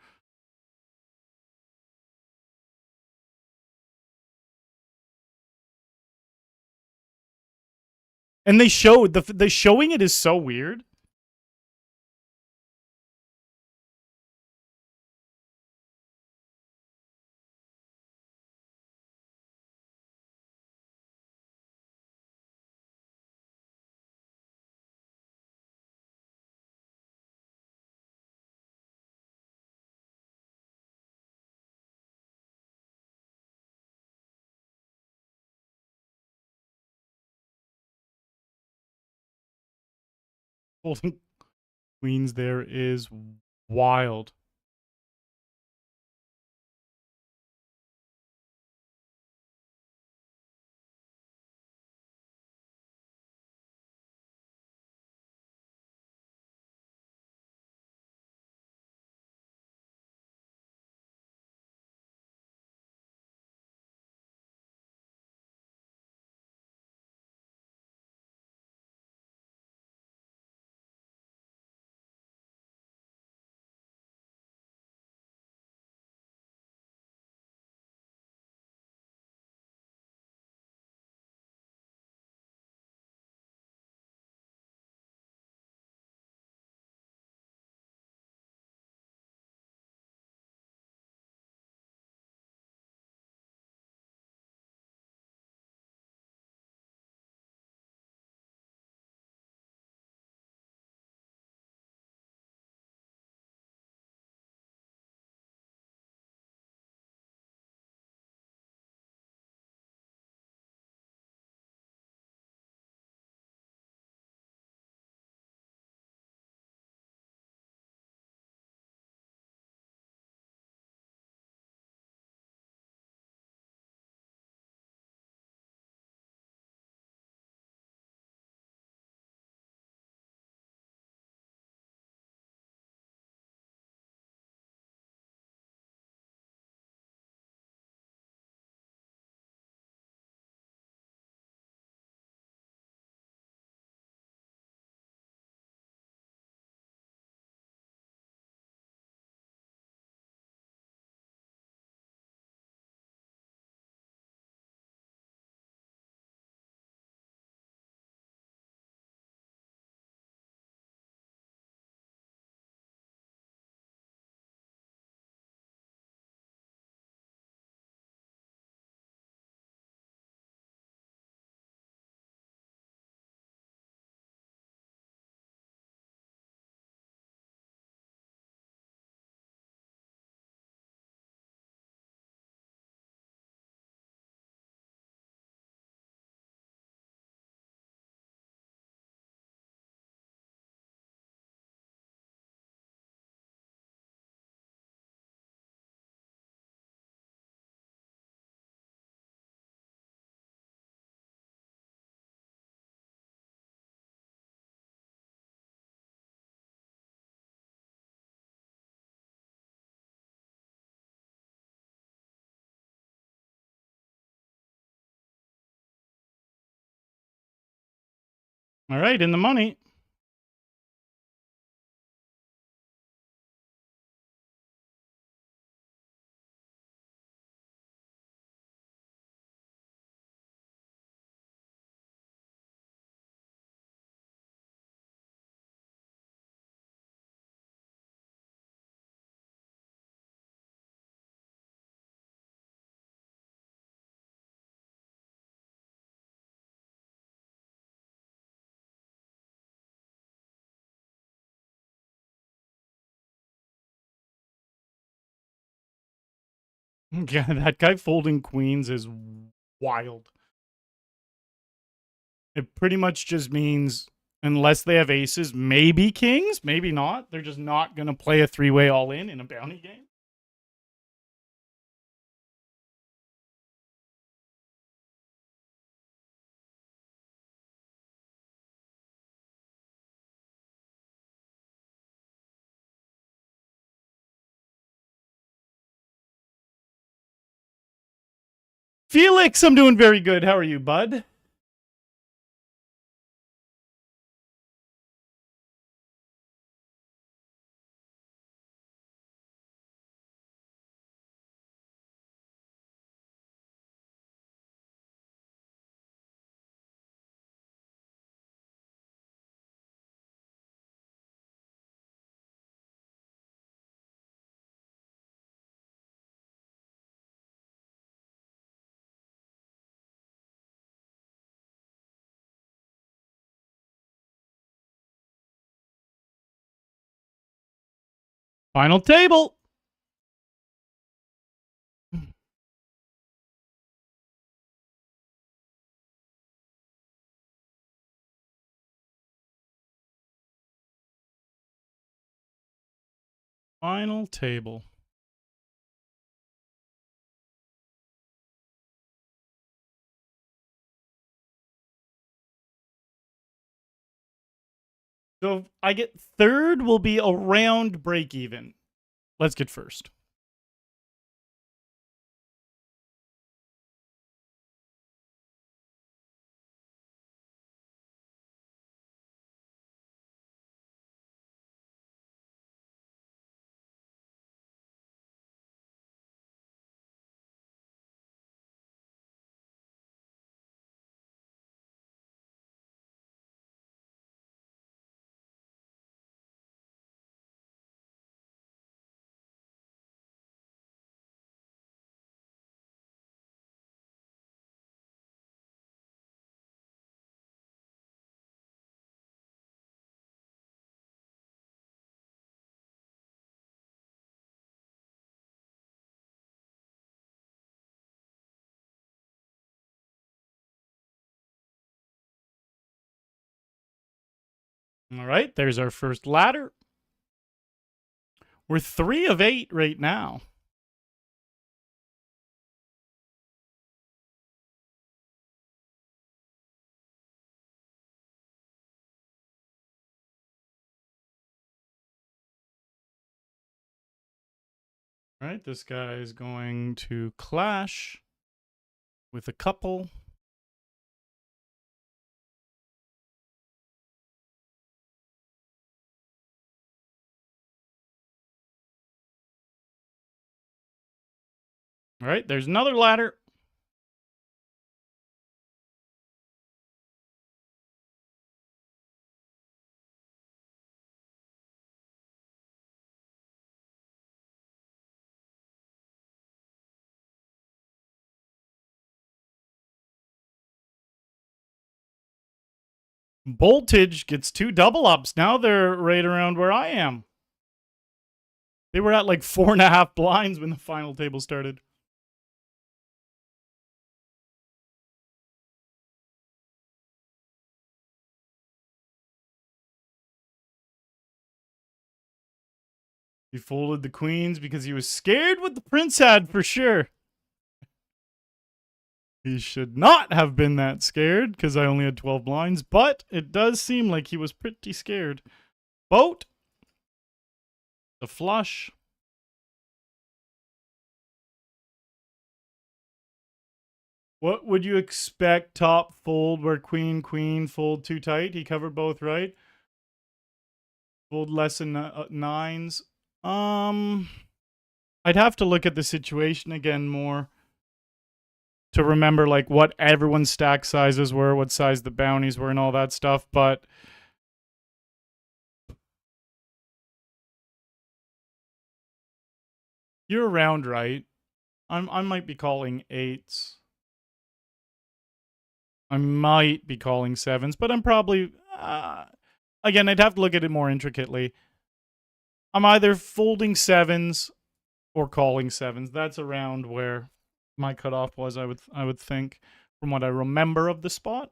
And they showed... The showing it is so weird. Folding queens there is wild. All right, in the money. Yeah, that guy folding queens is wild. It pretty much just means unless they have aces, maybe kings, maybe not. They're just not going to play a three-way all-in a bounty game. Felix, I'm doing very good. How are you, bud? Final table. Final table. So if I get third, will be around break even. Let's get first. All right, there's our first ladder. We're 3 of 8 right now. All right, this guy is going to clash with a couple. All right, there's another ladder. Voltage gets 2 double ups. Now they're right around where I am. They were at like 4.5 blinds when the final table started. He folded the queens because he was scared what the prince had for sure. He should not have been that scared because I only had 12 blinds, but it does seem like he was pretty scared. Boat. The flush. What would you expect top fold where queen, queen, fold too tight? He covered both, right? Fold less than nines. I'd have to look at the situation again more to remember like what everyone's stack sizes were, what size the bounties were, and all that stuff. But you're around right. I might be calling eights. I might be calling sevens, but I'm probably again, I'd have to look at it more intricately. I'm either folding sevens or calling sevens. That's around where my cutoff was, I would think, from what I remember of the spot.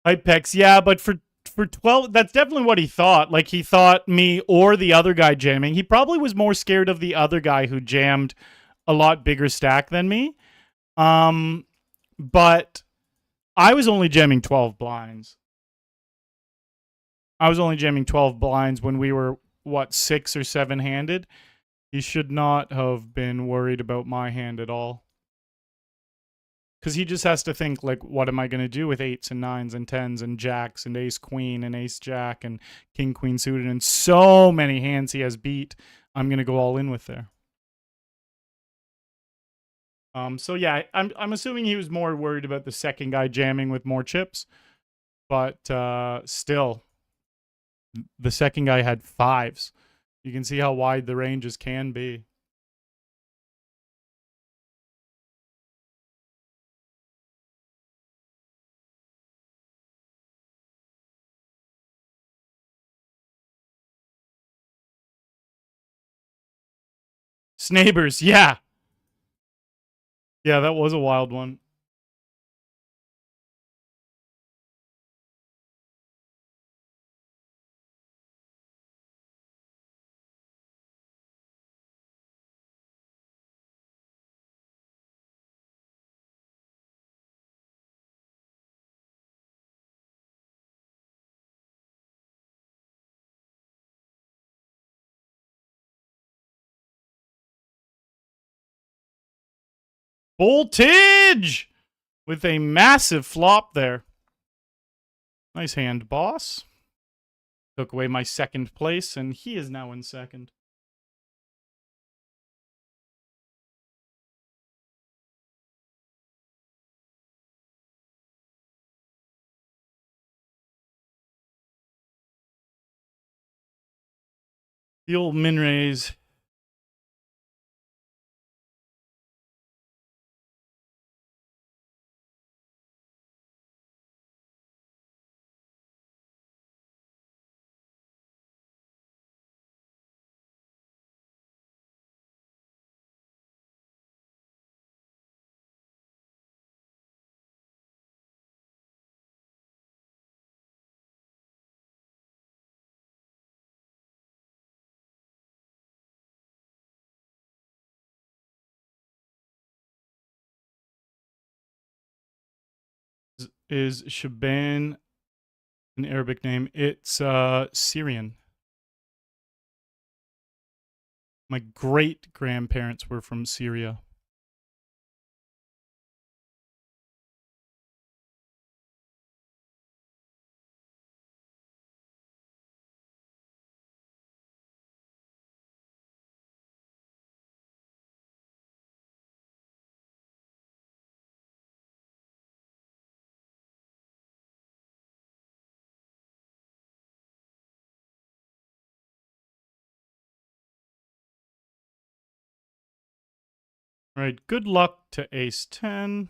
Hypex, yeah, but for 12, that's definitely what he thought. Like, he thought me or the other guy jamming. He probably was more scared of the other guy who jammed a lot bigger stack than me. But I was only jamming 12 blinds. I was only jamming 12 blinds when we were, what, 6 or 7 handed? He should not have been worried about my hand at all. Because he just has to think, like, what am I going to do with 8s and 9s and 10s and jacks and ace queen and ace jack and king queen suited and so many hands he has beat. I'm going to go all in with there. So yeah, I'm assuming he was more worried about the second guy jamming with more chips, but still, the second guy had 5s. You can see how wide the ranges can be. Snabers, yeah. Yeah, that was a wild one. Voltage! With a massive flop there. Nice hand, boss. Took away my second place, and he is now in second. The old min raise. Is Shaban an Arabic name? It's Syrian. My great grandparents were from Syria. All right, good luck to ace 10.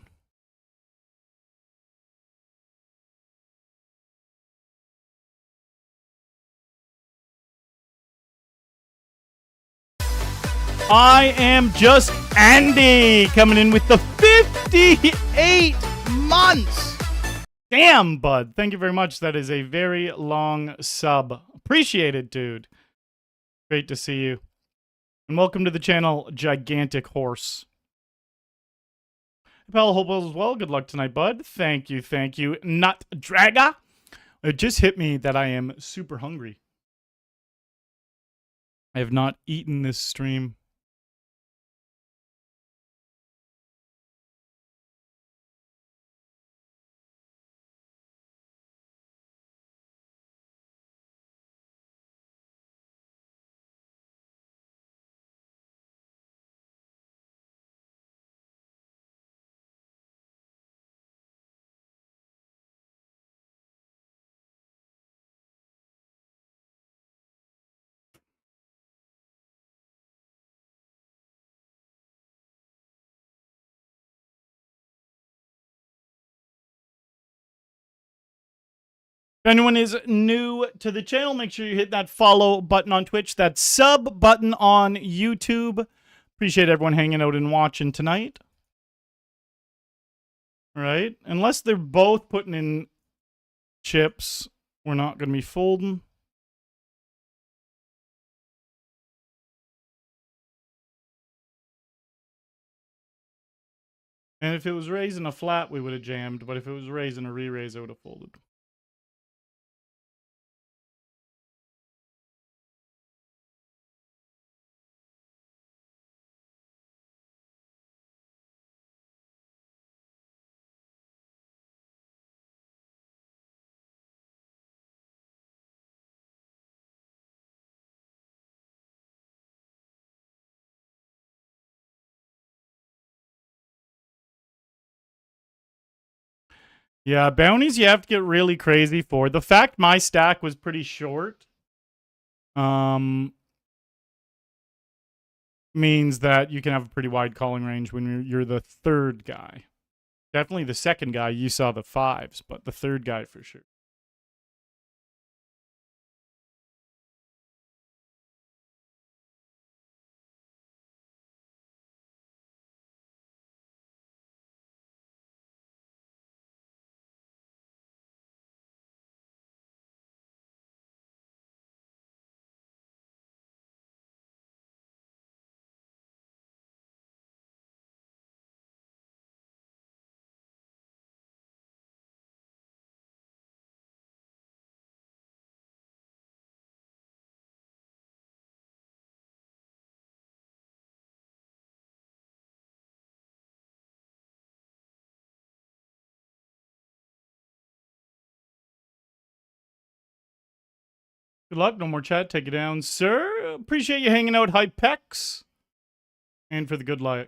I am just Andy coming in with the 58 months. Damn, bud. Thank you very much. That is a very long sub. Appreciated, dude. Great to see you. And welcome to the channel, Gigantic Horse. Pal, hope all is well. Good luck tonight, bud. Thank you, Nut Dragger. It just hit me that I am super hungry. I have not eaten this stream. If anyone is new to the channel, make sure you hit that follow button on Twitch, that sub button on YouTube. Appreciate everyone hanging out and watching tonight. All right? Unless they're both putting in chips, we're not going to be folding. And if it was raising a flat, we would have jammed. But if it was raising a re-raise, I would have folded. Yeah, bounties you have to get really crazy for. The fact my stack was pretty short means that you can have a pretty wide calling range when you're the third guy. Definitely the second guy, you saw the fives, but the third guy for sure. Good luck. No more chat. Take it down, sir. Appreciate you hanging out, Hypex. And for the good luck.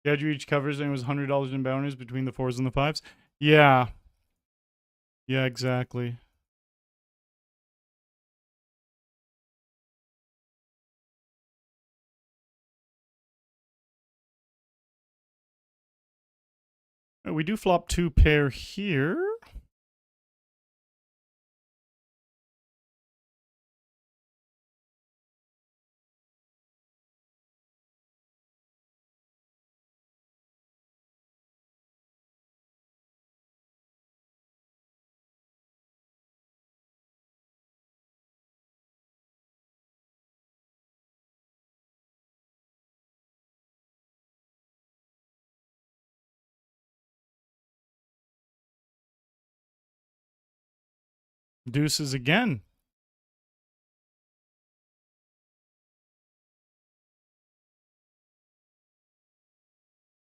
The edge reach covers and it was $100 in bounties between the fours and the fives. Yeah. Yeah, exactly. We do flop two pair here. Deuces again.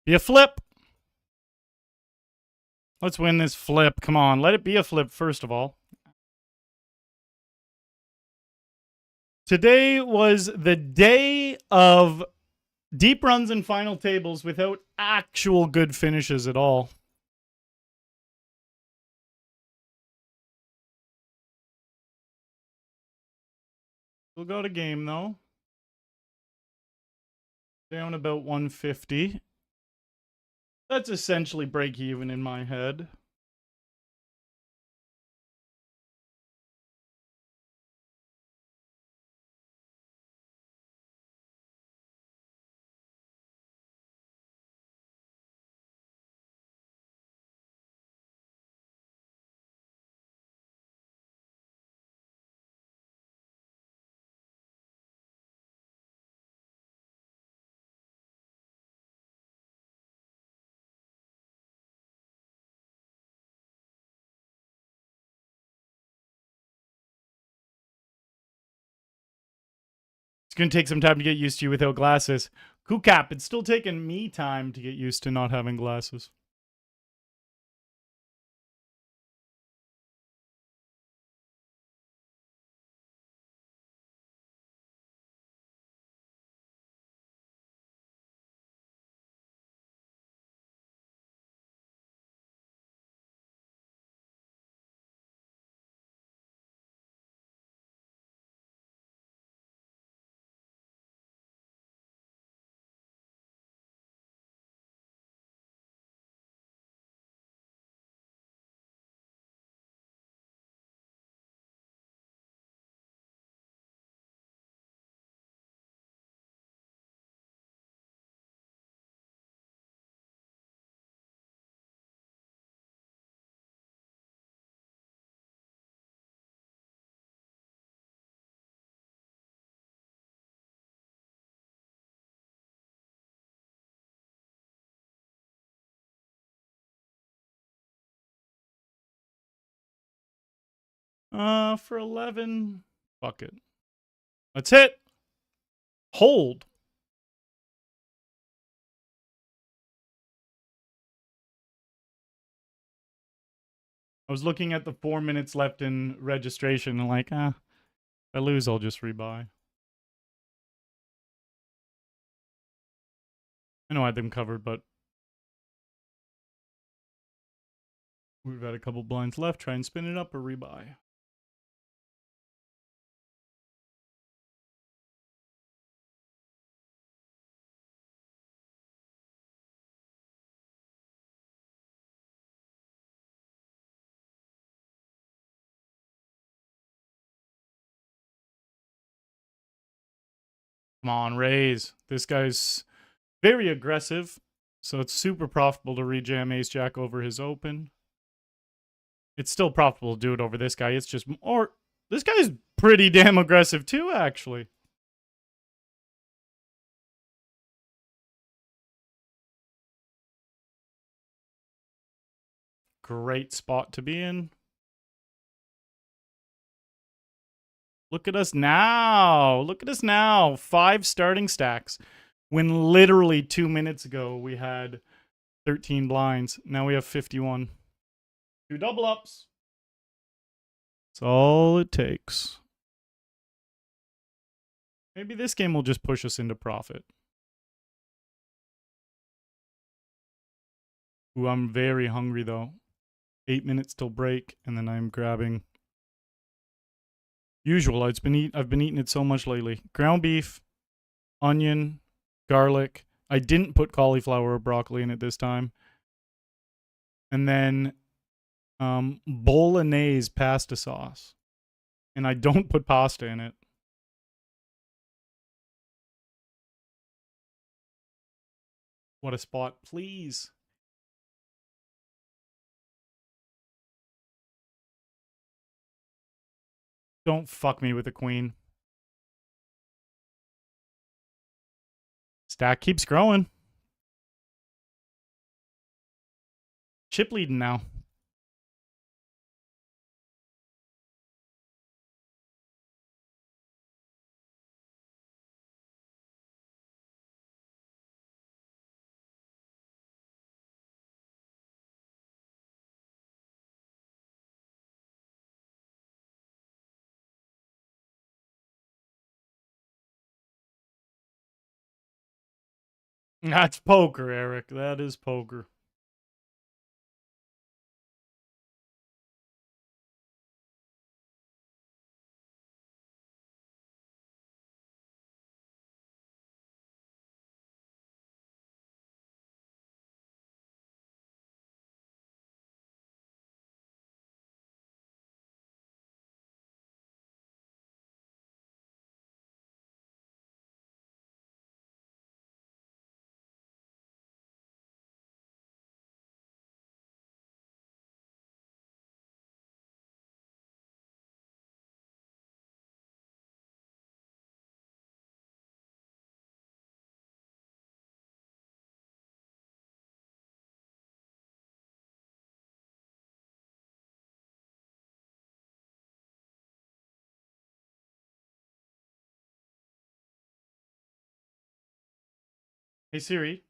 Be a flip. Let's win this flip. Come on, let it be a flip first of all. Today was the day of deep runs and final tables without actual good finishes at all. We'll go to game though. Down about 150. That's essentially break even in my head. It's going to take some time to get used to you without glasses. Kucap, it's still taking me time to get used to not having glasses. For 11, fuck it. Let's hit. Hold. I was looking at the 4 minutes left in registration and like, if I lose, I'll just rebuy. I know I had them covered, but we've got a couple blinds left. Try and spin it up or rebuy. Come on, raise. This guy's very aggressive, so it's super profitable to rejam ace-jack over his open. It's still profitable to do it over this guy. It's just more... This guy's pretty damn aggressive too, actually. Great spot to be in. Look at us now. Look at us now. 5 starting stacks. When literally 2 minutes ago we had 13 blinds. Now we have 51. 2 double ups. That's all it takes. Maybe this game will just push us into profit. Ooh, I'm very hungry though. 8 minutes till break, and then I'm grabbing usual. I've been eating it so much lately. Ground beef, onion, garlic. I didn't put cauliflower or broccoli in it this time. And then bolognese pasta sauce. And I don't put pasta in it. What a spot, please. Don't fuck me with the queen. Stack keeps growing. Chip leading now. That's poker, Eric. That is poker. Hey Siri.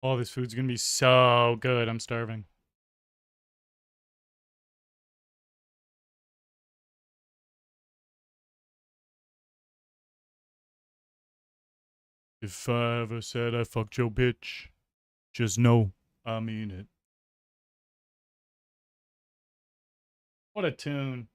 Oh, this food's gonna be so good. I'm starving. If I ever said I fucked your bitch, just know I mean it. What a tune.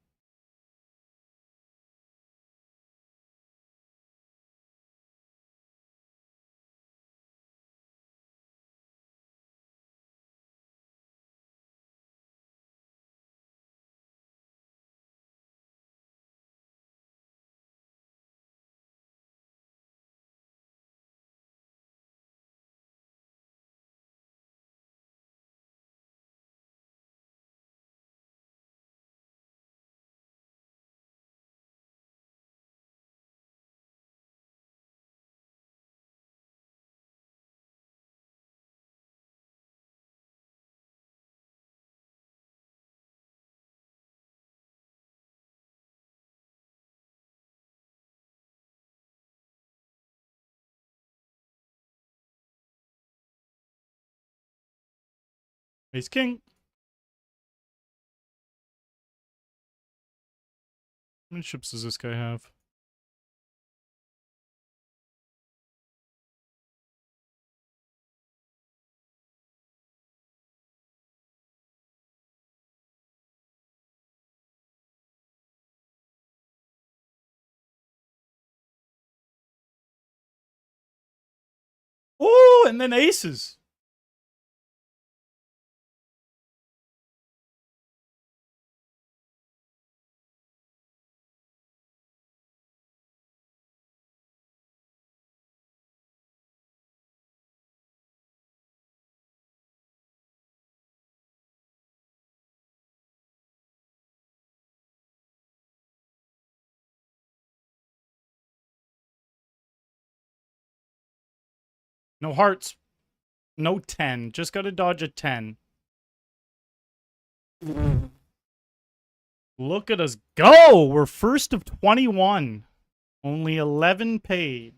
Ace King. How many ships does this guy have? Oh, and then aces. No hearts. No 10. Just gotta dodge a 10. Look at us go! We're first of 21. Only 11 paid.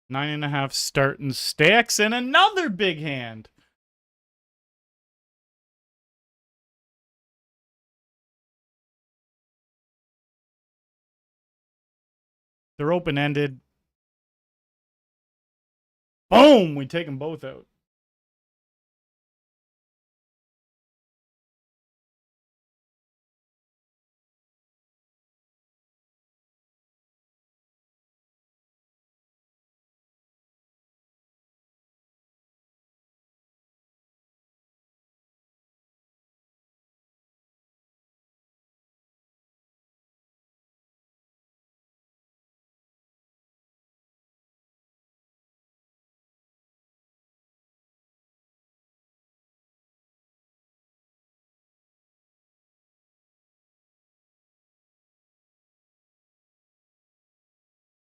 Nine and a half starting stacks and another big hand. They're open-ended. Boom! We take them both out.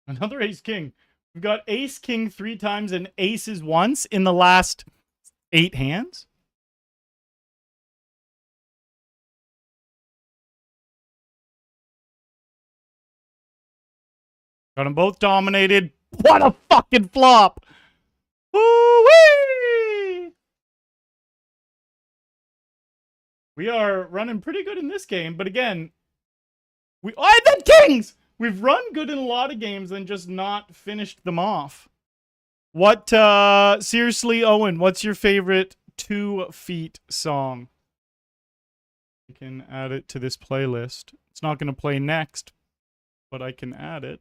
Another ace king. We've got ace king 3 times and aces once in the last 8 hands. Got them both dominated. What a fucking flop! Woo-wee! We are running pretty good in this game, but again, I had kings! We've run good in a lot of games and just not finished them off. What, seriously, Owen, what's your favorite 2 feet song? I can add it to this playlist. It's not going to play next, but I can add it.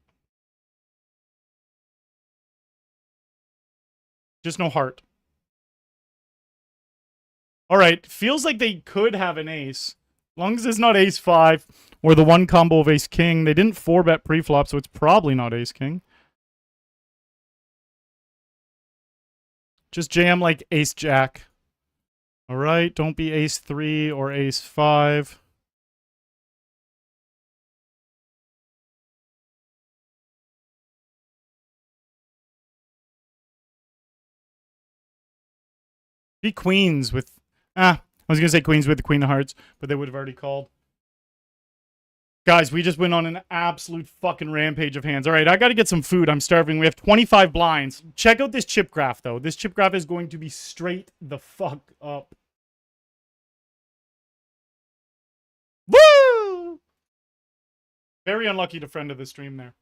Just no heart. All right, feels like they could have an ace. As long as it's not ace 5 or the one combo of ace king. They didn't 4-bet pre-flop, so it's probably not ace king. Just jam like ace jack. All right, don't be ace 3 or ace 5. Be queens with... I was going to say queens with the queen of hearts, but they would have already called. Guys, we just went on an absolute fucking rampage of hands. All right, I got to get some food. I'm starving. We have 25 blinds. Check out this chip graph, though. This chip graph is going to be straight the fuck up. Woo! Very unlucky to friend of the stream there.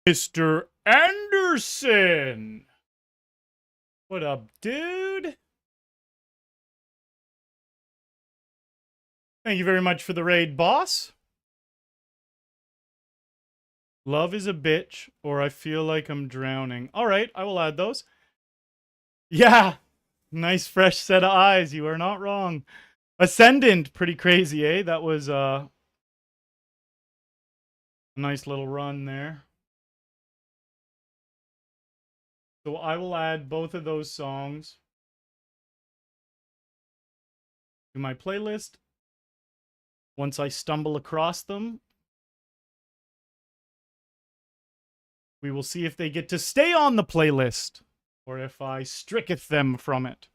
Mr. Anderson. What up, dude? Thank you very much for the raid, boss. Love is a bitch, or I feel like I'm drowning. All right, I will add those. Yeah, nice fresh set of eyes. You are not wrong. Ascendant, pretty crazy, eh? That was a nice little run there. So I will add both of those songs to my playlist. Once I stumble across them, we will see if they get to stay on the playlist or if I stricketh them from it.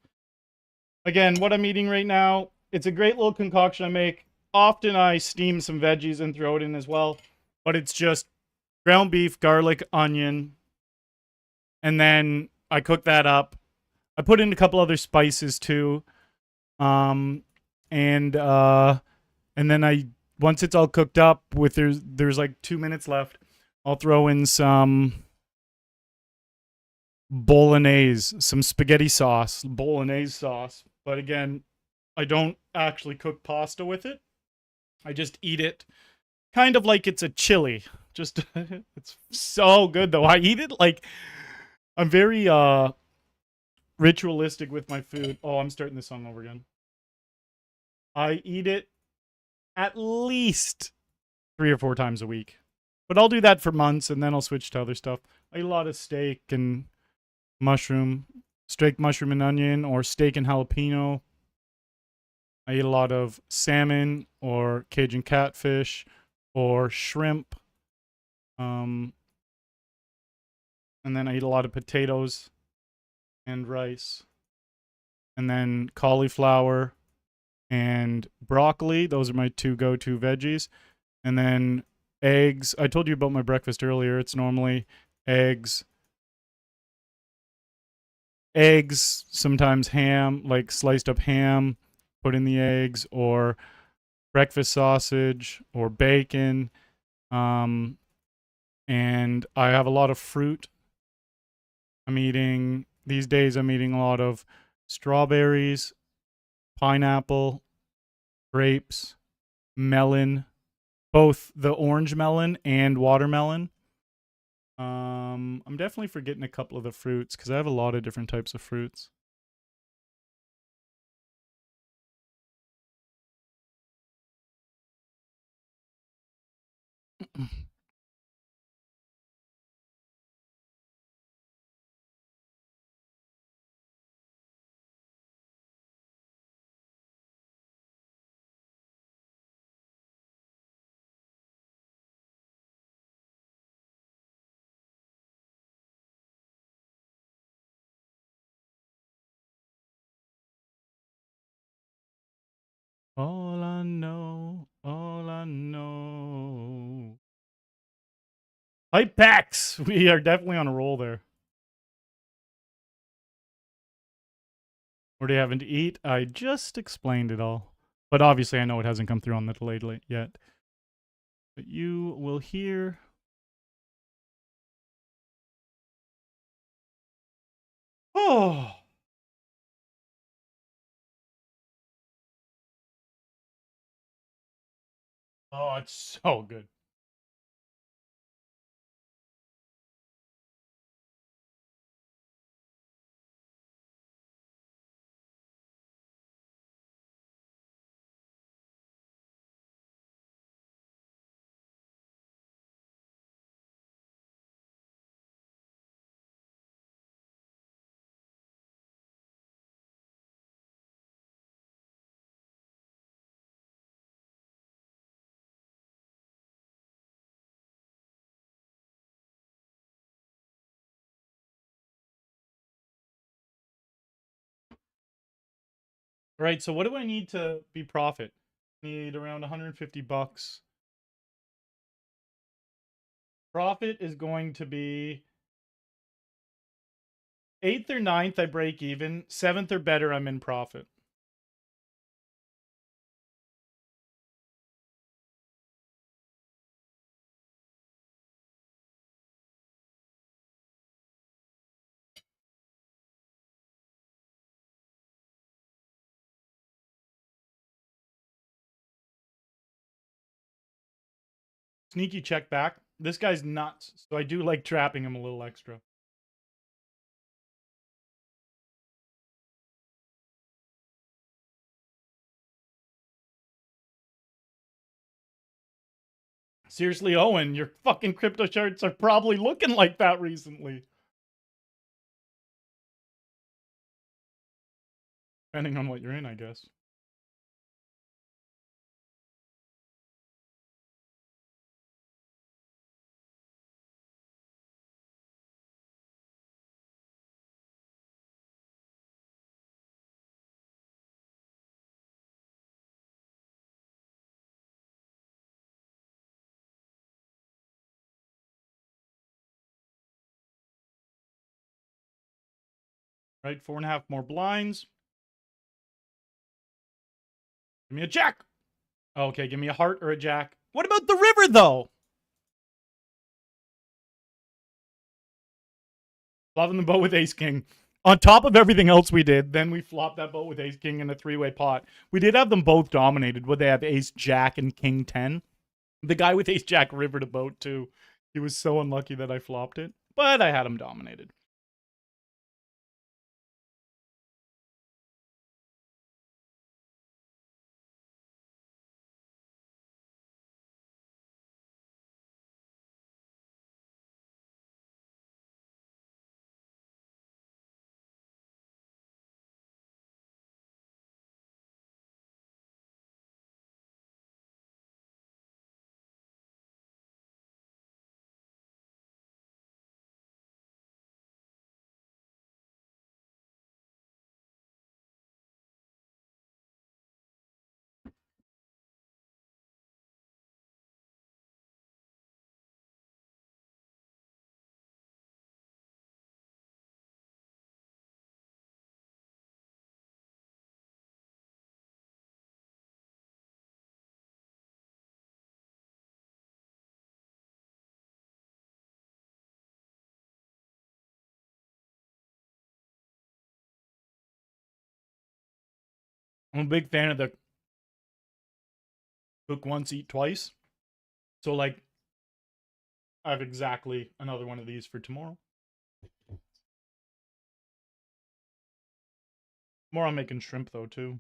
Again, what I'm eating right now, it's a great little concoction I make. Often I steam some veggies and throw it in as well, but it's just ground beef, garlic, onion, and then I cook that up. I put in a couple other spices too. And then I once it's all cooked up with there's like 2 minutes left, I'll throw in some bolognese, some spaghetti sauce, bolognese sauce. But again, I don't actually cook pasta with it. I just eat it kind of like it's a chili. Just it's so good though. I eat it like I'm very ritualistic with my food. Oh, I'm starting this song over again. I eat it at least 3 or 4 times a week. But I'll do that for months and then I'll switch to other stuff. I eat a lot of steak and steak, mushroom, and onion, or steak and jalapeno. I eat a lot of salmon or Cajun catfish or shrimp. And then I eat a lot of potatoes and rice. And then cauliflower and broccoli. Those are my 2 go-to veggies. And then eggs. I told you about my breakfast earlier. It's normally eggs, sometimes ham, like sliced up ham, put in the eggs, or breakfast sausage or bacon. And I have a lot of fruit. These days I'm eating a lot of strawberries, pineapple, grapes, melon, both the orange melon and watermelon. I'm definitely forgetting a couple of the fruits because I have a lot of different types of fruits. All I know, all I know. Hype packs! We are definitely on a roll there. What are you having to eat? I just explained it all. But obviously I know it hasn't come through on the delayed yet. But you will hear... Oh! Oh, it's so good. Right, so what do I need to be profit? Need around 150 bucks. Profit is going to be 8th or 9th, I break even. 7th or better, I'm in profit. sneaky check back. This guy's nuts, so I do like trapping him a little extra. Seriously, Owen, your fucking crypto charts are probably looking like that recently. Depending on what you're in, I guess. Right, 4.5 more blinds. Give me a jack. Okay, give me a heart or a jack. What about the river, though? Flopping the boat with ace king. On top of everything else we did, then we flopped that boat with ace king in a three-way pot. We did have them both dominated. Would they have ace jack and king 10? The guy with ace jack rivered a boat, too. He was so unlucky that I flopped it. But I had him dominated. I'm a big fan of the cook once, eat twice. So, like, I have exactly another one of these for tomorrow. More on making shrimp, though, too.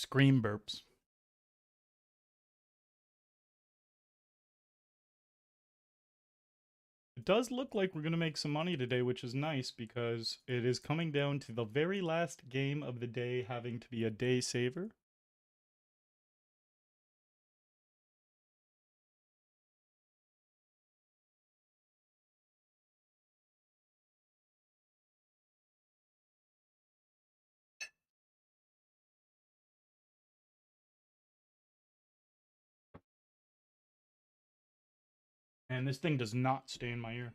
Scream burps. It does look like we're going to make some money today, which is nice because it is coming down to the very last game of the day having to be a day saver. And this thing does not stay in my ear.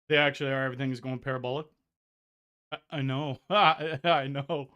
They actually are. Everything is going parabolic. I know. I know.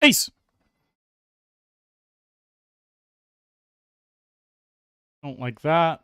Ace. Don't like that.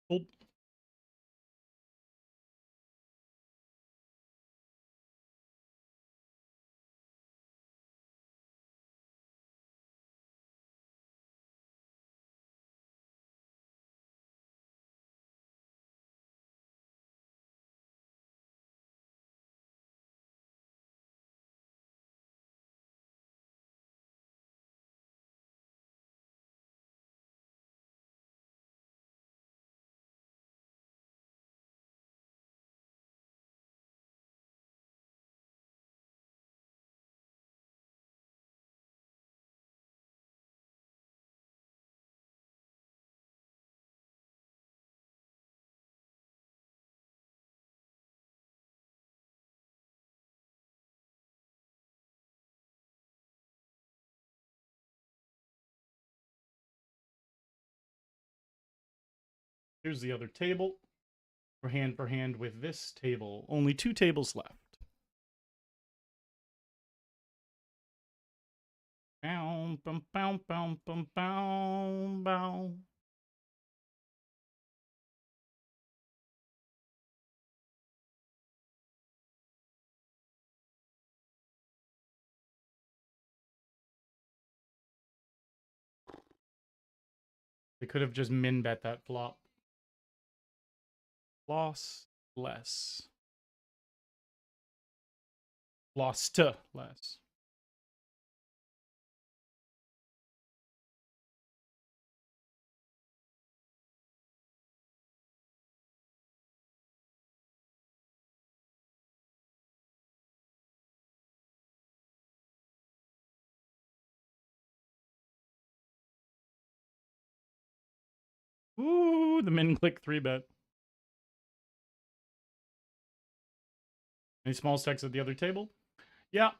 Fold. Here's the other table. For hand with this table. Only 2 tables left. Bow, bum, bow, bow, bum, bow, bow. They could have just min bet that flop. Loss less. Lost less. Ooh, the min click 3-bet. Any small stacks at the other table? Yeah.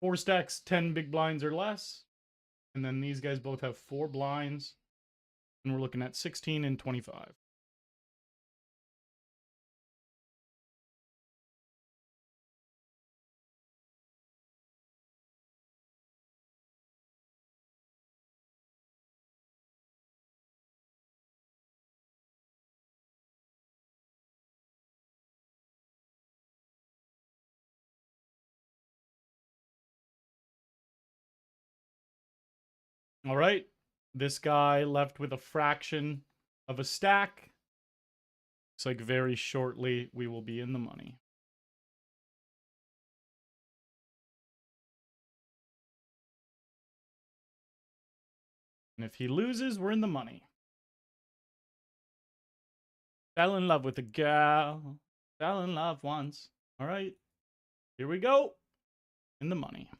4 stacks, 10 big blinds or less. And then these guys both have 4 blinds. And we're looking at 16 and 25. All right. This guy left with a fraction of a stack. Looks like very shortly we will be in the money. And if he loses, we're in the money. Fell in love with a gal. Fell in love once. All right. Here we go. In the money.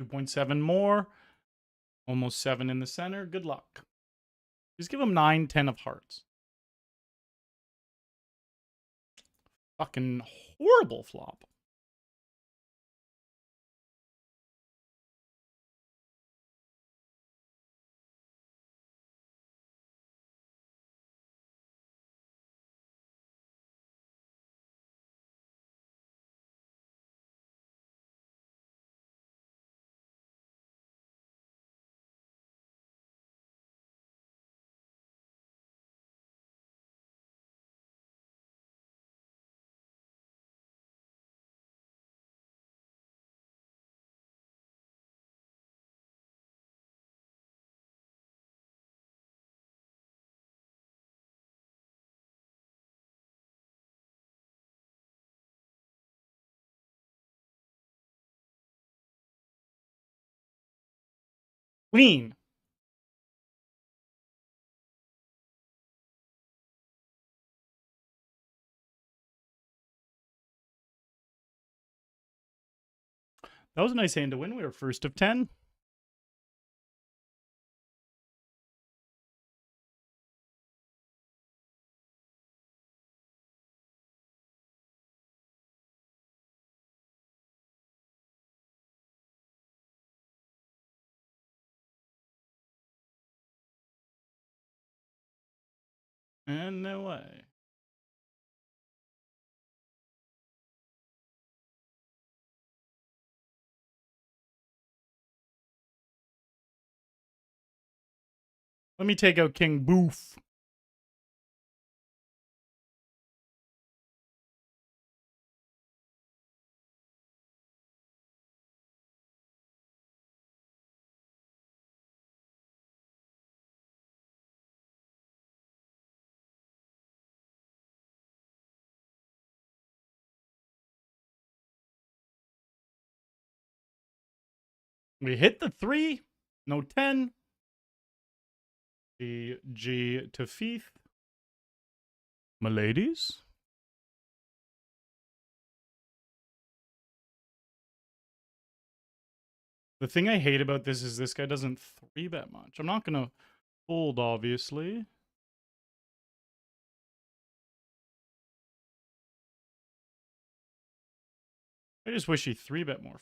$2.7 more. Almost 7 in the center. Good luck. Just give him 9, 10 of hearts. Fucking horrible flop. Queen. That was a nice hand to win. We were first of 10. And no way. Let me take out King Boof. We hit the 3. No 10. GG to Fief. My ladies. The thing I hate about this is this guy doesn't 3-bet much. I'm not going to fold, obviously. I just wish he 3-bet more.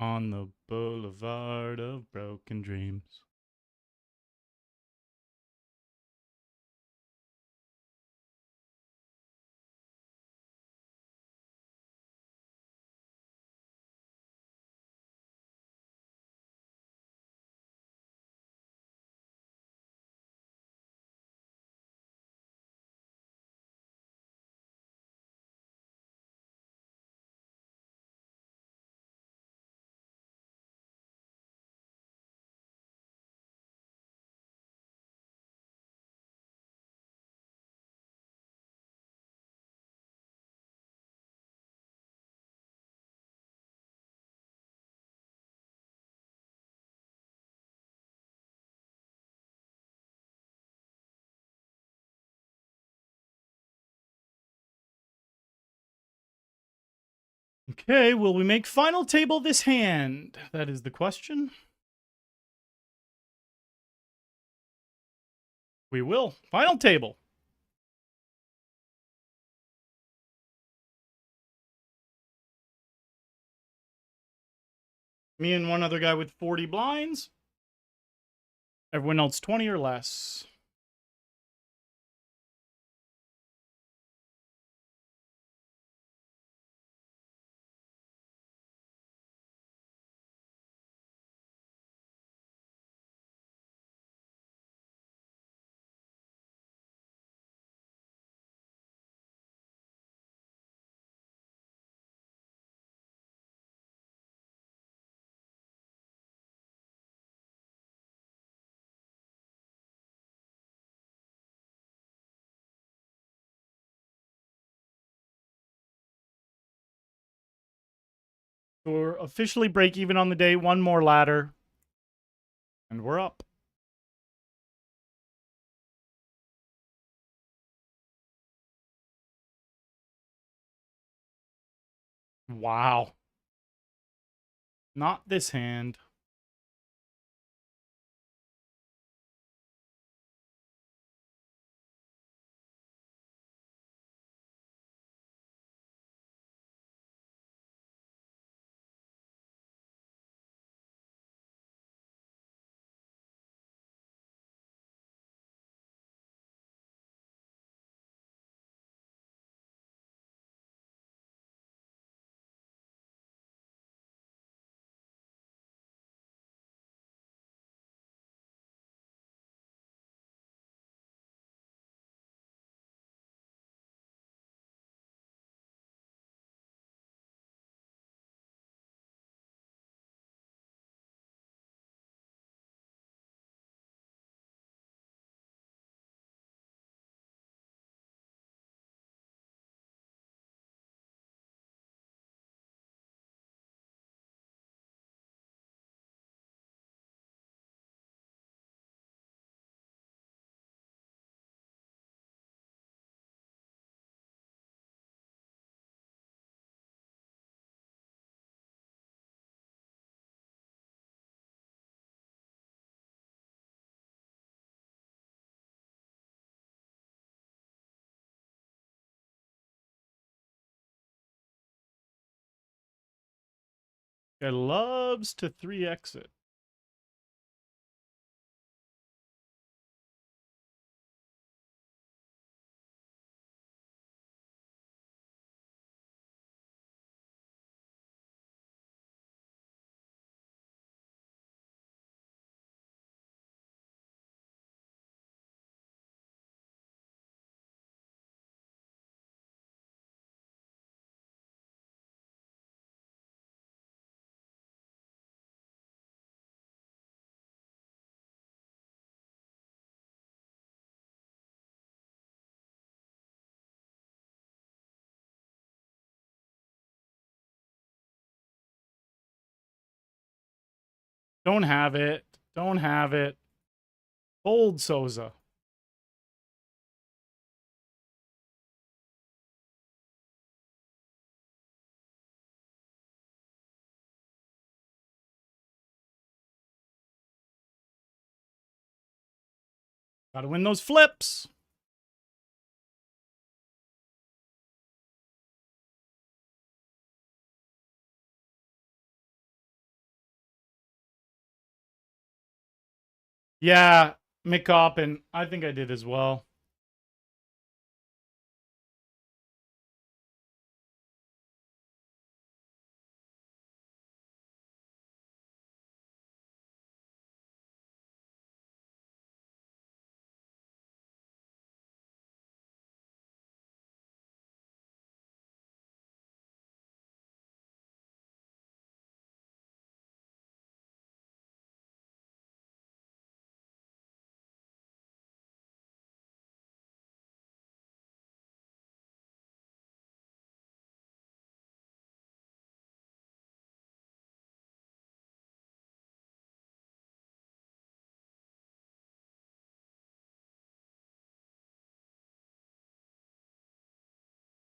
On the boulevard of broken dreams. Okay, will we make final table this hand? That is the question. We will. Final table. Me and one other guy with 40 blinds. Everyone else 20 or less. So we're officially break even on the day. One more ladder. And we're up. Wow. Not this hand. Guy loves to 3x it. Don't have it. Don't have it. Fold, Souza. Gotta win those flips. Yeah, McCoppin. I think I did as well.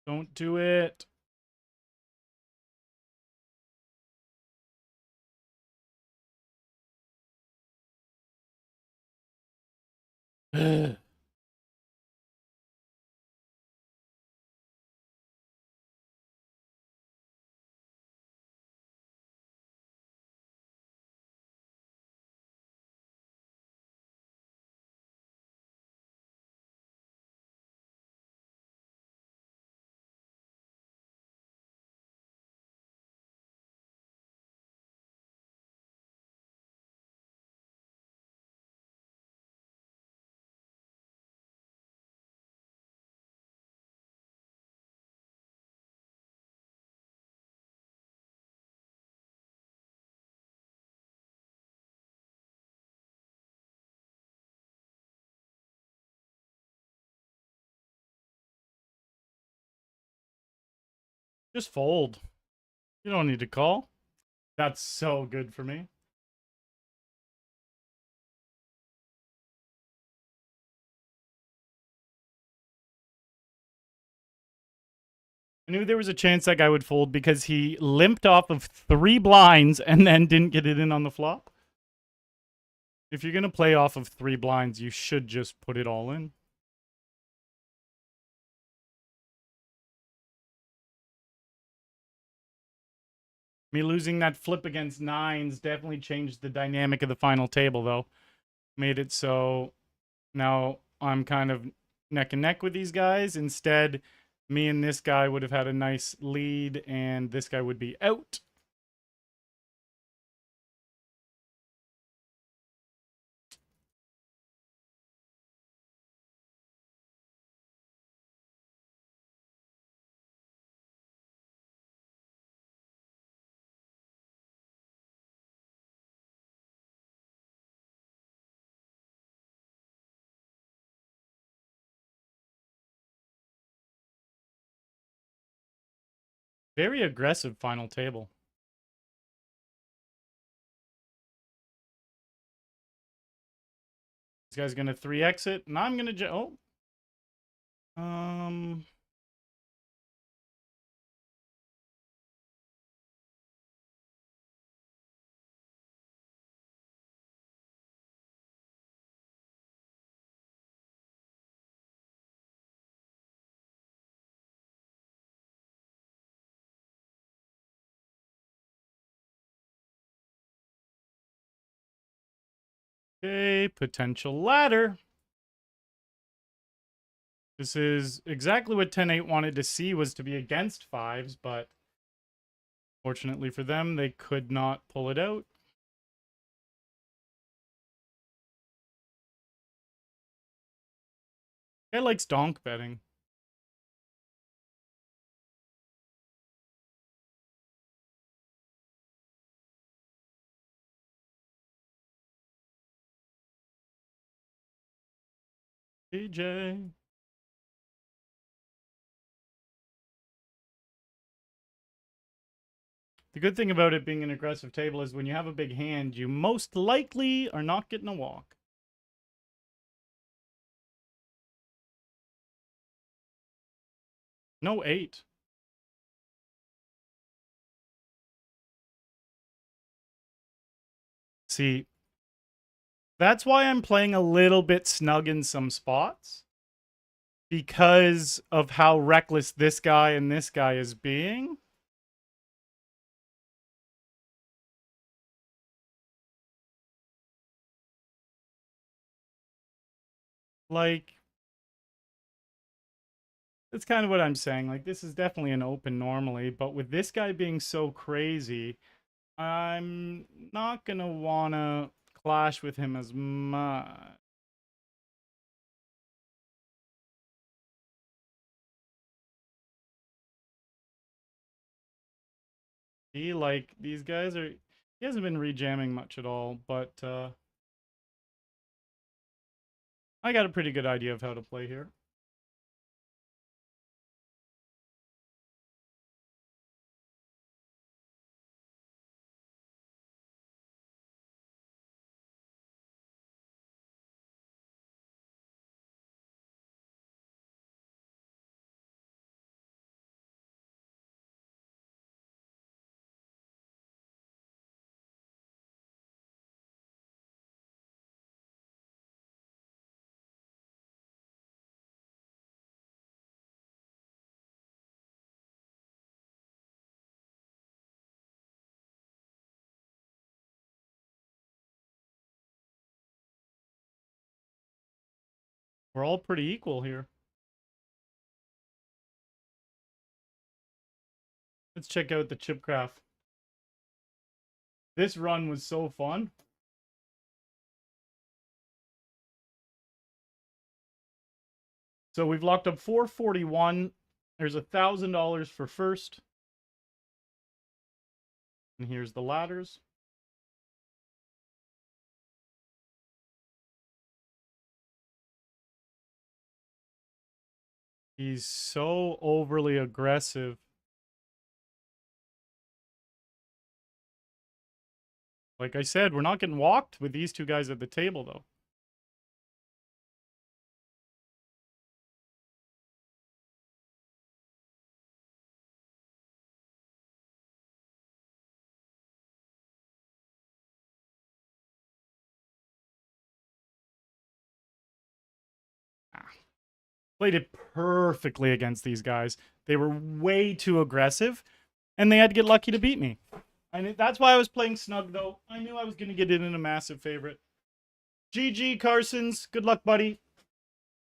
Don't do it. Just fold. You don't need to call. That's so good for me. I knew there was a chance that guy would fold because he limped off of 3 blinds and then didn't get it in on the flop. If you're going to play off of 3 blinds, you should just put it all in. Me losing that flip against 9s definitely changed the dynamic of the final table, though. Made it so now I'm kind of neck and neck with these guys. Instead, me and this guy would have had a nice lead, and this guy would be out. Very aggressive final table. This guy's going to 3x it, and I'm going to... Oh. Okay, potential ladder. This is exactly what 10-8 wanted to see, was to be against 5s, but fortunately for them, they could not pull it out. Guy likes donk betting. DJ. The good thing about it being an aggressive table is when you have a big hand, you most likely are not getting a walk. No 8. See, that's why I'm playing a little bit snug in some spots. Because of how reckless this guy and this guy is being. Like, that's kind of what I'm saying. Like, this is definitely an open normally, but with this guy being so crazy, I'm not going to want to clash with him as much. Like, these guys are... He hasn't been rejamming much at all, but I got a pretty good idea of how to play here. We're all pretty equal here. Let's check out the Chipcraft. This run was so fun. So we've locked up 441. There's $1,000 for first. And here's the ladders. He's so overly aggressive. Like I said, we're not getting walked with these two guys at the table, though. Played it perfectly against these guys. They were way too aggressive, and they had to get lucky to beat me. That's why I was playing snug, though. I knew I was going to get it in a massive favorite. GG, Carsons. Good luck, buddy.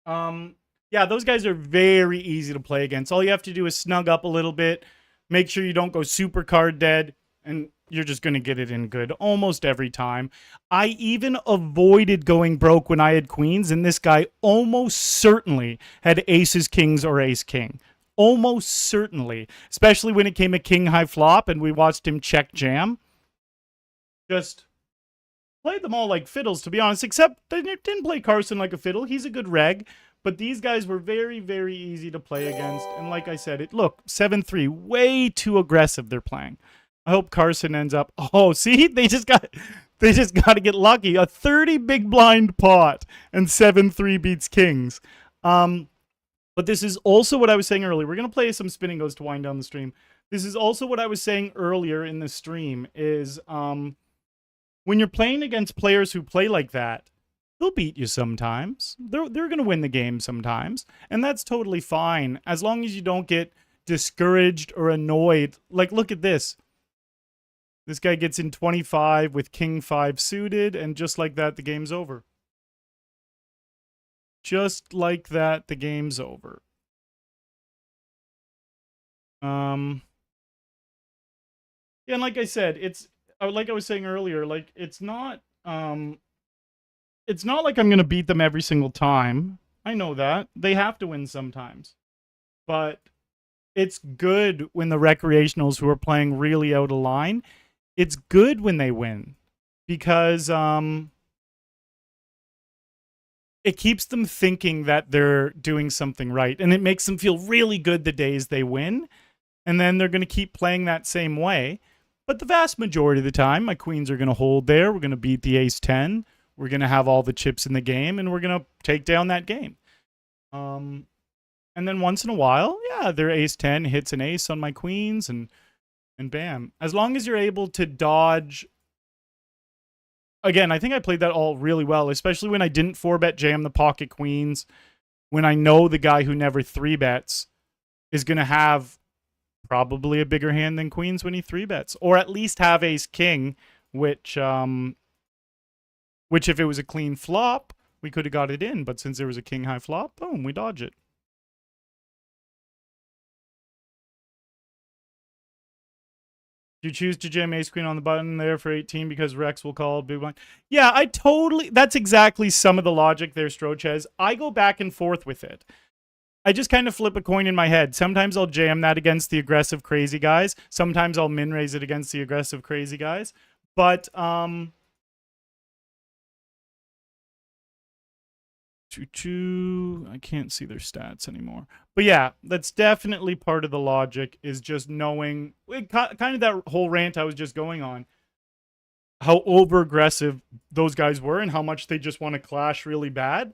Yeah, those guys are very easy to play against. All you have to do is snug up a little bit, make sure you don't go super card dead, and you're just going to get it in good almost every time. I even avoided going broke when I had queens, and this guy almost certainly had aces, kings, or ace king. Almost certainly, especially when it came a king high flop and we watched him check jam. Just played them all like fiddles, to be honest, except they didn't play Carson like a fiddle. He's a good reg. But these guys were very, very easy to play against. And like I said, look, 7-3, way too aggressive they're playing. I hope Carson ends up. Oh, see, they just got to get lucky. A 30 big blind pot and 7-3 beats kings. But this is also what I was saying earlier. We're gonna play some spin and goes to wind down the stream. This is also what I was saying earlier in the stream. Is when you're playing against players who play like that, they'll beat you sometimes. They're going to win the game sometimes. And that's totally fine. As long as you don't get discouraged or annoyed. Like, look at this. This guy gets in 25 with king 5 suited. And just like that, the game's over. Just like that, the game's over. Yeah, and like I said, it's like I was saying earlier, like it's not like I'm going to beat them every single time. I know that. They have to win sometimes. But it's good when the recreationals who are playing really out of line, it's good when they win. Because it keeps them thinking that they're doing something right. And it makes them feel really good the days they win. And then they're going to keep playing that same way. But the vast majority of the time, my queens are going to hold there. We're going to beat the ace 10. We're going to have all the chips in the game, and we're going to take down that game. And then once in a while, yeah, their ace 10 hits an ace on my queens, and bam. As long as you're able to dodge... Again, I think I played that all really well, especially when I didn't 4-bet jam the pocket queens, when I know the guy who never 3-bets is going to have probably a bigger hand than queens when he 3-bets, or at least have ace king, which if it was a clean flop, we could have got it in. But since there was a king high flop, boom, we dodge it. You choose to jam ace queen on the button there for 18 because Rex will call big blind. Yeah, that's exactly some of the logic there, Strochez. I go back and forth with it. I just kind of flip a coin in my head. Sometimes I'll jam that against the aggressive crazy guys. Sometimes I'll min raise it against the aggressive crazy guys. But, 2-2. I can't see their stats anymore. But yeah, that's definitely part of the logic, is just knowing kind of that whole rant I was just going on. How over aggressive those guys were and how much they just want to clash really bad.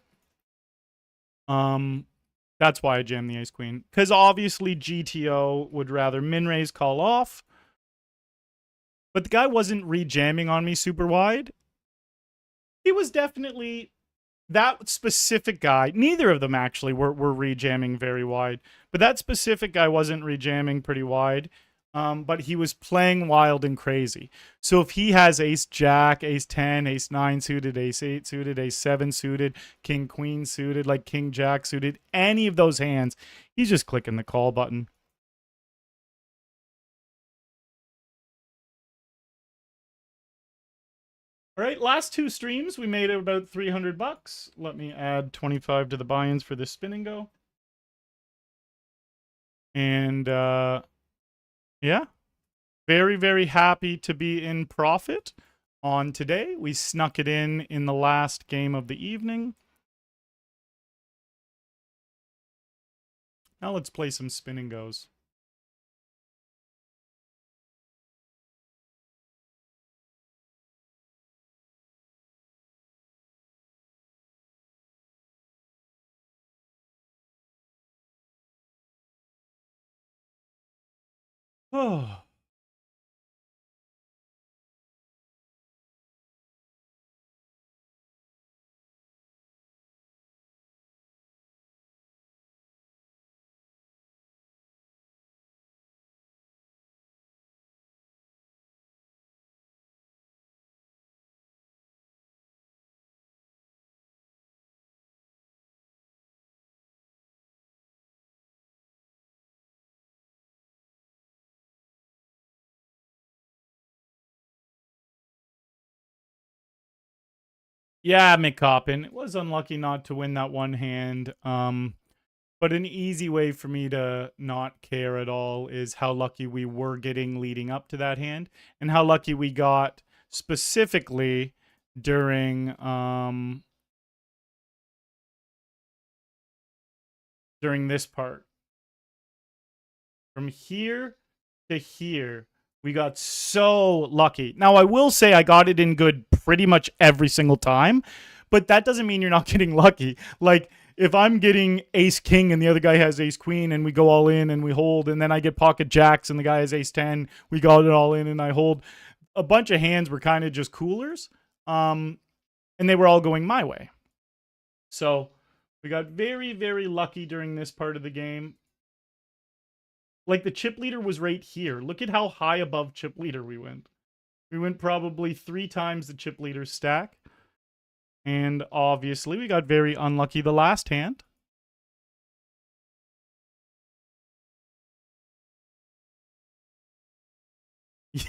That's why I jammed the ace queen. Because obviously GTO would rather min raise call off. But the guy wasn't rejamming on me super wide. He was definitely... That specific guy, neither of them actually were rejamming very wide, but that specific guy wasn't rejamming pretty wide, but he was playing wild and crazy. So if he has ace jack, ace 10, ace 9 suited, ace 8 suited, ace 7 suited, king queen suited, like king jack suited, any of those hands, he's just clicking the call button. All right, last 2 streams, we made about $300. Let me add 25 to the buy-ins for this spin and go. And, yeah. Very, very happy to be in profit on today. We snuck it in the last game of the evening. Now let's play some spin and goes. Oh. Yeah, McCoppin. It was unlucky not to win that one hand. But an easy way for me to not care at all is how lucky we were getting leading up to that hand, and how lucky we got specifically during this part. From here to here, we got so lucky. Now, I will say I got it in good pretty much every single time, but that doesn't mean you're not getting lucky. Like, if I'm getting ace king and the other guy has ace queen and we go all in and we hold, and then I get pocket jacks and the guy has ace 10, we got it all in and I hold. A bunch of hands were kind of just coolers, and they were all going my way. So we got very, very lucky during this part of the game. Like, the chip leader was right here. Look at how high above chip leader we went. We went probably 3 times the chip leader stack. And obviously, we got very unlucky the last hand.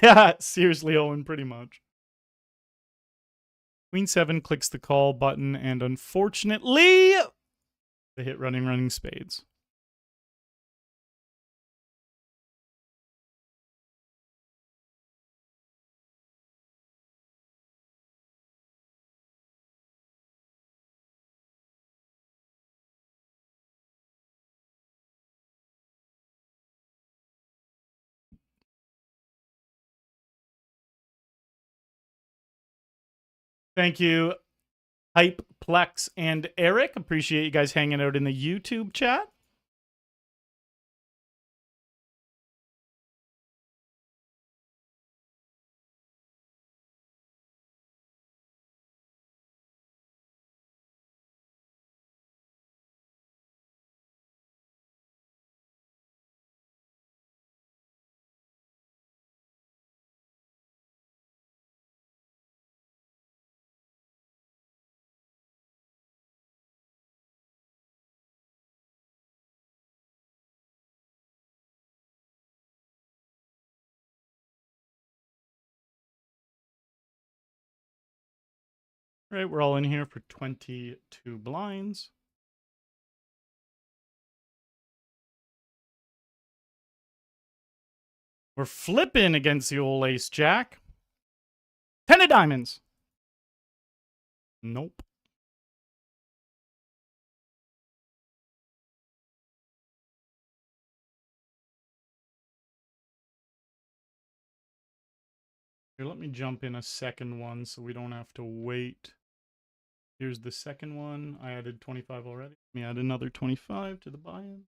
Yeah, seriously, Owen, pretty much. Queen 7 clicks the call button, and unfortunately, they hit running spades. Thank you, Hype, Plex, and Eric. Appreciate you guys hanging out in the YouTube chat. All right, we're all in here for 22 blinds. We're flipping against the old ace jack. 10 of diamonds. Nope. Here, let me jump in a second one so we don't have to wait. Here's the second one. I added 25 already. Let me add another 25 to the buy-in.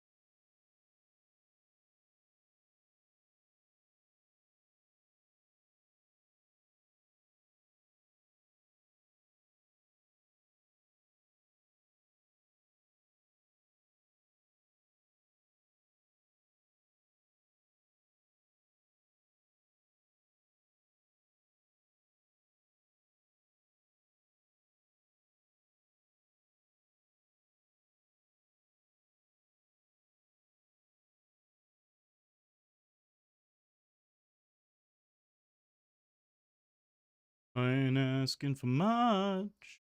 I ain't asking for much.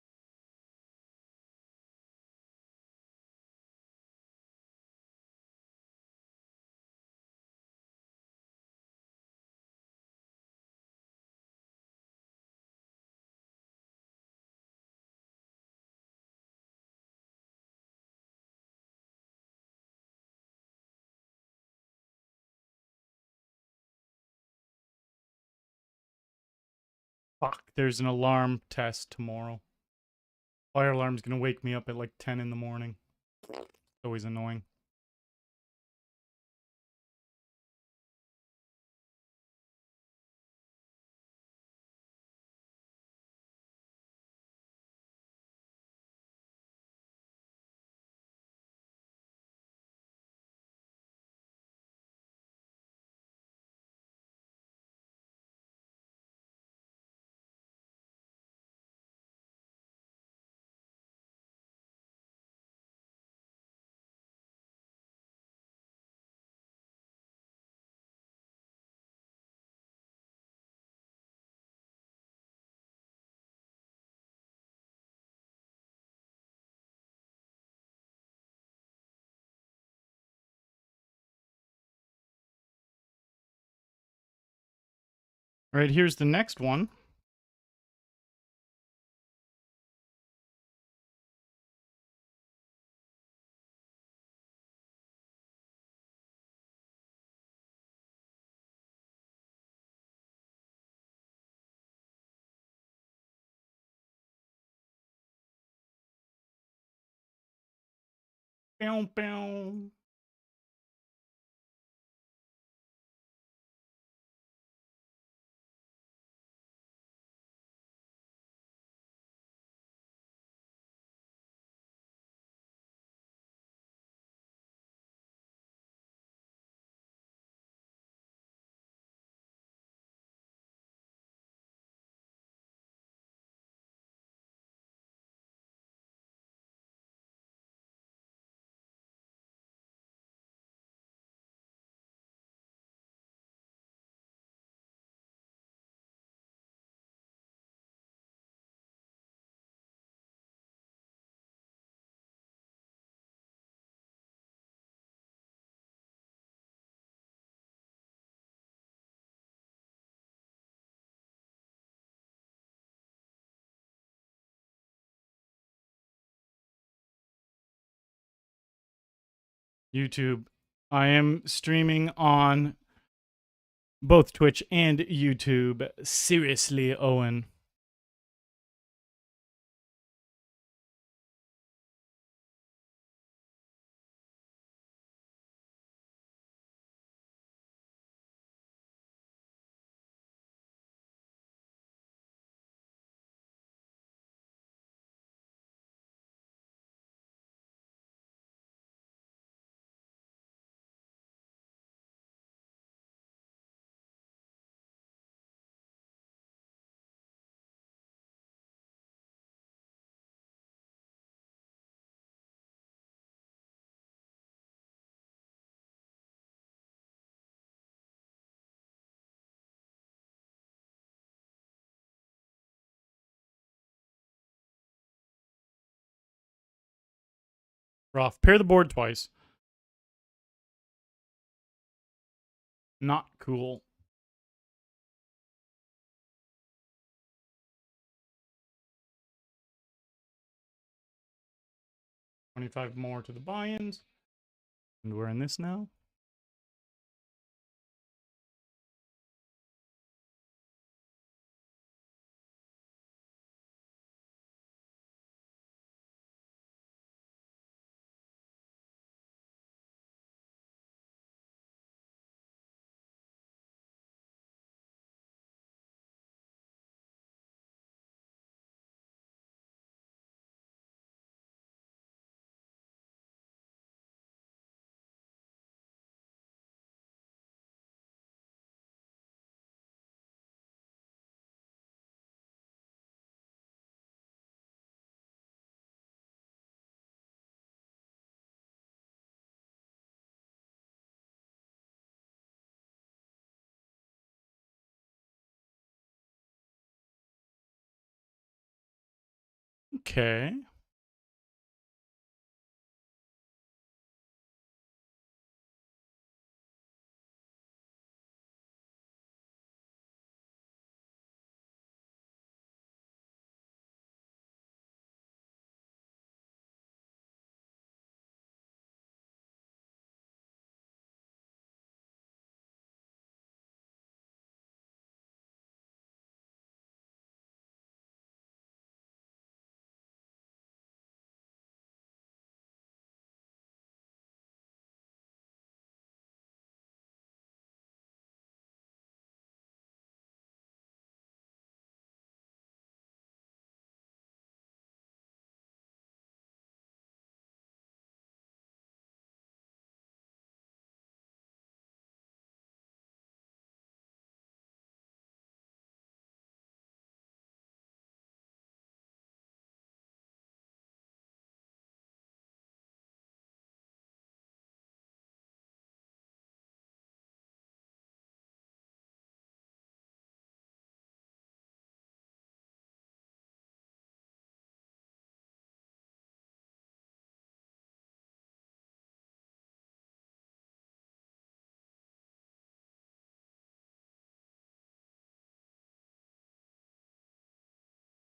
Fuck, there's an alarm test tomorrow. Fire alarm's gonna wake me up at like 10 in the morning. It's always annoying. All right, here's the next one. Bow, bow. YouTube. I am streaming on both Twitch and YouTube. Seriously, Owen. Rough. Pair the board twice. Not cool. $25 more to the buy-ins. And we're in this now. Okay.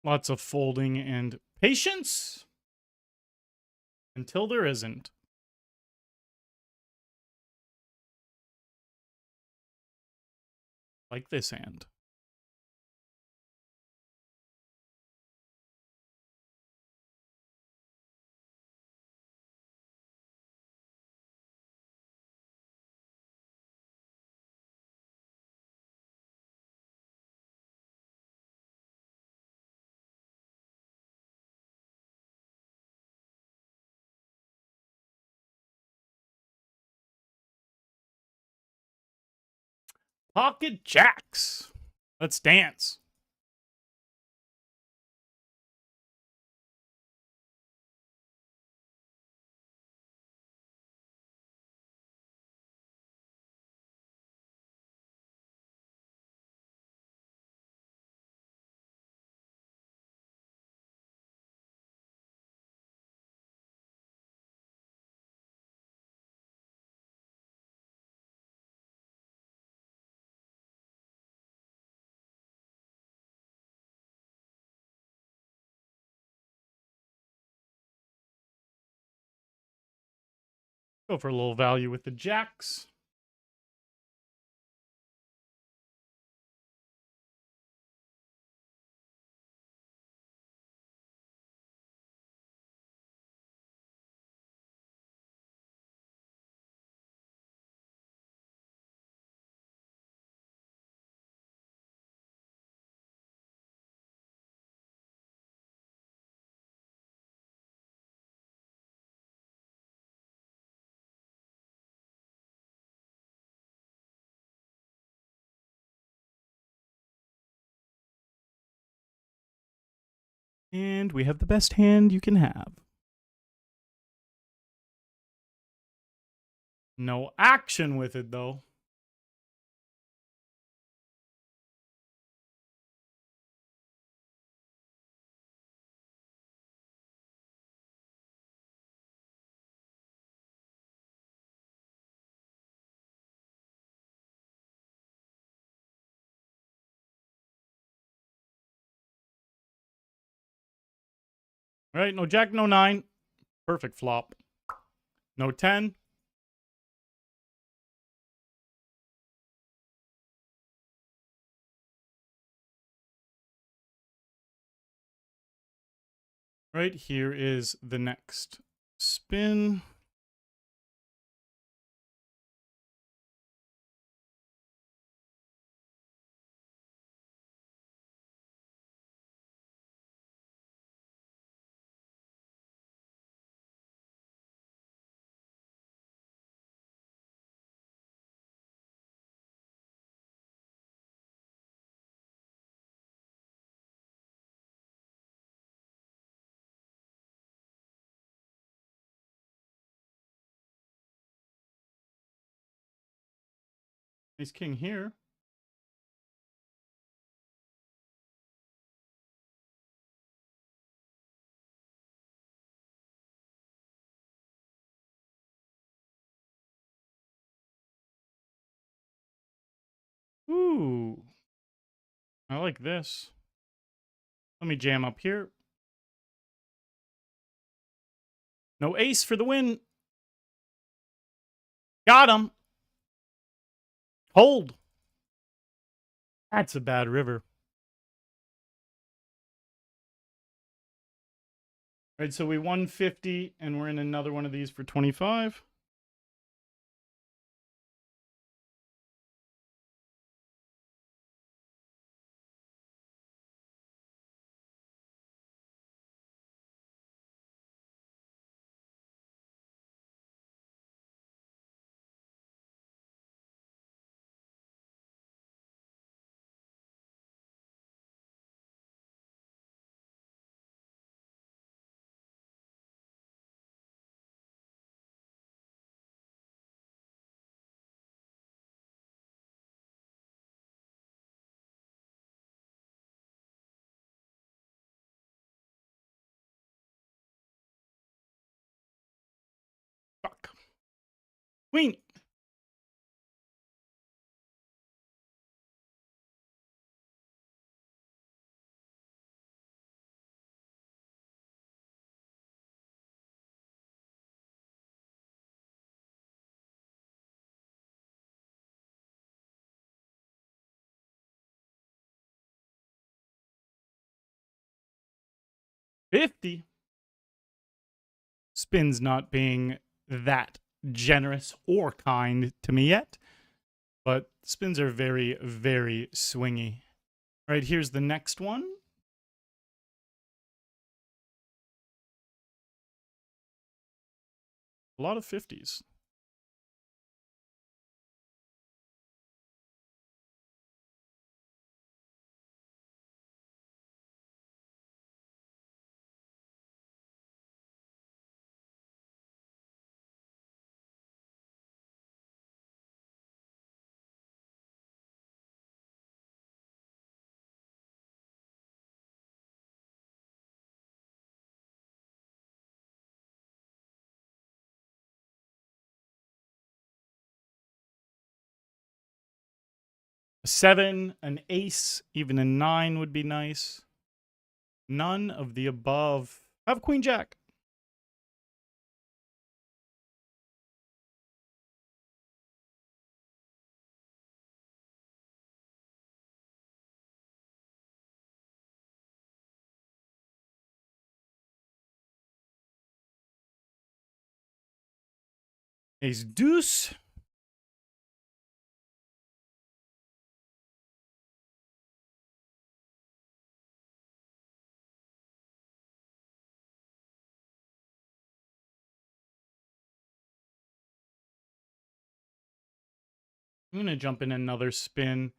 Lots of folding and patience until there isn't. Like this hand. Pocket jacks. Let's dance. Go for a little value with the jacks. And we have the best hand you can have. No action with it, though. All right, no jack, no 9. Perfect flop. No 10. Right here is the next spin. Ace king here. Ooh. I like this. Let me jam up here. No ace for the win. Got him. Hold. That's a bad river. All right, so we won 50, and we're in another one of these for 25. Fuck. Queen. 50. Spin's not being that generous or kind to me yet, but spins are very, very swingy. All right, here's the next one. A lot of 50s. A 7, an ace, even a 9 would be nice. None of the above. Have Queen Jack. Ace deuce. I'm going to jump in another spin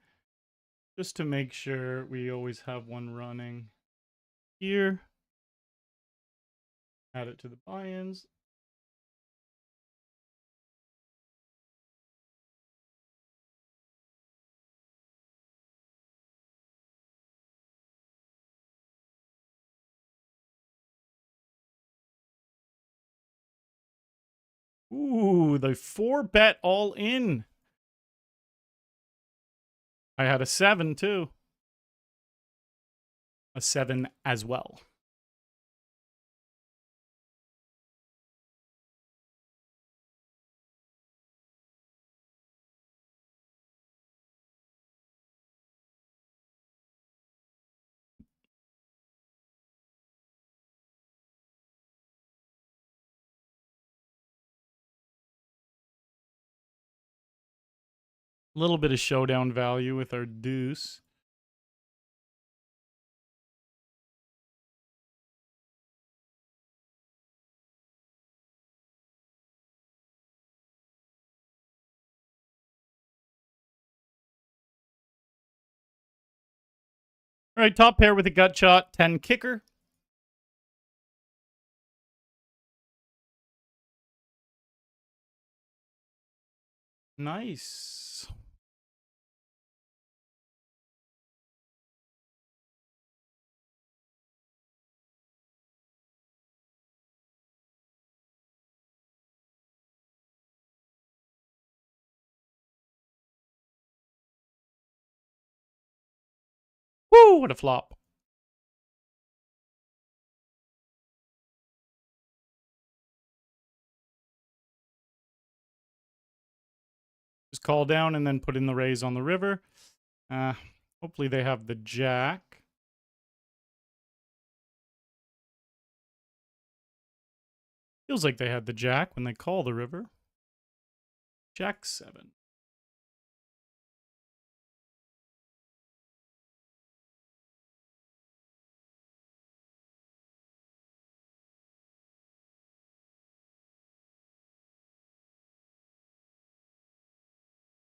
just to make sure we always have one running here. Add it to the buy-ins. Ooh, the 4-bet all in. I had a 7 too. A 7 as well. A little bit of showdown value with our deuce. All right, top pair with a gut shot, 10 kicker. Nice. Woo, what a flop. Just call down and then put in the raise on the river. Hopefully they have the jack. Feels like they had the jack when they call the river. Jack 7.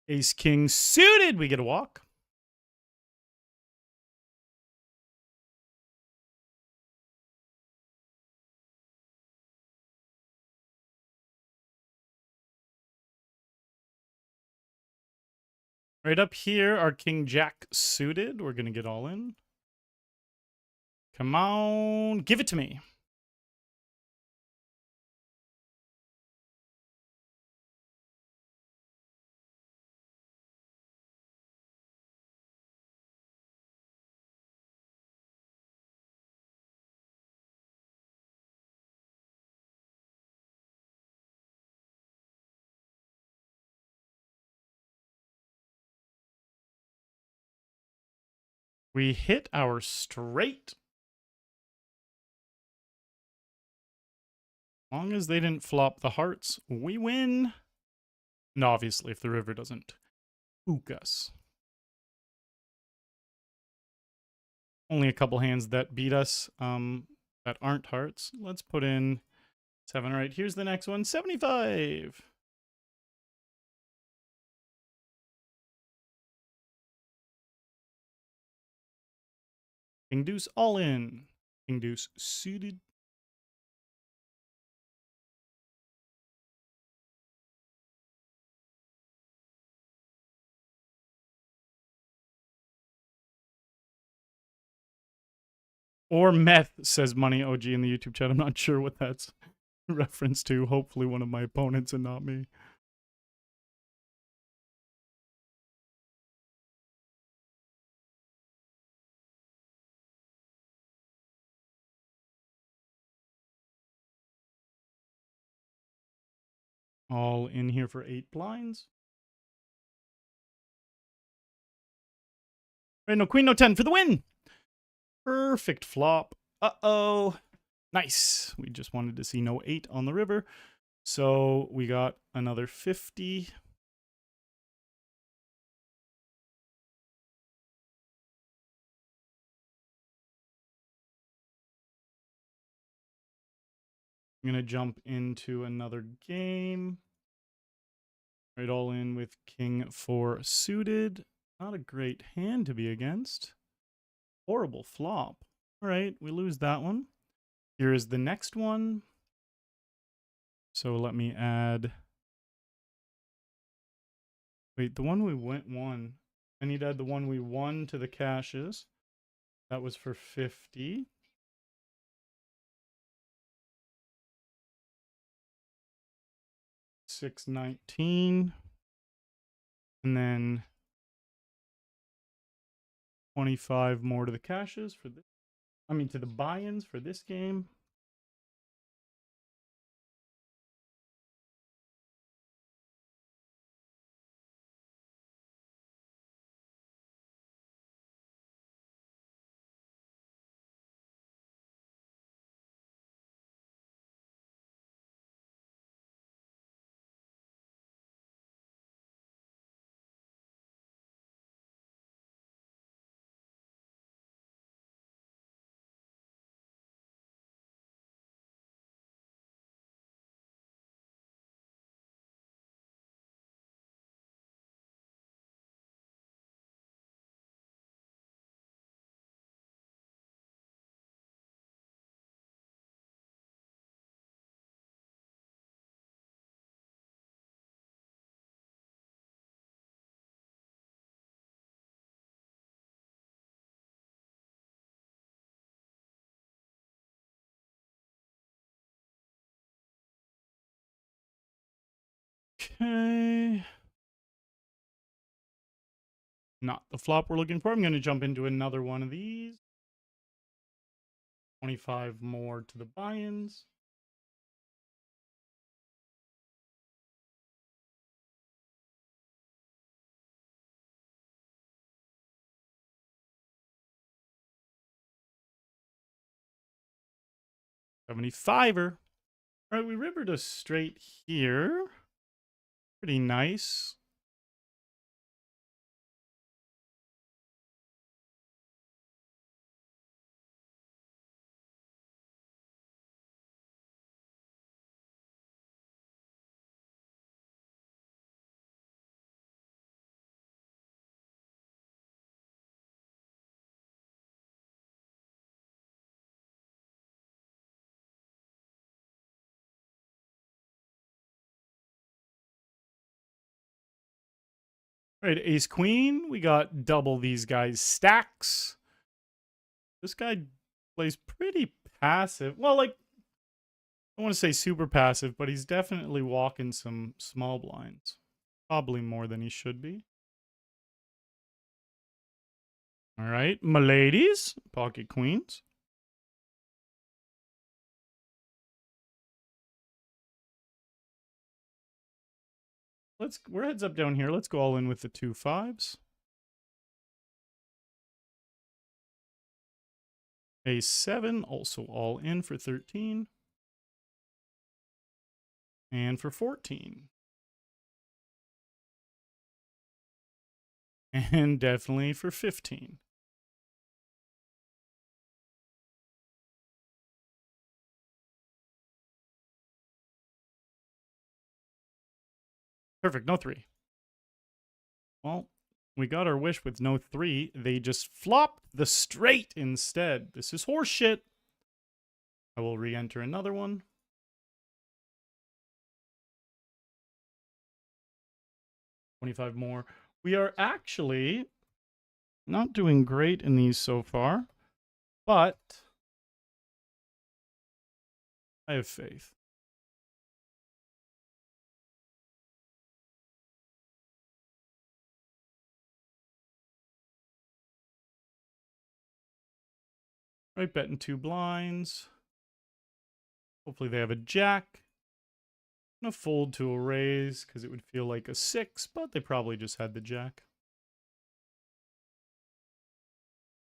Ace King suited. We get a walk. Right up here, our King Jack suited. We're going to get all in. Come on. Give it to me. We hit our straight. long as they didn't flop the hearts, we win. And obviously, if the river doesn't spook us. Only a couple hands that beat us that aren't hearts. Let's put in 7. All right, here's the next one. 75. King deuce all in. King deuce suited. Or meth, says Money OG in the YouTube chat. I'm not sure what that's reference to. Hopefully one of my opponents and not me. All in here for 8 blinds. Right, no queen, no 10 for the win. Perfect flop. Uh-oh. Nice. We just wanted to see no 8 on the river. So we got another 50. I'm going to jump into another game. Right, all in with king 4 suited. Not a great hand to be against. Horrible flop. All right, we lose that one. Here is the next one. So let me add... Wait, the one we won. I need to add the one we won to the cashes. That was for 50. $6.19. And then 25 more to the cashes for this. I mean, to the buy-ins for this game. Okay. Not the flop we're looking for. I'm going to jump into another one of these. 25 more to the buy-ins. $75. All right, we rivered a straight here. Pretty nice. All right, ace queen. We got double these guys' stacks. This guy plays pretty passive. Well, like, I want to say super passive, but he's definitely walking some small blinds. Probably more than he should be. All right, my ladies, pocket queens. We're heads up down here. Let's go all in with the 2 5s. Ace 7, also all in for 13. And for 14. And definitely for 15. Perfect, no 3. Well, we got our wish with no 3. They just flopped the straight instead. This is horseshit. I will re-enter another one. $25 more. We are actually not doing great in these so far, but I have faith. Right, betting 2 blinds. Hopefully they have a jack. I'm going to fold to a raise because it would feel like a 6, but they probably just had the jack.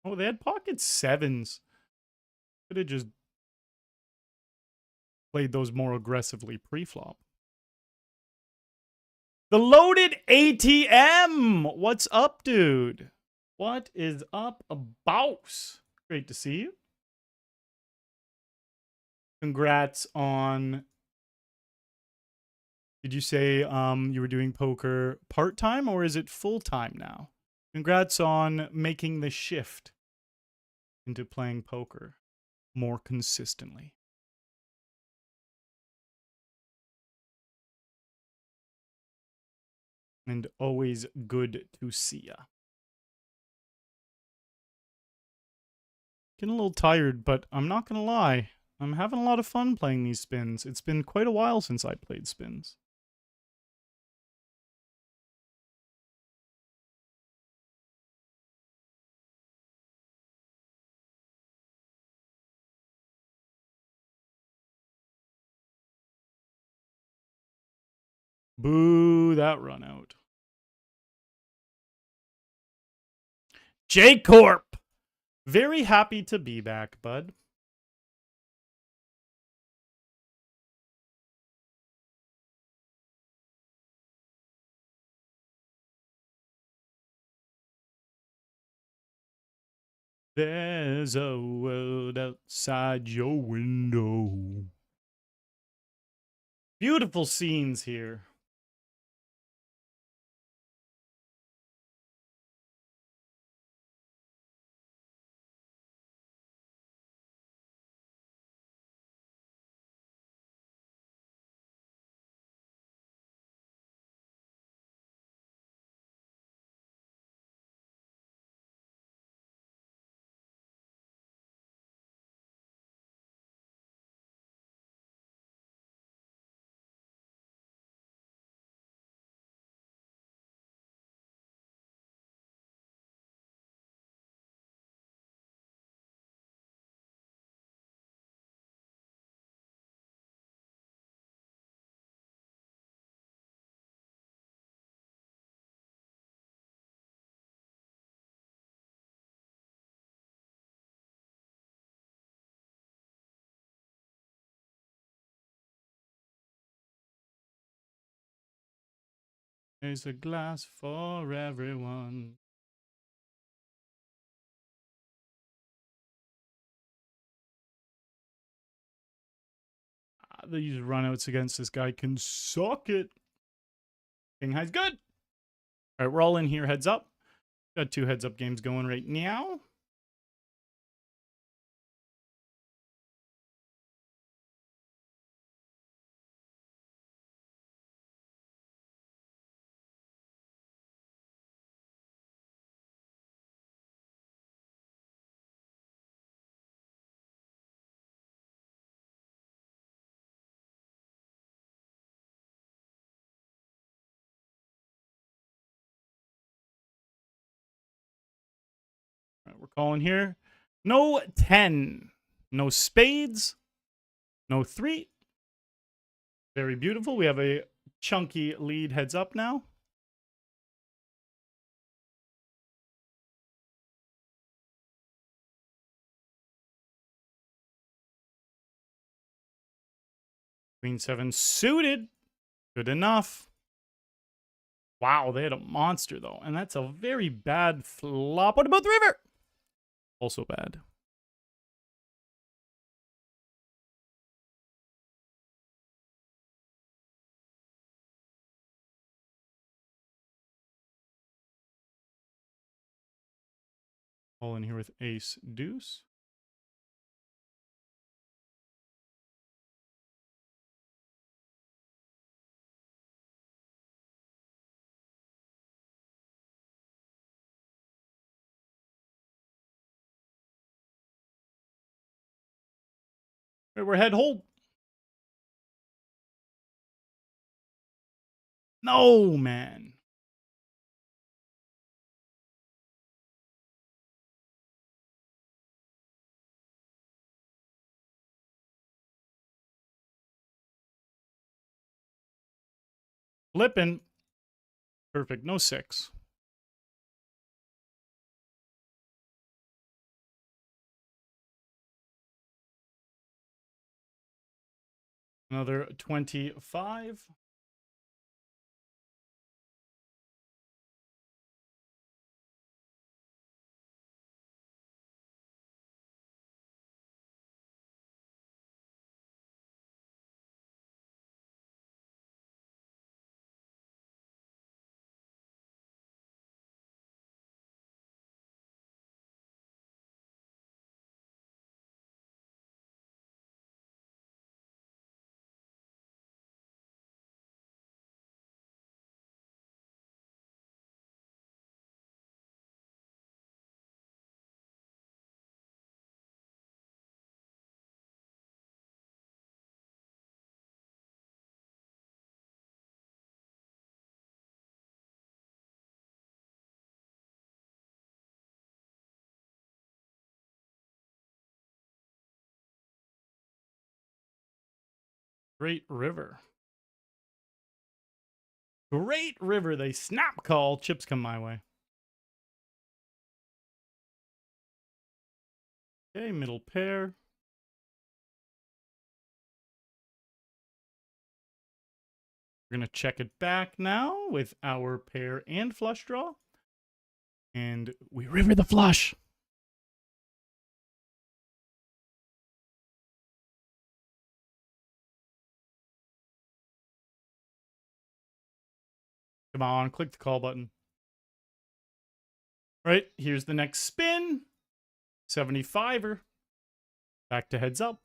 Oh, they had pocket 7s. Could have just played those more aggressively pre-flop. The loaded ATM! What's up, dude? What is up, boss? Great to see you. Congrats on... Did you say you were doing poker part-time or is it full-time now? Congrats on making the shift into playing poker more consistently. And always good to see ya. Getting a little tired, but I'm not gonna lie. I'm having a lot of fun playing these spins. It's been quite a while since I played spins. Boo, that run out. J-Corp! Very happy to be back, bud. There's a world outside your window. Beautiful scenes here. There's a glass for everyone. These runouts against this guy can suck it. King high's good. All right, we're all in here. Heads up. Got 2 heads up games going right now. All right, we're calling here. No 10. No spades. No 3. Very beautiful. We have a chunky lead heads up now. Queen 7 suited. Good enough. Wow, they had a monster, though. And that's a very bad flop. What about the river? Also bad. All in here with ace deuce. We're head hold. No, man. Flipping. Perfect. No 6. Another 25. Great river. Great river. They snap call. Chips come my way. Okay, middle pair. We're going to check it back now with our pair and flush draw. And we river the flush. Come on, click the call button. All right, here's the next spin. 75er. Back to heads up.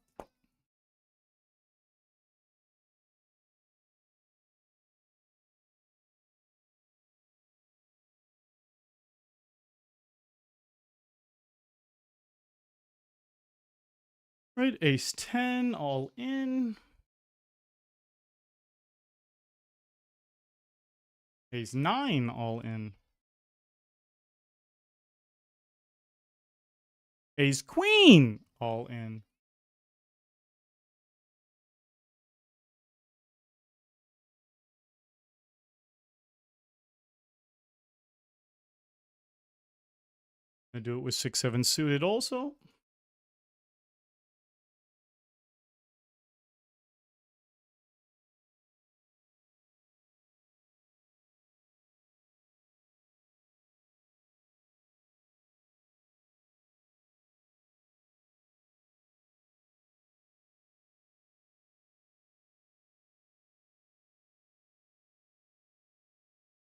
Right, ace 10, all in. Ace 9, all in. Ace queen, all in. I do it with 6-7 suited also.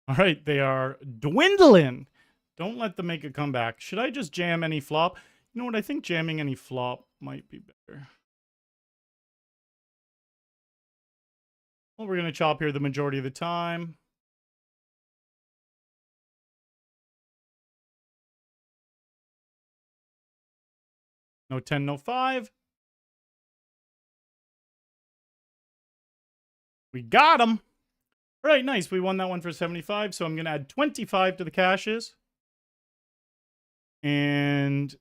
All right, they are dwindling. Don't let them make a comeback. Should I just jam any flop? You know what? I think jamming any flop might be better. Well, we're going to chop here the majority of the time. No 10, no 5. We got him. All right, nice. We won that one for 75, so I'm going to add 25 to the cashes. And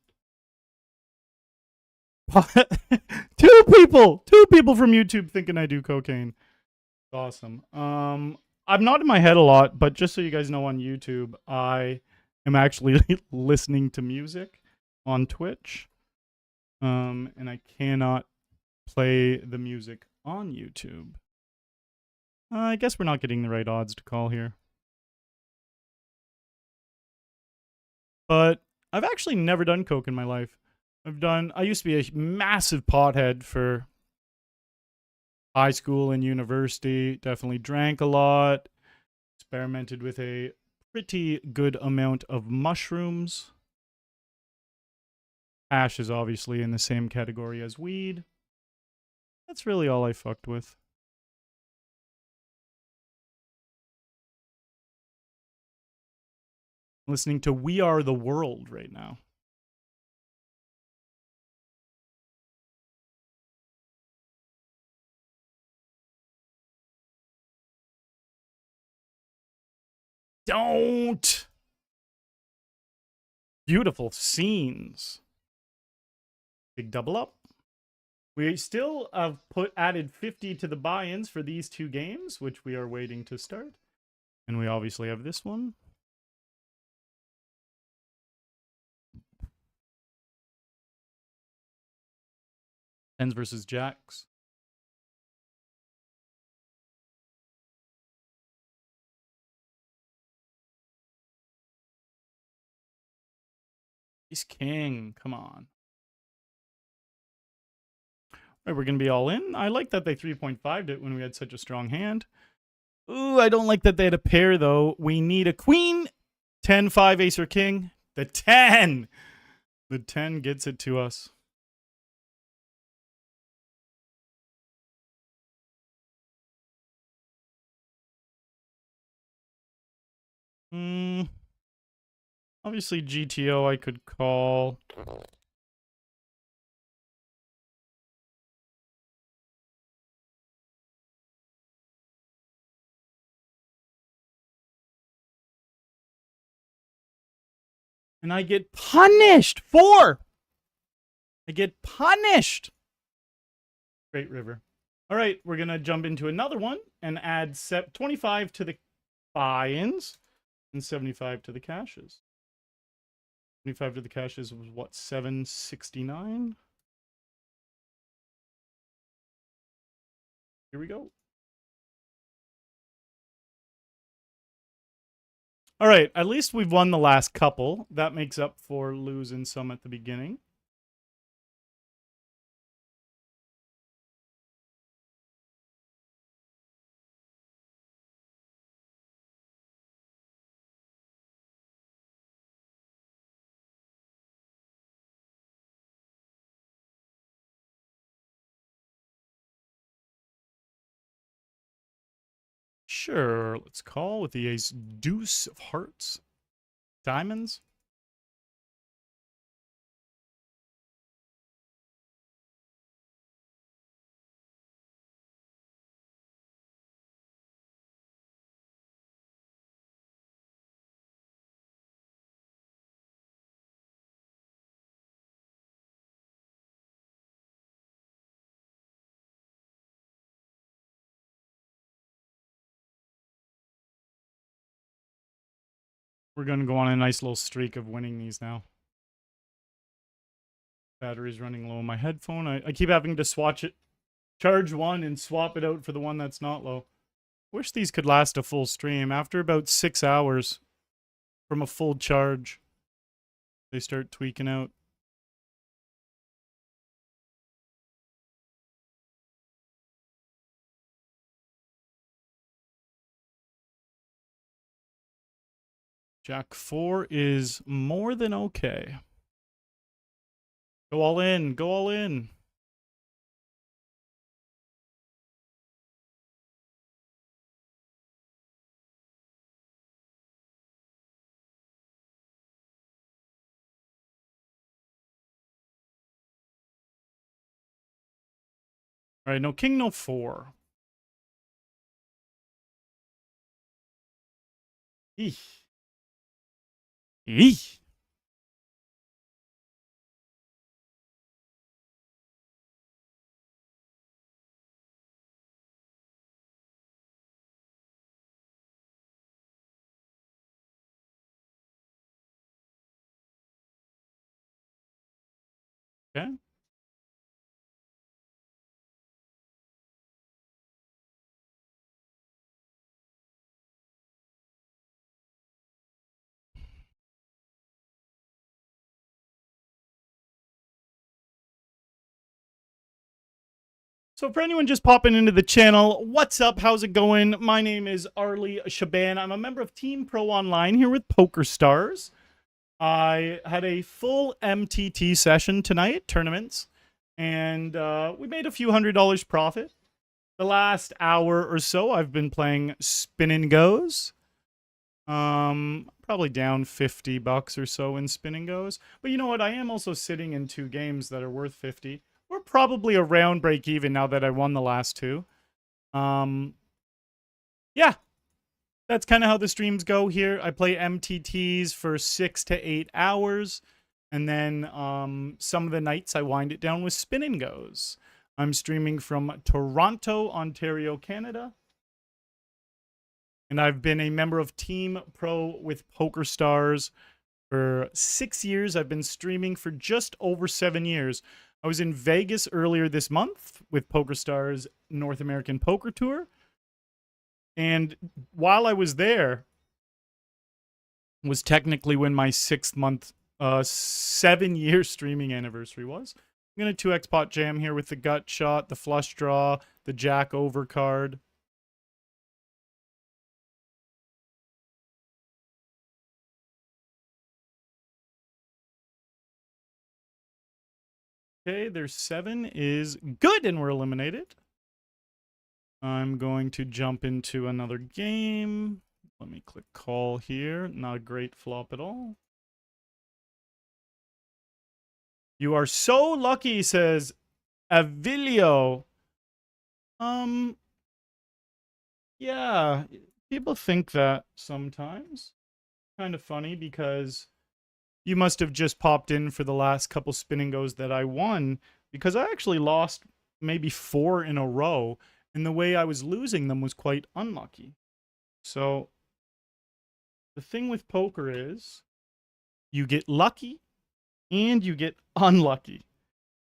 two people from YouTube thinking I do cocaine. Awesome. I'm not in my head a lot, but just so you guys know, on YouTube, I am actually listening to music on Twitch. And I cannot play the music on YouTube. I guess we're not getting the right odds to call here. But I've actually never done coke in my life. I used to be a massive pothead for high school and university. Definitely drank a lot. Experimented with a pretty good amount of mushrooms. Hash is obviously in the same category as weed. That's really all I fucked with. Listening to We Are the World right now. Don't! Beautiful scenes. Big double up. We still have added 50 to the buy-ins for these two games, which we are waiting to start. And we obviously have this one. Tens versus jacks. Ace king, come on. All right, we're going to be all in. I like that they 3.5'd it when we had such a strong hand. Ooh, I don't like that they had a pair, though. We need a queen, 10, 5, ace, or king. The 10! The 10 gets it to us. Obviously, GTO I could call. And I get punished. 4! I get punished. Great river. All right, we're going to jump into another one and add 25 to the buy-ins and 75 to the cashes. 25 to the cashes was what, 769? Here we go. All right, at least we've won the last couple. That makes up for losing some at the beginning. Sure, let's call with the ace deuce of hearts. Diamonds. We're going to go on a nice little streak of winning these now. Battery's running low on my headphone. I keep having to swatch it. Charge one and swap it out for the one that's not low. Wish these could last a full stream. After about 6 hours from a full charge, they start tweaking out. Jack 4 is more than okay. Go all in. Go all in. All right, no king, no 4. Eesh. Eesh. Okay. So for anyone just popping into the channel, what's up? How's it going? My name is Arlie Shaban. I'm a member of Team Pro Online here with PokerStars. I had a full MTT session tonight, tournaments, and we made a few $100 profit. The last hour or so, I've been playing SPIN N GOs. Probably down $50 or so in SPIN N GOs. But you know what? I am also sitting in 2 games that are worth 50. We're probably around break even now that I won the last 2. Yeah, that's kind of how the streams go here. I play MTTs for 6 to 8 hours. And then some of the nights I wind it down with SPIN N GOs. I'm streaming from Toronto, Ontario, Canada. And I've been a member of Team Pro with PokerStars for 6 years. I've been streaming for just over 7 years. I was in Vegas earlier this month with PokerStars North American Poker Tour. And while I was there, was technically when my 6th month, 7-year streaming anniversary was. I'm going to 2x pot jam here with the gut shot, the flush draw, the jack over card. Okay, their 7 is good, and we're eliminated. I'm going to jump into another game. Let me click call here. Not a great flop at all. You are so lucky, says Avilio. Yeah, people think that sometimes. Kind of funny because you must have just popped in for the last couple SPIN N GOs that I won, because I actually lost maybe 4 in a row, and the way I was losing them was quite unlucky. So the thing with poker is you get lucky and you get unlucky.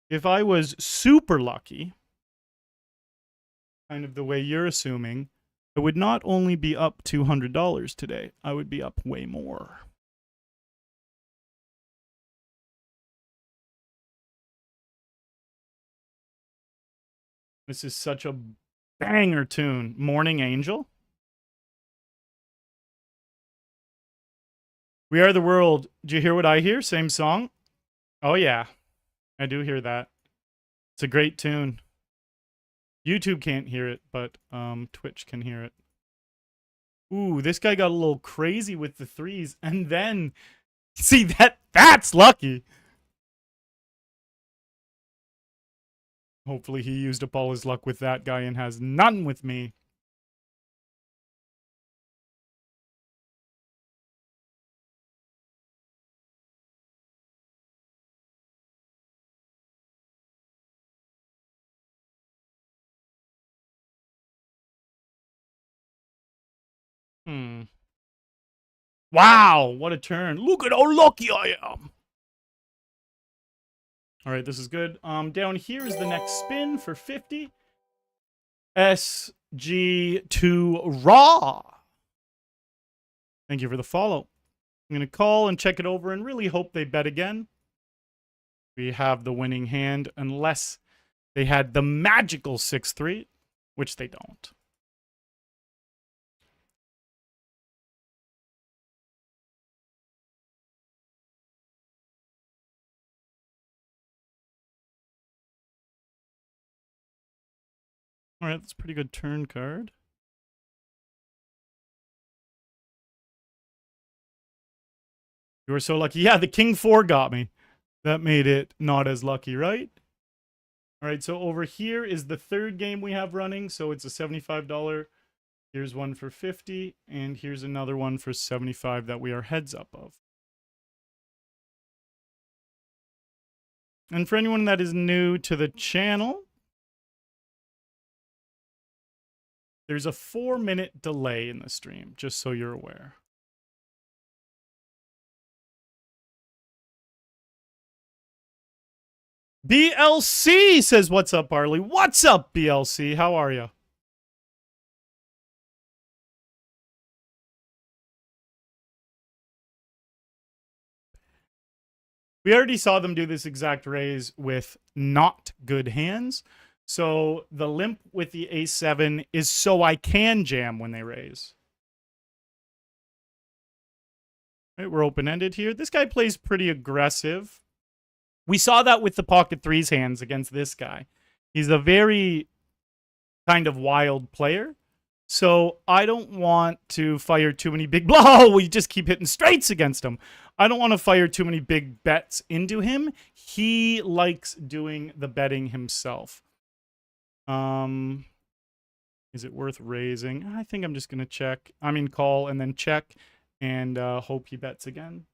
If I was super lucky, kind of the way you're assuming, I would not only be up $200 today, I would be up way more. This is such a banger tune. Morning Angel. We Are the World. Do you hear what I hear? Same song? Oh yeah, I do hear that. It's a great tune. YouTube can't hear it, but Twitch can hear it. Ooh, this guy got a little crazy with the 3s, and then see that's lucky. Hopefully he used up all his luck with that guy and has none with me. Wow, what a turn. Look at how lucky I am. All right, this is good. Down here is the next spin for 50. SG2 Raw. Thank you for the follow. I'm going to call and check it over and really hope they bet again. We have the winning hand, unless they had the magical 6-3, which they don't. All right, that's a pretty good turn card. You were so lucky. Yeah, the King 4 got me. That made it not as lucky, right? All right, so over here is the 3rd game we have running. So it's a $75. Here's one for 50, and here's another one for 75 that we are heads up of. And for anyone that is new to the channel, there's a 4-minute delay in the stream, just so you're aware. BLC says, what's up, Arlie? What's up, BLC? How are you? We already saw them do this exact raise with not good hands. So the limp with the ace-7 is so I can jam when they raise. Right, we're open-ended here. This guy plays pretty aggressive. We saw that with the pocket threes hands against this guy. He's a very kind of wild player. So I don't want to fire too many big... Oh, we just keep hitting straights against him. I don't want to fire too many big bets into him. He likes doing the betting himself. Is it worth raising? I think I'm just going to check. I mean, call and then check and hope he bets again.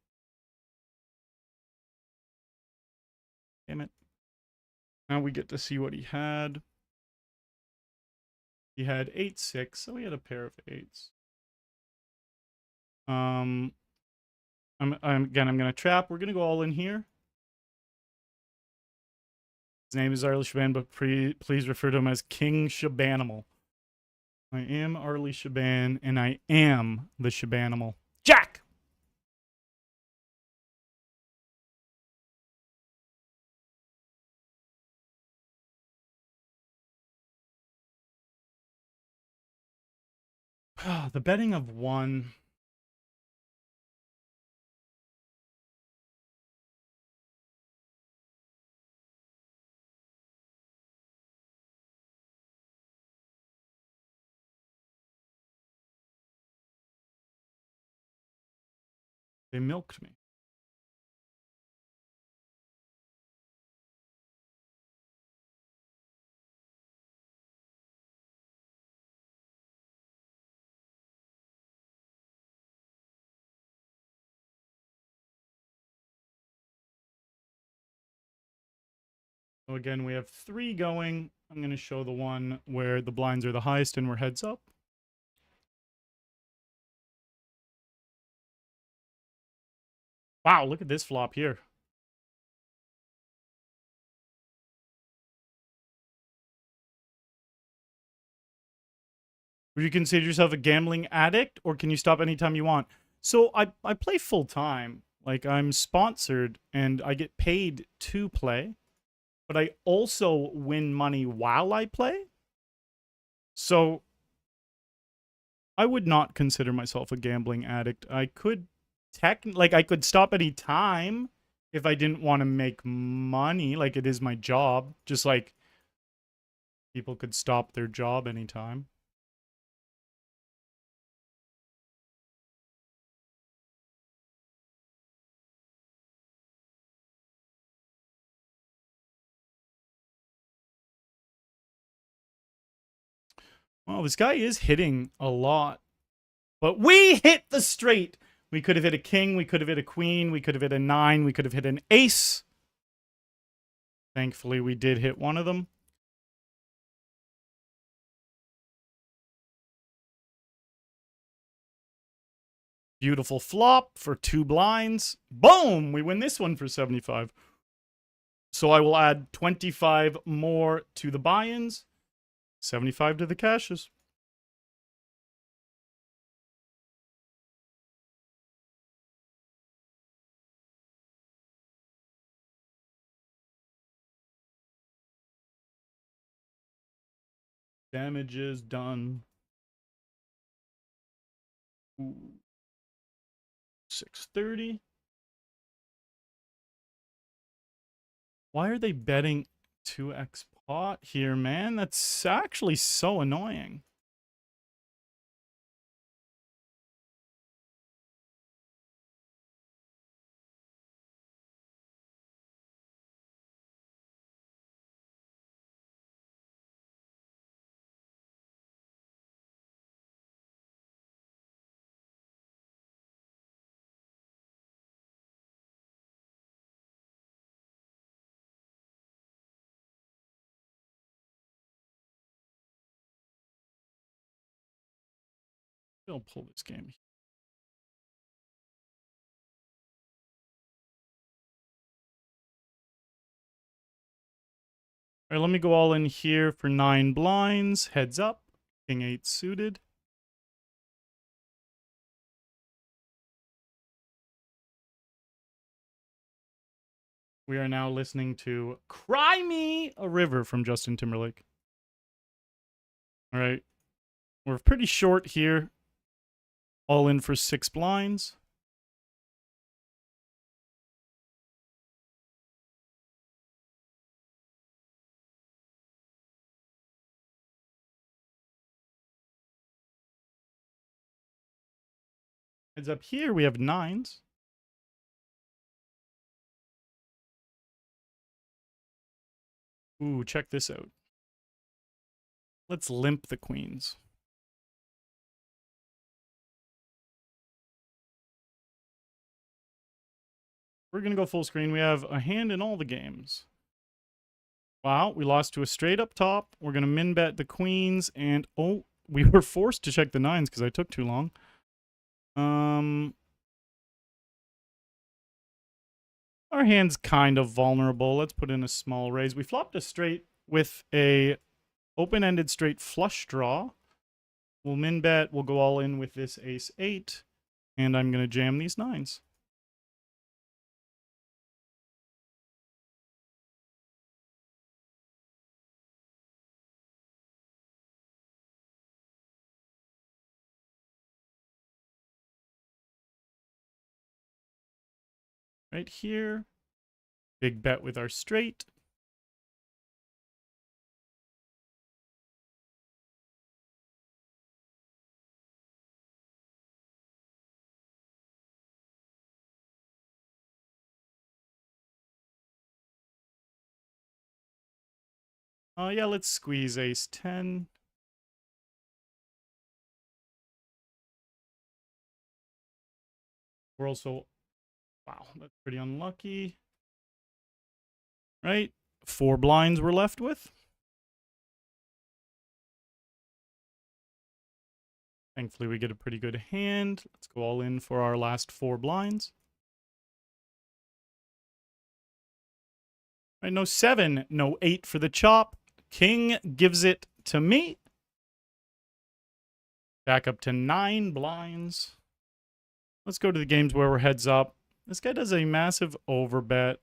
Damn it. Now we get to see what he had. He had 8-6, so he had a pair of 8s. I'm going to trap. We're going to go all in here. His name is Arlie Shaban, but please refer to him as King Shabanimal. I am Arlie Shaban, and I am the Shabanimal. Jack! The betting of 1. They milked me. So again, we have 3 going. I'm going to show the one where the blinds are the highest and we're heads up. Wow, look at this flop here. Would you consider yourself a gambling addict, or can you stop anytime you want? So I play full time. Like, I'm sponsored and I get paid to play, but I also win money while I play. So I would not consider myself a gambling addict. I could I could stop any time if I didn't want to make money. Like, it is my job. Just like people could stop their job anytime. Well, this guy is hitting a lot. But we hit the straight. We could have hit a king. We could have hit a queen. We could have hit a 9. We could have hit an ace. Thankfully, we did hit one of them. Beautiful flop for 2 blinds. Boom! We win this one for 75. So I will add 25 more to the buy-ins. 75 to the cashes. Damage is done. Ooh. 630. Why are they betting 2x pot here, man? That's actually so annoying. I'll pull this game. All right, let me go all in here for 9 blinds. Heads up. King 8 suited. We are now listening to Cry Me a River from Justin Timberlake. All right. We're pretty short here. All in for 6 blinds. Heads up here, we have 9s. Ooh, check this out. Let's limp the queens. We're going to go full screen. We have a hand in all the games. Wow, we lost to a straight up top. We're going to min bet the queens. And, oh, we were forced to check the 9s because I took too long. Our hand's kind of vulnerable. Let's put in a small raise. We flopped a straight with a open-ended straight flush draw. We'll min bet. We'll go all in with this ace 8. And I'm going to jam these 9s. Right here. Big bet with our straight. Yeah, let's squeeze ace 10. We're also, wow, that's pretty unlucky. Right? 4 blinds we're left with. Thankfully, we get a pretty good hand. Let's go all in for our last 4 blinds. Right, no 7, no 8 for the chop. King gives it to me. Back up to 9 blinds. Let's go to the games where we're heads up. This guy does a massive overbet.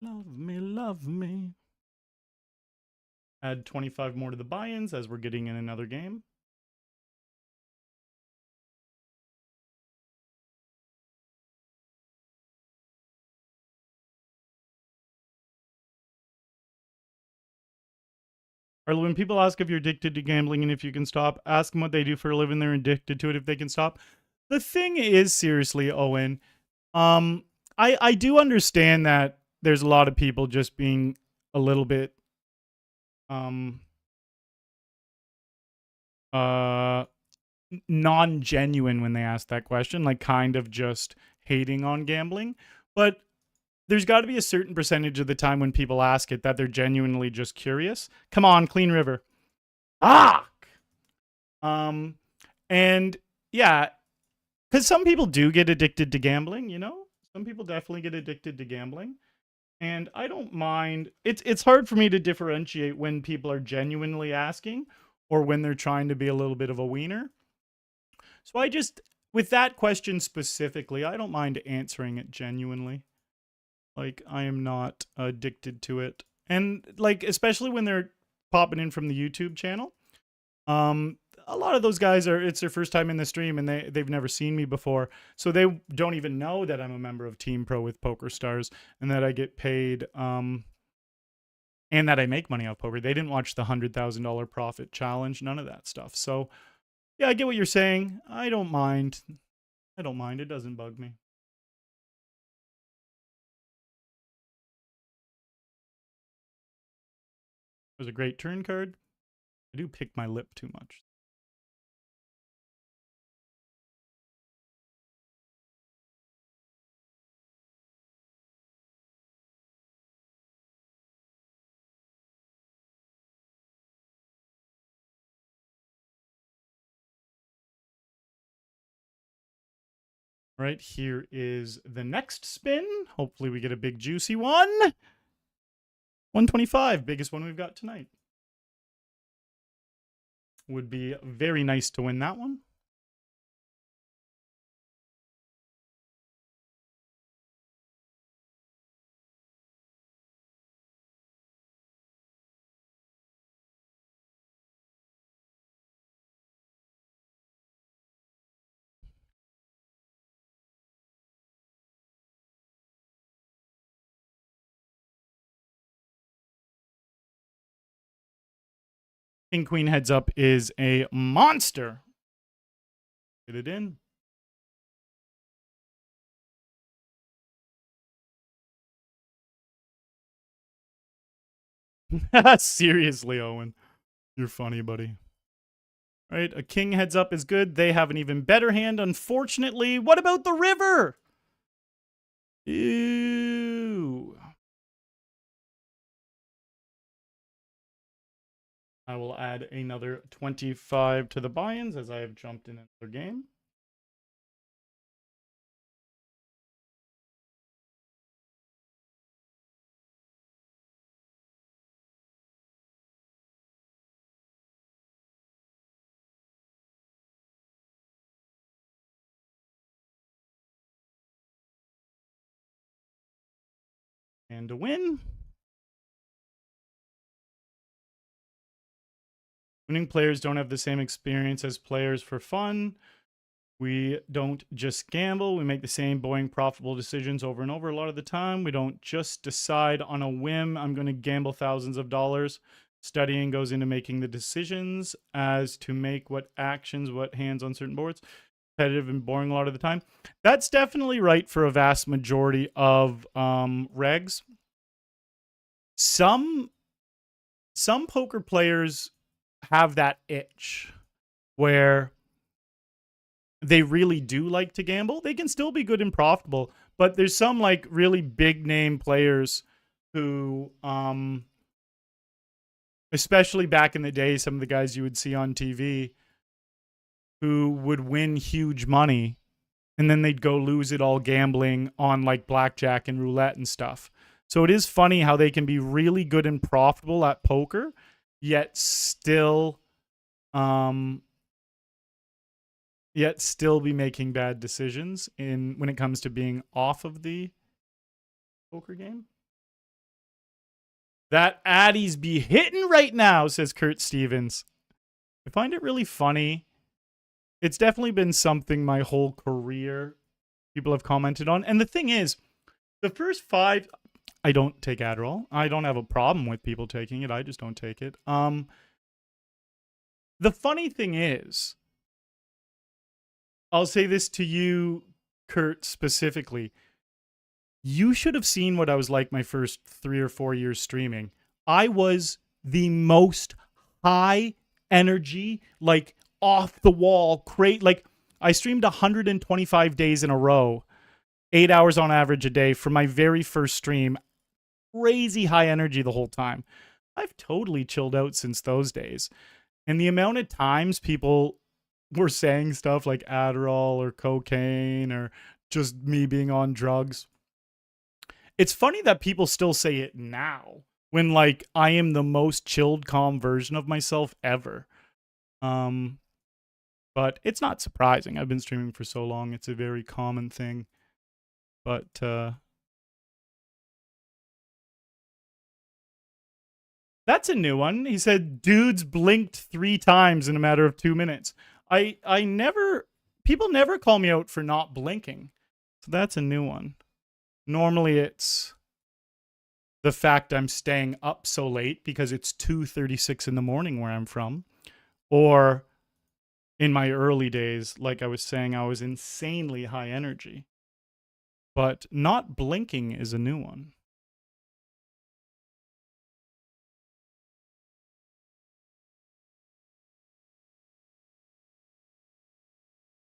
Love me, love me. Add 25 more to the buy-ins as we're getting in another game. Arlie, when people ask if you're addicted to gambling and if you can stop, ask them what they do for a living. They're addicted to it if they can stop. The thing is, seriously, Owen, I do understand that there's a lot of people just being a little bit non-genuine when they ask that question, like kind of just hating on gambling. But there's got to be a certain percentage of the time when people ask it that they're genuinely just curious. Come on, Clean River. And yeah, because some people do get addicted to gambling, you know? Some people definitely get addicted to gambling. And I don't mind. It's hard for me to differentiate when people are genuinely asking or when they're trying to be a little bit of a wiener. So with that question specifically, I don't mind answering it genuinely. Like, I am not addicted to it. And, like, especially when they're popping in from the YouTube channel. A lot of those guys it's their first time in the stream and they've never seen me before. So they don't even know that I'm a member of Team Pro with PokerStars and that I get paid and that I make money off poker. They didn't watch the $100,000 profit challenge, none of that stuff. So, yeah, I get what you're saying. I don't mind. It doesn't bug me. It was a great turn card. I do pick my lip too much. Right, here is the next spin. Hopefully we get a big juicy one. 125, biggest one we've got tonight. would be very nice to win that one. King Queen heads up is a monster. Get it in. Seriously, Owen. You're funny, buddy. All right, a king heads up is good. They have an even better hand, unfortunately. What about the river? Ew. I will add another 25 to the buy-ins as I have jumped in another game. And to win. Winning players don't have the same experience as players for fun. We don't just gamble. We make the same boring, profitable decisions over and over a lot of the time. We don't just decide on a whim, I'm going to gamble thousands of dollars. Studying goes into making the decisions as to make what actions, what hands on certain boards. Competitive and boring a lot of the time. That's definitely right for a vast majority of regs. Some poker players have that itch where they really do like to gamble. They can still be good and profitable, but there's some like really big name players who especially back in the day, some of the guys you would see on TV who would win huge money and then they'd go lose it all gambling on like blackjack and roulette and stuff. So it is funny how they can be really good and profitable at poker, yet still be making bad decisions when it comes to being off of the poker game. That Addies be hitting right now, says Kurt Stevens. I find it really funny. It's definitely been something my whole career people have commented on. And the thing is, the first 5, I don't take Adderall. I don't have a problem with people taking it. I just don't take it. The funny thing is, I'll say this to you, Kurt, specifically. You should have seen what I was like my first 3 or 4 years streaming. I was the most high energy, like off the wall, like I streamed 125 days in a row, 8 hours on average a day for my very first stream. Crazy high energy the whole time. I've totally chilled out since those days. And the amount of times people were saying stuff like Adderall or cocaine or just me being on drugs. It's funny that people still say it now when like I am the most chilled, calm version of myself ever. But it's not surprising. I've been streaming for so long. It's a very common thing. But that's a new one. He said dudes blinked 3 times in a matter of 2 minutes. People never call me out for not blinking. So that's a new one. Normally it's the fact I'm staying up so late because it's 2:36 in the morning where I'm from. Or in my early days, like I was saying, I was insanely high energy. But not blinking is a new one.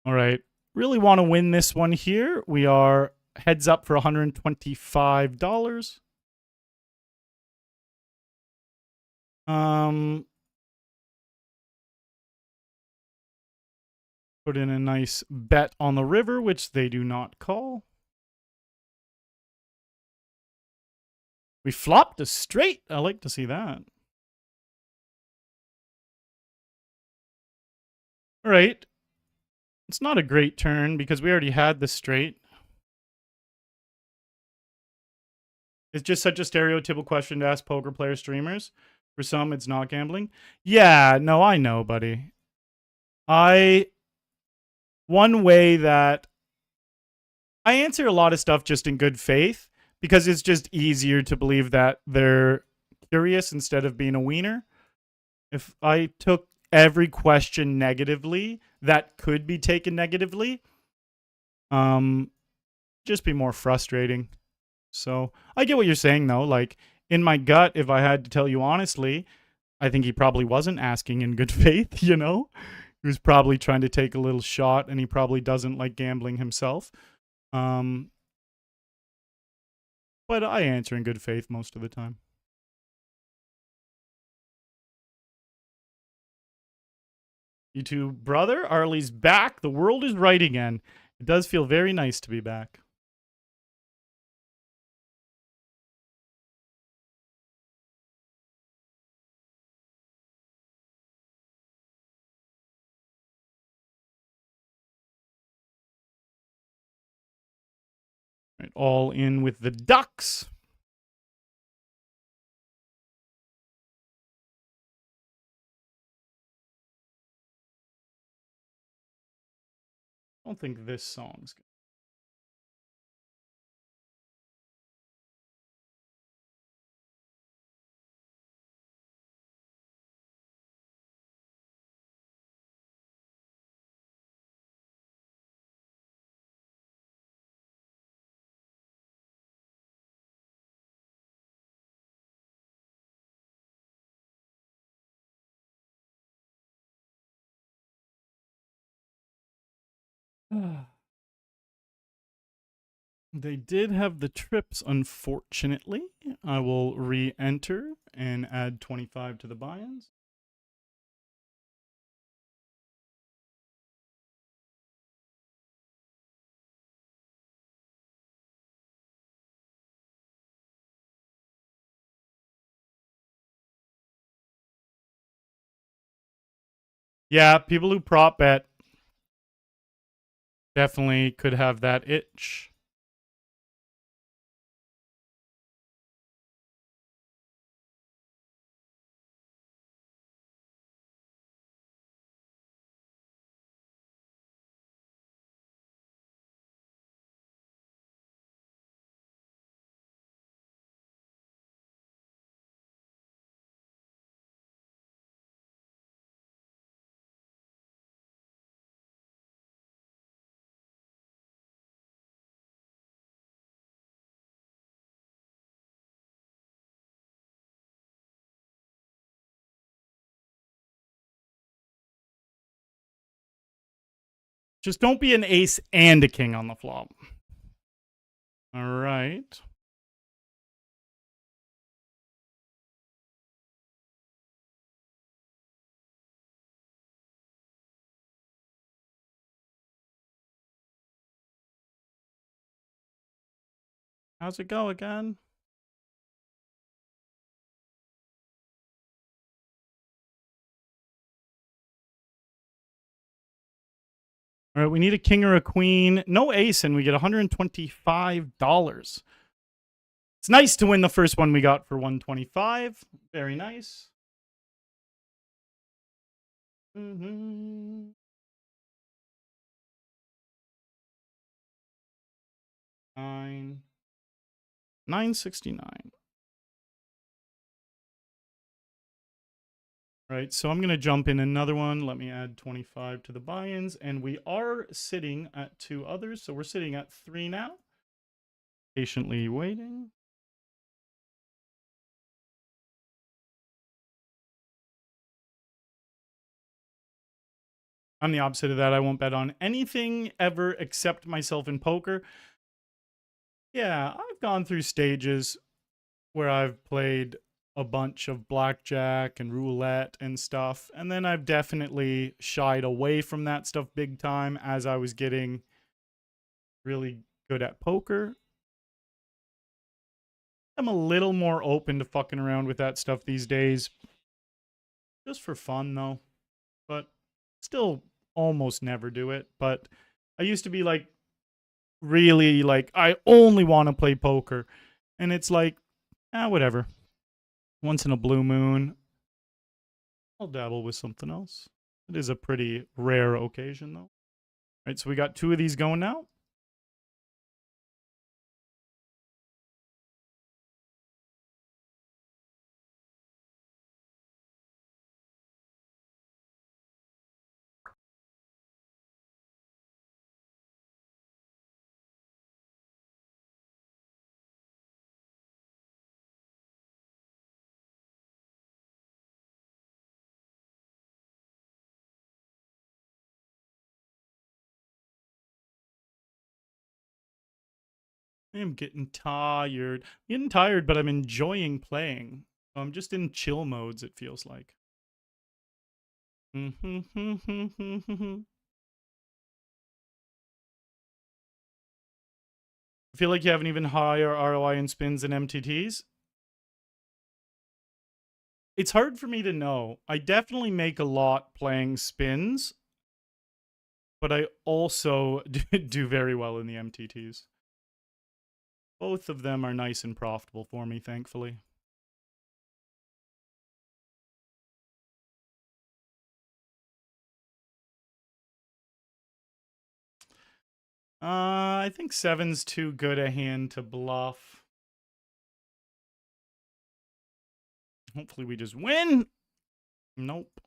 All right. Really want to win this one here. We are heads up for $125. Put in a nice bet on the river, which they do not call. We flopped a straight. I like to see that. All right. It's not a great turn because we already had the straight. It's just such a stereotypical question to ask poker player streamers. For some, it's not gambling. Yeah, no, I know, buddy. One way that I answer a lot of stuff just in good faith because it's just easier to believe that they're curious instead of being a wiener. If I took every question negatively that could be taken negatively, just be more frustrating. So I get what you're saying though. Like in my gut, if I had to tell you honestly, I think he probably wasn't asking in good faith, you know? He was probably trying to take a little shot and he probably doesn't like gambling himself. But I answer in good faith most of the time. You two, brother, Arlie's back. The world is right again. It does feel very nice to be back. Right, all in with the Ducks. I don't think this song's good. They did have the trips, unfortunately. I will re-enter and add 25 to the buy-ins. Yeah, people who prop bet definitely could have that itch. Just don't be an ace and a king on the flop. All right. How's it go again? All right, we need a king or a queen. No ace, and we get $125. It's nice to win the first one we got for 125. Very nice. Mm-hmm. 969. Right, so I'm going to jump in another one. Let me add 25 to the buy-ins. And we are sitting at 2 others. So we're sitting at 3 now. Patiently waiting. I'm the opposite of that. I won't bet on anything ever except myself in poker. Yeah, I've gone through stages where I've played a bunch of blackjack and roulette and stuff. And then I've definitely shied away from that stuff big time as I was getting really good at poker. I'm a little more open to fucking around with that stuff these days. Just for fun, though. But still almost never do it, but I used to be like really like I only want to play poker, and it's like whatever. Once in a blue moon, I'll dabble with something else. It is a pretty rare occasion though. All right, so we got 2 of these going now. I am getting tired. Getting tired, but I'm enjoying playing. I'm just in chill modes, it feels like. I feel like you have an even higher ROI in spins than MTTs. It's hard for me to know. I definitely make a lot playing spins, but I also do very well in the MTTs. Both of them are nice and profitable for me, thankfully. I think 7's too good a hand to bluff. Hopefully we just win. Nope.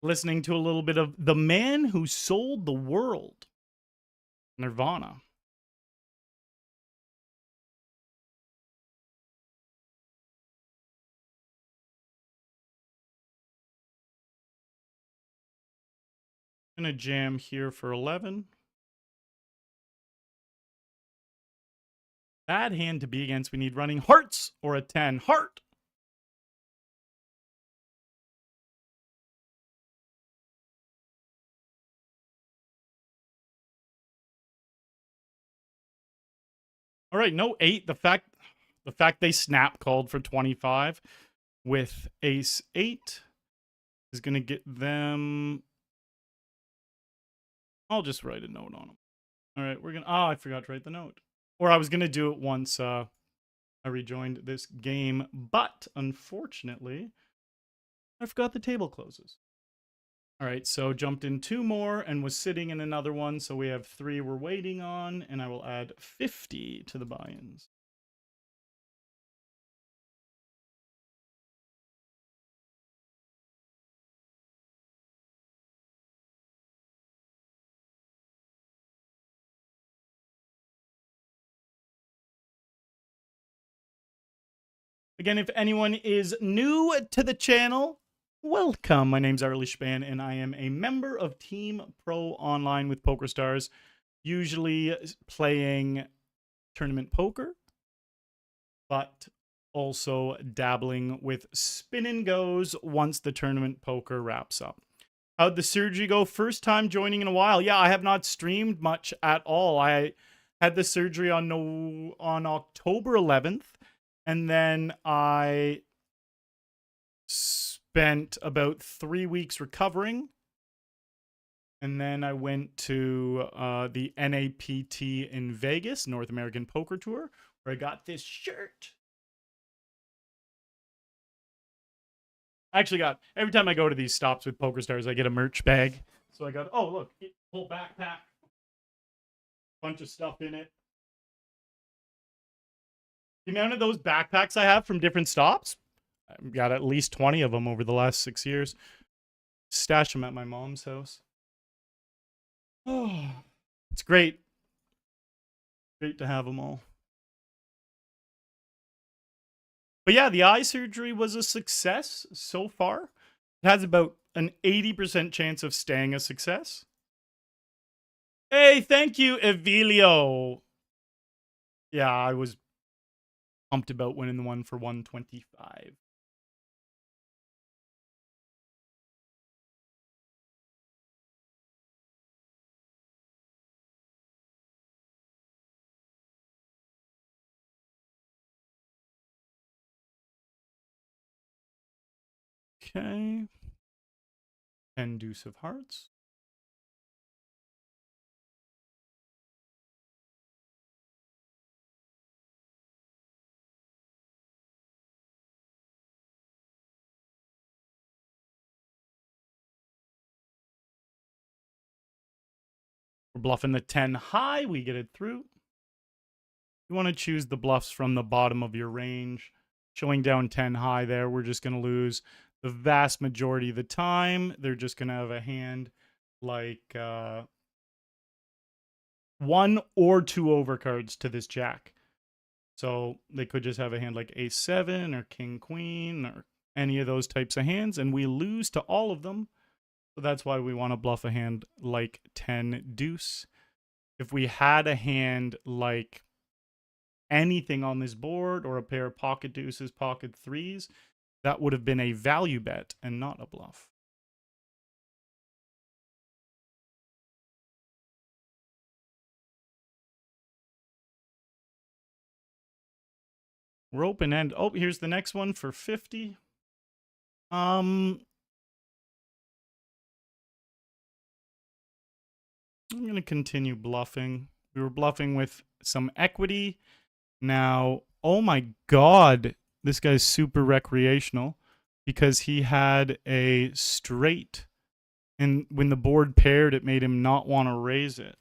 Listening to a little bit of The Man Who Sold the World, Nirvana. Gonna jam here for 11. Bad hand to be against. We need running hearts or a 10. Heart. All right, no 8. The fact they snap called for 25 with ace 8 is going to get them. I'll just write a note on them. All right, we're going to. Oh, I forgot to write the note. Or I was going to do it once I rejoined this game, but unfortunately, I forgot the table closes. All right, so jumped in 2 more and was sitting in another one. So we have 3 we're waiting on, and I will add 50 to the buy-ins. Again, if anyone is new to the channel, welcome. My name's Arlie Shaban, and I am a member of Team Pro Online with PokerStars, usually playing tournament poker, but also dabbling with Spin N Goes once the tournament poker wraps up. How'd the surgery go? First time joining in a while. Yeah, I have not streamed much at all. I had the surgery on October 11th. And then I spent about 3 weeks recovering. And then I went to the NAPT in Vegas, North American Poker Tour, where I got this shirt. I actually got, every time I go to these stops with PokerStars, I get a merch bag. So I got, oh, look, whole backpack, bunch of stuff in it. The amount of those backpacks I have from different stops, I've got at least 20 of them over the last 6 years. Stash them at my mom's house. Oh, it's great. Great to have them all. But yeah, the eye surgery was a success so far. It has about an 80% chance of staying a success. Hey, thank you, Evilio. Yeah, I was pumped about winning the one for 125. Okay. 10 deuce of hearts. We're bluffing the 10 high. We get it through. You want to choose the bluffs from the bottom of your range. Showing down 10 high there, we're just going to lose the vast majority of the time. They're just going to have a hand like 1 or 2 overcards to this jack. So they could just have a hand like ace-7 or king-queen or any of those types of hands, and we lose to all of them. So that's why we want to bluff a hand like 10 deuce. If we had a hand like anything on this board or a pair of pocket deuces, pocket threes, that would have been a value bet and not a bluff. We're open end. Oh, here's the next one for 50. I'm going to continue bluffing. We were bluffing with some equity. Now, oh my God, this guy's super recreational because he had a straight. And when the board paired, it made him not want to raise it.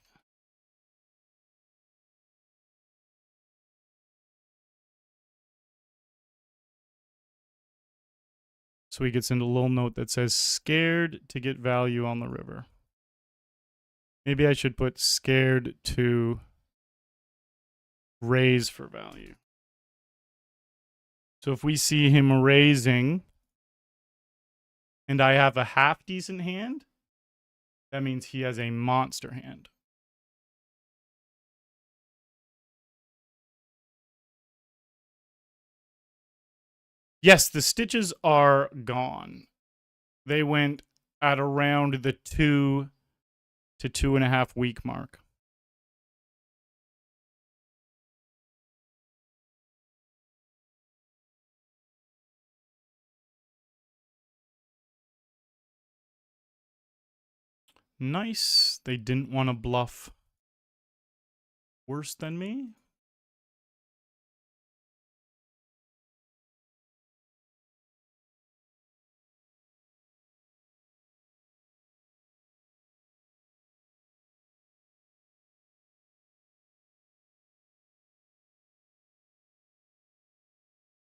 So he gets into a little note that says, scared to get value on the river. Maybe I should put scared to raise for value. So if we see him raising and I have a half decent hand, that means he has a monster hand. Yes, the stitches are gone. They went at around the 2 to 2.5 week mark. Nice. They didn't want to bluff worse than me.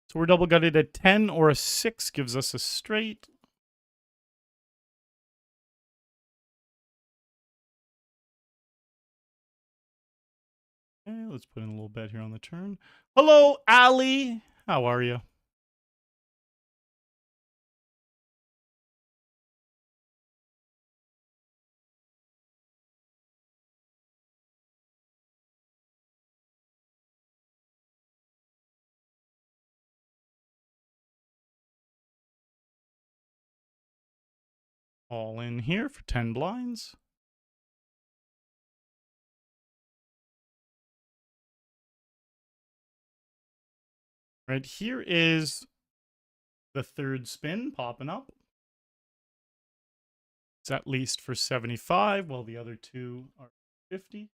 So we're double gutted at 10 or a 6 gives us a straight. Okay, let's put in a little bet here on the turn. Hello, Arlie. How are you? All in here for 10 blinds. Right here is the third spin popping up. It's at least for 75, while the other two are 50.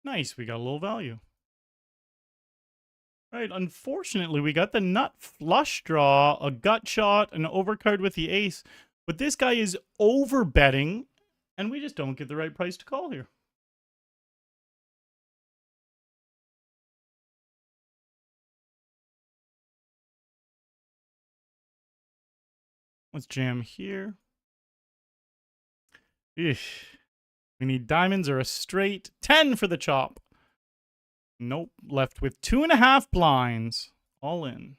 Nice, we got a little value. Right, unfortunately, we got the nut flush draw, a gut shot, an overcard with the ace. But this guy is over betting, and we just don't get the right price to call here. Let's jam here. Eesh. We need diamonds or a straight. 10 for the chop. Nope. Left with 2.5 blinds. All in.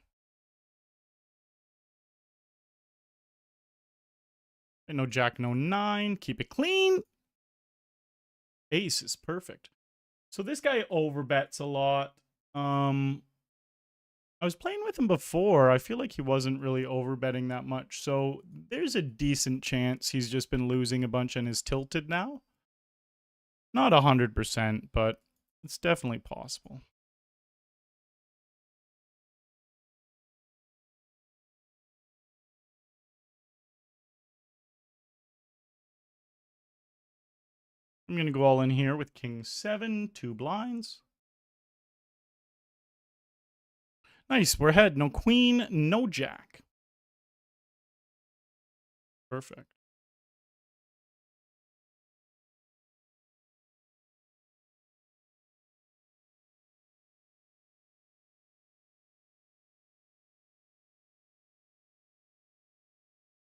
No jack, no 9. Keep it clean. Ace is perfect. So this guy overbets a lot. I was playing with him before. I feel like he wasn't really overbetting that much. So there's a decent chance he's just been losing a bunch and is tilted now. Not 100%, but it's definitely possible. I'm going to go all in here with king 7, 2 blinds. Nice, we're ahead. No queen, no jack. Perfect.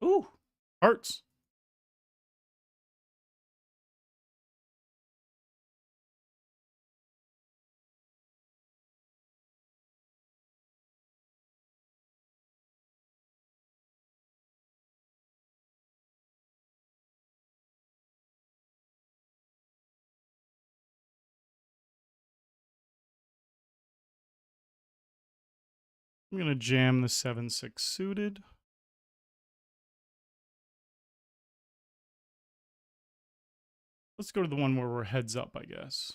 Ooh, hearts. I'm going to jam the 7-6 suited. Let's go to the one where we're heads up, I guess.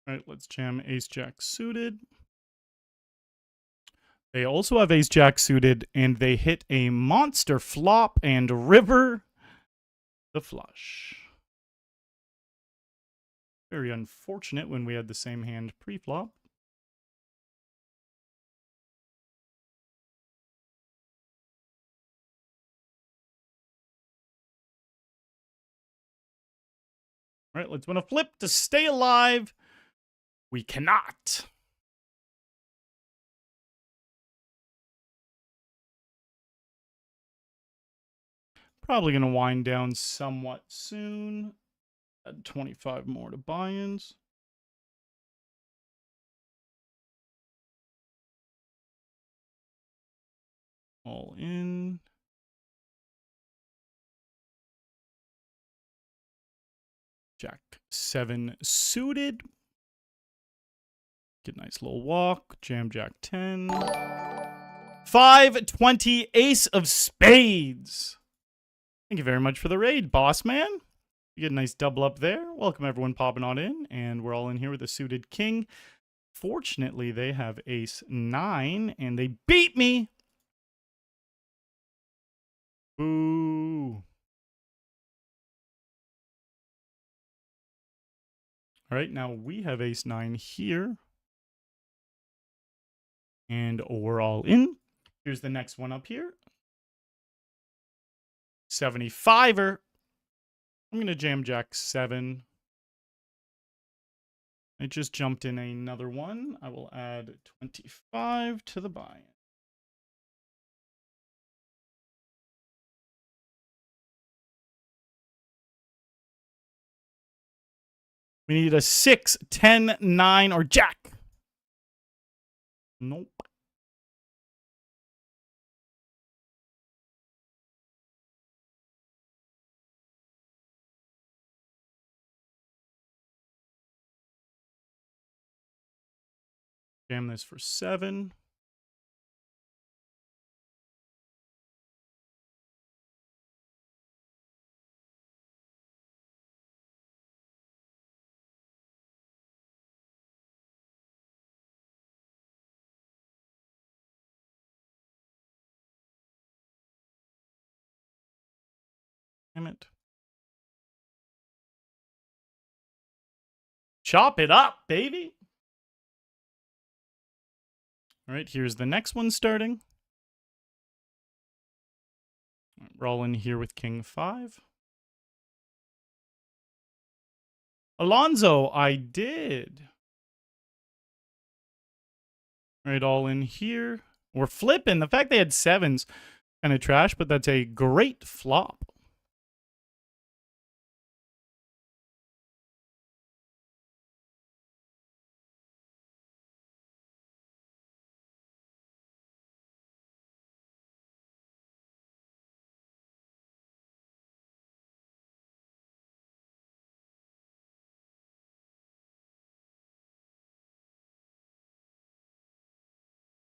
All right, let's jam ace-jack suited. They also have ace-jack suited, and they hit a monster flop and river the flush. Very unfortunate when we had the same hand pre-flop. All right, let's win a flip to stay alive. We cannot. Probably going to wind down somewhat soon. Add 25 more to buy-ins. All in. Jack 7 suited. Get a nice little walk. Jam jack 10. 5-20 ace of spades. Thank you very much for the raid, boss man. You get a nice double up there. Welcome everyone popping on in. And we're all in here with a suited king. Fortunately, they have ace 9 and they beat me. Boo. All right, now we have ace 9 here. And we're all in. Here's the next one up here. 75er. I'm going to jam jack 7. I just jumped in another one. I will add 25 to the buy-in. We need a 6, 10, 9, or jack. Nope. Jam this for 7. Damn it. Chop it up, baby. All right, here's the next one starting. We're all in here with king 5. Alonzo, I did. Right, all in here. We're flipping. The fact they had sevens kind of trash, but that's a great flop.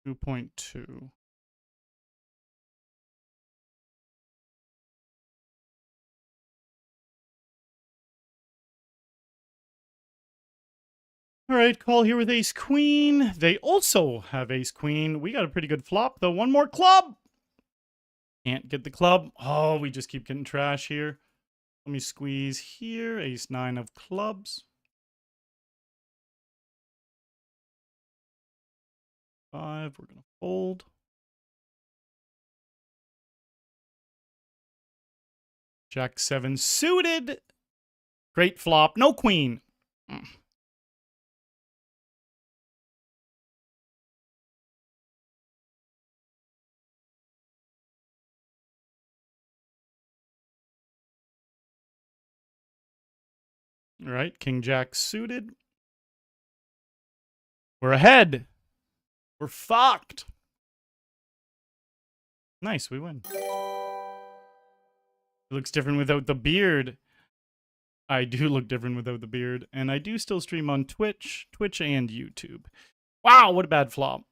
$2.2. All right, call here with ace queen. They also have ace queen. We got a pretty good flop, though. One more club. Can't get the club. Oh, we just keep getting trash here. Let me squeeze here. Ace nine of clubs. 5. We're going to fold. Jack 7 suited. Great flop. No queen. All right, king jack suited. We're ahead. We're fucked. Nice, we win. It looks different without the beard. I do look different without the beard. And I do still stream on Twitch and YouTube. Wow, what a bad flop.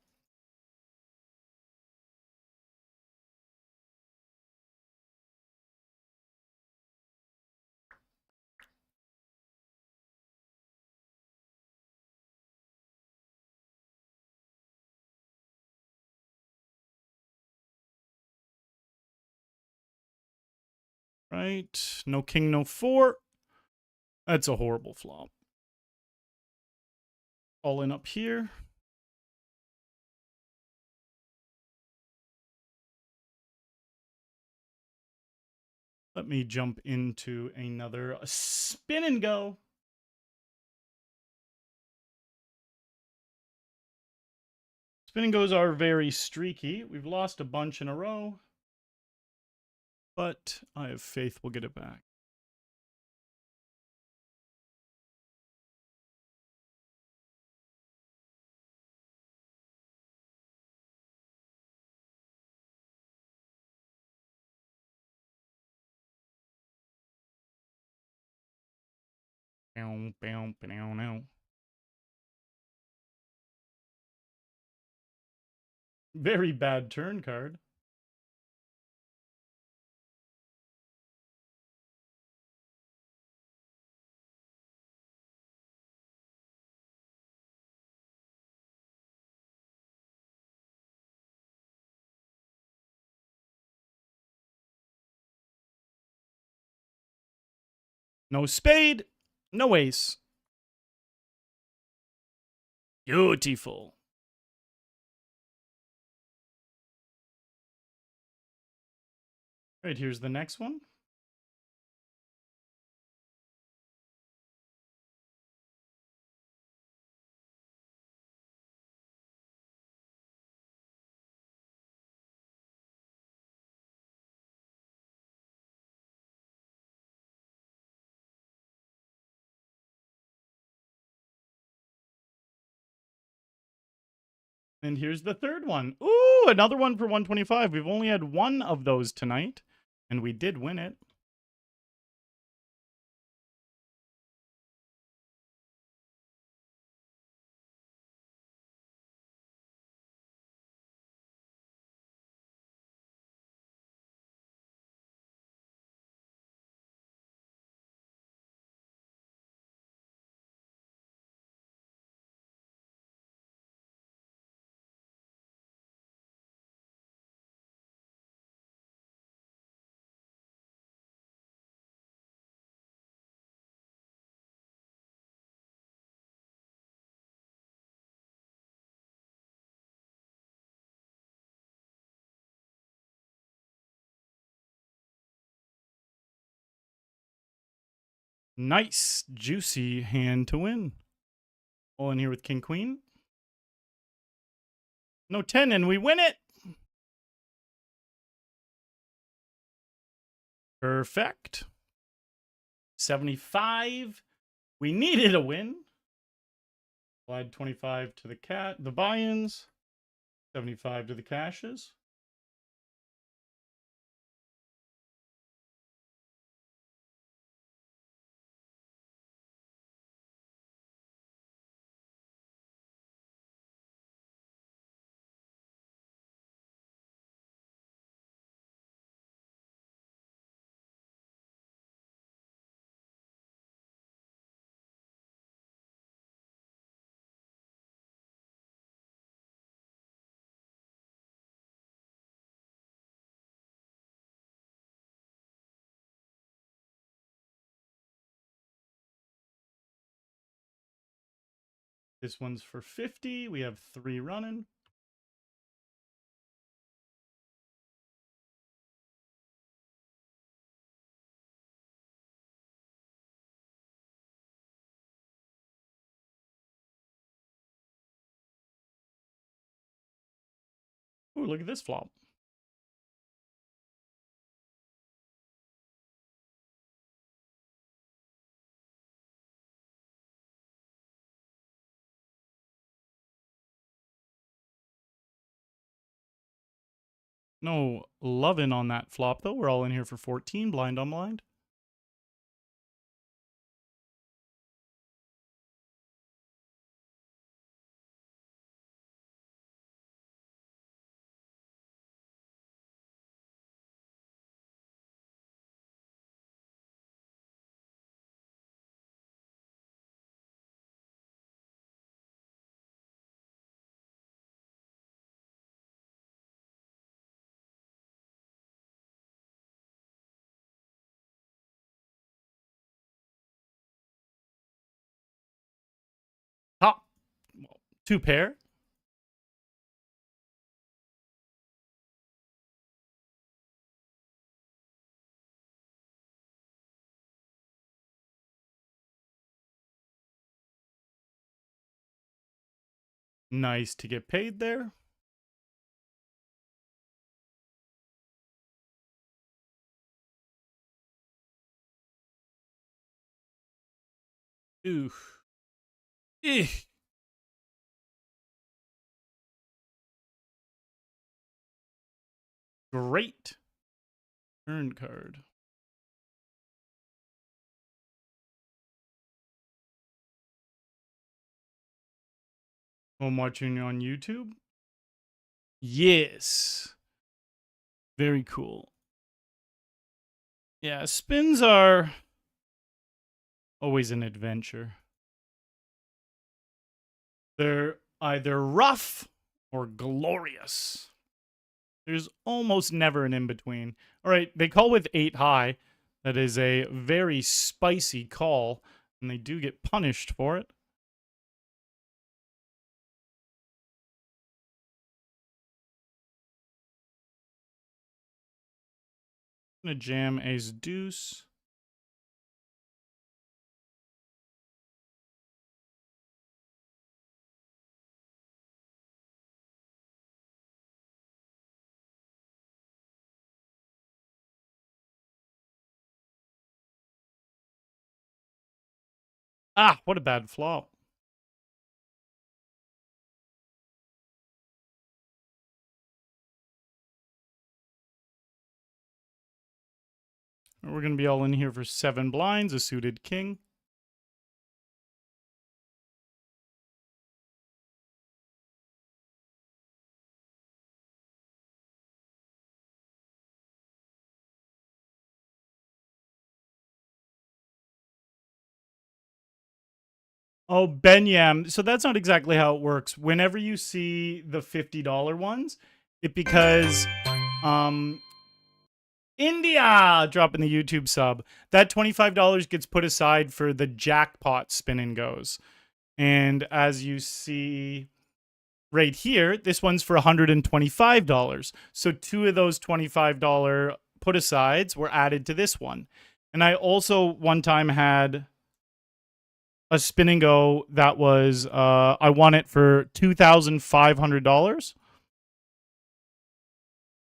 Right, no king, no 4. That's a horrible flop. All in up here. Let me jump into another spin and go. Spin and goes are very streaky. We've lost a bunch in a row, but I have faith we'll get it back. Very bad turn card. No spade, no ace. Beautiful. All right, here's the next one. And here's the third one. Ooh, another one for 125. We've only had one of those tonight, and we did win it. Nice, juicy hand to win. All in here with king, queen. No 10, and we win it. Perfect. 75. We needed a win. Slide 25 to the buy-ins. 75 to the cashes. This one's for 50. We have 3 running. Ooh, look at this flop. No loving on that flop, though. We're all in here for 14, blind on blind. Top. Well, 2 pair. Nice to get paid there. Ooh. Eeh. Great turn card. I'm watching on YouTube. Yes. Very cool. Yeah, spins are always an adventure. They're either rough or glorious. There's almost never an in-between. All right, they call with 8 high. That is a very spicy call, and they do get punished for it. I'm going to jam ace deuce. Ah, what a bad flop. We're going to be all in here for 7 blinds, a suited king. Oh, Benyam. So that's not exactly how it works. Whenever you see the $50 ones, it because India dropping the YouTube sub. That $25 gets put aside for the jackpot spin and goes. And as you see right here, this one's for $125. So 2 of those $25 put asides were added to this one. And I also one time had a spin and go that was I won it for $2,500,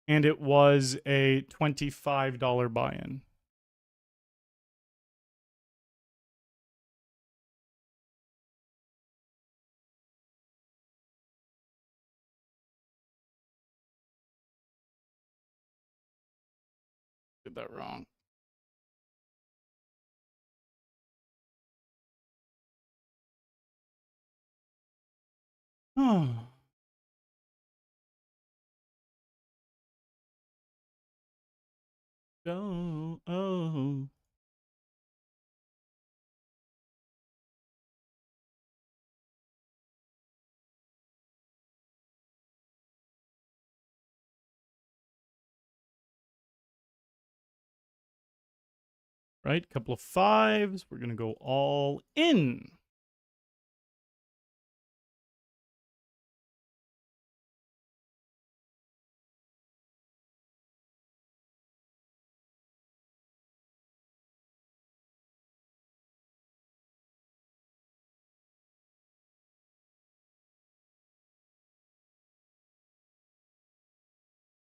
and it was a $25 buy-in. Did that wrong. Oh. Oh. Right, couple of fives. We're gonna go all in.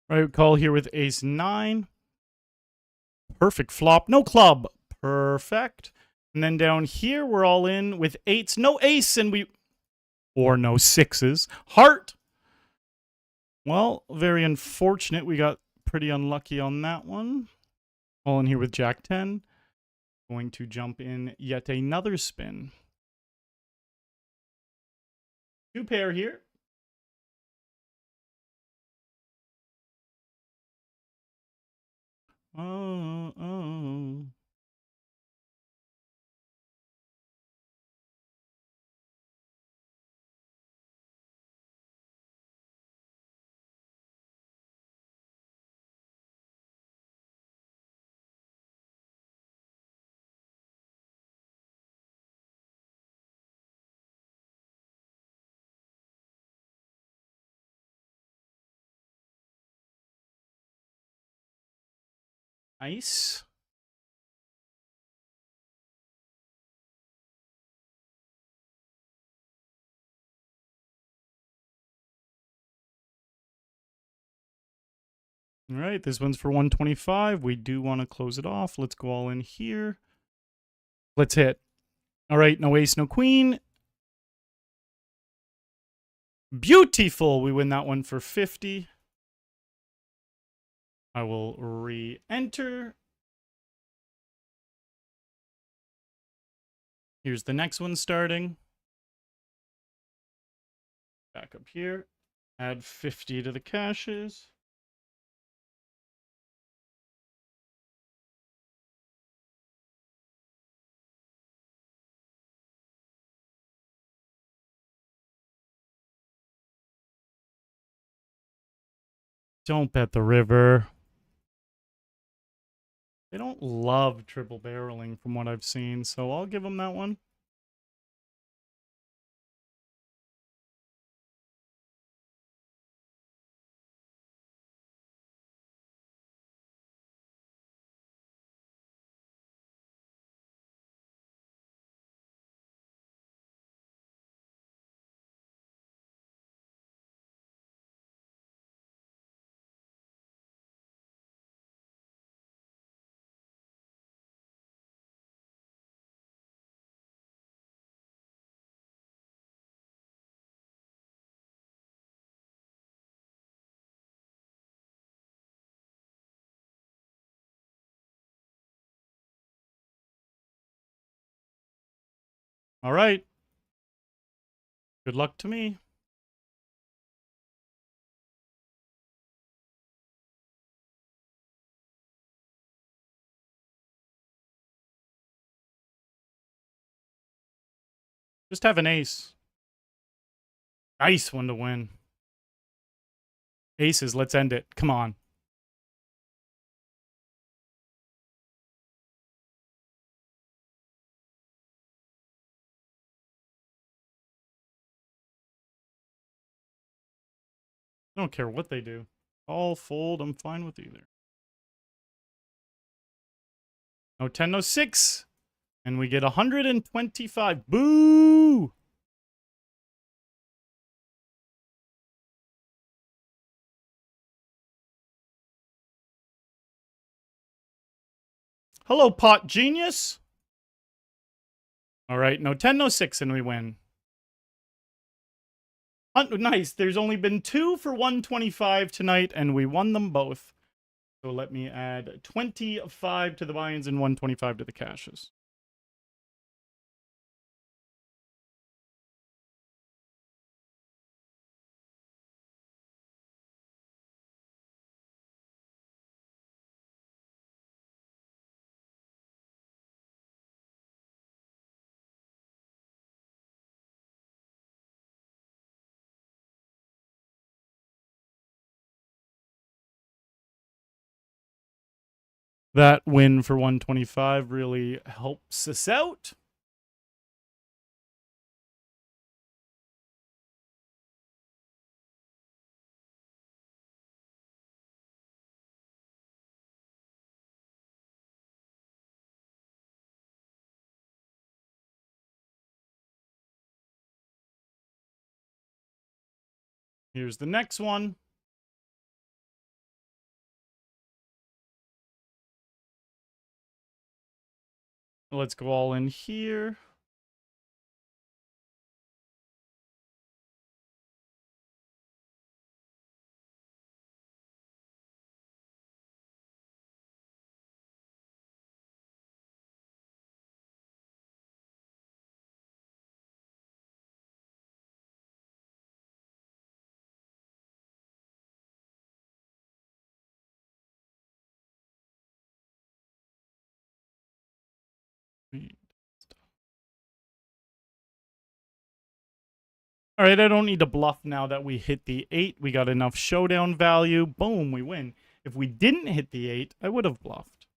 Right, call here with ace nine. Perfect flop. No club. Perfect. And then down here, we're all in with eights. No ace, and we... Or no sixes. Heart. Well, very unfortunate. We got pretty unlucky on that one. All in here with jack 10. Going to jump in yet another spin. Two pair here. Oh. Nice. All right, this one's for 125. We do want to close it off. Let's go all in here. Let's hit. All right, no ace, no queen. Beautiful. We win that one for 50. I will re-enter. Here's the next one starting. Back up here. Add 50 to the caches. Don't bet the river. They don't love triple barreling from what I've seen, so I'll give them that one. All right. Good luck to me. Just have an ace. Nice one to win. Aces, let's end it. Come on. I don't care what they do. All fold, I'm fine with either. No 10, no 6. And we get 125. Boo! Hello, pot genius. All right, no 10, no 6, and we win. Nice. There's only been 2 for 125 tonight, and we won them both. So let me add 25 to the buy-ins and 125 to the cashes. That win for 125 really helps us out. Here's the next one. Let's go all in here. All right, I don't need to bluff now that we hit the 8. We got enough showdown value. Boom, we win. If we didn't hit the 8, I would have bluffed.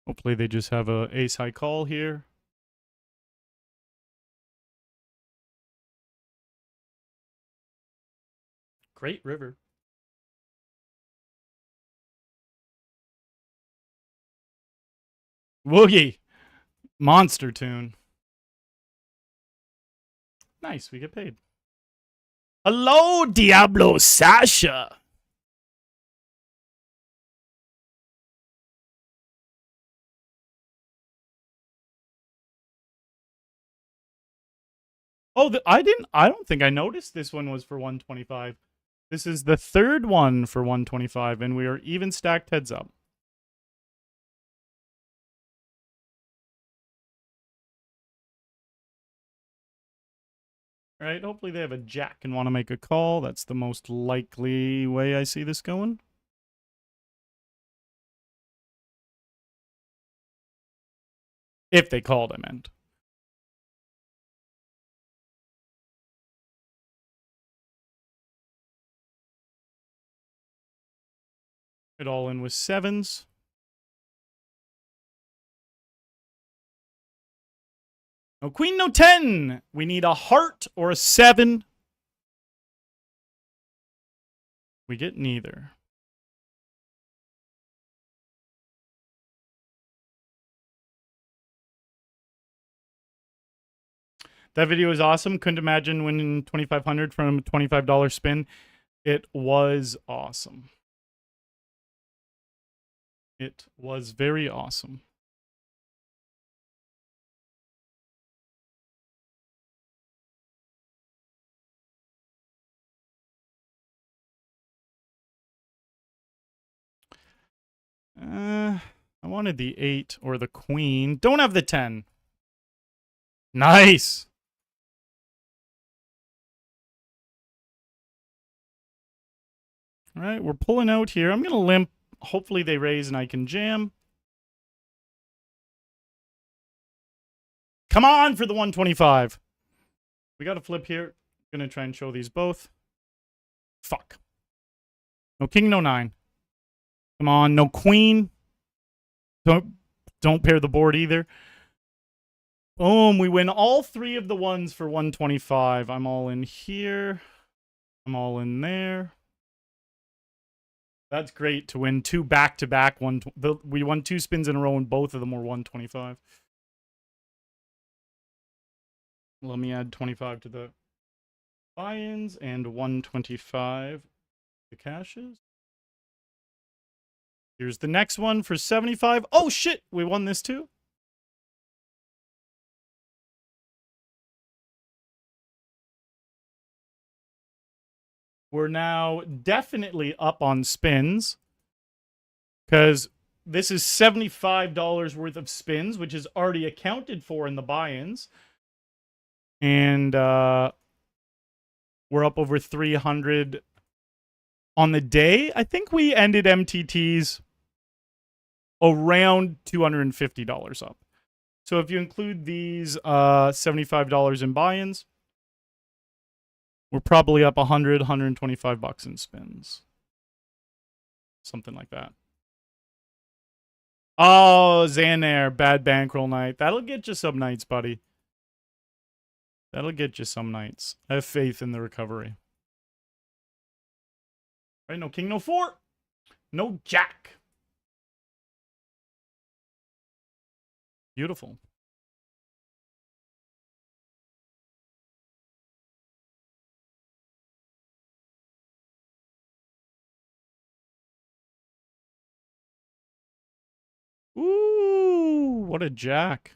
Hopefully they just have a ace high call here. Great river. Woogie. Monster tune. Nice, we get paid. Hello, Diablo Sasha. Oh, I don't think I noticed this one was for 125. This is the third one for 125, and we are even stacked heads up. All right, hopefully they have a jack and want to make a call. That's the most likely way I see this going. If they called, I meant. It all in with 7s. No queen, no 10. We need a heart or a 7. We get neither. That video was awesome. Couldn't imagine winning 2,500 from a $25 spin. It was awesome. It was very awesome. I wanted the 8 or the queen. Don't have the 10. Nice. All right, we're pulling out here. I'm going to limp. Hopefully they raise and I can jam. Come on for the 125. We got a flip here. I'm going to try and show these both. Fuck. No king, no 9. Come on, no queen. Don't pair the board either. Boom, we win all 3 of the ones for 125. I'm all in here. I'm all in there. That's great to win 2 back-to-back. We won 2 spins in a row and both of them were 125. Let me add 25 to the buy-ins and 125 the cashes. Here's the next one for 75. Oh shit, we won this too. We're now definitely up on spins because this is $75 worth of spins, which is already accounted for in the buy-ins. And we're up over 300 on the day. I think we ended MTTs around $250 up. So if you include these $75 in buy-ins, we're probably up 100, 125 bucks in spins. Something like that. Oh, Xanair, bad bankroll night. That'll get you some nights, buddy. That'll get you some nights. I have faith in the recovery. All right, no king, no 4. No jack. Beautiful. Ooh, what a jack.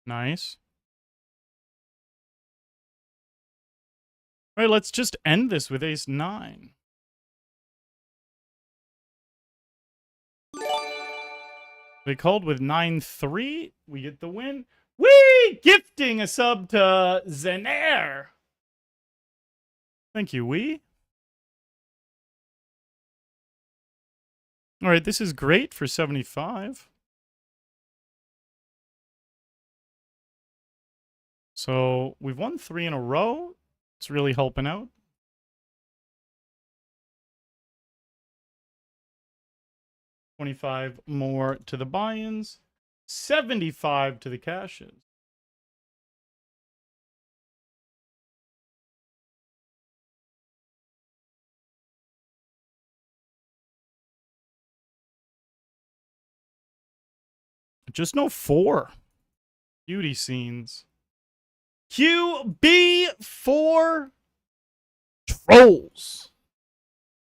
Nice. All right, let's just end this with ace 9. They called with 9-3. We get the win. Wee! Gifting a sub to Xanair. Thank you, Wee. All right, this is great for 75. So we've won 3 in a row. It's really helping out. $25 more to the buy-ins. 75 to the cashes. Just no 4. Beauty scenes. QB4 Trolls.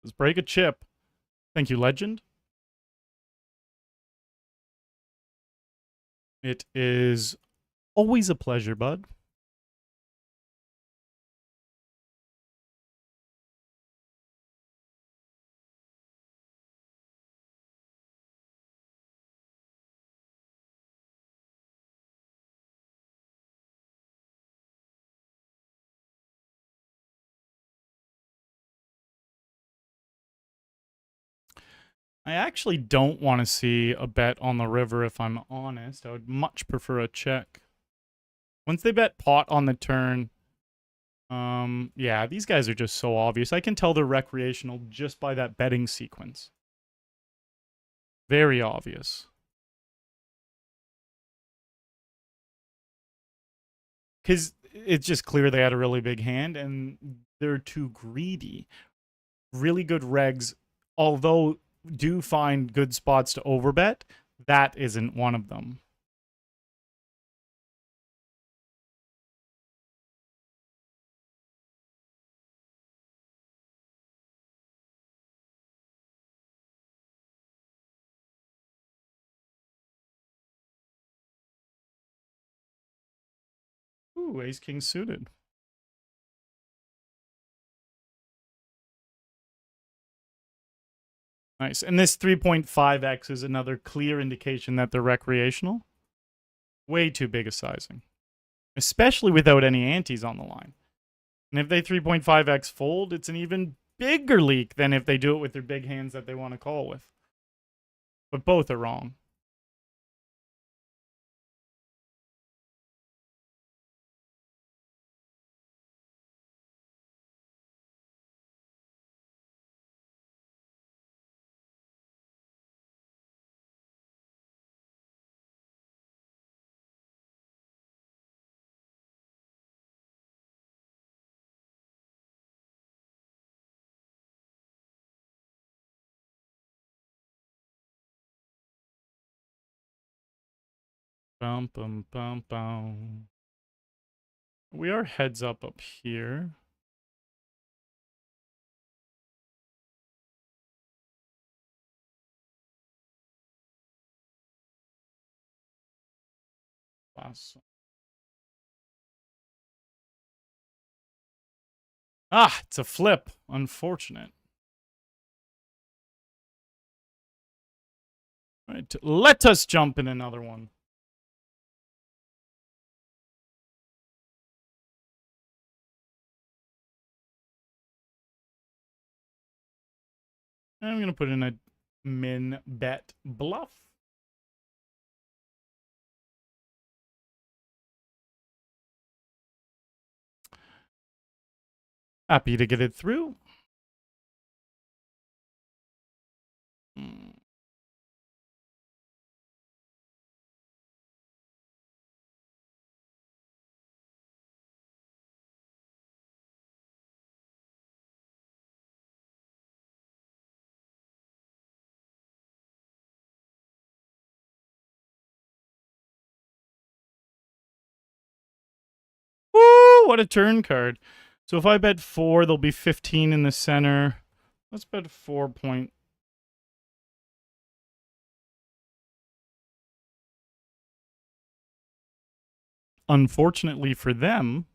Let's break a chip. Thank you, Legend. It is always a pleasure, bud. I actually don't want to see a bet on the river, if I'm honest. I would much prefer a check. Once they bet pot on the turn, yeah, these guys are just so obvious. I can tell they're recreational just by that betting sequence. Very obvious. Because it's just clear they had a really big hand, and they're too greedy. Really good regs, although do find good spots to overbet, that isn't one of them. Ooh, ace king suited. Nice. And this 3.5x is another clear indication that they're recreational. Way too big a sizing. Especially without any antes on the line. And if they 3.5x fold, it's an even bigger leak than if they do it with their big hands that they want to call with. But both are wrong. Bum, bum, bum, bum. We are heads up here. Awesome. Ah, it's a flip. Unfortunate. All right, let us jump in another one. I'm going to put in a min bet bluff. Happy to get it through. Woo! What a turn card. So if I bet 4, there'll be 15 in the center. Let's bet 4 point. Unfortunately for them,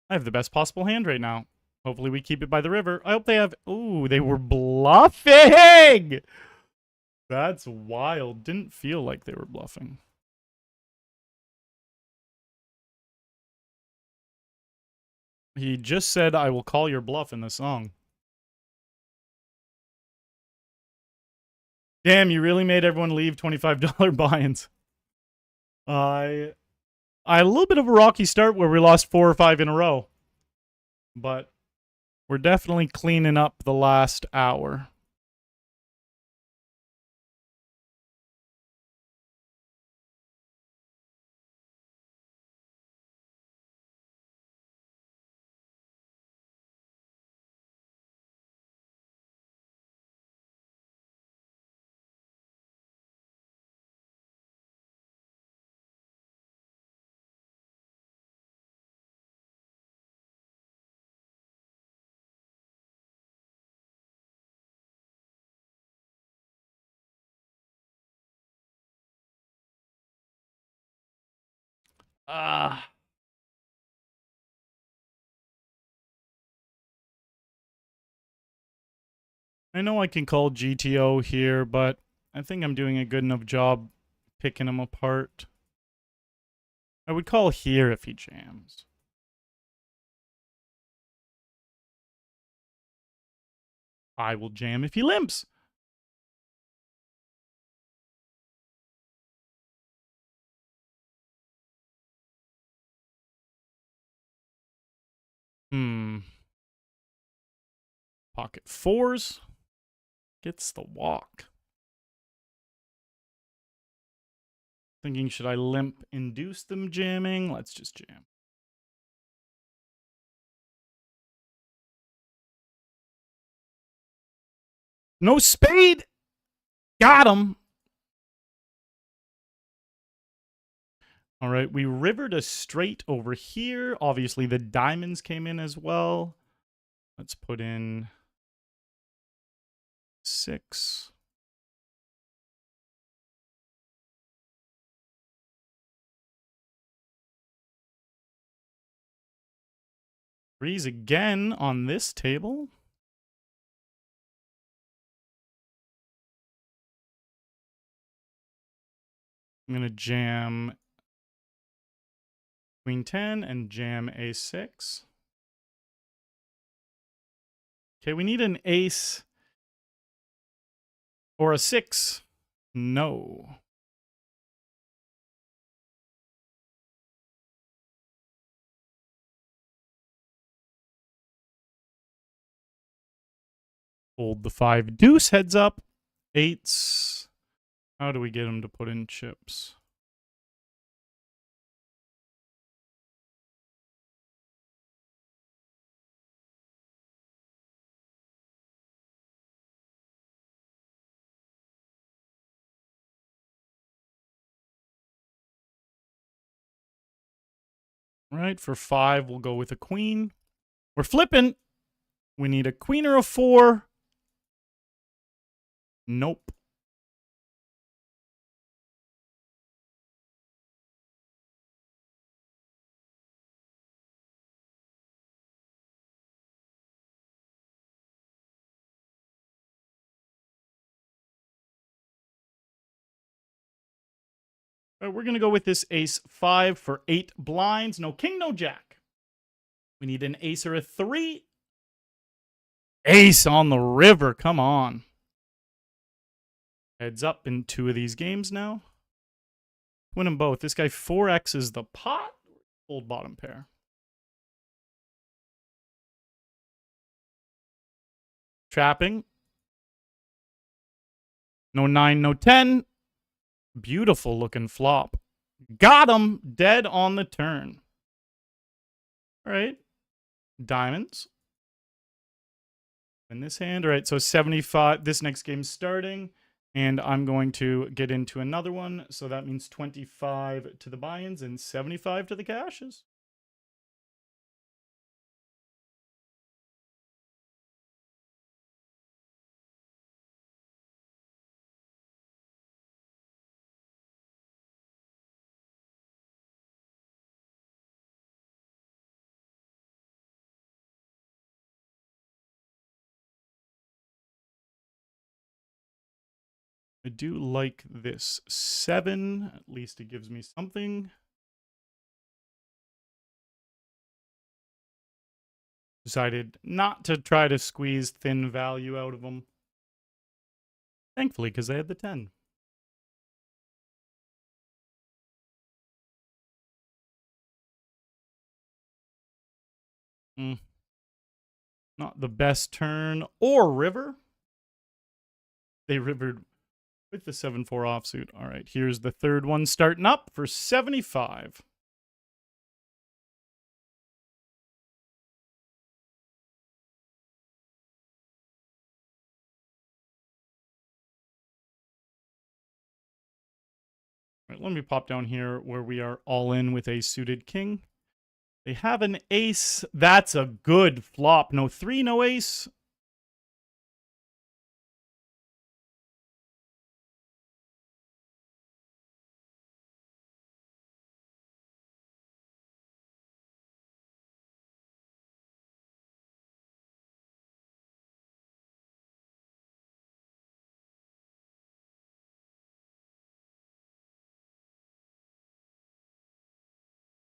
I have the best possible hand right now. Hopefully we keep it by the river. I hope they have... Ooh, they were bluffing! That's wild. Didn't feel like they were bluffing. He just said, I will call your bluff in the song. Damn, you really made everyone leave $25 buy-ins. I had a little bit of a rocky start where we lost 4 or 5 in a row. But we're definitely cleaning up the last hour. Ah. I know I can call GTO here, but I think I'm doing a good enough job picking him apart. I would call here if he jams. I will jam if he limps. Pocket 4s. Gets the walk. Thinking, should I limp induce them jamming? Let's just jam. No spade! Got him! All right, we rivered a straight over here. Obviously, the diamonds came in as well. Let's put in 6. Threes again on this table. I'm going to jam Queen 10 and jam A6. Okay, we need an ace or a 6. No. Hold the 5 deuce heads up. 8s. How do we get him to put in chips? All right, for 5, we'll go with a queen. We're flipping. We need a queen or a 4. Nope. All right, we're going to go with this ace 5 for 8 blinds. No king, no jack. We need an ace or a 3. Ace on the river. Come on. Heads up in 2 of these games now. Win them both. This guy 4X's the pot. Old bottom pair. Trapping. No 9, no 10. Beautiful looking flop. Got him. Dead on the turn. All right. Diamonds. In this hand. All right, so 75. This next game's starting. And I'm going to get into another one. So that means 25 to the buy-ins and 75 to the cashes. I do like this 7. At least it gives me something. Decided not to try to squeeze thin value out of them. Thankfully, because they had the 10. Not the best turn. Or river. They rivered with the 7-4 offsuit. All right, here's the third one starting up for 75. All right, let me pop down here where we are all in with a suited king. They have an ace. That's a good flop. No 3, no ace.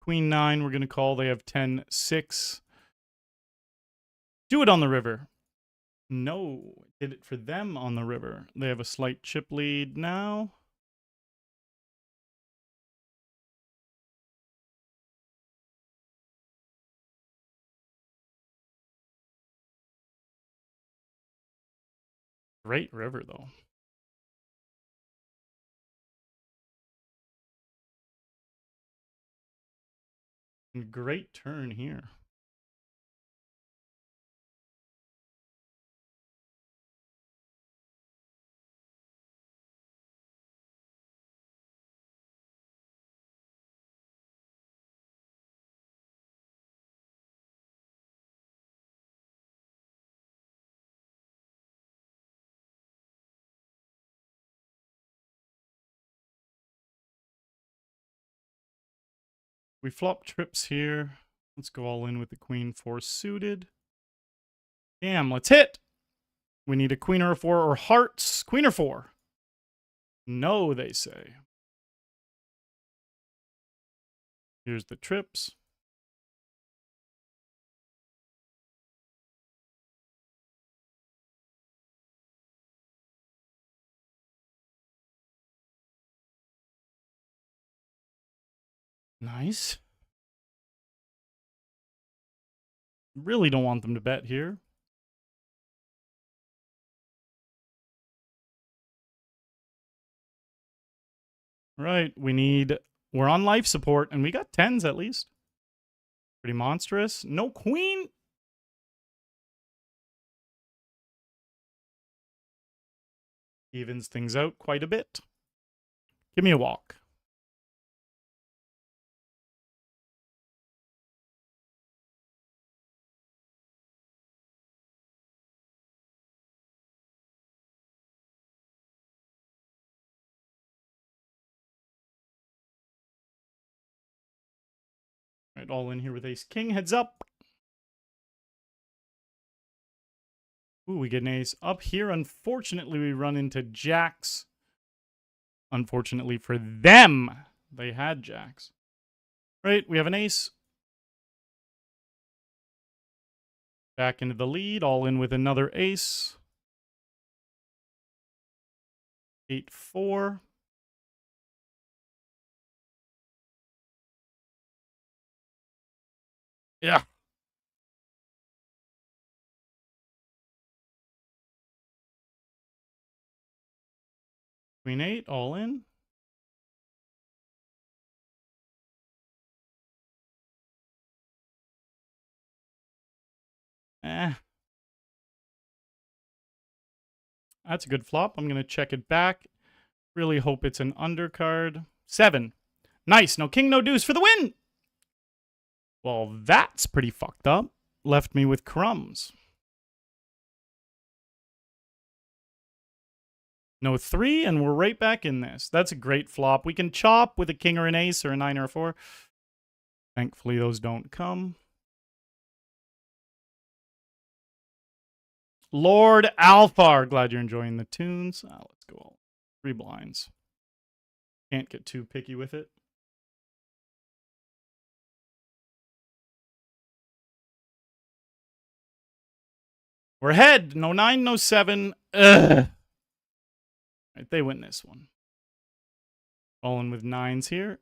Queen 9, we're going to call. They have 10-6. Do it on the river. No, did it for them on the river. They have a slight chip lead now. Great river, though. And great turn here. We flop trips here. Let's go all in with the queen 4 suited. Damn, let's hit. We need a queen or a 4 or hearts. Queen or 4. No, they say. Here's the trips. Nice. Really don't want them to bet here. Right, we're on life support, and we got 10s at least. Pretty monstrous. No queen. Evens things out quite a bit. Give me a walk. Right, all in here with ace king. Heads up. Ooh, we get an ace up here. Unfortunately, we run into jacks. Unfortunately for them, they had jacks. Right, we have an ace. Back into the lead, all in with another ace. 8-4. Yeah. Queen 8, all in. That's a good flop. I'm going to check it back. Really hope it's an undercard. 7. Nice. No king, no deuce for the win. Well, that's pretty fucked up. Left me with crumbs. No 3, and we're right back in this. That's a great flop. We can chop with a king or an ace or a 9 or a 4. Thankfully, those don't come. Lord Alfar. Glad you're enjoying the tunes. Let's go. 3 blinds. Can't get too picky with it. We're ahead. No 9, no 7. Ugh. Right, they win this one. All in with 9s here.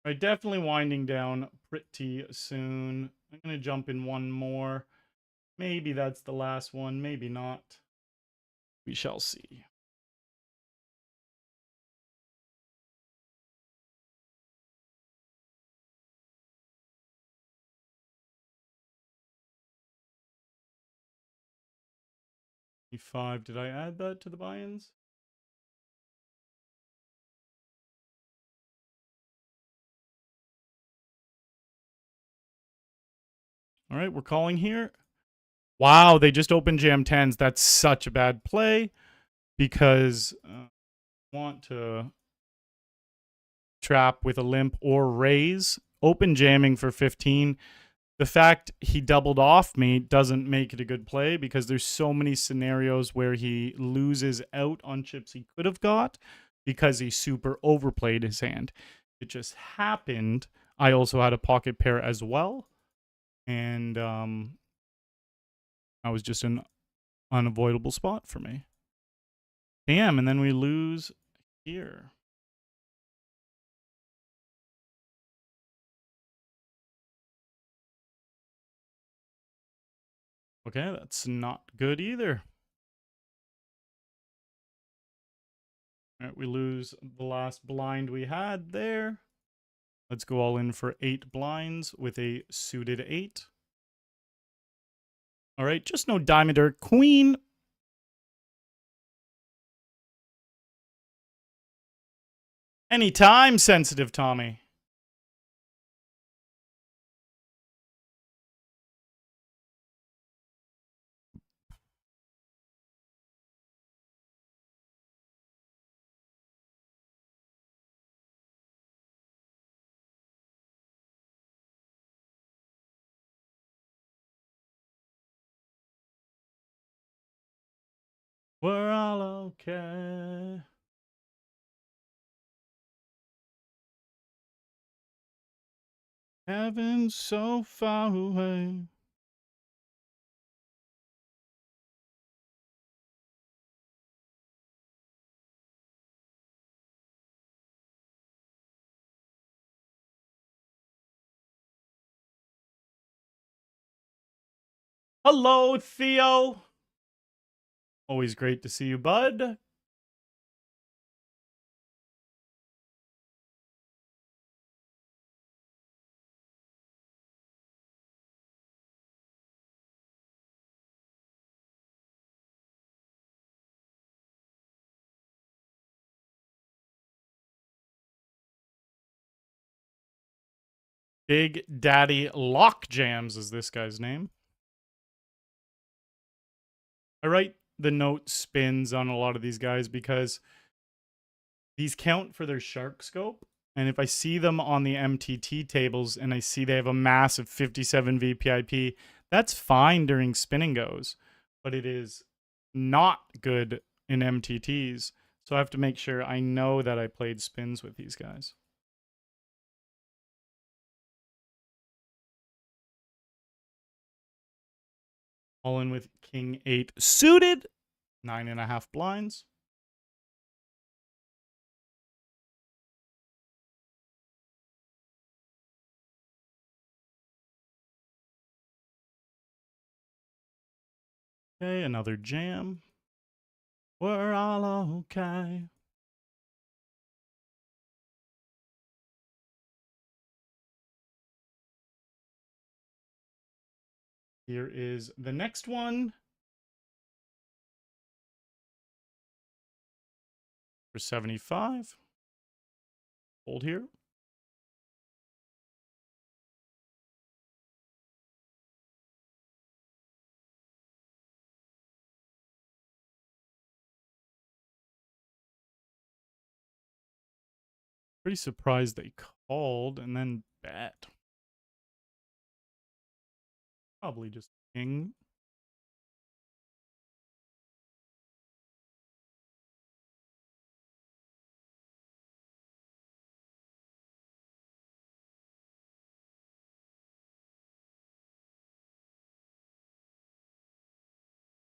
Right, definitely winding down pretty soon. I'm going to jump in one more. Maybe that's the last one. Maybe not. We shall see. E5. Did I add that to the buy-ins? All right, we're calling here. Wow, they just opened jam 10s. That's such a bad play because I want to trap with a limp or raise. Open jamming for 15. The fact he doubled off me doesn't make it a good play because there's so many scenarios where he loses out on chips he could have got because he super overplayed his hand. It just happened. I also had a pocket pair as well. And that was just an unavoidable spot for me. Damn, and then we lose here. Okay, that's not good either. All right, we lose the last blind we had there. Let's go all in for 8 blinds with a suited 8. All right, just no diamond or queen. Anytime, sensitive Tommy. We're all okay. Heaven's so far away. Hello, Theo. Always great to see you, bud. Big Daddy Lock Jams is this guy's name. I write the note spins on a lot of these guys because These count for their shark scope. And if I see them on the MTT tables and I see they have a massive 57 VPIP, that's fine during spin and goes, but it is not good in MTTs. So I have to make sure I know that I played spins with these guys. All in with King 8 suited, 9.5 blinds. Okay, another jam. We're all okay. Here is the next one. For 75. Hold here. Pretty surprised they called and then bet. Probably just king.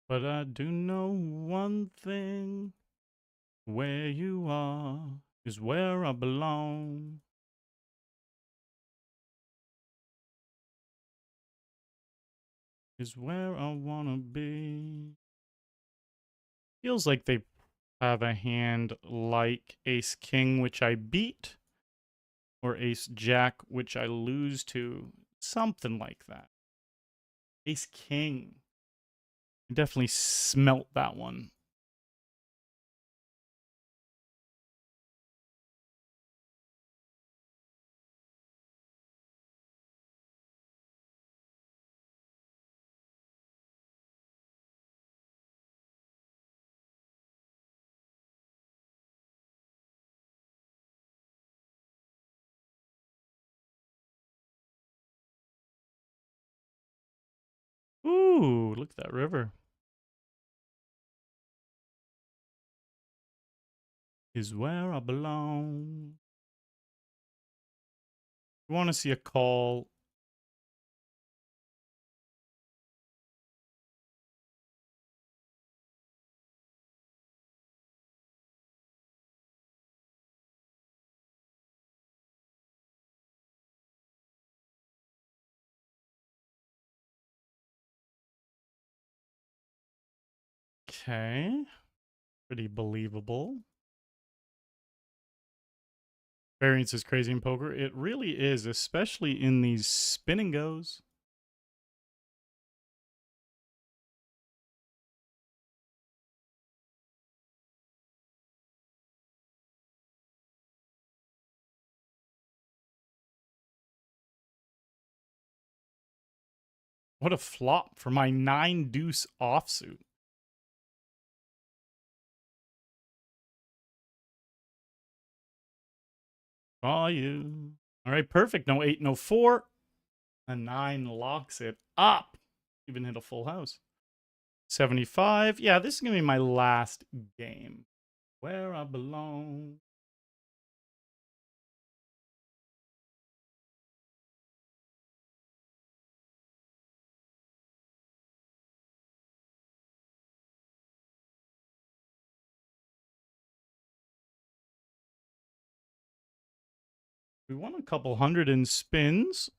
But I do know one thing. Where you are is where I belong. Is where I wanna be. Feels like they have a hand like Ace King, which I beat, or Ace Jack, which I lose to. Something like that. Ace King. Definitely smelt that one. Ooh, look at that river. Is where I belong. You want to see a call. Okay. Pretty believable. Variance is crazy in poker. It really is, especially in these spin and goes. What a flop for my 9-deuce offsuit. Oh, you. All right, perfect. No 8, no 4. A 9 locks it up. Even hit a full house. 75. Yeah, this is going to be my last game. Where I belong. We won a couple hundred in spins.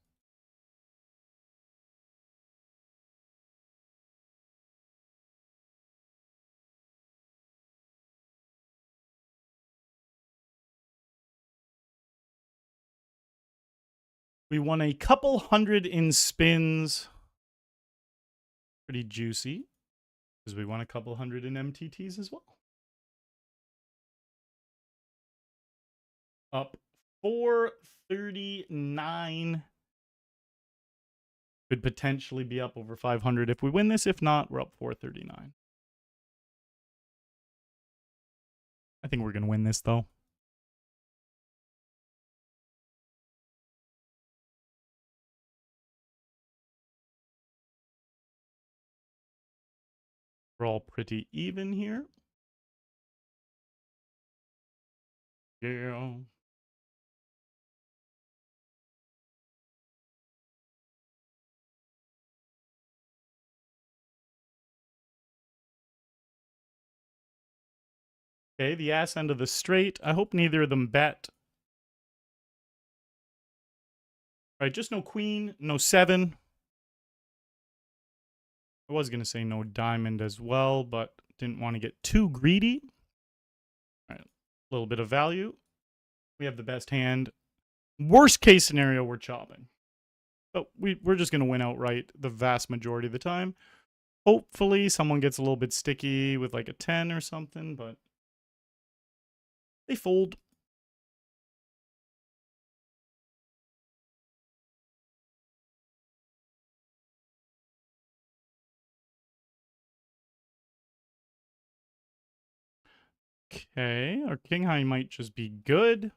We won a couple hundred in spins. Pretty juicy. Because we won a couple hundred in MTTs as well. Up 439. Could potentially be up over 500 if we win this. If not, we're up 439. I think we're going to win this, though. We're all pretty even here. Yeah. Okay, the ass end of the straight. I hope neither of them bet. All right, just no queen, no 7. I was going to say no diamond as well, but didn't want to get too greedy. All right, a little bit of value. We have the best hand. Worst case scenario, we're chopping. But we're just going to win outright the vast majority of the time. Hopefully someone gets a little bit sticky with like a 10 or something, but they fold. Okay, our king high might just be good.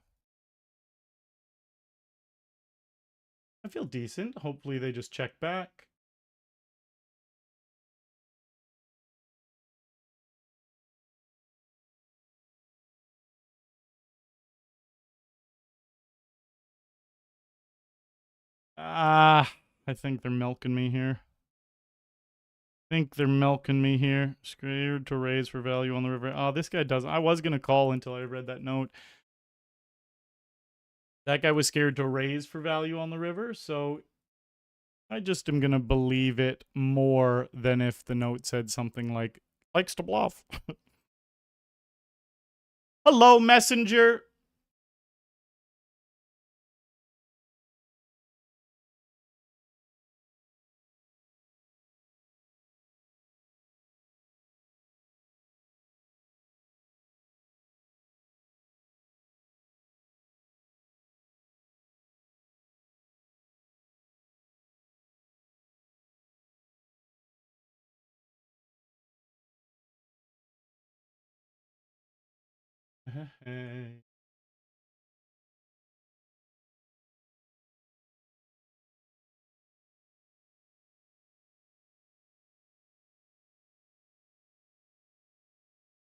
I feel decent. Hopefully they just check back. I think they're milking me here. Scared to raise for value on the river. Oh, this guy doesn't. I was going to call until I read that note. That guy was scared to raise for value on the river, so I just am going to believe it more than if the note said something like, likes to bluff. Hello, messenger.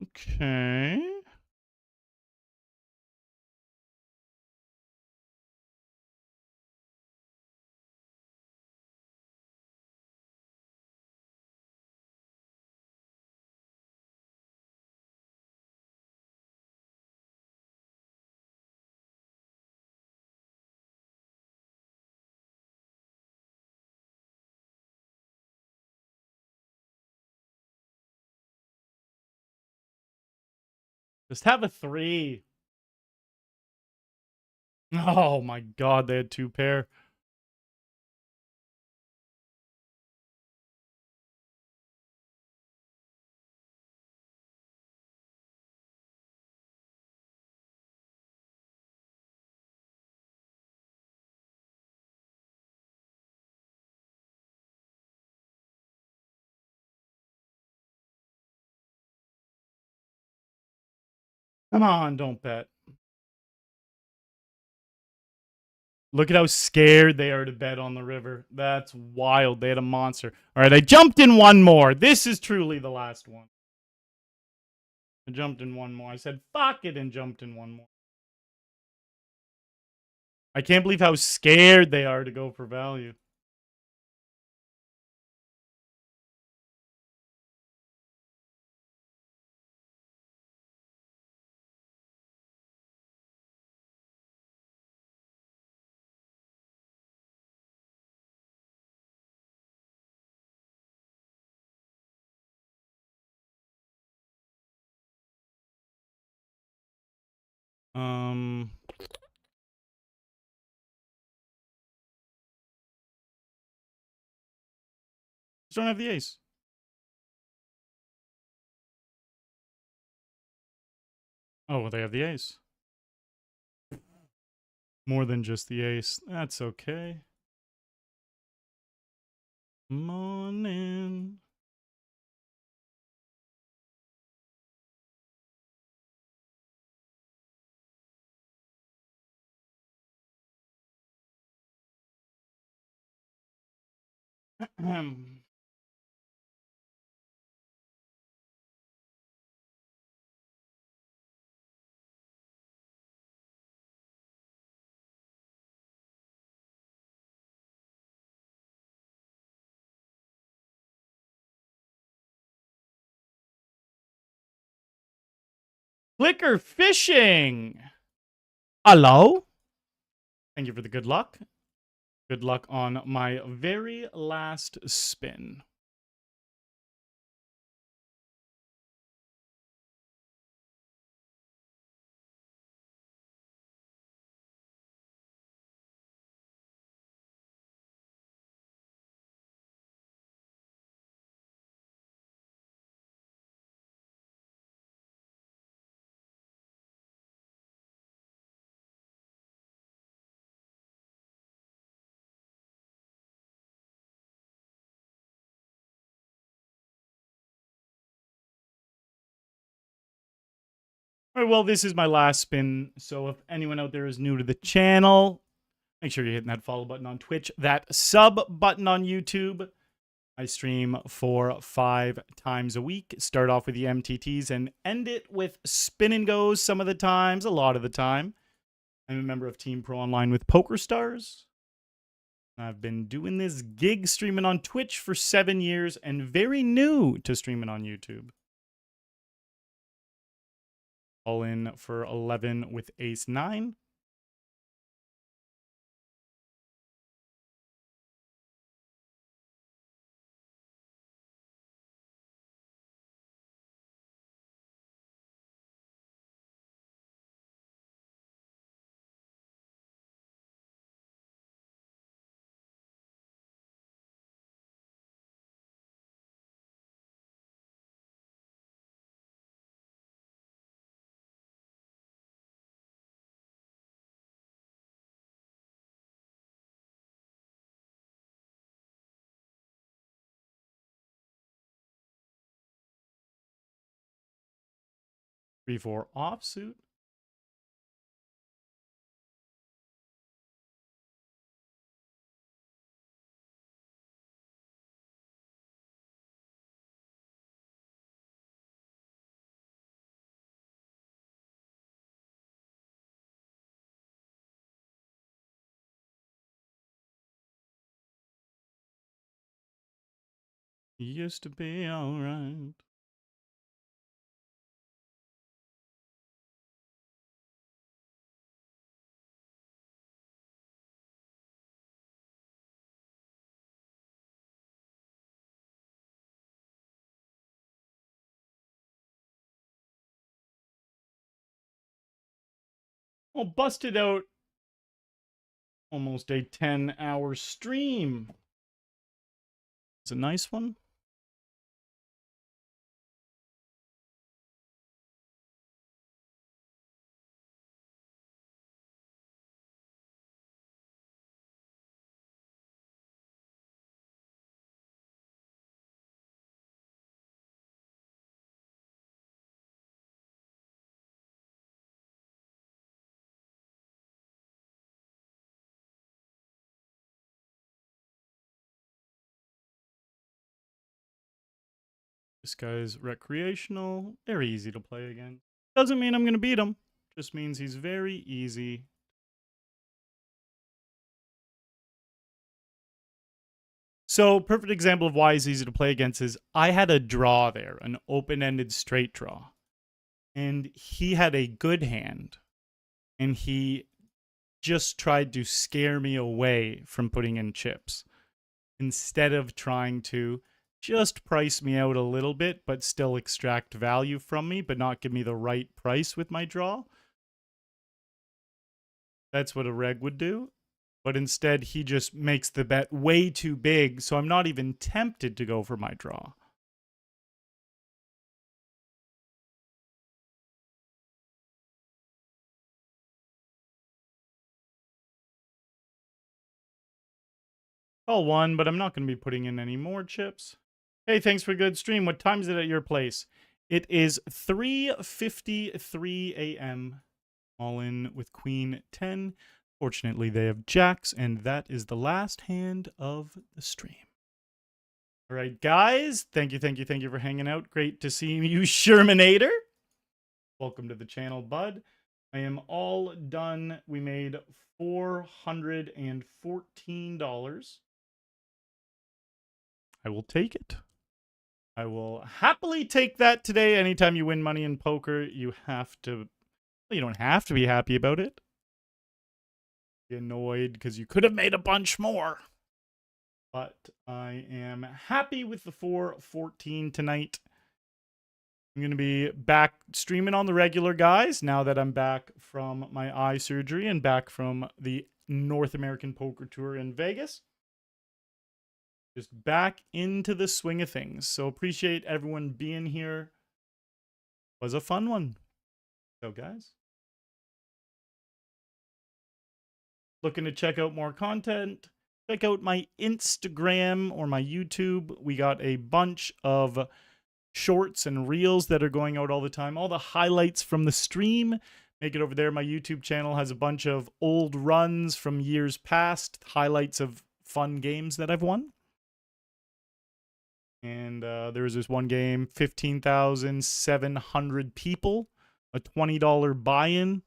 Okay. Just have a 3. Oh my god, they had 2 pair. Come on, don't bet. Look at how scared they are to bet on the river. That's wild. They had a monster. All right, I jumped in one more. This is truly the last one. I jumped in one more. I said, fuck it, and jumped in one more. I can't believe how scared they are to go for value. Just don't have the ace. Oh, well, they have the ace. More than just the ace. That's okay. Morning. Clicker fishing. Hello. Thank you for the good luck. Good luck on my very last spin. All right, well, this is my last spin. So if anyone out there is new to the channel, make sure you're hitting that follow button on Twitch, that sub button on YouTube. I stream 4-5 times a week. Start off with the MTTs and end it with Spin N Goes some of the times, a lot of the time. I'm a member of Team Pro Online with PokerStars. I've been doing this gig streaming on Twitch for 7 years and very new to streaming on YouTube. All in for 11 with ace-9. Three, four offsuit. Used to be alright. Well, busted out almost a 10-hour stream. It's a nice one. This guy's recreational. Very easy to play again. Doesn't mean I'm going to beat him. Just means he's very easy. So, perfect example of why he's easy to play against is I had a draw there, an open-ended straight draw. And he had a good hand. And he just tried to scare me away from putting in chips. Instead of trying to just price me out a little bit, but still extract value from me, but not give me the right price with my draw. That's what a reg would do. But instead, he just makes the bet way too big, so I'm not even tempted to go for my draw. Call one, but I'm not going to be putting in any more chips. Hey, thanks for a good stream. What time is it at your place? It is 3:53 a.m. All in with Queen 10. Fortunately, they have jacks, and that is the last hand of the stream. All right, guys. Thank you for hanging out. Great to see you, Shermanator. Welcome to the channel, bud. I am all done. We made $414. I will take it. I will happily take that today. Anytime you win money in poker, you have to, well, you don't have to be happy about it. Be annoyed because you could have made a bunch more. But I am happy with the 414 tonight. I'm going to be back streaming on the regular, guys, now that I'm back from my eye surgery and back from the North American Poker Tour in Vegas. Just back into the swing of things. So appreciate everyone being here. It was a fun one. So, guys, looking to check out more content, check out my Instagram or my YouTube. We got a bunch of shorts and reels that are going out all the time. All the highlights from the stream, make it over there. My YouTube channel has a bunch of old runs from years past, highlights of fun games that I've won. And there was this one game, 15,700 people, a $20 buy-in.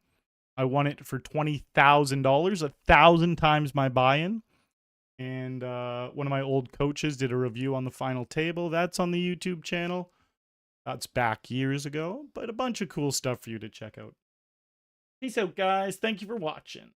I won it for $20,000, 1,000 times my buy-in. And one of my old coaches did a review on the final table. That's on the YouTube channel. That's back years ago, but a bunch of cool stuff for you to check out. Peace out, guys. Thank you for watching.